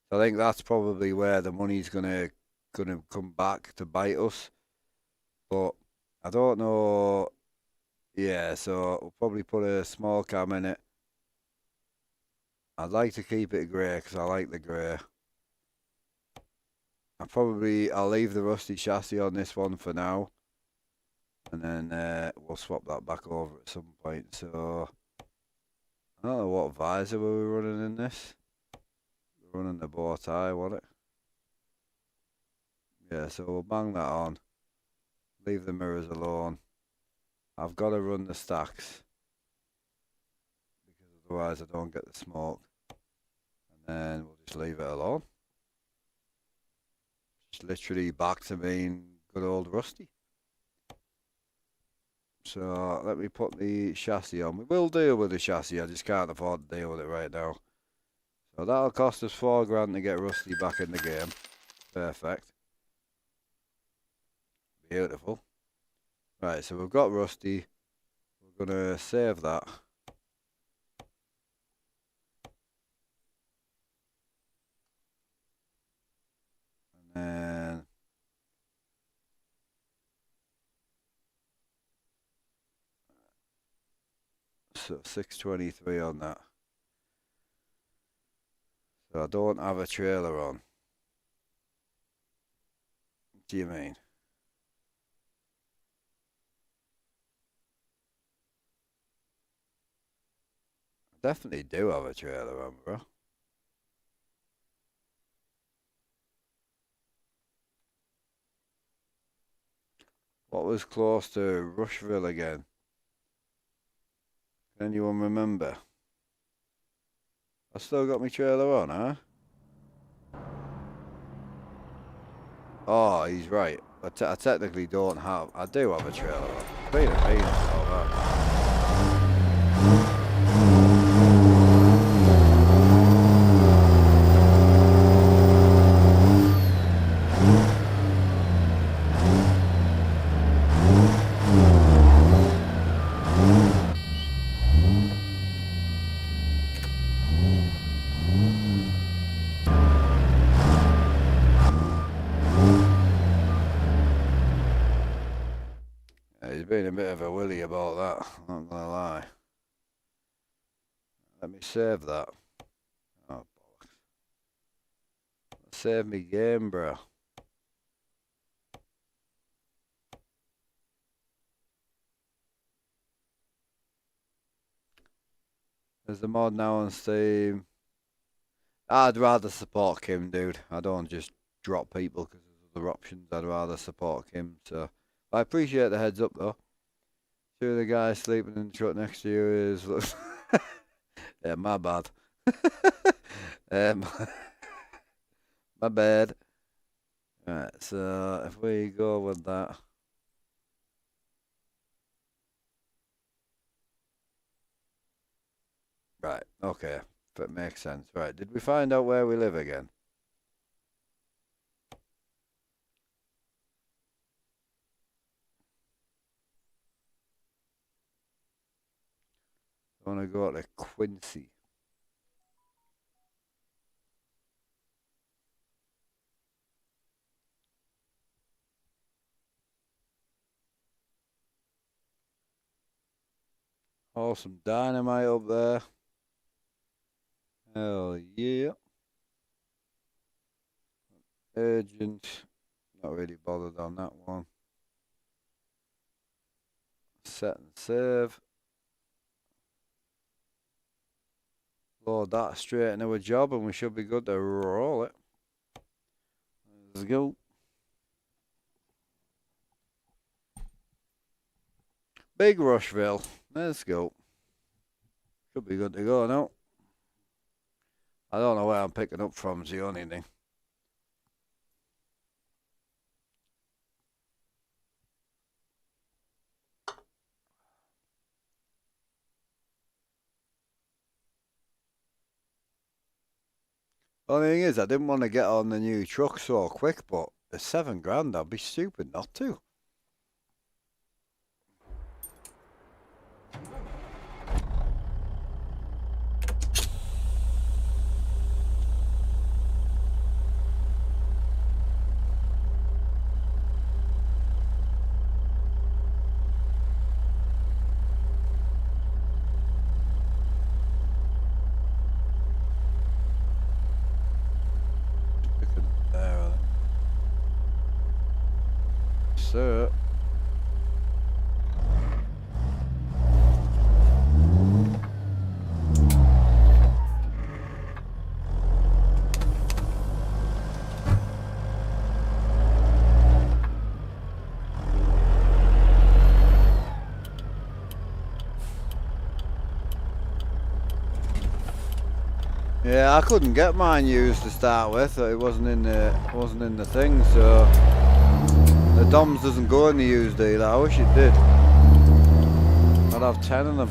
So I think that's probably where the money's gonna come back to bite us. But I don't know. Yeah, so we'll probably put a small cam in it. I'd like to keep it grey because I like the grey. I'll leave the rusty chassis on this one for now. and then we'll swap that back over at some point. So I don't know what visor were we running in this. We're running the bow tie, wasn't it? Yeah, so we'll bang that on. Leave the mirrors alone. I've got to run the stacks because otherwise I don't get the smoke. And then we'll just leave it alone. Just literally back to being good old Rusty. So let me put the chassis on. We will deal with the chassis, I just can't afford to deal with it right now. So that'll cost us £4 to get Rusty back in the game. Perfect. Beautiful. Right, so we've got Rusty. We're gonna save that. And then so 623 on that. So I don't have a trailer on. What do you mean? I definitely do have a trailer on, bro. What was close to Rushville again? Can anyone remember? I still got my trailer on, huh? Oh, he's right. I technically don't have. I do have a trailer on. Been a pain about that. He's been a bit of a willy about that, I'm not gonna lie. Let me save that. Oh, bollocks. Save me game, bro. There's the mod now on Steam. I'd rather support Kim, dude. I don't just drop people because there's other options. I'd rather support Kim, so... I appreciate the heads up, though. Two of the guys sleeping in the truck next to you is... yeah, my bad. My bad. Right, so if we go with that... Right, okay. If it makes sense. Right, did we find out where we live again? I want to go to Quincy. Oh, some dynamite up there. Hell yeah. Urgent. Not really bothered on that one. Set and save. Load that straight into a job and we should be good to roll it. Let's go. Big Rushville. Let's go. Should be good to go now. I don't know where I'm picking up from, is the only thing. Only thing is, I didn't want to get on the new truck so quick, but at £7 I'd be stupid not to. Sir. Yeah, I couldn't get mine used to start with. It wasn't in the thing, so the DOMS doesn't go in the used either. I wish it did. I'd have 10 of them.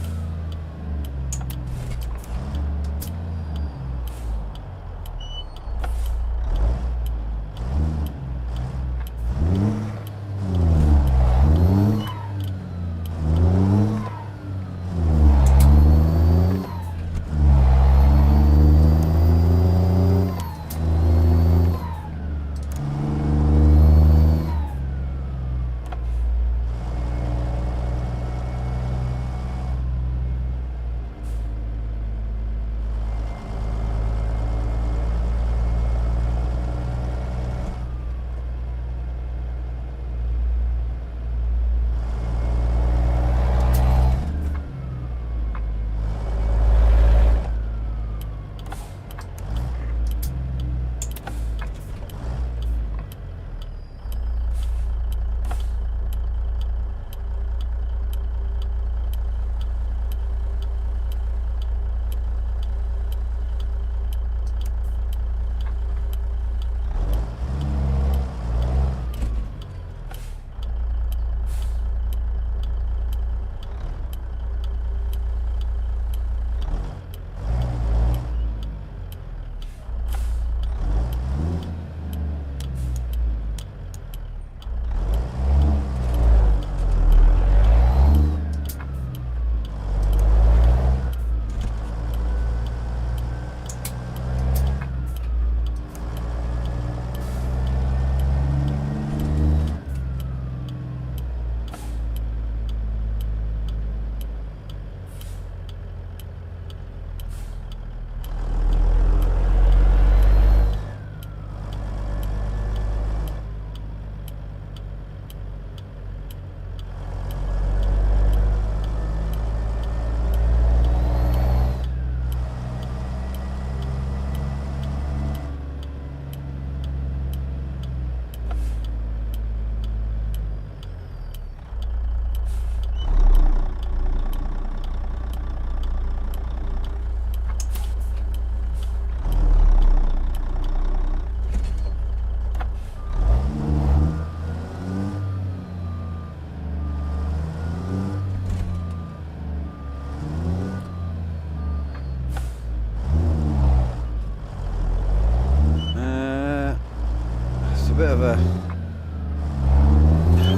Bit of a...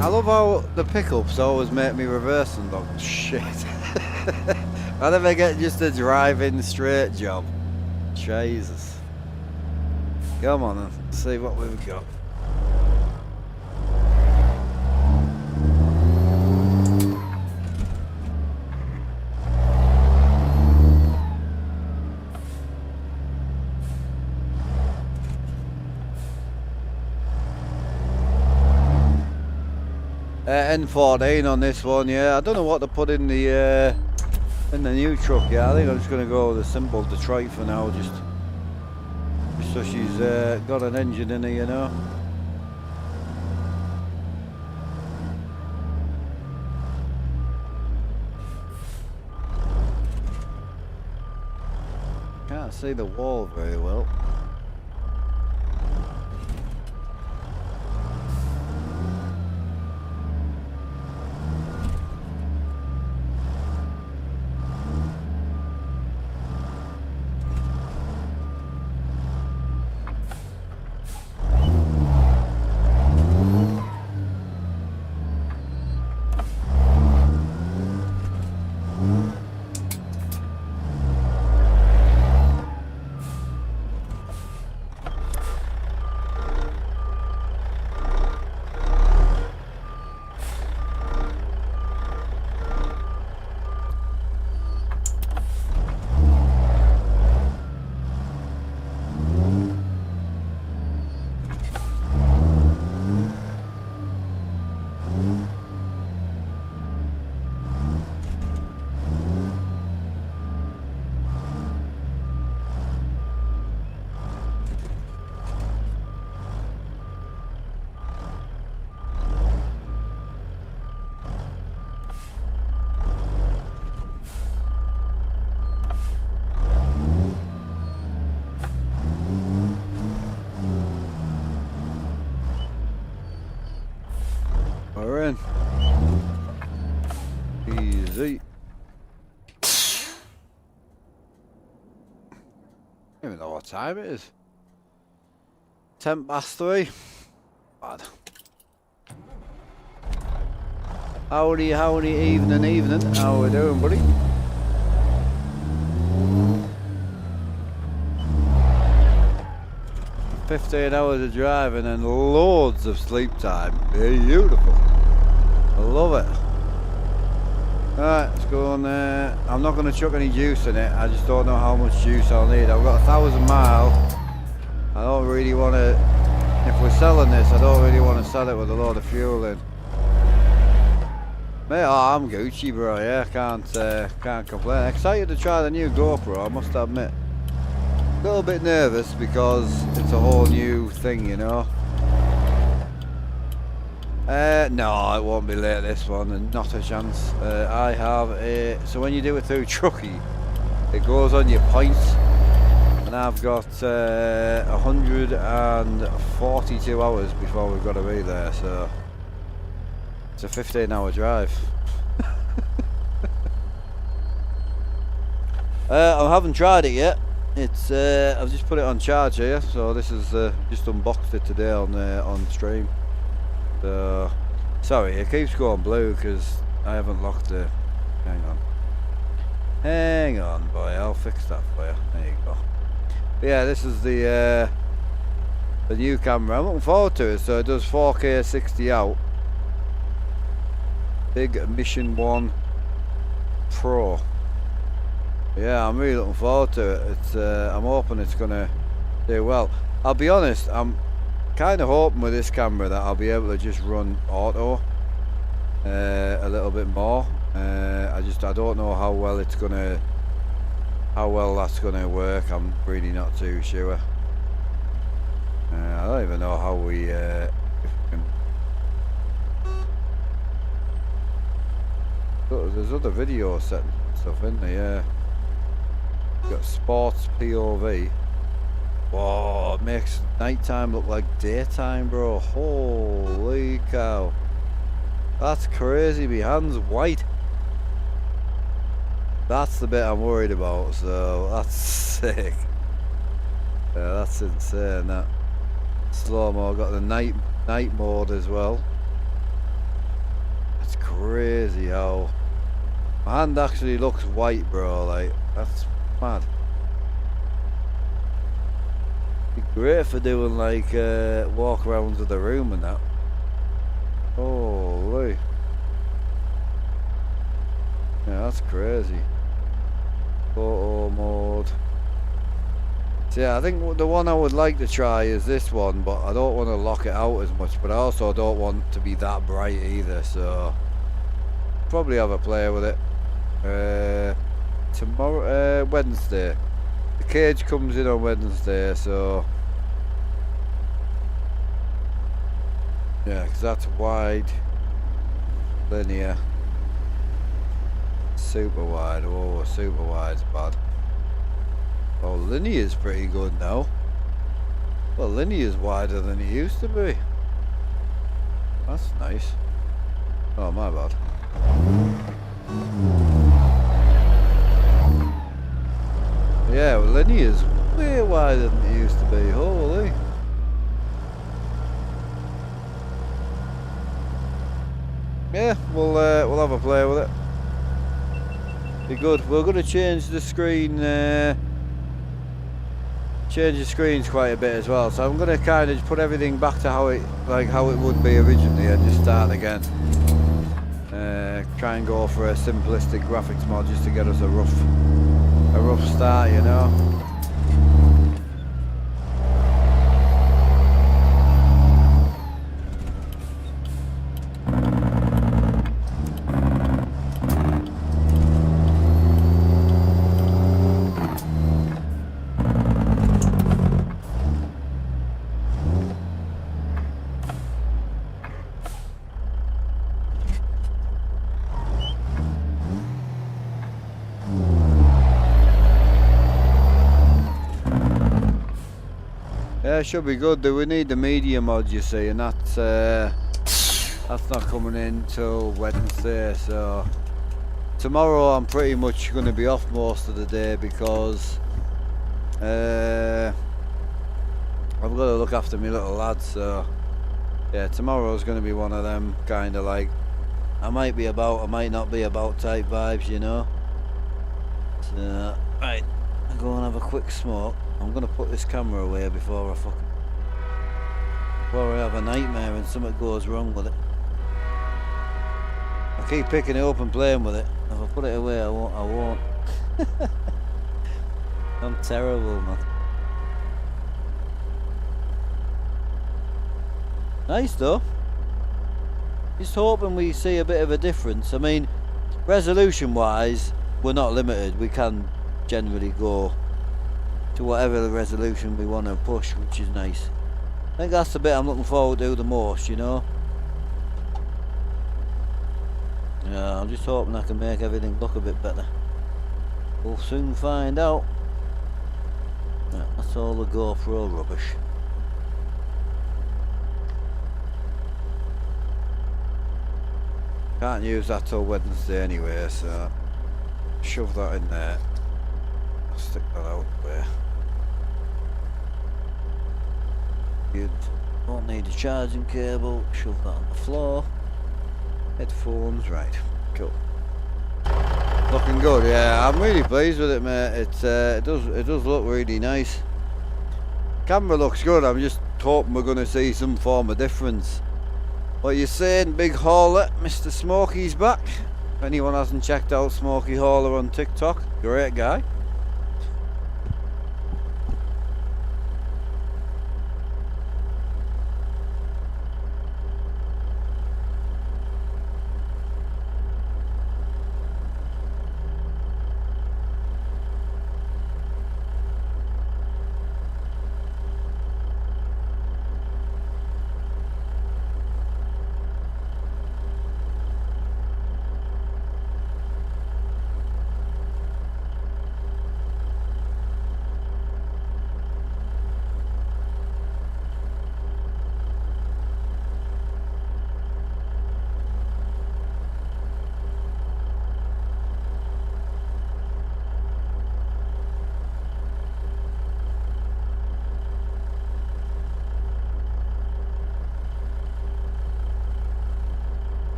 I love how the pickups always make me reverse and look shit. I never get just a driving straight job. Jesus. Come on then, let's see what we've got. N14 on this one, yeah. I don't know what to put in the new truck. Yeah, I think I'm just gonna go with a simple Detroit for now, just so she's got an engine in her, you know. Can't see the wall very well. don't even know what time it is. 3:10. Bad. Howdy, evening. How we doing, buddy? $15 hours of driving and loads of sleep time. Beautiful. I love it. Alright, let's go on there. I'm not going to chuck any juice in it. I just don't know how much juice I'll need. I've got 1,000 miles. I don't really want to... If we're selling this, I don't really want to sell it with a load of fuel in. Mate, oh, I'm Gucci, bro. Yeah, can't complain. Excited to try the new GoPro, I must admit. A little bit nervous because it's a whole new thing, you know. No, it won't be late this one, and not a chance. I have a... So when you do it through Truckee, it goes on your points. And I've got 142 hours before we've got to be there, so... It's a 15-hour drive. I haven't tried it yet. It's I've just put it on charge here, so this is just unboxed it today on stream. So sorry, it keeps going blue because I haven't locked the. Hang on, boy. I'll fix that for you. There you go. But yeah, this is the new camera. I'm looking forward to it. So it does 4K 60 out. Big Mission 1 Pro. Yeah, I'm really looking forward to it. It's I'm hoping it's gonna do well. I'll be honest, I'm kind of hoping with this camera that I'll be able to just run auto a little bit more. I don't know how well that's gonna work. I'm really not too sure. I don't even know how we if we can. There's other video setting stuff in there. Yeah. Got sports POV. Whoa, it makes nighttime look like daytime, bro. Holy cow. That's crazy. My hand's white. That's the bit I'm worried about, so that's sick. Yeah, that's insane, that. Slow-mo, got the night mode as well. That's crazy how... My hand actually looks white, bro, like, that's mad. Be great for doing like walk arounds of the room and that. Holy. Yeah, that's crazy. Photo mode. So yeah, I think the one I would like to try is this one, but I don't want to lock it out as much, but I also don't want to be that bright either, so probably have a play with it. Tomorrow, Wednesday. The cage comes in on Wednesday, so yeah, because that's wide, linear, super wide. Oh, super wide's bad. Oh, linear's pretty good now. Well, linear's wider than it used to be. That's nice. Oh, my bad. Yeah, well, linear's way wider than it used to be. Holy. Yeah, we'll have a play with it. Be good. We're going to change the screen. Change the screens quite a bit as well. So I'm going to kind of put everything back to how it would be originally, and just start again. Try and go for a simplistic graphics mod just to get us a rough start, you know. Yeah, it should be good. Do we need the media mod, you see, and that's not coming in till Wednesday, so tomorrow I'm pretty much going to be off most of the day because I've got to look after my little lads, so yeah, tomorrow's going to be one of them kind of like, I might be about, I might not be about type vibes, you know. So, right, I'll go and have a quick smoke. I'm going to put this camera away before I have a nightmare and something goes wrong with it. I keep picking it up and playing with it. If I put it away, I won't. I'm terrible, man. Nice though. Just hoping we see a bit of a difference. I mean, resolution wise, we're not limited. We can generally go to whatever the resolution we want to push, which is nice. I think that's the bit I'm looking forward to the most, you know. Yeah, I'm just hoping I can make everything look a bit better. We'll soon find out. Right, that's all the GoPro rubbish. Can't use that till Wednesday anyway, so shove that in there. I'll stick that out there. You don't need a charging cable, shove that on the floor. Headphones, right, cool. Looking good, yeah, I'm really pleased with it, mate. It does look really nice. Camera looks good, I'm just hoping we're going to see some form of difference. What you saying, Big Hauler? Mr. Smokey's back. If anyone hasn't checked out Smokey Hauler on TikTok, great guy.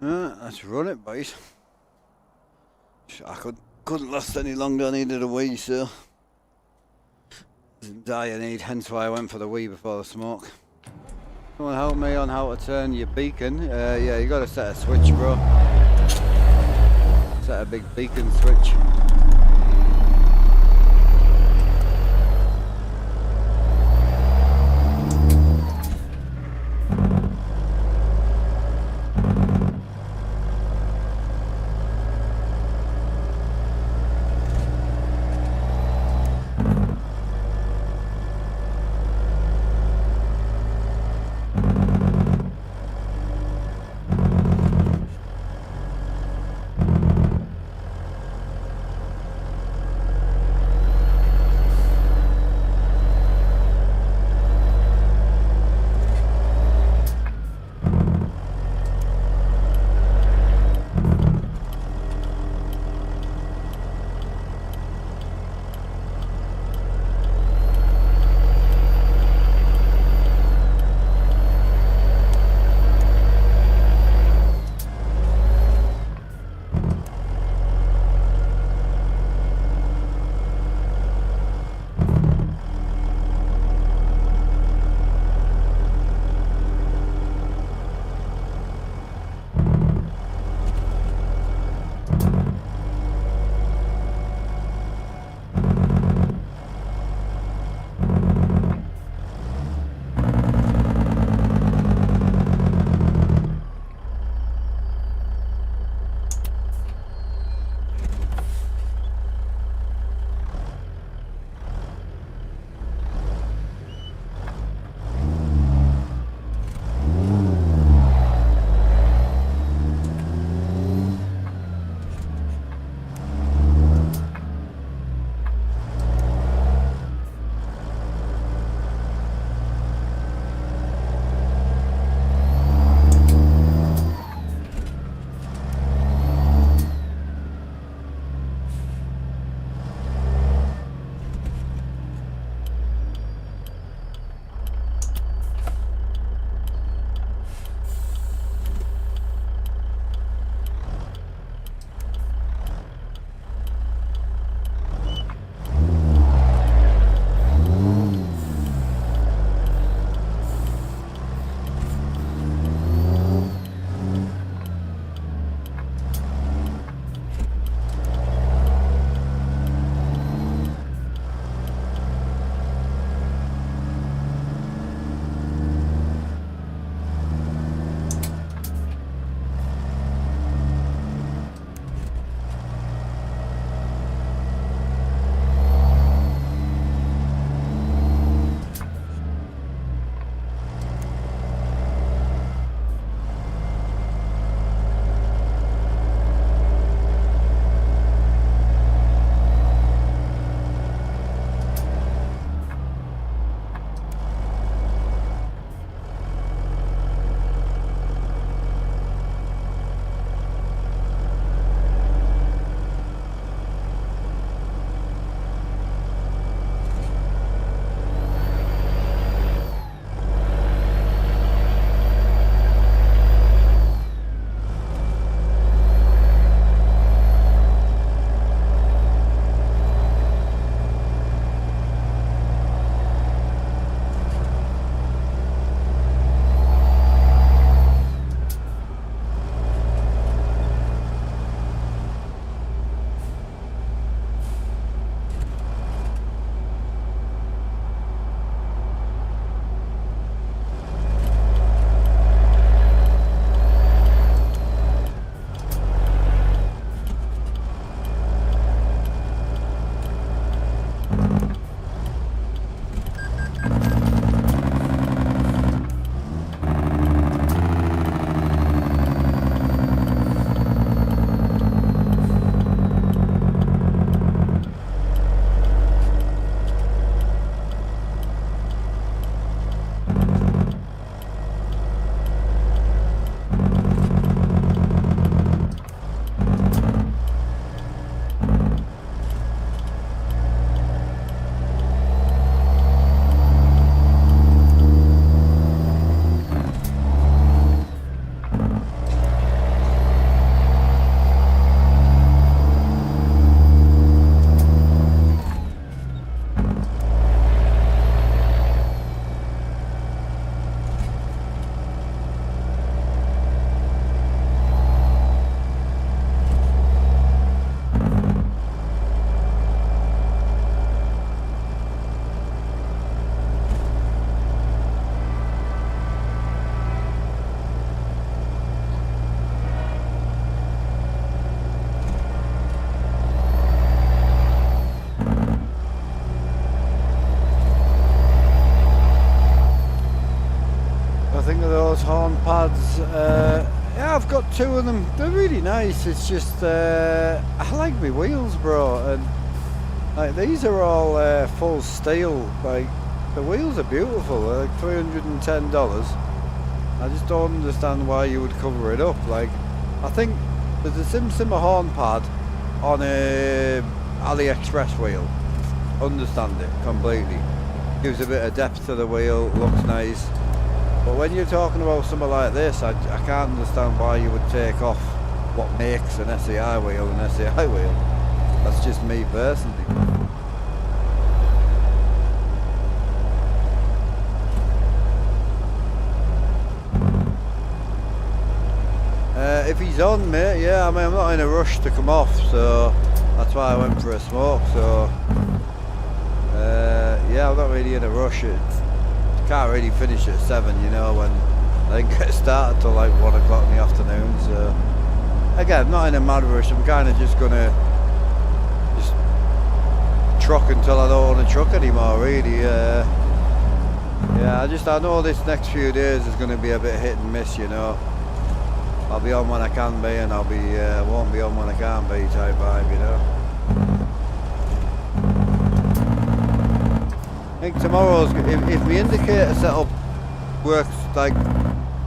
Let's run it, boys. I couldn't last any longer. I needed a wee, so dire need. Hence why I went for the wee before the smoke. Someone help me on how to turn your beacon. Yeah, you got to set a switch, bro. Set a big beacon switch. pads. Yeah, I've got 2 of them. They're really nice. It's just I like my wheels, bro, and like these are all full steel. Like the wheels are beautiful. They're like $310. I just don't understand why you would cover it up. Like I think there's a Simmer horn pad on a AliExpress wheel. Understand it completely. Gives a bit of depth to the wheel. Looks nice. But when you're talking about something like this, I can't understand why you would take off what makes an SAI wheel an SAI wheel. That's just me personally. If he's on, mate, yeah, I mean, I'm not in a rush to come off, so that's why I went for a smoke, so yeah, I'm not really in a rush. Can't really finish at 7, you know, when I didn't get started till like 1 o'clock in the afternoon, so again, not in a mad rush. I'm kind of just gonna truck until I don't want to truck anymore, really. Yeah, I know this next few days is going to be a bit hit and miss, you know. I'll be on when I can be, and I'll be won't be on when I can't be type vibe, you know. I think tomorrow's, if my indicator setup works, like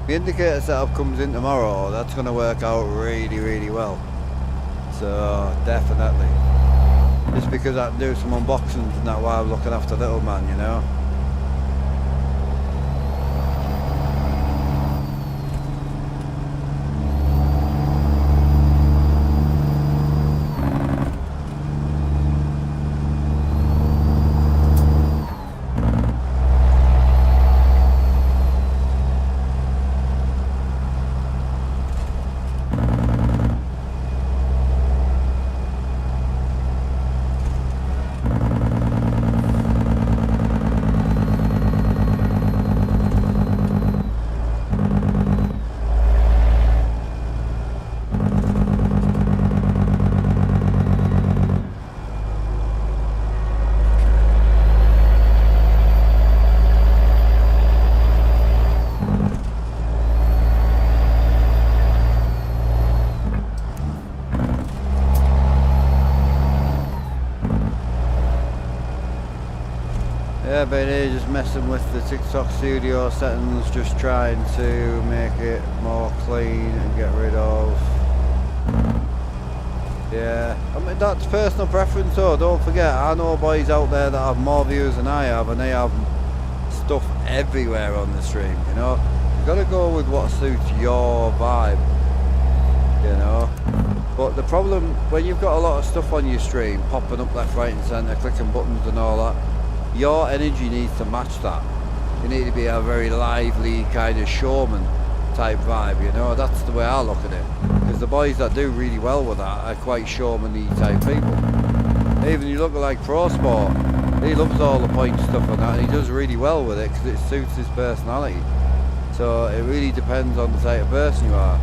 the indicator setup comes in tomorrow, that's going to work out really, really well. So definitely, just because I can do some unboxings and that while I'm looking after little man, you know. Yeah, been here just messing with the TikTok studio settings, just trying to make it more clean and get rid of. Yeah, I mean that's personal preference though, don't forget, I know boys out there that have more views than I have and they have stuff everywhere on the stream, you know. You've got to go with what suits your vibe, you know. But the problem, when you've got a lot of stuff on your stream, popping up left, right and centre, clicking buttons and all that, your energy needs to match that. You need to be a very lively kind of showman type vibe, you know. That's the way I look at it. Because the boys that do really well with that are quite showman-y type people. Even you look at like Pro Sport, he loves all the point stuff and that, and he does really well with it because it suits his personality. So it really depends on the type of person you are.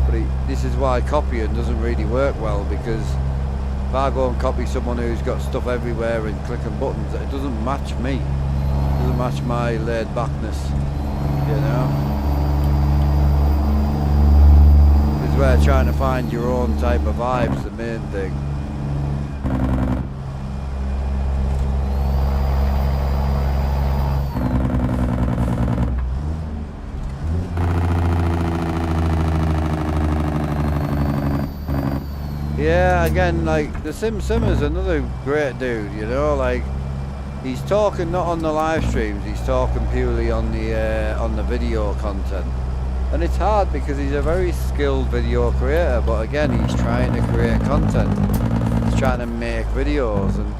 But this is why copying doesn't really work well, because if I go and copy someone who's got stuff everywhere and clicking buttons, it doesn't match me. It doesn't match my laid backness, you know. This is where trying to find your own type of vibe's the main thing. Yeah, again, like the Simmer's another great dude, you know. Like he's talking not on the live streams, he's talking purely on the video content, and it's hard because he's a very skilled video creator. But again, he's trying to create content, he's trying to make videos, and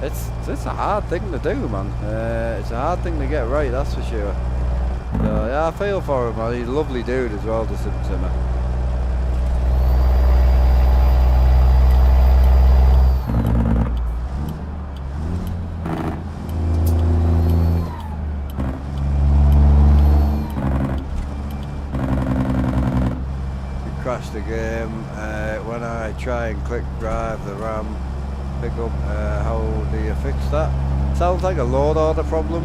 it's a hard thing to do, man. It's a hard thing to get right, that's for sure. So yeah, I feel for him, man. He's a lovely dude as well, the Simmer. The game when I try and click drive the RAM pick up. How do you fix that? Sounds like a load order problem.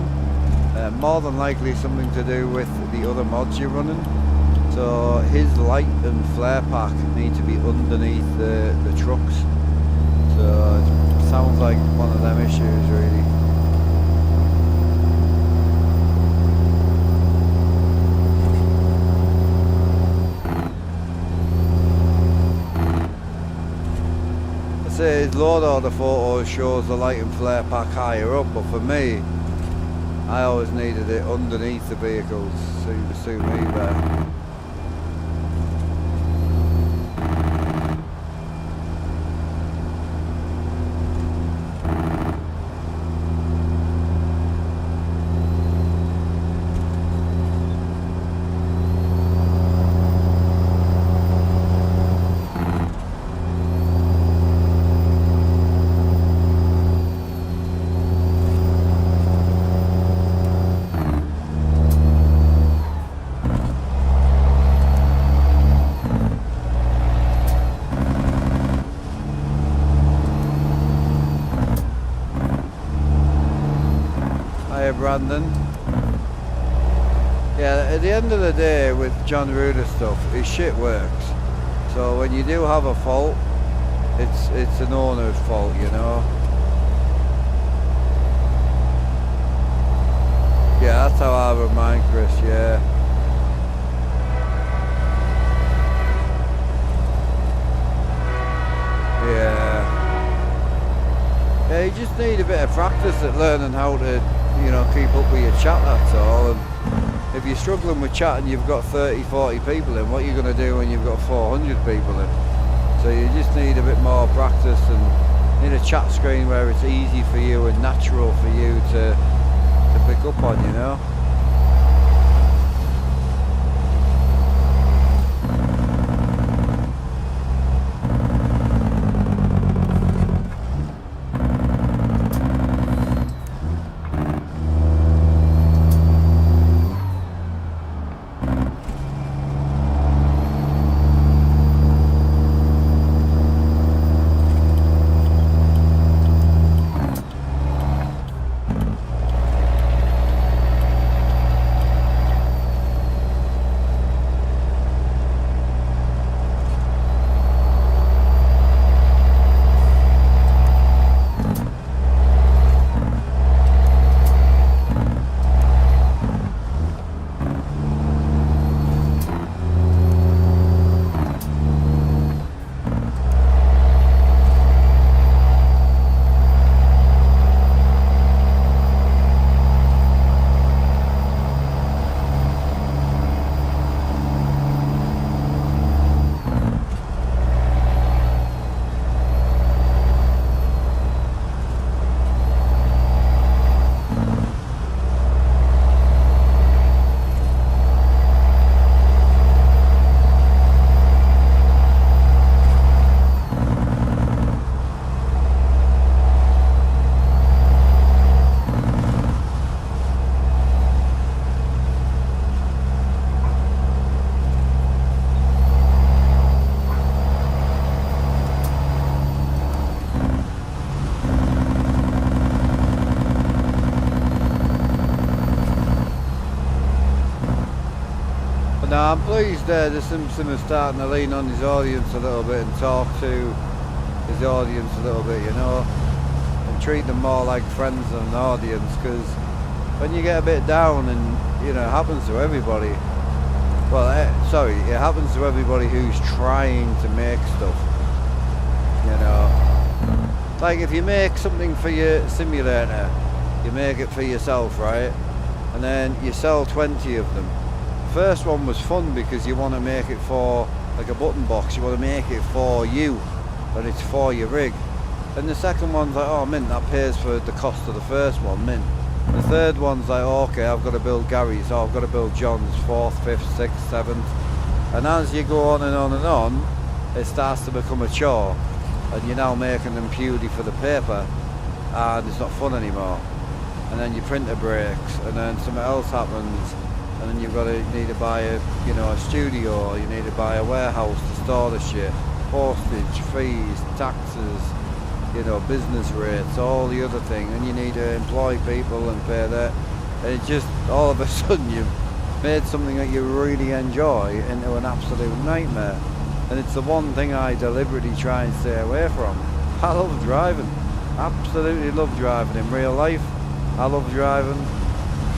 More than likely something to do with the other mods you're running. So his light and flare pack need to be underneath the trucks. So it sounds like one of them issues really. I say his load order photo shows the light and flare pack higher up, but for me, I always needed it underneath the vehicles. Seemed to suit me better. Brandon. Yeah, at the end of the day with John Ruder stuff, his shit works. So when you do have a fault, it's an owner's fault, you know. Yeah, that's how I remind Chris, yeah. Yeah, you just need a bit of practice at learning how to, you know, keep up with your chat, that's all. And if you're struggling with chat and you've got 30, 40 people in, what are you going to do when you've got 400 people in? So you just need a bit more practice and need a chat screen where it's easy for you and natural for you to pick up on, you know. No, I'm pleased the Simpson is starting to lean on his audience a little bit and talk to his audience a little bit, you know, and treat them more like friends than an audience, because when you get a bit down, and you know, it happens to everybody, well, it happens to everybody who's trying to make stuff, you know, like if you make something for your simulator, you make it for yourself, right, and then you sell 20 of them. First one was fun because you want to make it for like a button box, you want to make it for you and it's for your rig. And the second one's like, oh mint, that pays for the cost of the first one, mint. The third one's like, oh, okay, I've got to build Gary's, oh, I've got to build John's, 4th, 5th, 6th, 7th. And as you go on and on and on, it starts to become a chore and you're now making them purely for the paper and it's not fun anymore. And then your printer breaks and then something else happens. And then you need to buy a studio, or you need to buy a warehouse to store the shit, postage, fees, taxes, business rates, all the other thing, and you need to employ people and pay that. And it just, all of a sudden you've made something that you really enjoy into an absolute nightmare. And it's the one thing I deliberately try and stay away from. I love driving. Absolutely love driving in real life. I love driving.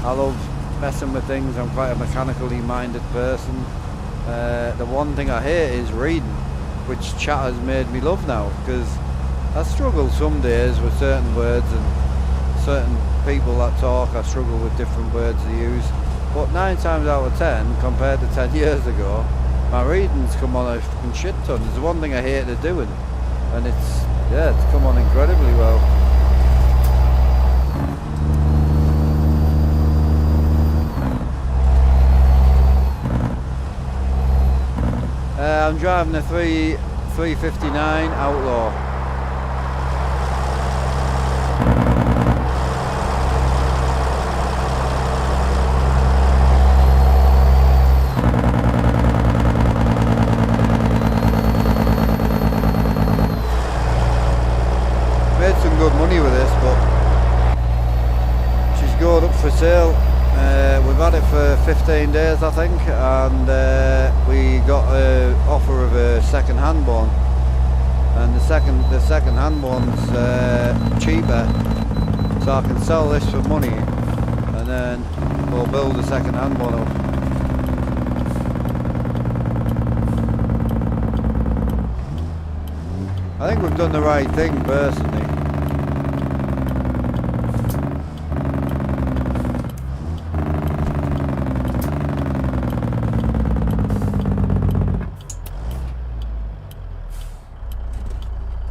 I love messing with things. I'm quite a mechanically minded person. The one thing I hate is reading, which chat has made me love now, because I struggle some days with certain words and certain people that talk. I struggle with different words they use, but 9 times out of 10 compared to 10 years ago, my readings come on a fucking shit ton. It's the one thing I hated doing, and it's come on incredibly well. I'm driving a 359 Outlaw. Made some good money with this, but she's going up for sale. We've had it for 15 days, I think, and we got an offer of a second-hand one, and the second-hand one's cheaper, so I can sell this for money, and then we'll build a second-hand one up. I think we've done the right thing, personally.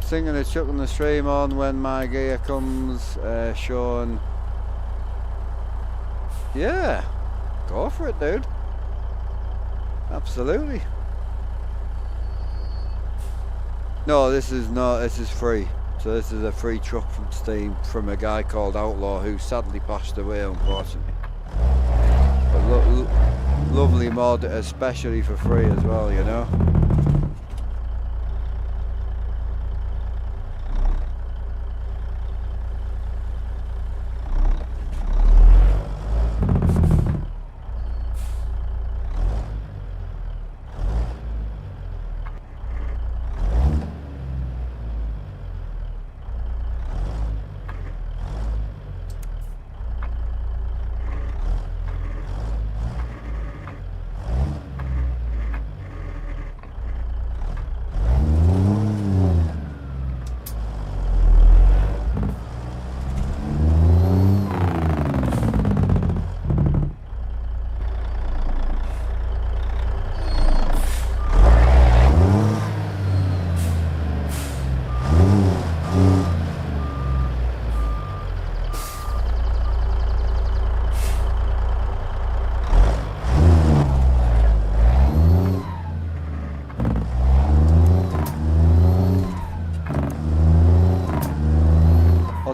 Singing a chuck on the stream on when my gear comes, Sean. Yeah, go for it, dude. Absolutely. No, this is not. This is free. So this is a free truck from Steam from a guy called Outlaw who sadly passed away, unfortunately. But lovely mod, especially for free as well, you know.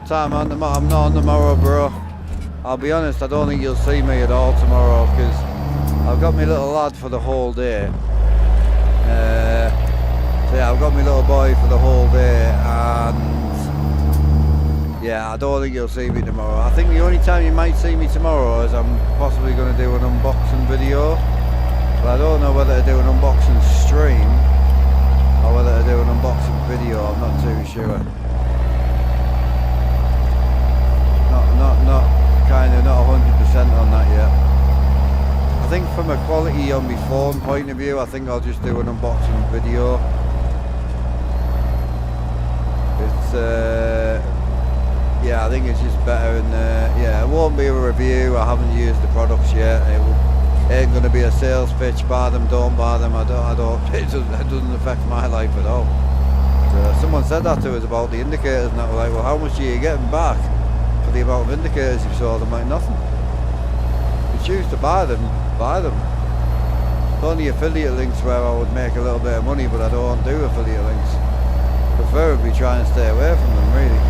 Time on I'm not on tomorrow, bro. I'll be honest, I don't think you'll see me at all tomorrow because I've got my little lad for the whole day. So yeah, I've got my little boy for the whole day, and yeah, I don't think you'll see me tomorrow. I think the only time you might see me tomorrow is I'm possibly going to do an unboxing video, but I don't know whether to do an unboxing stream or whether to do an unboxing video. I'm not too sure. Not 100% on that yet. I think from a quality on my phone point of view, I think I'll just do an unboxing video. It's yeah, I think it's just better, and yeah, it won't be a review. I haven't used the products yet. It ain't going to be a sales pitch. Buy them, don't buy them. I don't. It doesn't affect my life at all. So someone said that to us about the indicators, and I was like, well, how much are you getting back for the amount of indicators you've sold? I'm like, nothing. If you choose to buy them, buy them. It's only affiliate links where I would make a little bit of money, but I don't do affiliate links. Preferably try and stay away from them, really.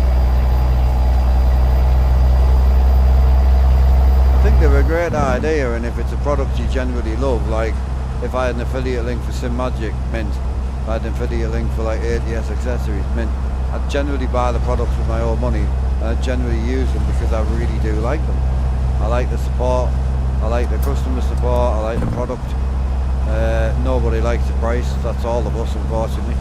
I think they're a great idea, and if it's a product you genuinely love, like if I had an affiliate link for SimMagic, mint. If I had an affiliate link for like ATS accessories, mint. I'd generally buy the products with my own money, and I'd generally use them because I really do like them. I like the support, I like the customer support, I like the product. Nobody likes the price, that's all of us unfortunately.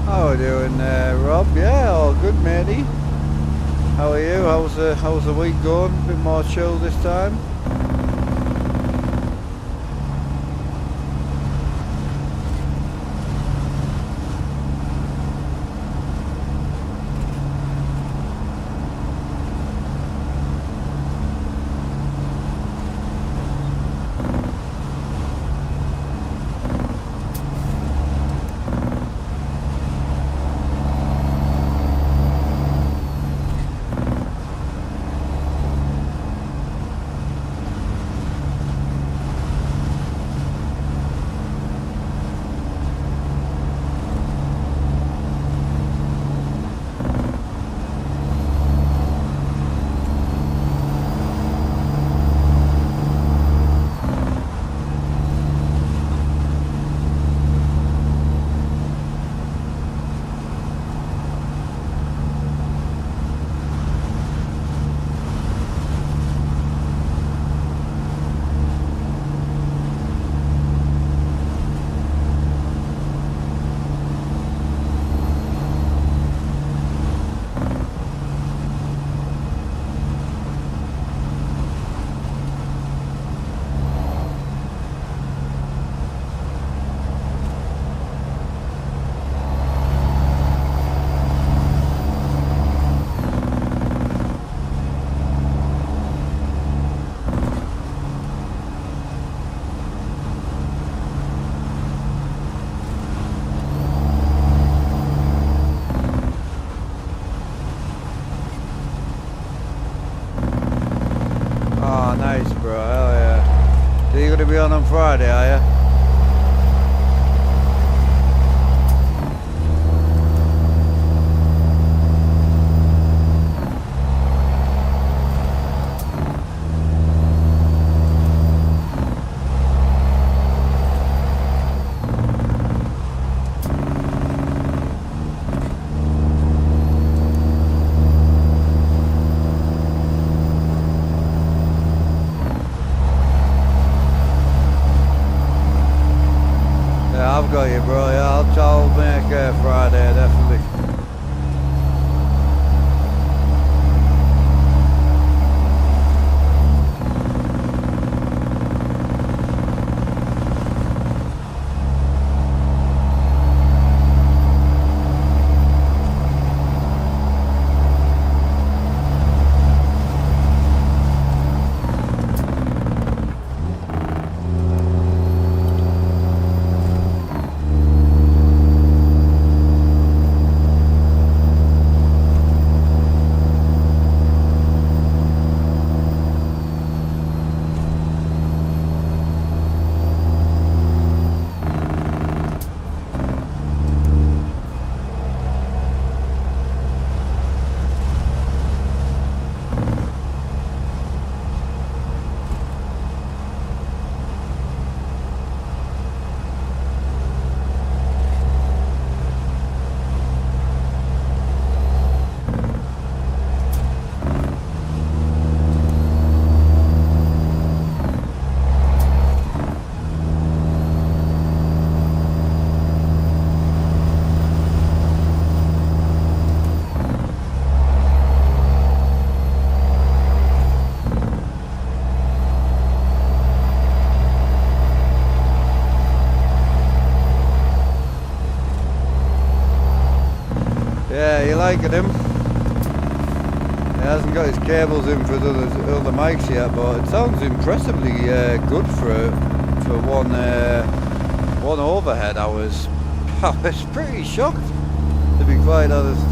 How are you doing, Rob? Yeah, all good, matey. How are you? How's the week going? A bit more chill this time? Oh, nice, bro. Hell yeah. So you're gonna be on Friday, are you? liking him. He hasn't got his cables in for the other mics yet, but it sounds impressively good for one overhead. I was pretty shocked, to be quite honest.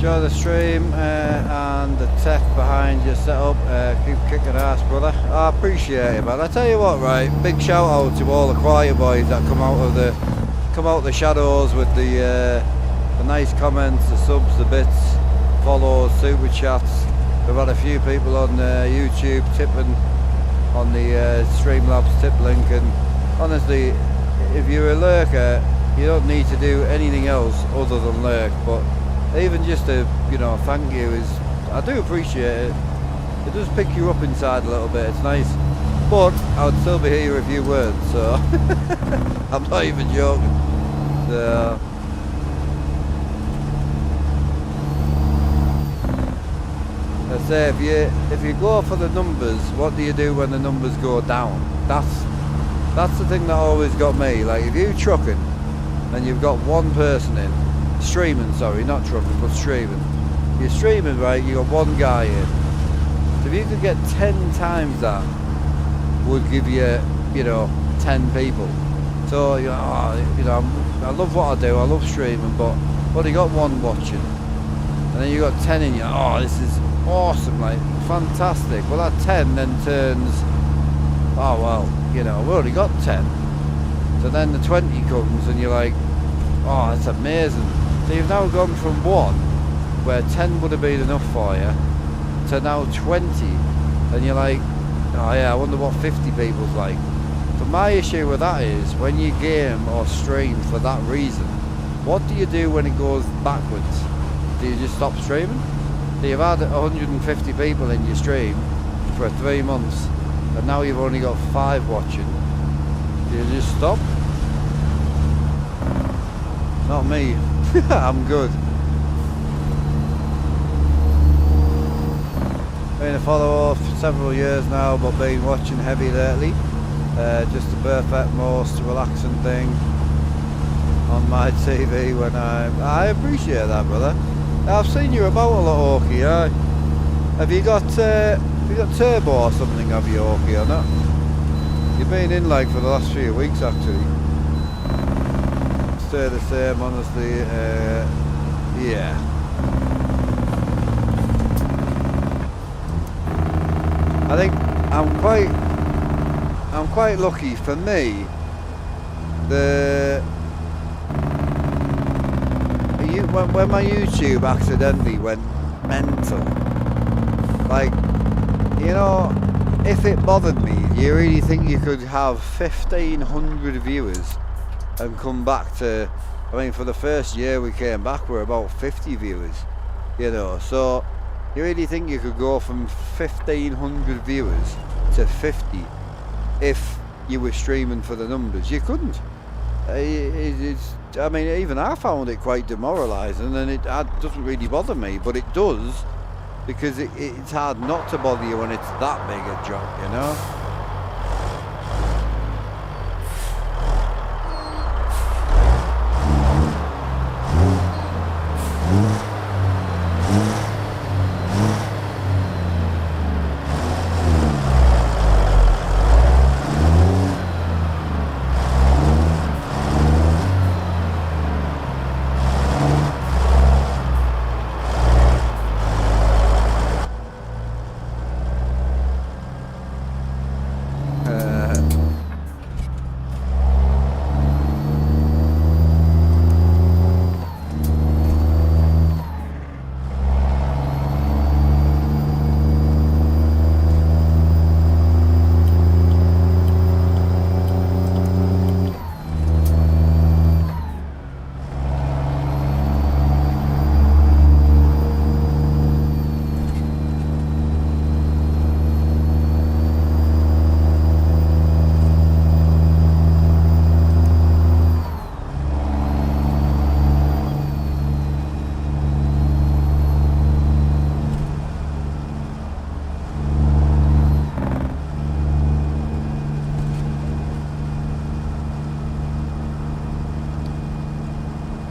Enjoy the stream and the tech behind your setup. Keep kicking ass, brother. I appreciate it, man. I tell you what, right? Big shout out to all the quiet boys that come out of the shadows with the nice comments, the subs, the bits, follows, super chats. We've had a few people on YouTube tipping on the Streamlabs tip link, and honestly, if you're a lurker, you don't need to do anything else other than lurk. But even just a thank you is, I do appreciate it. It does pick you up inside a little bit. It's nice, but I would still be here if you weren't. So I'm not even joking. So, I say if you go for the numbers, what do you do when the numbers go down? That's the thing that always got me. Like, if you're trucking and you've got one person in streaming, sorry, not trucking, but streaming. You're streaming, right? You got one guy in. So if you could get 10 times that, would give you 10 people. So I love what I do. I love streaming, but you got one watching, and then you got 10 in you. Oh, this is awesome, like fantastic. Well, that 10 then turns, oh well, we've already got 10. So then the 20 comes and you're like, oh, that's amazing. So you've now gone from 1 where 10 would have been enough for you to now 20, and you're like, oh yeah, I wonder what 50 people's like. But my issue with that is, when you game or stream for that reason, what do you do when it goes backwards? Do you just stop streaming? So you've had 150 people in your stream for 3 months, and now you've only got 5 watching, do you just stop? Not me. I'm good. Been a follower for several years now, but been watching heavy lately. Just the perfect, most relaxing thing on my TV when I appreciate that, brother. I've seen you about a lot, Okie. Have you got turbo or something? Have you, Okie, or not? You've been in like for the last few weeks actually. Stay the same, honestly. Yeah. I think I'm quite lucky. For me, when my YouTube accidentally went mental, like, you know, if it bothered me, you really think you could have 1,500 viewers and come back to, I mean, for the first year we came back, we're about 50 viewers, you know, so you really think you could go from 1,500 viewers to 50 if you were streaming for the numbers? You couldn't. I mean, even I found it quite demoralising, and it doesn't really bother me, but it does, because it's hard not to bother you when it's that big a drop, you know?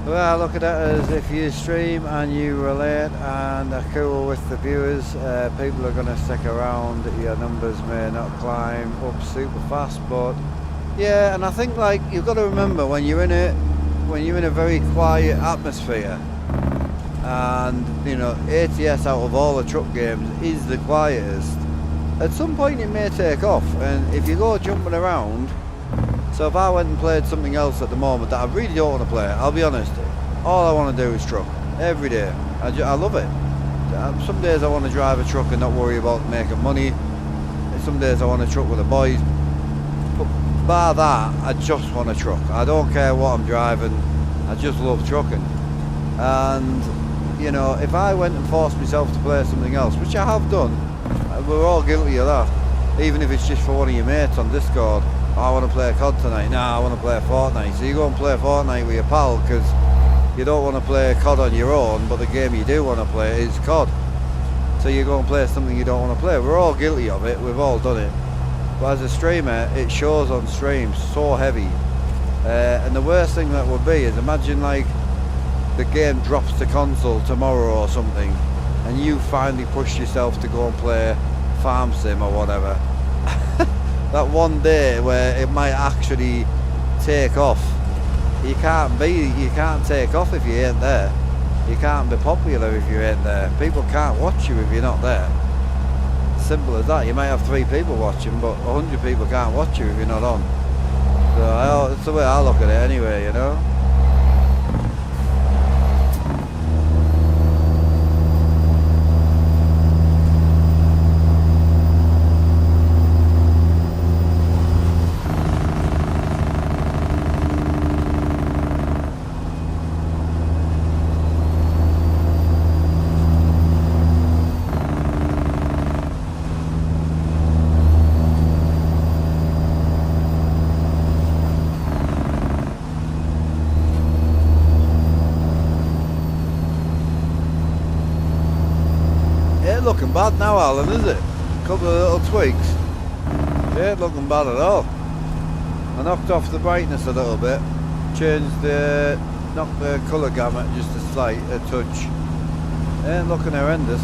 Well, look at it as if you stream and you relate and are cool with the viewers, people are going to stick around. Your numbers may not climb up super fast, but yeah, and I think, like, you've got to remember when you're in a very quiet atmosphere, and you know, ATS out of all the truck games is the quietest, at some point it may take off. And if you go jumping around, so if I went and played something else at the moment that I really don't want to play, I'll be honest, all I want to do is truck every day. I love it. Some days I want to drive a truck and not worry about making money. Some days I want to truck with the boys. But bar that, I just want to truck. I don't care what I'm driving. I just love trucking. And you know, if I went and forced myself to play something else, which I have done, we're all guilty of that. Even if it's just for one of your mates on Discord. I want to play a COD tonight. Nah, I want to play a Fortnite. So you go and play Fortnite with your pal because you don't want to play COD on your own, but the game you do want to play is COD. So you go and play something you don't want to play. We're all guilty of it. We've all done it. But as a streamer, it shows on stream so heavy. And the worst thing that would be is, imagine like the game drops to console tomorrow or something, and you finally push yourself to go and play Farm Sim or whatever. That one day where it might actually take off. You can't take off if you ain't there. You can't be popular if you ain't there. People can't watch you if you're not there. Simple as that. You might have 3 people watching, but 100 people can't watch you if you're not on. So that's the way I look at it anyway, you know. ain't looking bad now, Alan, is it? Couple of little tweaks. It ain't looking bad at all. I knocked off the brightness a little bit, knocked the colour gamut just a touch. It ain't looking horrendous.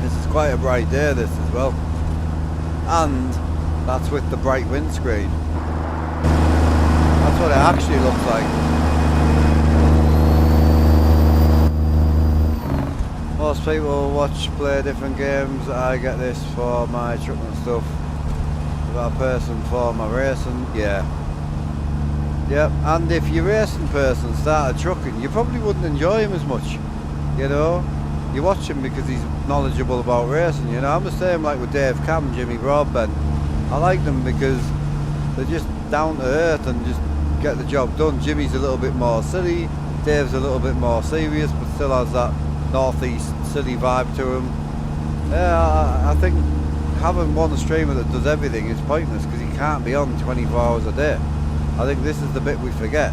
This is quite a bright day, this as well. And that's with the bright windscreen. That's what it actually looks like. Most people play different games. I get this for my truck and stuff. I've got a person for my racing, yeah. Yep, and if your racing person started trucking, you probably wouldn't enjoy him as much, you know. You watch him because he's knowledgeable about racing, you know. I'm the same like with Dave Cam, Jimmy Broadbent. I like them because they're just down to earth and just get the job done. Jimmy's a little bit more silly, Dave's a little bit more serious, but still has that northeast silly vibe to him. Yeah, I think having one streamer that does everything is pointless because he can't be on 24 hours a day. I think this is the bit we forget.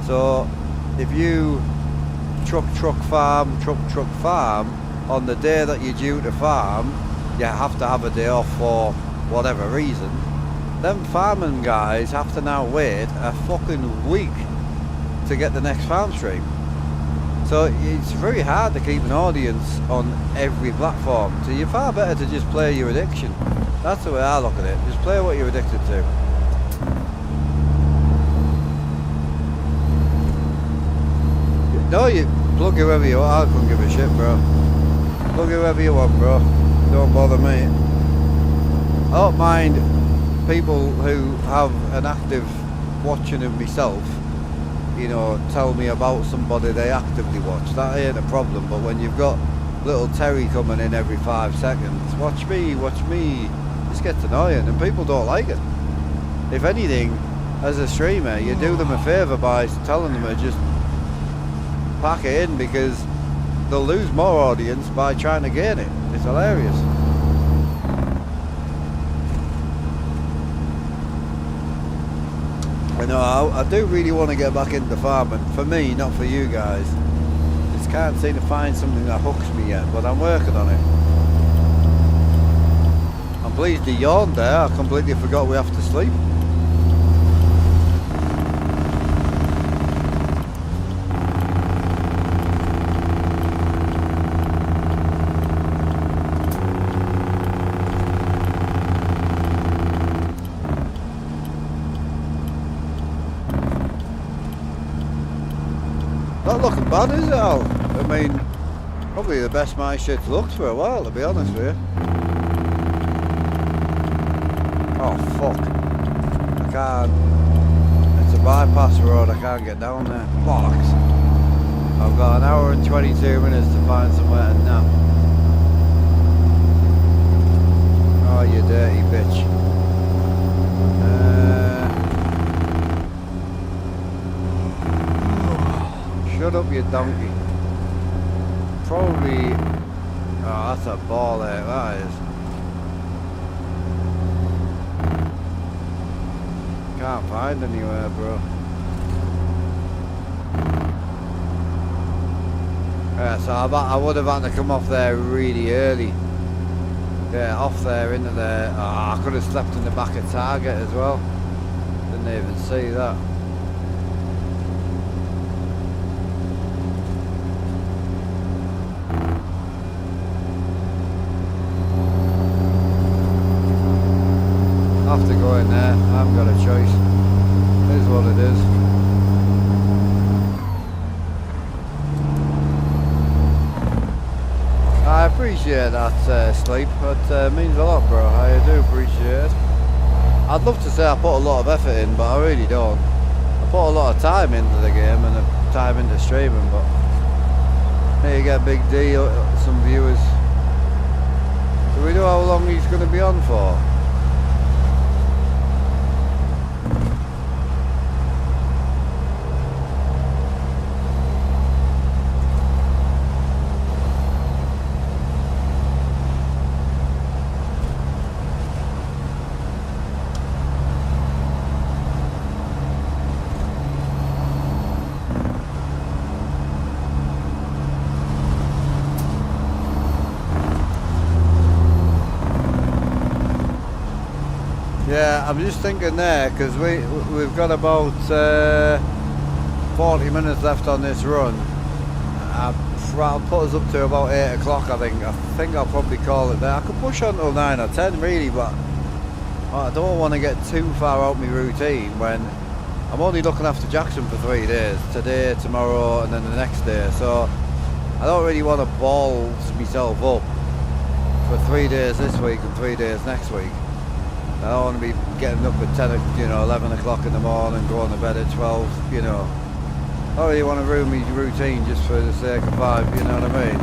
So if you truck farm on the day that you're due to farm, you have to have a day off for whatever reason, them farming guys have to now wait a fucking week to get the next farm stream. So it's very hard to keep an audience on every platform. So you're far better to just play your addiction. That's the way I look at it. Just play what you're addicted to. No, you plug whoever you want. I couldn't give a shit, bro. Plug whoever you want, bro. Don't bother me. I don't mind people who have an active watching of myself, you know, tell me about somebody they actively watch. That ain't a problem. But when you've got little Terry coming in every 5 seconds, watch me, just gets annoying, and people don't like it. If anything, as a streamer, you do them a favour by telling them to just pack it in, because they'll lose more audience by trying to gain it. It's hilarious. I know, I do really want to get back into farming. For me, not for you guys. Just can't seem to find something that hooks me yet, but I'm working on it. I'm pleased you yawned there. I completely forgot we have to sleep. Not looking bad, is it, Al? I mean, probably the best my shit's looked for a while, to be honest with you. Oh, fuck. I can't. It's a bypass road, I can't get down there. Bollocks. I've got an hour and 22 minutes to find somewhere to nap. Oh, you dirty bitch. Shut up, you donkey. Probably... Oh, that's a ball there, that is. Can't find anywhere, bro. Yeah, so I would have had to come off there really early. Yeah, off there, into there. Oh, I could have slept in the back of Target as well. Didn't even see that. I have to go in there. I haven't got a choice. It is what it is. I appreciate that sleep. It means a lot, bro. I do appreciate it. I'd love to say I put a lot of effort in, but I really don't. I put a lot of time into the game and time into streaming, but here you get Big D, some viewers. Do we know how long he's going to be on for? Yeah, I'm just thinking there because we've got about 40 minutes left on this run. I'll put us up to about 8 o'clock. I think I'll probably call it there. I could push on till 9 or 10 really, but I don't want to get too far out my routine when I'm only looking after Jackson for 3 days. Today, tomorrow, and then the next day. So I don't really want to balls myself up for 3 days this week and 3 days next week. I don't want to be getting up at 10, 11 o'clock in the morning, going to bed at 12, I don't really want to ruin my routine just for the sake of 5, you know what I mean?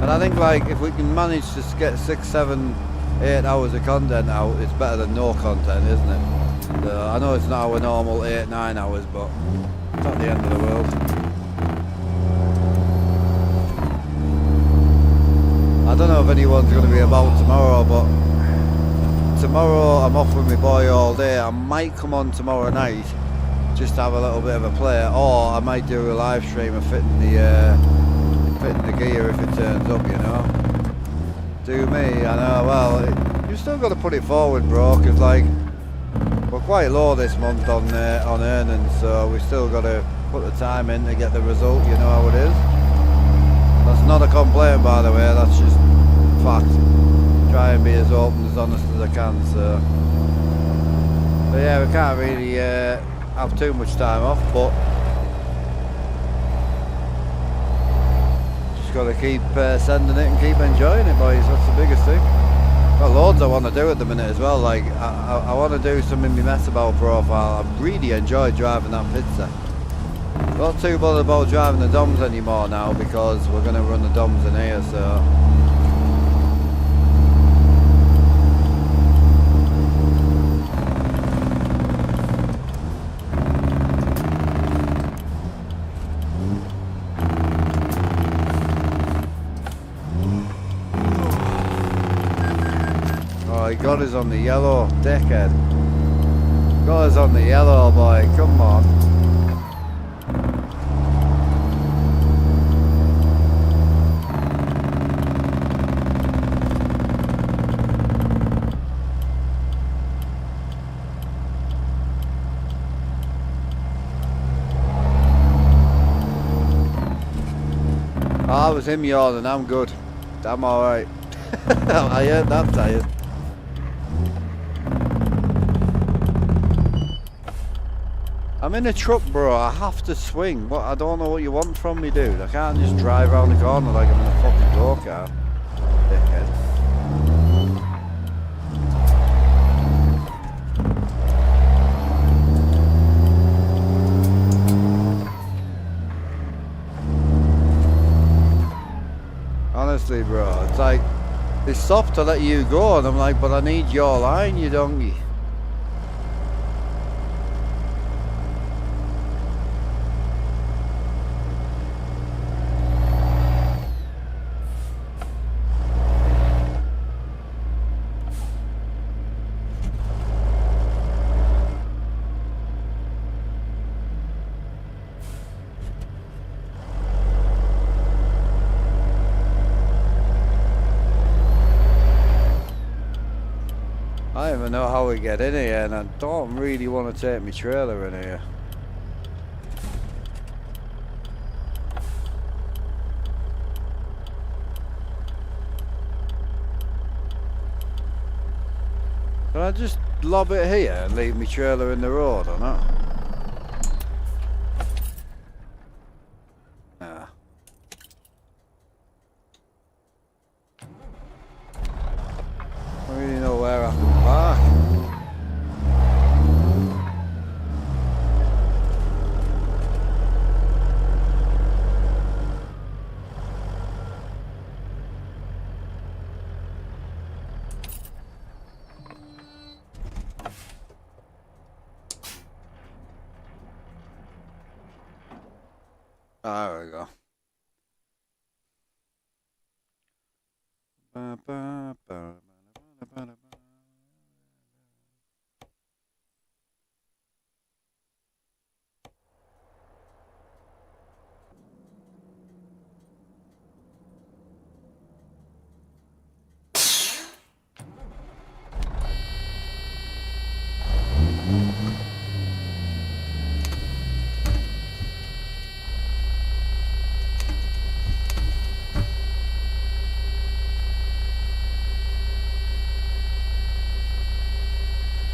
And I think like if we can manage to get 6, 7, 8 hours of content out, it's better than no content, isn't it? I know it's not our normal 8, 9 hours, but it's not the end of the world. I don't know if anyone's going to be about tomorrow, but tomorrow I'm off with my boy all day. I might come on tomorrow night just to have a little bit of a play, or I might do a live stream of fitting the gear if it turns up, Do me, I know, well, you still got to put it forward, bro, because like, we're quite low this month on earnings, so we still got to put the time in to get the result, you know how it is. That's not a complaint, by the way, that's just fact. Try and be as open, as honest as I can, so. But yeah, we can't really have too much time off, but just got to keep sending it and keep enjoying it, boys, that's the biggest thing. Got loads I want to do at the minute as well, like, I want to do some in my Metaball profile. I really enjoy driving that pizza. Not too bothered about driving the DOMs anymore now because we're going to run the DOMs in here, so. Oh, he got us on the yellow, dickhead. Got us on the yellow, boy, come on. Oh, that was him yawning, I'm good. I'm alright. I ain't that tired. I'm in a truck, bro. I have to swing. What? I don't know what you want from me, dude. I can't just drive around the corner like I'm in a fucking go-kart. Dickhead. Honestly, bro, it's like they stop to let you go, and I'm like, but I need your line, you donkey. I don't even know how we get in here, and I don't really want to take my trailer in here. Can I just lob it here and leave my trailer in the road or not? Nah. I don't really know where I can park. Ah, there we go.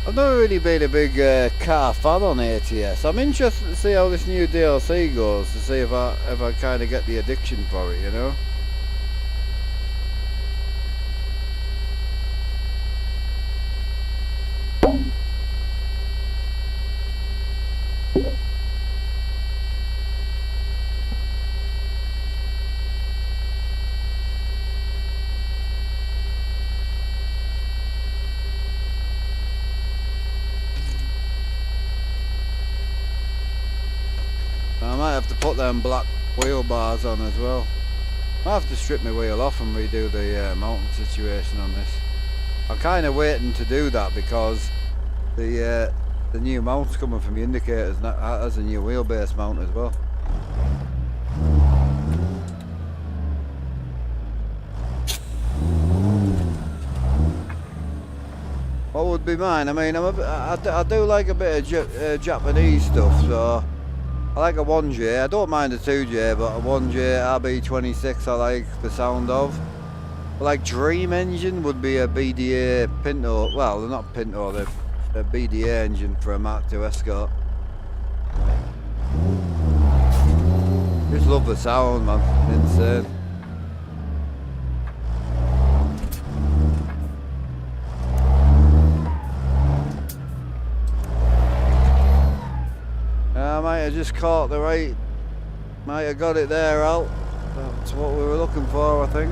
I've never really been a big car fan on ATS. I'm interested to see how this new DLC goes, to see if I kind of get the addiction for it, you know. I might have to put them black wheel bars on as well. I have to strip my wheel off and redo the mounting situation on this. I'm kind of waiting to do that because the new mount's coming from the indicators, and that has a new wheelbase mount as well. What would be mine? I mean, I do like a bit of Japanese stuff, so I like a 1J. I don't mind a 2J, but a 1J RB26 I like the sound of. But like Dream Engine would be a BDA Pinto. Well, they're not Pinto, they're a BDA engine for a Mark II Escort. Just love the sound, man. Insane. I might have just caught the right, might have got it there, Al. That's what we were looking for, I think.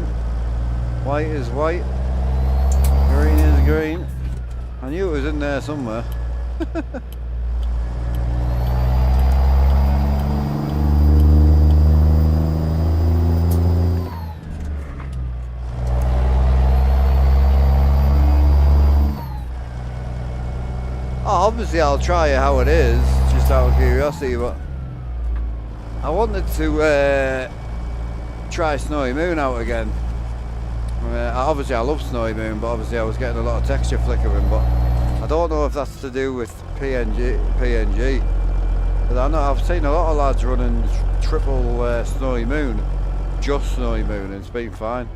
White is white, green is green. I knew it was in there somewhere. Oh, obviously I'll try it how it is, just out of curiosity, but I wanted to try Snowy Moon out again. Obviously I love Snowy Moon, but obviously I was getting a lot of texture flickering, but I don't know if that's to do with PNG. But I know I've seen a lot of lads running triple Snowy Moon, just Snowy Moon, and it's been fine.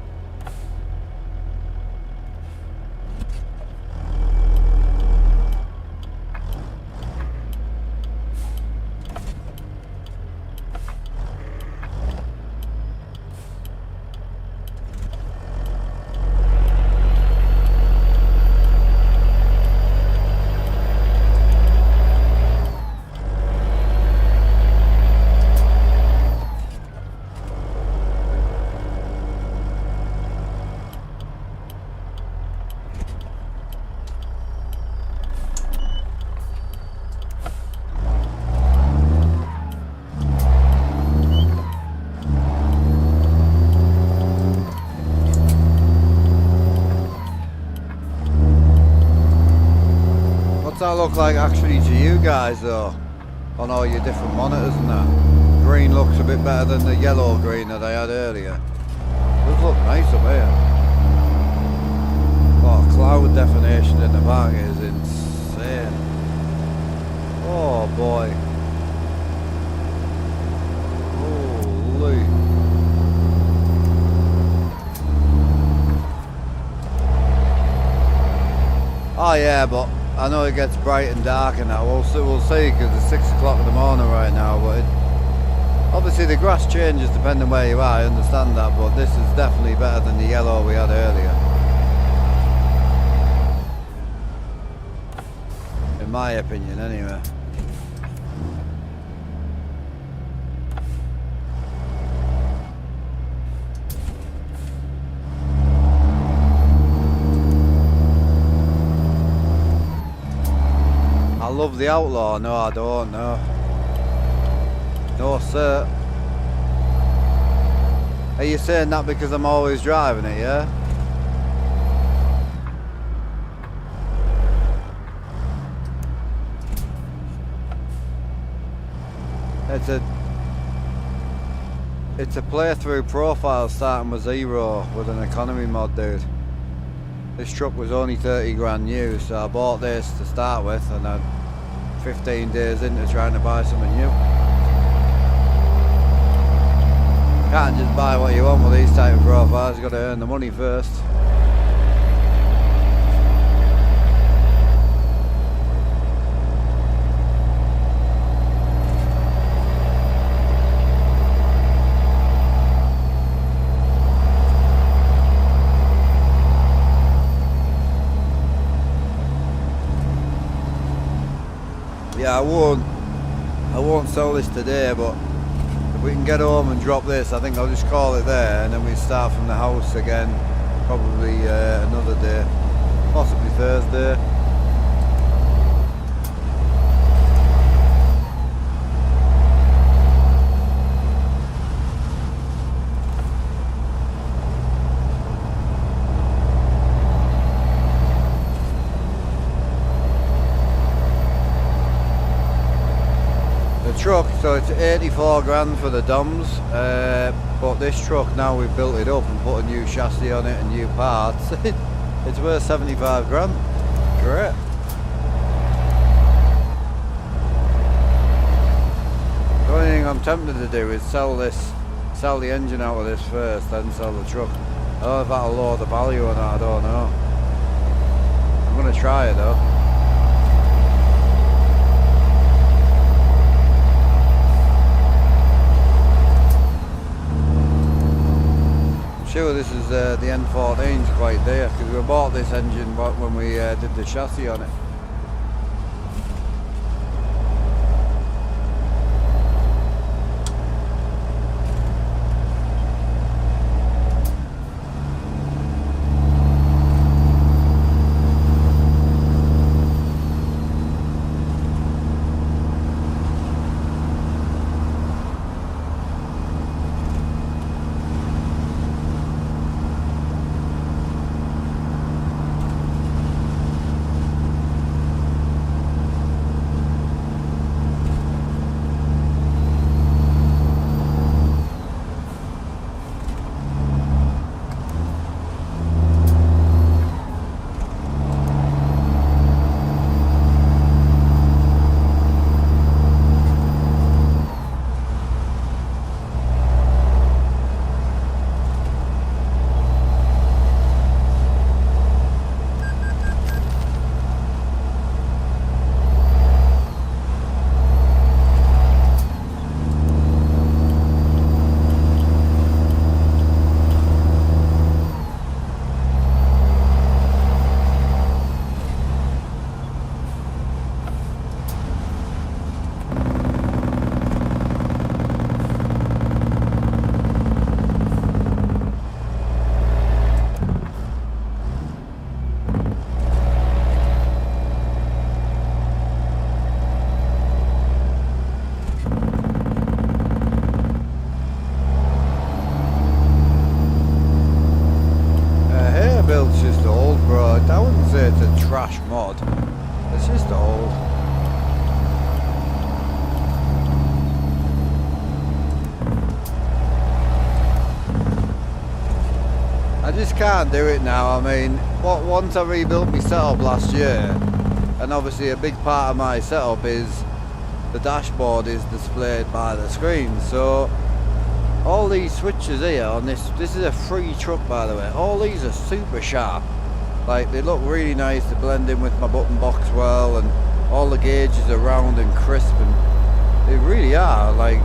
What's that look like actually to you guys though, on all your different monitors and that? Green looks a bit better than the yellow green that I had earlier. It does look nice up here. Oh, cloud definition in the back is insane. Oh boy. Holy. Oh yeah, but I know it gets bright and dark and that. We'll see, because it's 6 o'clock in the morning right now. But obviously the grass changes depending where you are. I understand that, but this is definitely better than the yellow we had earlier, in my opinion, anyway. I love the Outlaw. No, I don't. No, sir. Are you saying that because I'm always driving it, yeah? It's a playthrough profile starting with 0 with an economy mod, dude. This truck was only 30 grand new, so I bought this to start with, and I'm 15 days into trying to buy something new. Can't just buy what you want with these type of profiles, you've got to earn the money first. yeah, I won't sell this today, but if we can get home and drop this, I think I'll just call it there, and then we start from the house again, probably another day, possibly Thursday. Truck, so it's 84 grand for the DOMs, but this truck, now we've built it up and put a new chassis on it and new parts, it's worth 75 grand. Great. The only thing I'm tempted to do is sell the engine out of this first, then sell the truck. I don't know if that'll lower the value or not, I don't know. I'm going to try it though. Sure, this is the N14's quite there, because we bought this engine when we did the chassis on it. Build's just old, bro. I wouldn't say it's a trash mod. It's just old. I just can't do it now. I mean, once I rebuilt my setup last year, and obviously a big part of my setup is the dashboard is displayed by the screen. So all these switches here on this is a free truck, by the way. All these are super sharp. Like, they look really nice to blend in with my button box well, and all the gauges are round and crisp, and they really are like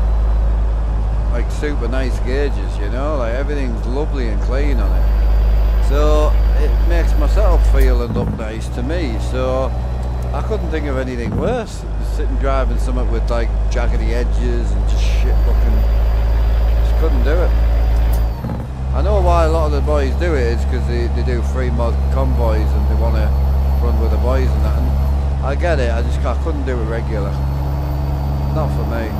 super nice gauges, you know, like everything's lovely and clean on it. So it makes my setup feel and look nice to me. So I couldn't think of anything worse. Just sitting driving something with like jaggedy edges and just shit looking. Couldn't do it. I know why a lot of the boys do it is because they do free mod convoys and they want to run with the boys and that, and I get it. I couldn't do it regular. Not for me.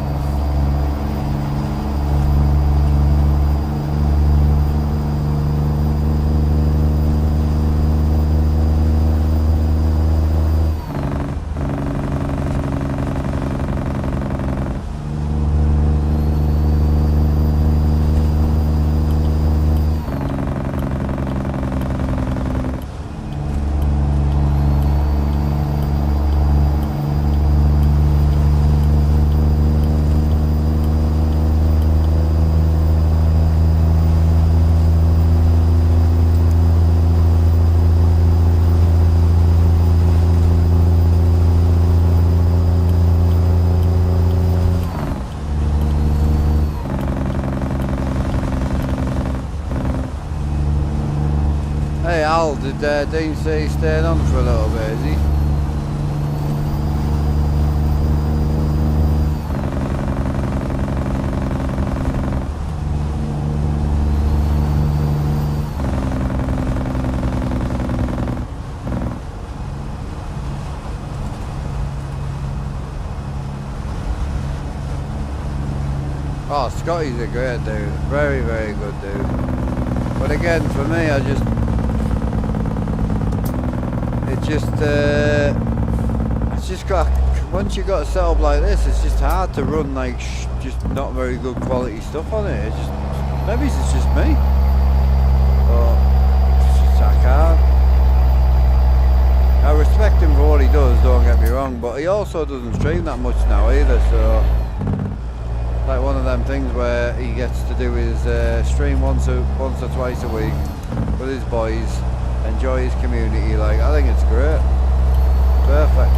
Hey Al, did Dean say he's staying on for a little bit, is he? Oh, Scotty's a great dude. Very, very good dude. But again, for me, it's just got, once you got a setup like this, it's just hard to run like just not very good quality stuff on it. It's just, maybe it's just me. But it's just, I can't. I respect him for what he does, don't get me wrong, but he also doesn't stream that much now either, so like one of them things where he gets to do his stream once or twice a week with his boys, enjoy his community. Like, I think it's great. Perfect.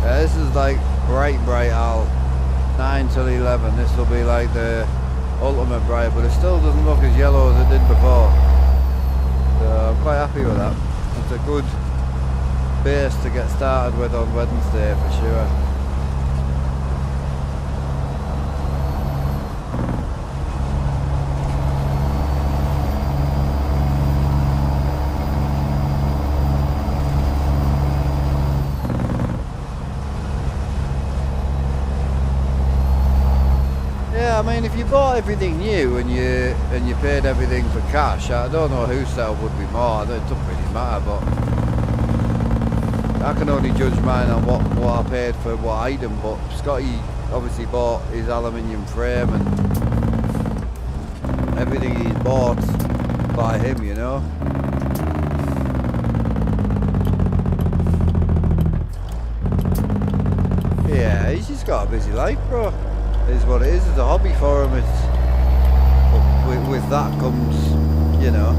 This is like bright Al, 9 till 11. This will be like the ultimate bright, but it still doesn't look as yellow as it did before. So I'm quite happy with that. It's a good base to get started with on Wednesday for sure. I mean, if you bought everything new and you paid everything for cash, I don't know whose setup would be more. It doesn't really matter, but I can only judge mine on what I paid for what item. But Scotty obviously bought his aluminium frame and everything he's bought by him, you know. Yeah, he's just got a busy life, bro. Is what it is. It's a hobby for him. It's with that comes, you know,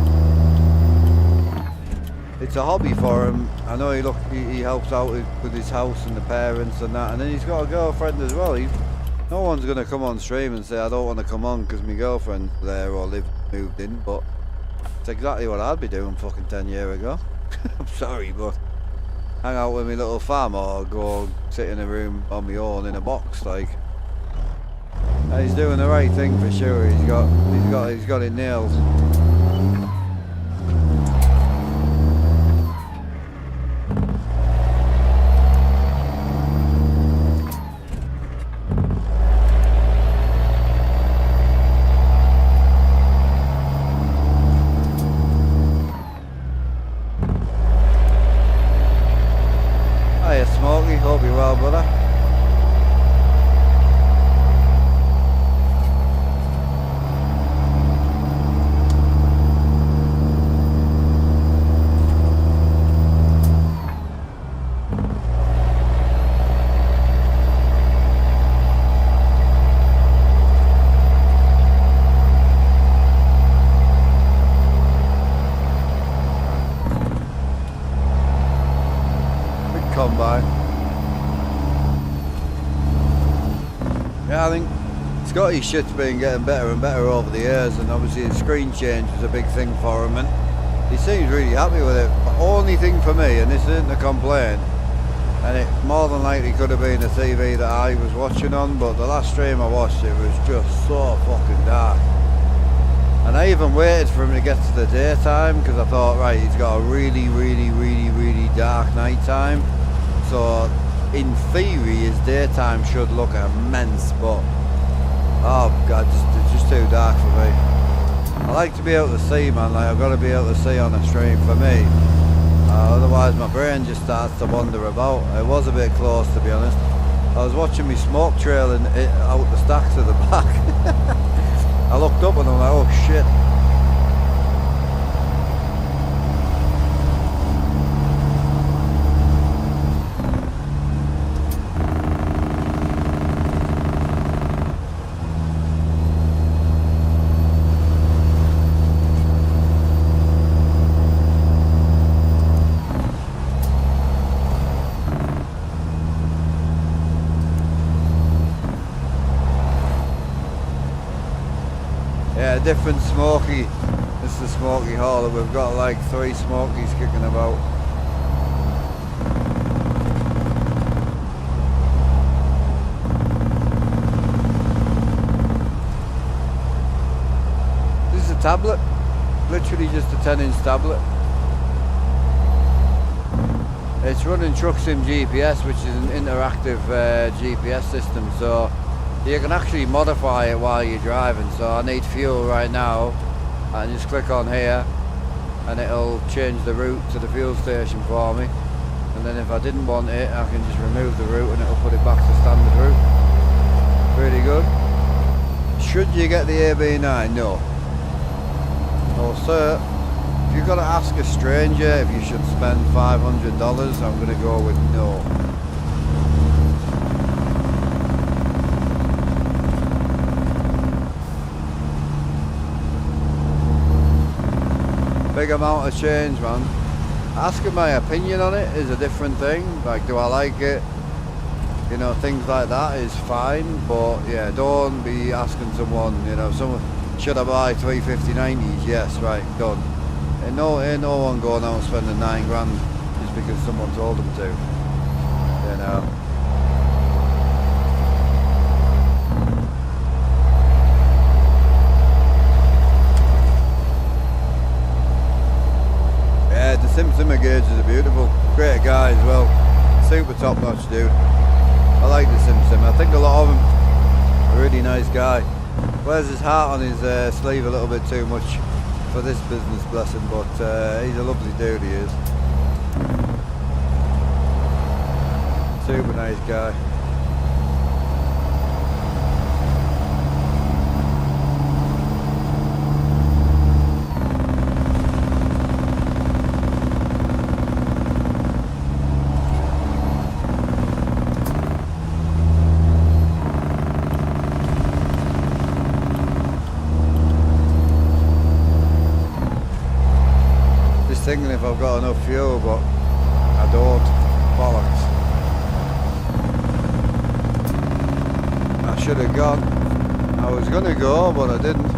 it's a hobby for him. I know he helps out with his house and the parents and that, and then he's got a girlfriend as well. No one's gonna come on stream and say I don't want to come on because my girlfriend's there or moved in, but it's exactly what I'd be doing fucking 10 years ago. I'm sorry, but hang out with my little fam or go sit in a room on my own in a box, like. He's doing the right thing for sure. He's got it nailed. Hiya Smokey, hope you're well, brother. Combine. Yeah, I think Scotty's shit's been getting better and better over the years, and obviously the screen change was a big thing for him, and he seems really happy with it. The only thing for me, and this isn't a complaint, and it more than likely could have been the TV that I was watching on, but the last stream I watched, it was just so fucking dark. And I even waited for him to get to the daytime, because I thought, right, he's got a really, really, really, really dark night time. So in theory his daytime should look immense, but oh god, it's just too dark for me. I like to be able to see, man. Like, I've got to be able to see on a stream for me. Otherwise my brain just starts to wander about. It was a bit close, to be honest. I was watching me smoke trail out the stacks at the back. I looked up and I'm like, oh shit. Yeah, different Smoky. This is the Smoky Hall. We've got like 3 Smokies kicking about. This is a tablet. Literally just a 10-inch tablet. It's running TruckSim GPS, which is an interactive GPS system, so you can actually modify it while you're driving. So I need fuel right now, and just click on here and it'll change the route to the fuel station for me. And then if I didn't want it, I can just remove the route and it'll put it back to standard route. Pretty good. Should you get the AB9? No. No sir. If you've got to ask a stranger if you should spend $500, I'm going to go with no. Big amount of change, man. Asking my opinion on it is a different thing. Like, do I like it? You know, things like that is fine, but yeah, don't be asking someone, you know, someone, should I buy 350/90s? Yes, right, done. Ain't no one going out and spending $9 grand just because someone told them to, you know. Yeah, the Simmer gauges are beautiful. Great guy as well. Super top notch dude. I like the Sim. I think a lot of them. A really nice guy. Wears his heart on his sleeve a little bit too much for this business, bless him, but he's a lovely dude, he is. Super nice guy. Thinking if I've got enough fuel, but I don't. Bollocks. I should have gone. I was gonna go, but I didn't.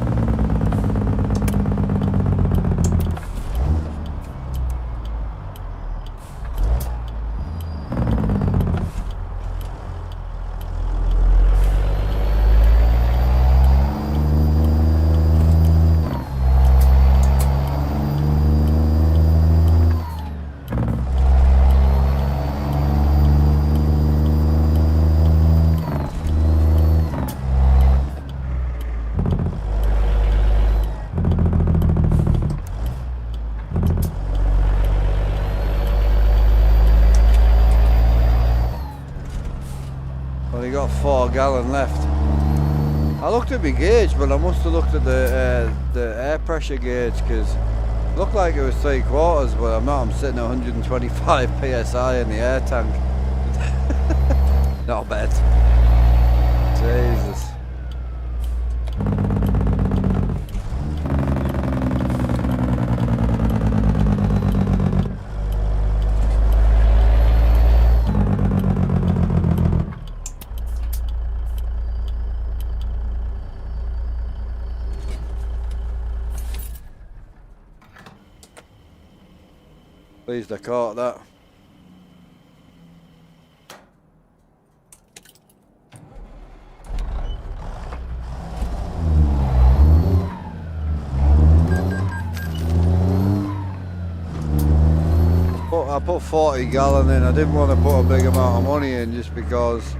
Only got 4 gallon left. I looked at my gauge, but I must have looked at the air pressure gauge, because it looked like it was 3/4, but I'm not. I'm sitting at 125 psi in the air tank. Not bad. Jesus. Pleased I caught that. I put 40 gallon in. I didn't want to put a big amount of money in just because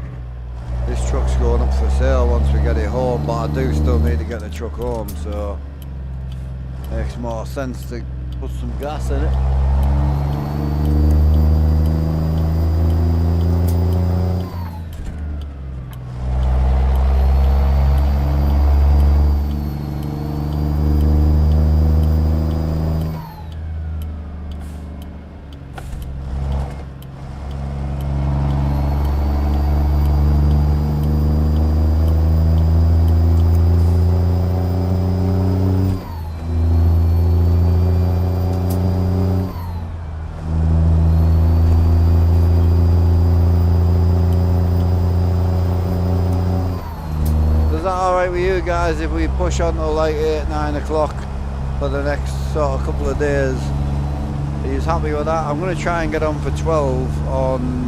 this truck's going up for sale once we get it home, but I do still need to get the truck home, so it makes more sense to put some gas in it. With you guys if we push on till like 8-9 o'clock for the next sort of couple of days? Are you happy with that? I'm going to try and get on for 12 on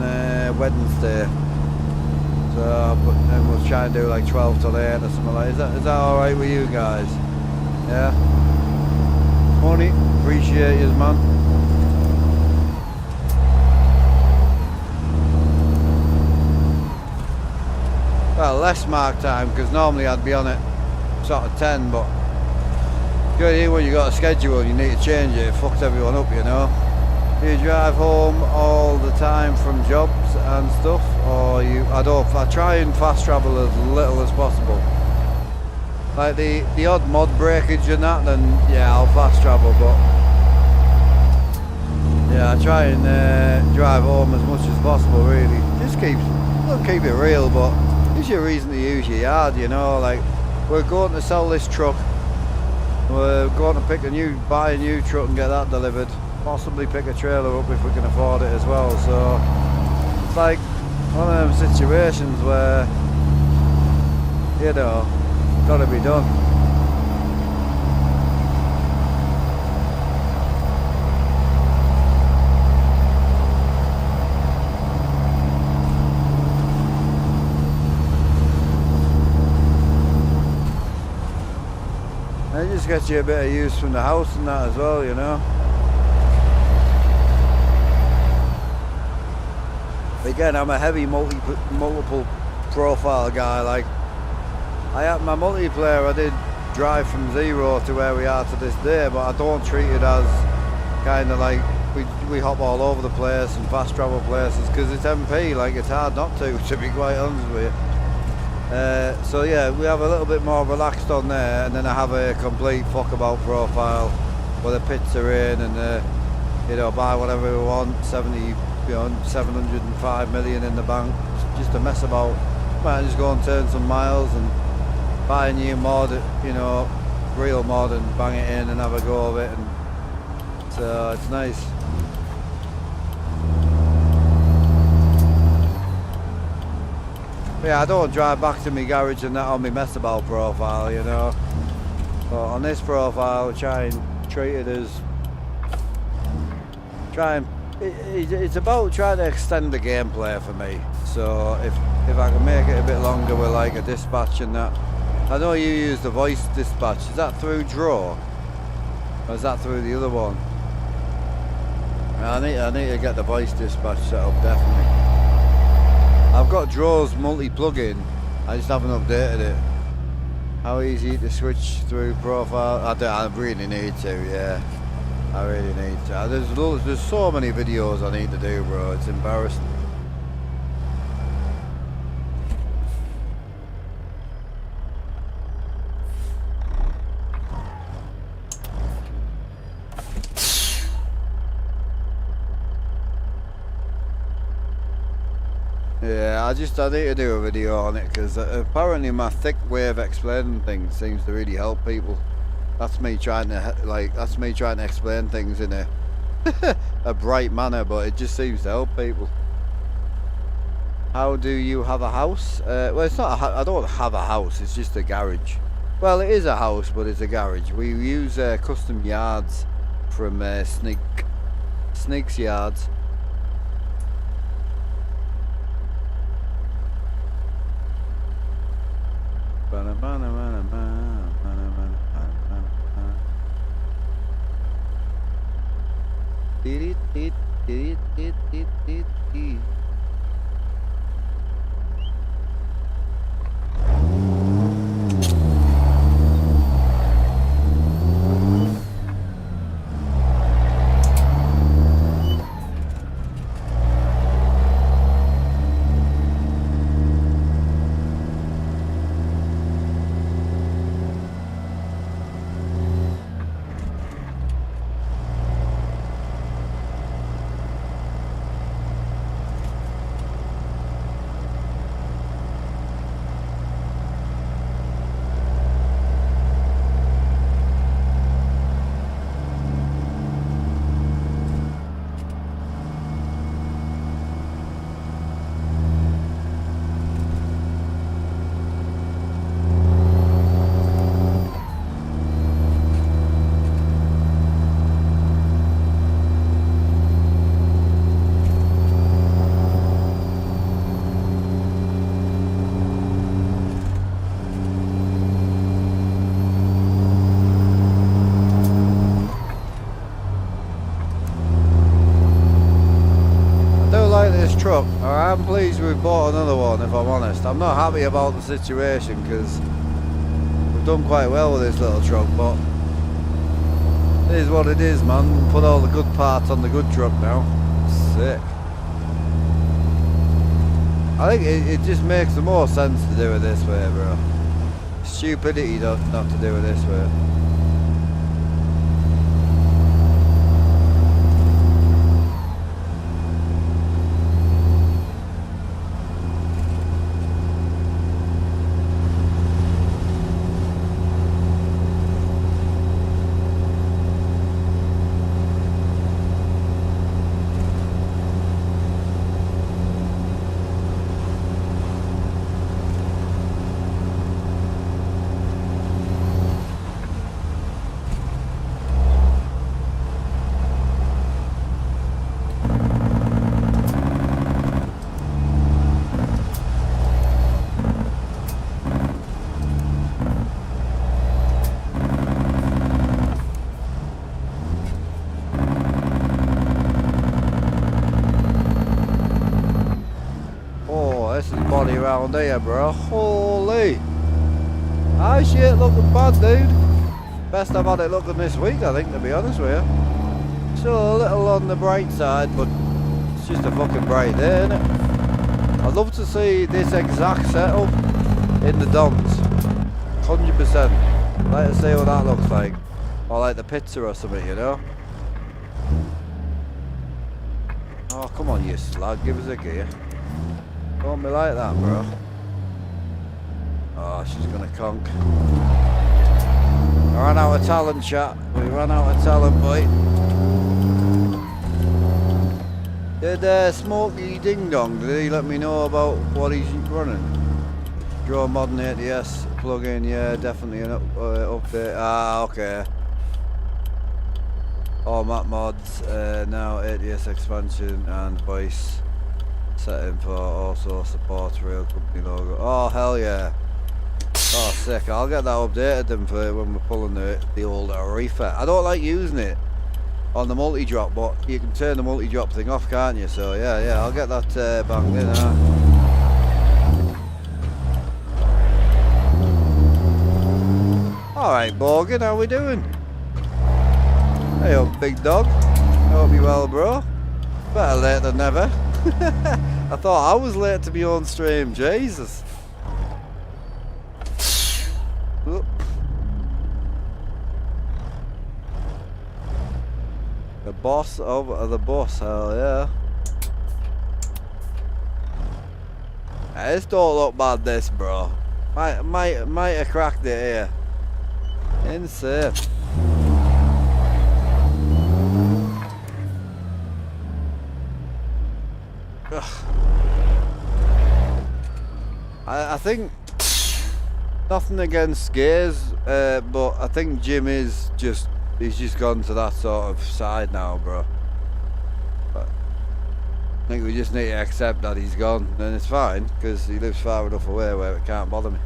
Wednesday, so but then we'll try and do like 12 till 8 or something like that. Is that alright with you guys? Yeah? Money, appreciate you, man. less mark time, because normally I'd be on it sort of 10, but when you got a schedule you need to change it, it fucks everyone up, you know. Do you drive home all the time from jobs and stuff, or I try and fast travel as little as possible. Like the odd mod breakage and that, then yeah, I'll fast travel, but yeah, I try and drive home as much as possible, really. Just don't keep it real, but gives you a reason to use your yard, you know. Like, we're going to sell this truck, we're going to buy a new truck and get that delivered, possibly pick a trailer up if we can afford it as well. So it's like one of them situations where, you know, gotta be done. And it just gets you a bit of use from the house and that as well, you know. Again, I'm a heavy multiple profile guy. Like, my multiplayer, I did drive from 0 to where we are to this day, but I don't treat it as kind of like we hop all over the place and fast travel places, because it's MP. Like, it's hard not to be quite honest with you. So yeah, we have a little bit more relaxed on there, and then I have a complete fuck about profile where the pits are in, and you know, buy whatever we want, 705 million in the bank, just to mess about. Might just go and turn some miles and buy a new mod, you know, real mod, and bang it in and have a go of it, and so it's nice. Yeah, I don't drive back to my garage and that on my mess about profile, you know. But on this profile, try and treat it as it's about trying to extend the gameplay for me. So if I can make it a bit longer with like a dispatch and that. I know you use the voice dispatch. Is that through Draw? Or is that through the other one? I need to get the voice dispatch set up, definitely. I've got Draw's multi-plugin, I just haven't updated it. How easy to switch through profile? I really need to, yeah. I really need to. There's so many videos I need to do, bro, it's embarrassing. Yeah, I need to do a video on it, because apparently my thick way of explaining things seems to really help people. That's me trying to explain things in a bright manner, but it just seems to help people. How do you have a house? Well, it's not I don't have a house, it's just a garage. Well, it is a house, but it's a garage. We use custom yards from Sneak's Yards. I'm pleased we've bought another one, if I'm honest. I'm not happy about the situation because we've done quite well with this little truck, but it is what it is, man. Put all the good parts on the good truck now. Sick. I think it just makes the more sense to do it this way, bro. Stupidity not to do it this way. Body around here, bro. Holy! Ah, shit, looking bad, dude. Best I've had it looking this week, I think, to be honest with you. Still a little on the bright side, but it's just a fucking bright day, isn't it? I'd love to see this exact setup in the DOMs. 100%. Like to see what that looks like. Or like the pizza or something, you know? Oh, come on, you slag. Give us a gear. Don't be like that, bro. Oh, she's gonna conk. I ran out of talent, chat. We ran out of talent, boy. Did Smokey Ding Dong, did he let me know about what he's running? Draw Modern ATS plugin, yeah, definitely an update. Ah, okay. All map mods, now ATS expansion and voice setting for also support real company logo. Oh hell yeah! Oh sick! I'll get that updated then for when we're pulling the old reefer. I don't like using it on the multi-drop, but you can turn the multi-drop thing off, can't you? So yeah, I'll get that banged in. All right, Morgan, how we doing? Hey up, big dog. Hope you well, bro. Better late than never. I thought I was late to be on stream, Jesus. Oop. The boss over the boss, hell yeah. This don't look bad, this, bro. Might have cracked it here. Insane. I think nothing against gays, but I think Jim he's just gone to that sort of side now, bro. But I think we just need to accept that he's gone, and it's fine because he lives far enough away where it can't bother me.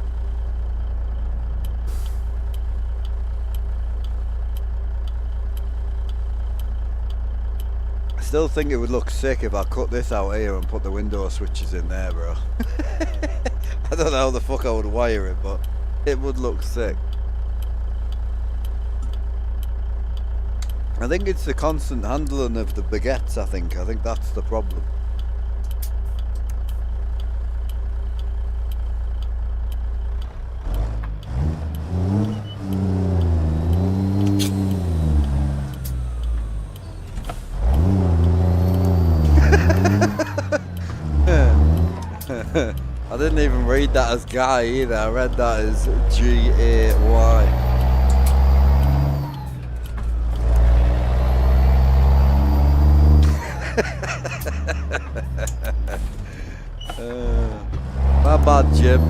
I still think it would look sick if I cut this out here and put the window switches in there, bro. I don't know how the fuck I would wire it, but it would look sick. I think it's the constant handling of the baguettes, I think that's the problem. I didn't even read that as Guy either, I read that as G-A-Y. My bad, Jim.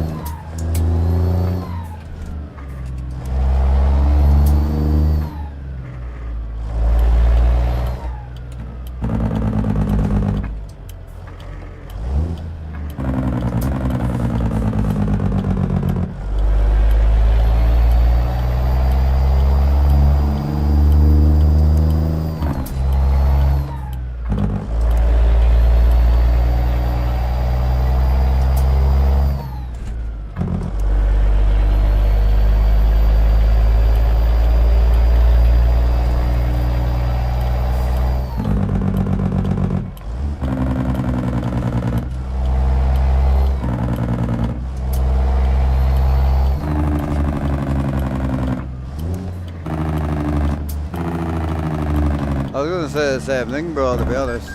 gonna say the same thing, bro, to be honest.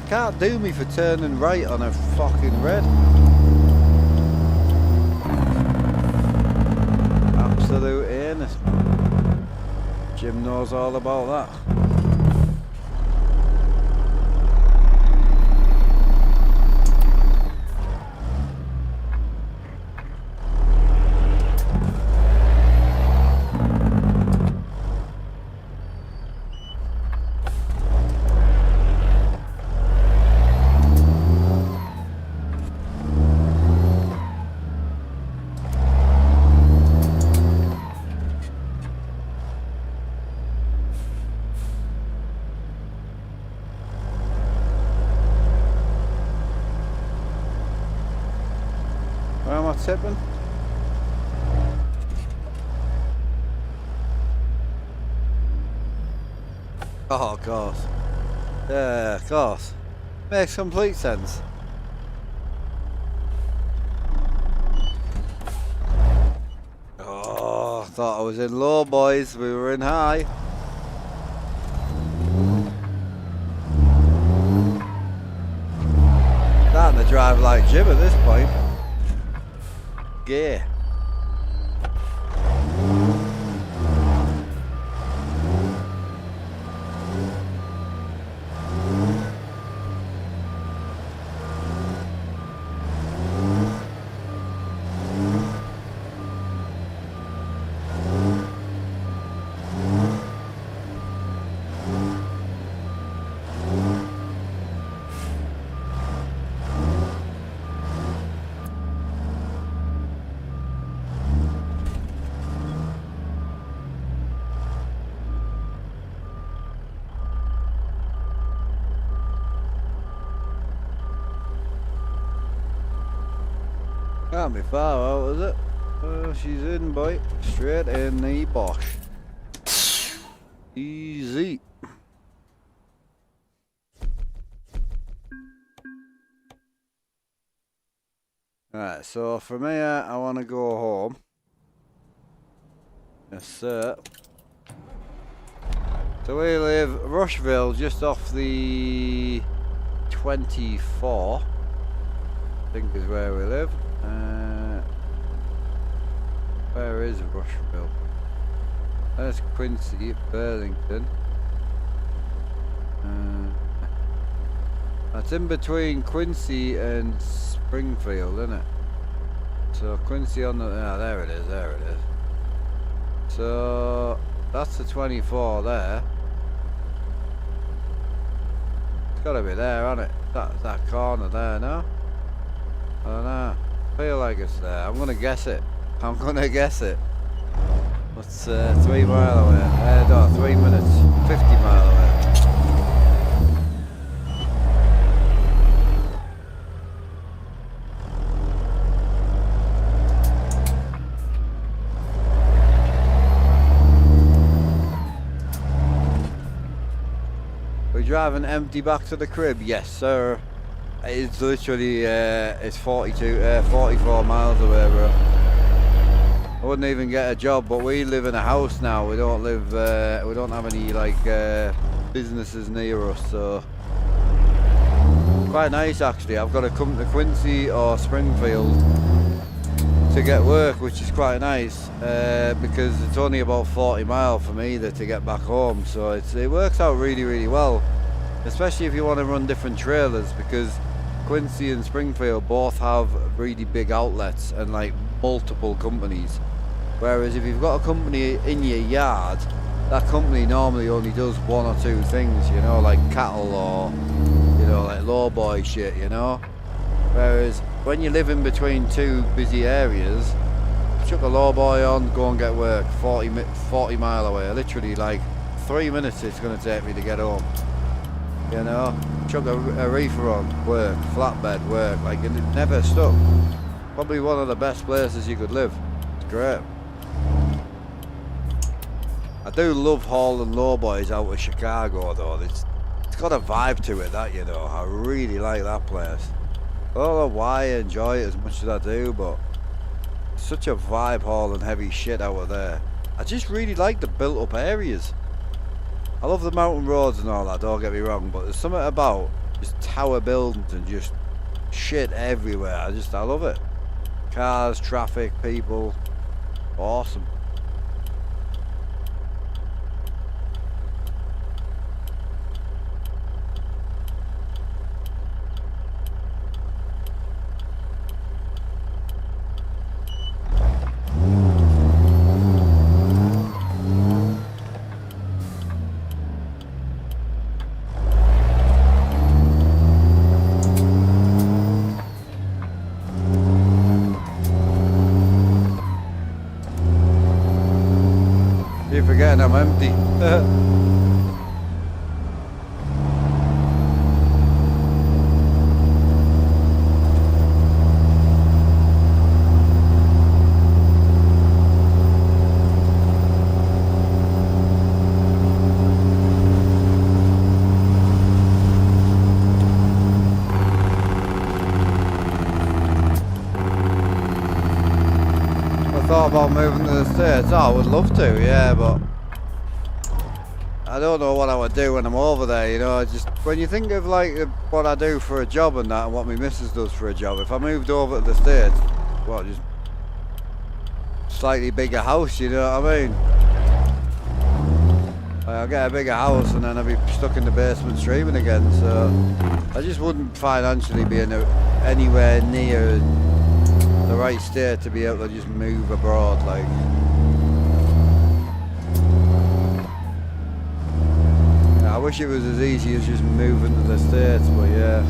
Can't do me for turning right on a fucking red. Absolute anus. Jim knows all about that. Where am I tipping? Oh, of course. Yeah, of course. Makes complete sense. Oh, I thought I was in low, boys. We were in high. Starting to drive like Jim at this point. Yeah. Can't be far out, is it? Oh, she's in, boy. Straight in the bosh. Easy. Right, so from here, I want to go home. Yes, sir. So we live Rushville, just off the 24, I think is where we live. Where is Rushville? There's Quincy, Burlington. That's in between Quincy and Springfield, isn't it? So Quincy on the... Ah, there it is, there it is. So that's the 24 there. It's got to be there, hasn't it? That corner there, no? I don't know. I feel like it's there. I'm gonna guess it. I'm gonna guess it. What's 3 mile away? No, 3 minutes. 50 mile away. We're driving empty back to the crib. Yes, sir. It's literally it's 44 miles away, bro. I wouldn't even get a job, but we live in a house now. We don't live, we don't have any like businesses near us, so quite nice actually. I've got to come to Quincy or Springfield to get work, which is quite nice because it's only about 40 miles from either to get back home. So it works out really, really well, especially if you want to run different trailers, because Quincy and Springfield both have really big outlets and like multiple companies. Whereas if you've got a company in your yard, that company normally only does 1 or 2 things, you know, like cattle or, you know, like lowboy shit, you know. Whereas when you live in between 2 busy areas, chuck a lowboy on, go and get work 40 mile away. Literally like 3 minutes it's going to take me to get home. You know, chuck a reefer on, work, flatbed, work, like it never stuck. Probably one of the best places you could live. It's great. I do love hauling lowboys out of Chicago though. It's got a vibe to it, that, you know. I really like that place. I don't know why I enjoy it as much as I do, but it's such a vibe hauling heavy shit out of there. I just really like the built up areas. I love the mountain roads and all that, don't get me wrong, but there's something about just tower buildings and just shit everywhere. I love it. Cars, traffic, people. Awesome. You're forgetting I'm empty. I thought about moving to the States. Oh, I would love to, yeah, but I don't know what I would do when I'm over there, you know. Just when you think of like what I do for a job and that, and what my missus does for a job, if I moved over to the States, well, just slightly bigger house, you know what I mean? I'll get a bigger house and then I'll be stuck in the basement streaming again, so I just wouldn't financially be anywhere near the right state to be able to just move abroad, like. I wish it was as easy as just moving to the States, but yeah.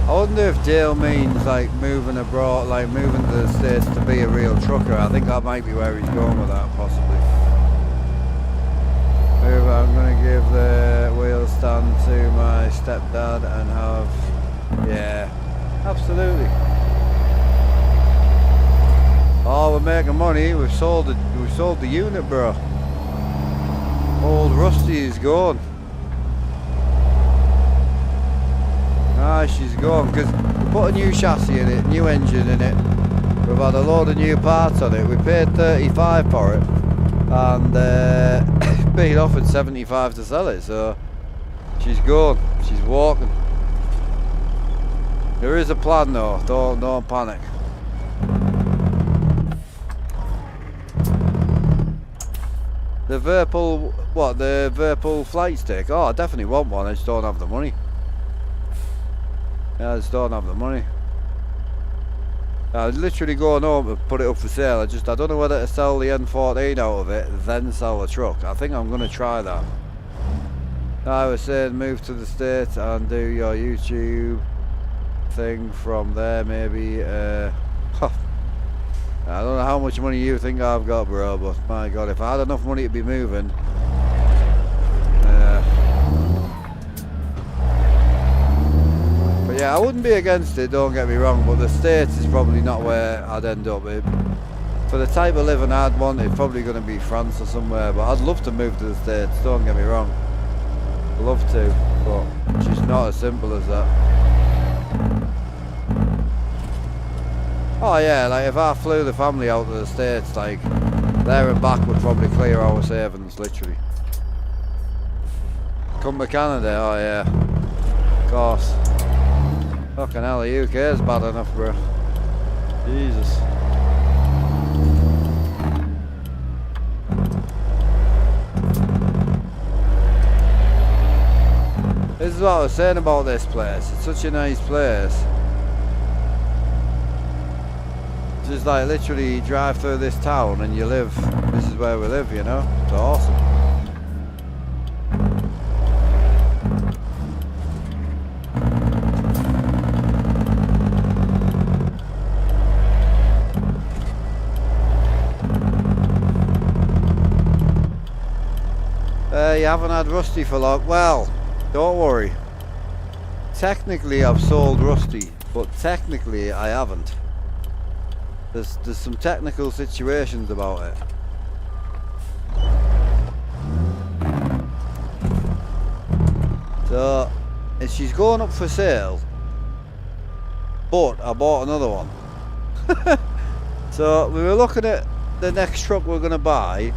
I wonder if Dale means like moving abroad, like moving to the States to be a real trucker. I think that might be where he's going with that, possibly. I'm going to give the wheel stand to my stepdad and have, yeah, absolutely. Oh, we're making money. We've sold the unit, bro. Old Rusty is gone. Ah, she's gone because we put a new chassis in it, new engine in it. We've had a load of new parts on it. We paid 35 for it, and being offered 75 to sell it. So she's gone. She's walking. There is a plan though. Don't panic. The Virpul, what? The Virpul flight stick? Oh, I definitely want one. I just don't have the money. I just don't have the money. I was literally going home to put it up for sale. I don't know whether to sell the N14 out of it, then sell the truck. I think I'm going to try that. I was saying move to the States and do your YouTube thing from there, maybe. I don't know how much money you think I've got, bro, but my God, if I had enough money to be moving. Yeah, I wouldn't be against it, don't get me wrong, but the States is probably not where I'd end up. For the type of living I'd want, it's probably going to be France or somewhere, but I'd love to move to the States, don't get me wrong. I'd love to, but it's just not as simple as that. Oh yeah, like if I flew the family out to the States, like, there and back would probably clear our savings, literally. Come to Canada, oh yeah, of course. Fucking hell, the UK is bad enough, bro. Jesus. This is what I was saying about this place. It's such a nice place. Just like literally you drive through this town and you live. This is where we live, you know? It's awesome. haven't had Rusty for long. Well, don't worry. Technically, I've sold Rusty, but technically, I haven't. There's some technical situations about it. So, she's going up for sale, but I bought another one. So, we were looking at the next truck we're going to buy,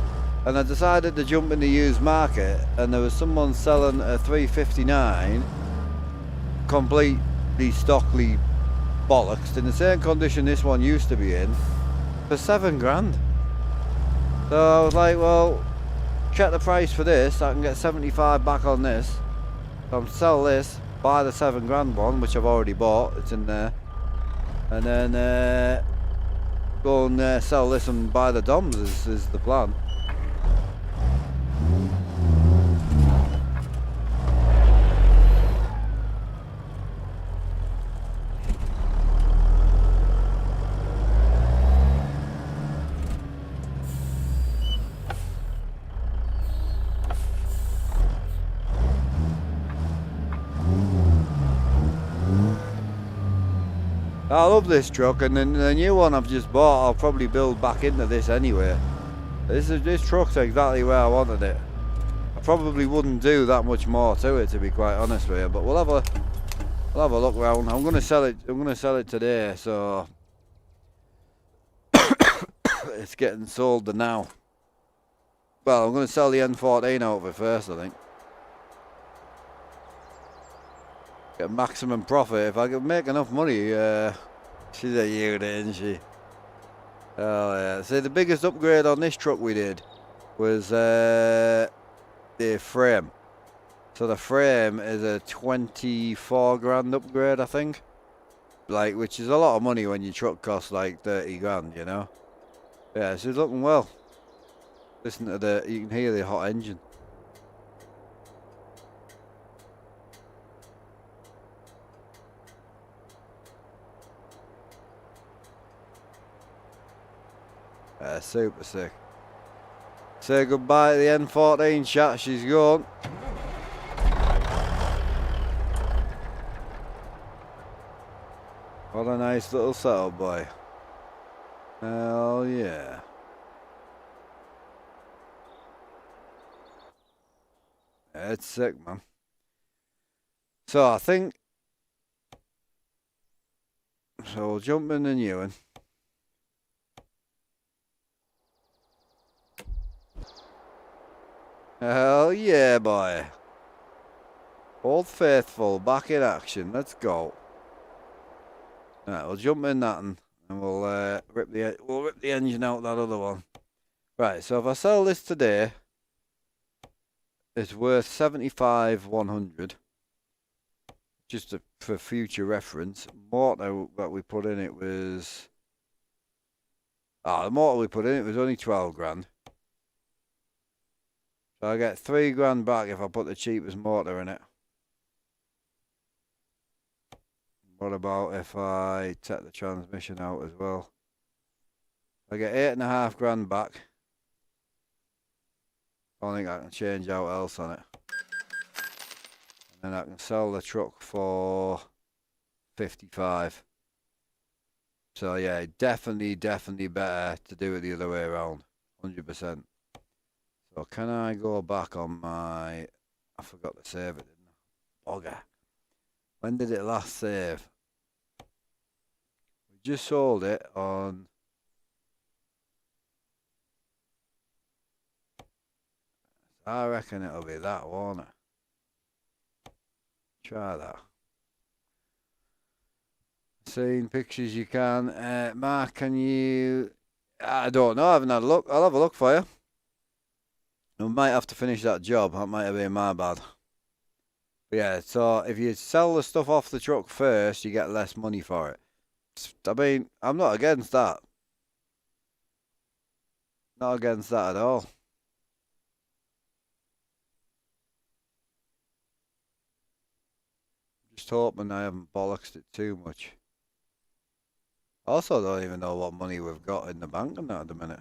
and I decided to jump in the used market, and there was someone selling a 359, completely stockly bollocks, in the same condition this one used to be in, for 7 grand. So I was like, well, check the price for this, I can get 75 back on this. So I'm sell this, buy the 7 grand one, which I've already bought, it's in there, and then go and sell this and buy the DOMs is the plan. I love this truck, and then the new one I've just bought, I'll probably build back into this anyway. This truck's exactly where I wanted it. I probably wouldn't do that much more to it, to be quite honest with you, but we'll have a look round. I'm gonna sell it today, so it's getting sold now. Well, I'm gonna sell the N14 out of it first, I think. Get maximum profit. If I can make enough money, she's a unit, isn't she? Oh yeah. See, the biggest upgrade on this truck we did was the frame. So the frame is a 24 grand upgrade, I think. Like, which is a lot of money when your truck costs like 30 grand, you know? Yeah, she's looking well. Listen to you can hear the hot engine. Super sick. Say goodbye to the N14 chat, she's gone. What a nice little setup, boy. Hell yeah. It's sick, man. So I think, so we'll jump in the new one. Hell yeah, boy. Old Faithful back in action. Let's go. Right, we'll jump in that and we'll rip the engine out that other one. Right, so if I sell this today, it's worth 75,100. Just for future reference. Motor that we put in it was, the motor we put in it was only 12 grand. So I get 3 grand back if I put the cheapest motor in it. What about if I take the transmission out as well? I get 8.5 grand back. I don't think I can change out else on it. And then I can sell the truck for 55. So yeah, definitely better to do it the other way around. 100%. So can I go back on my... I forgot to save it, didn't I? Bugger. When did it last save? We just sold it on... I reckon it'll be that, won't it? Try that. Seeing pictures you can. Mark, can you... I don't know, I haven't had a look. I'll have a look for you. We might have to finish that job. That might have been my bad. But yeah, so if you sell the stuff off the truck first, you get less money for it. I mean, I'm not against that. Not against that at all. Just hoping I haven't bollocksed it too much. Also, don't even know what money we've got in the bank on that at the minute.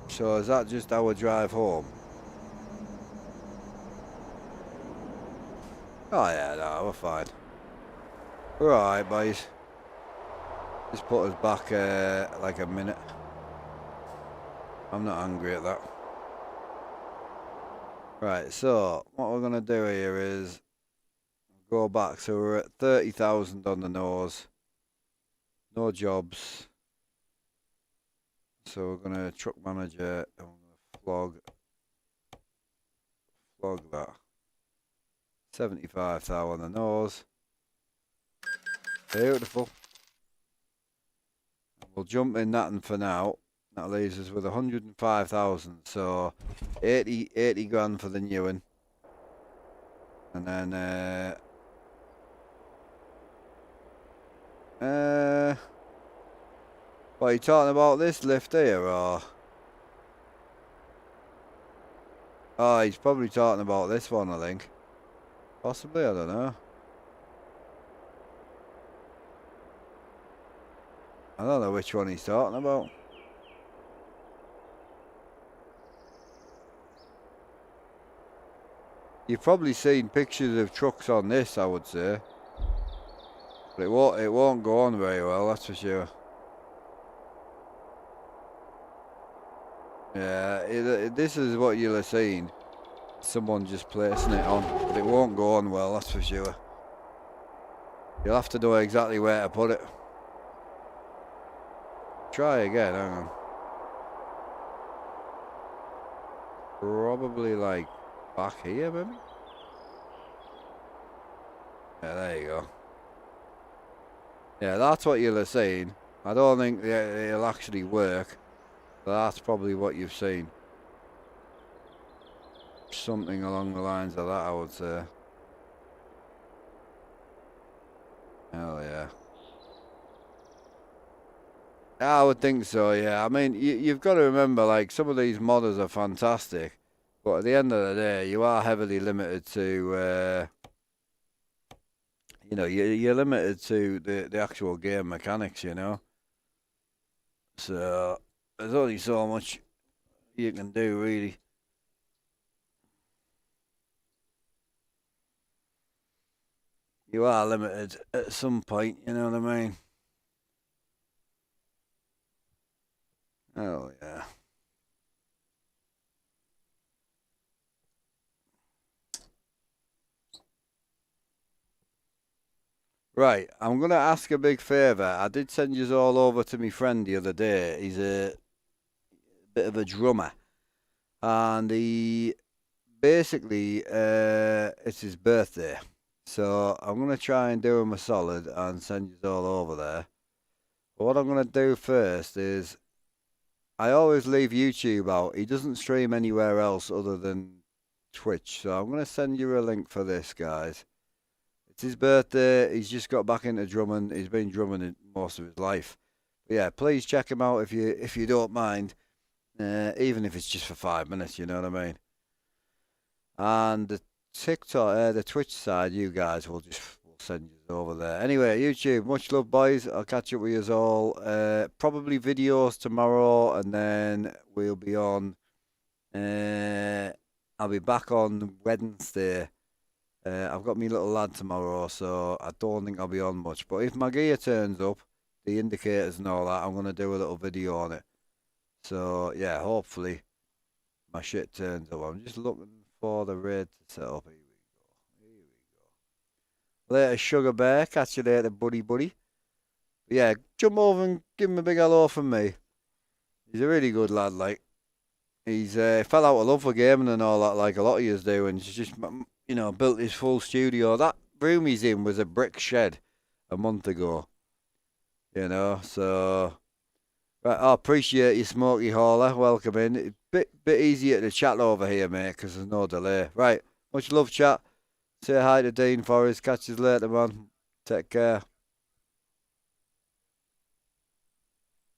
So is that just our drive home? Oh yeah, no, we're fine. We're alright, boys. Just put us back like a minute. I'm not angry at that. Right, so what we're gonna do here is go back. So we're at 30,000 on the nose. No jobs. So we're gonna truck manager and we're gonna flog that. 75,000 on the nose. Beautiful. We'll jump in that and for now. That leaves us with 105,000. So 80 grand for the new one. And then what are you talking about, this lift here, or? Oh, he's probably talking about this one, I think. Possibly, I don't know. I don't know which one he's talking about. You've probably seen pictures of trucks on this, I would say. But it won't go on very well, that's for sure. Yeah, this is what you'll have seen. Someone just placing it on. But it won't go on well, that's for sure. You'll have to know exactly where to put it. Try again, hang on. Probably like back here, maybe? Yeah, there you go. Yeah, that's what you'll have seen. I don't think it'll actually work. But that's probably what you've seen. Something along the lines of that, I would say. Hell yeah. I would think so, yeah. I mean, you've got to remember, like, some of these modders are fantastic. But at the end of the day, you are heavily limited to, you know, you're limited to the actual game mechanics, you know. So, there's only so much you can do, really. You are limited at some point, you know what I mean? Oh, yeah. Right, I'm going to ask a big favour. I did send you all over to my friend the other day. He's a bit of a drummer. And he basically, it's his birthday. So I'm going to try and do him a solid and send you all over there. But what I'm going to do first is, I always leave YouTube out. He doesn't stream anywhere else other than Twitch. So I'm going to send you a link for this, guys. It's his birthday. He's just got back into drumming. He's been drumming most of his life. But yeah, please check him out if you don't mind. Even if it's just for 5 minutes, you know what I mean. And the TikTok, the Twitch side, you guys will send you over there. Anyway, YouTube, much love, boys. I'll catch up with you all. Probably videos tomorrow, and then we'll be on. I'll be back on Wednesday. I've got me little lad tomorrow, so I don't think I'll be on much. But if my gear turns up, the indicators and all that, I'm going to do a little video on it. So, yeah, hopefully my shit turns up. I'm just looking for the raid to set up. Here we go. Here we go. Later, Sugar Bear. Catch you later, buddy. But yeah, jump over and give him a big hello from me. He's a really good lad, like. He's fell out of love for gaming and all that, like a lot of yous do, and he's just, you know, built his full studio. That room he's in was a brick shed a month ago, you know, so. Right, I appreciate you, Smoky Hauler. Welcome in. Bit easier to chat over here, mate, because there's no delay. Right, much love, chat. Say hi to Dean for us. Catch you later, man. Take care.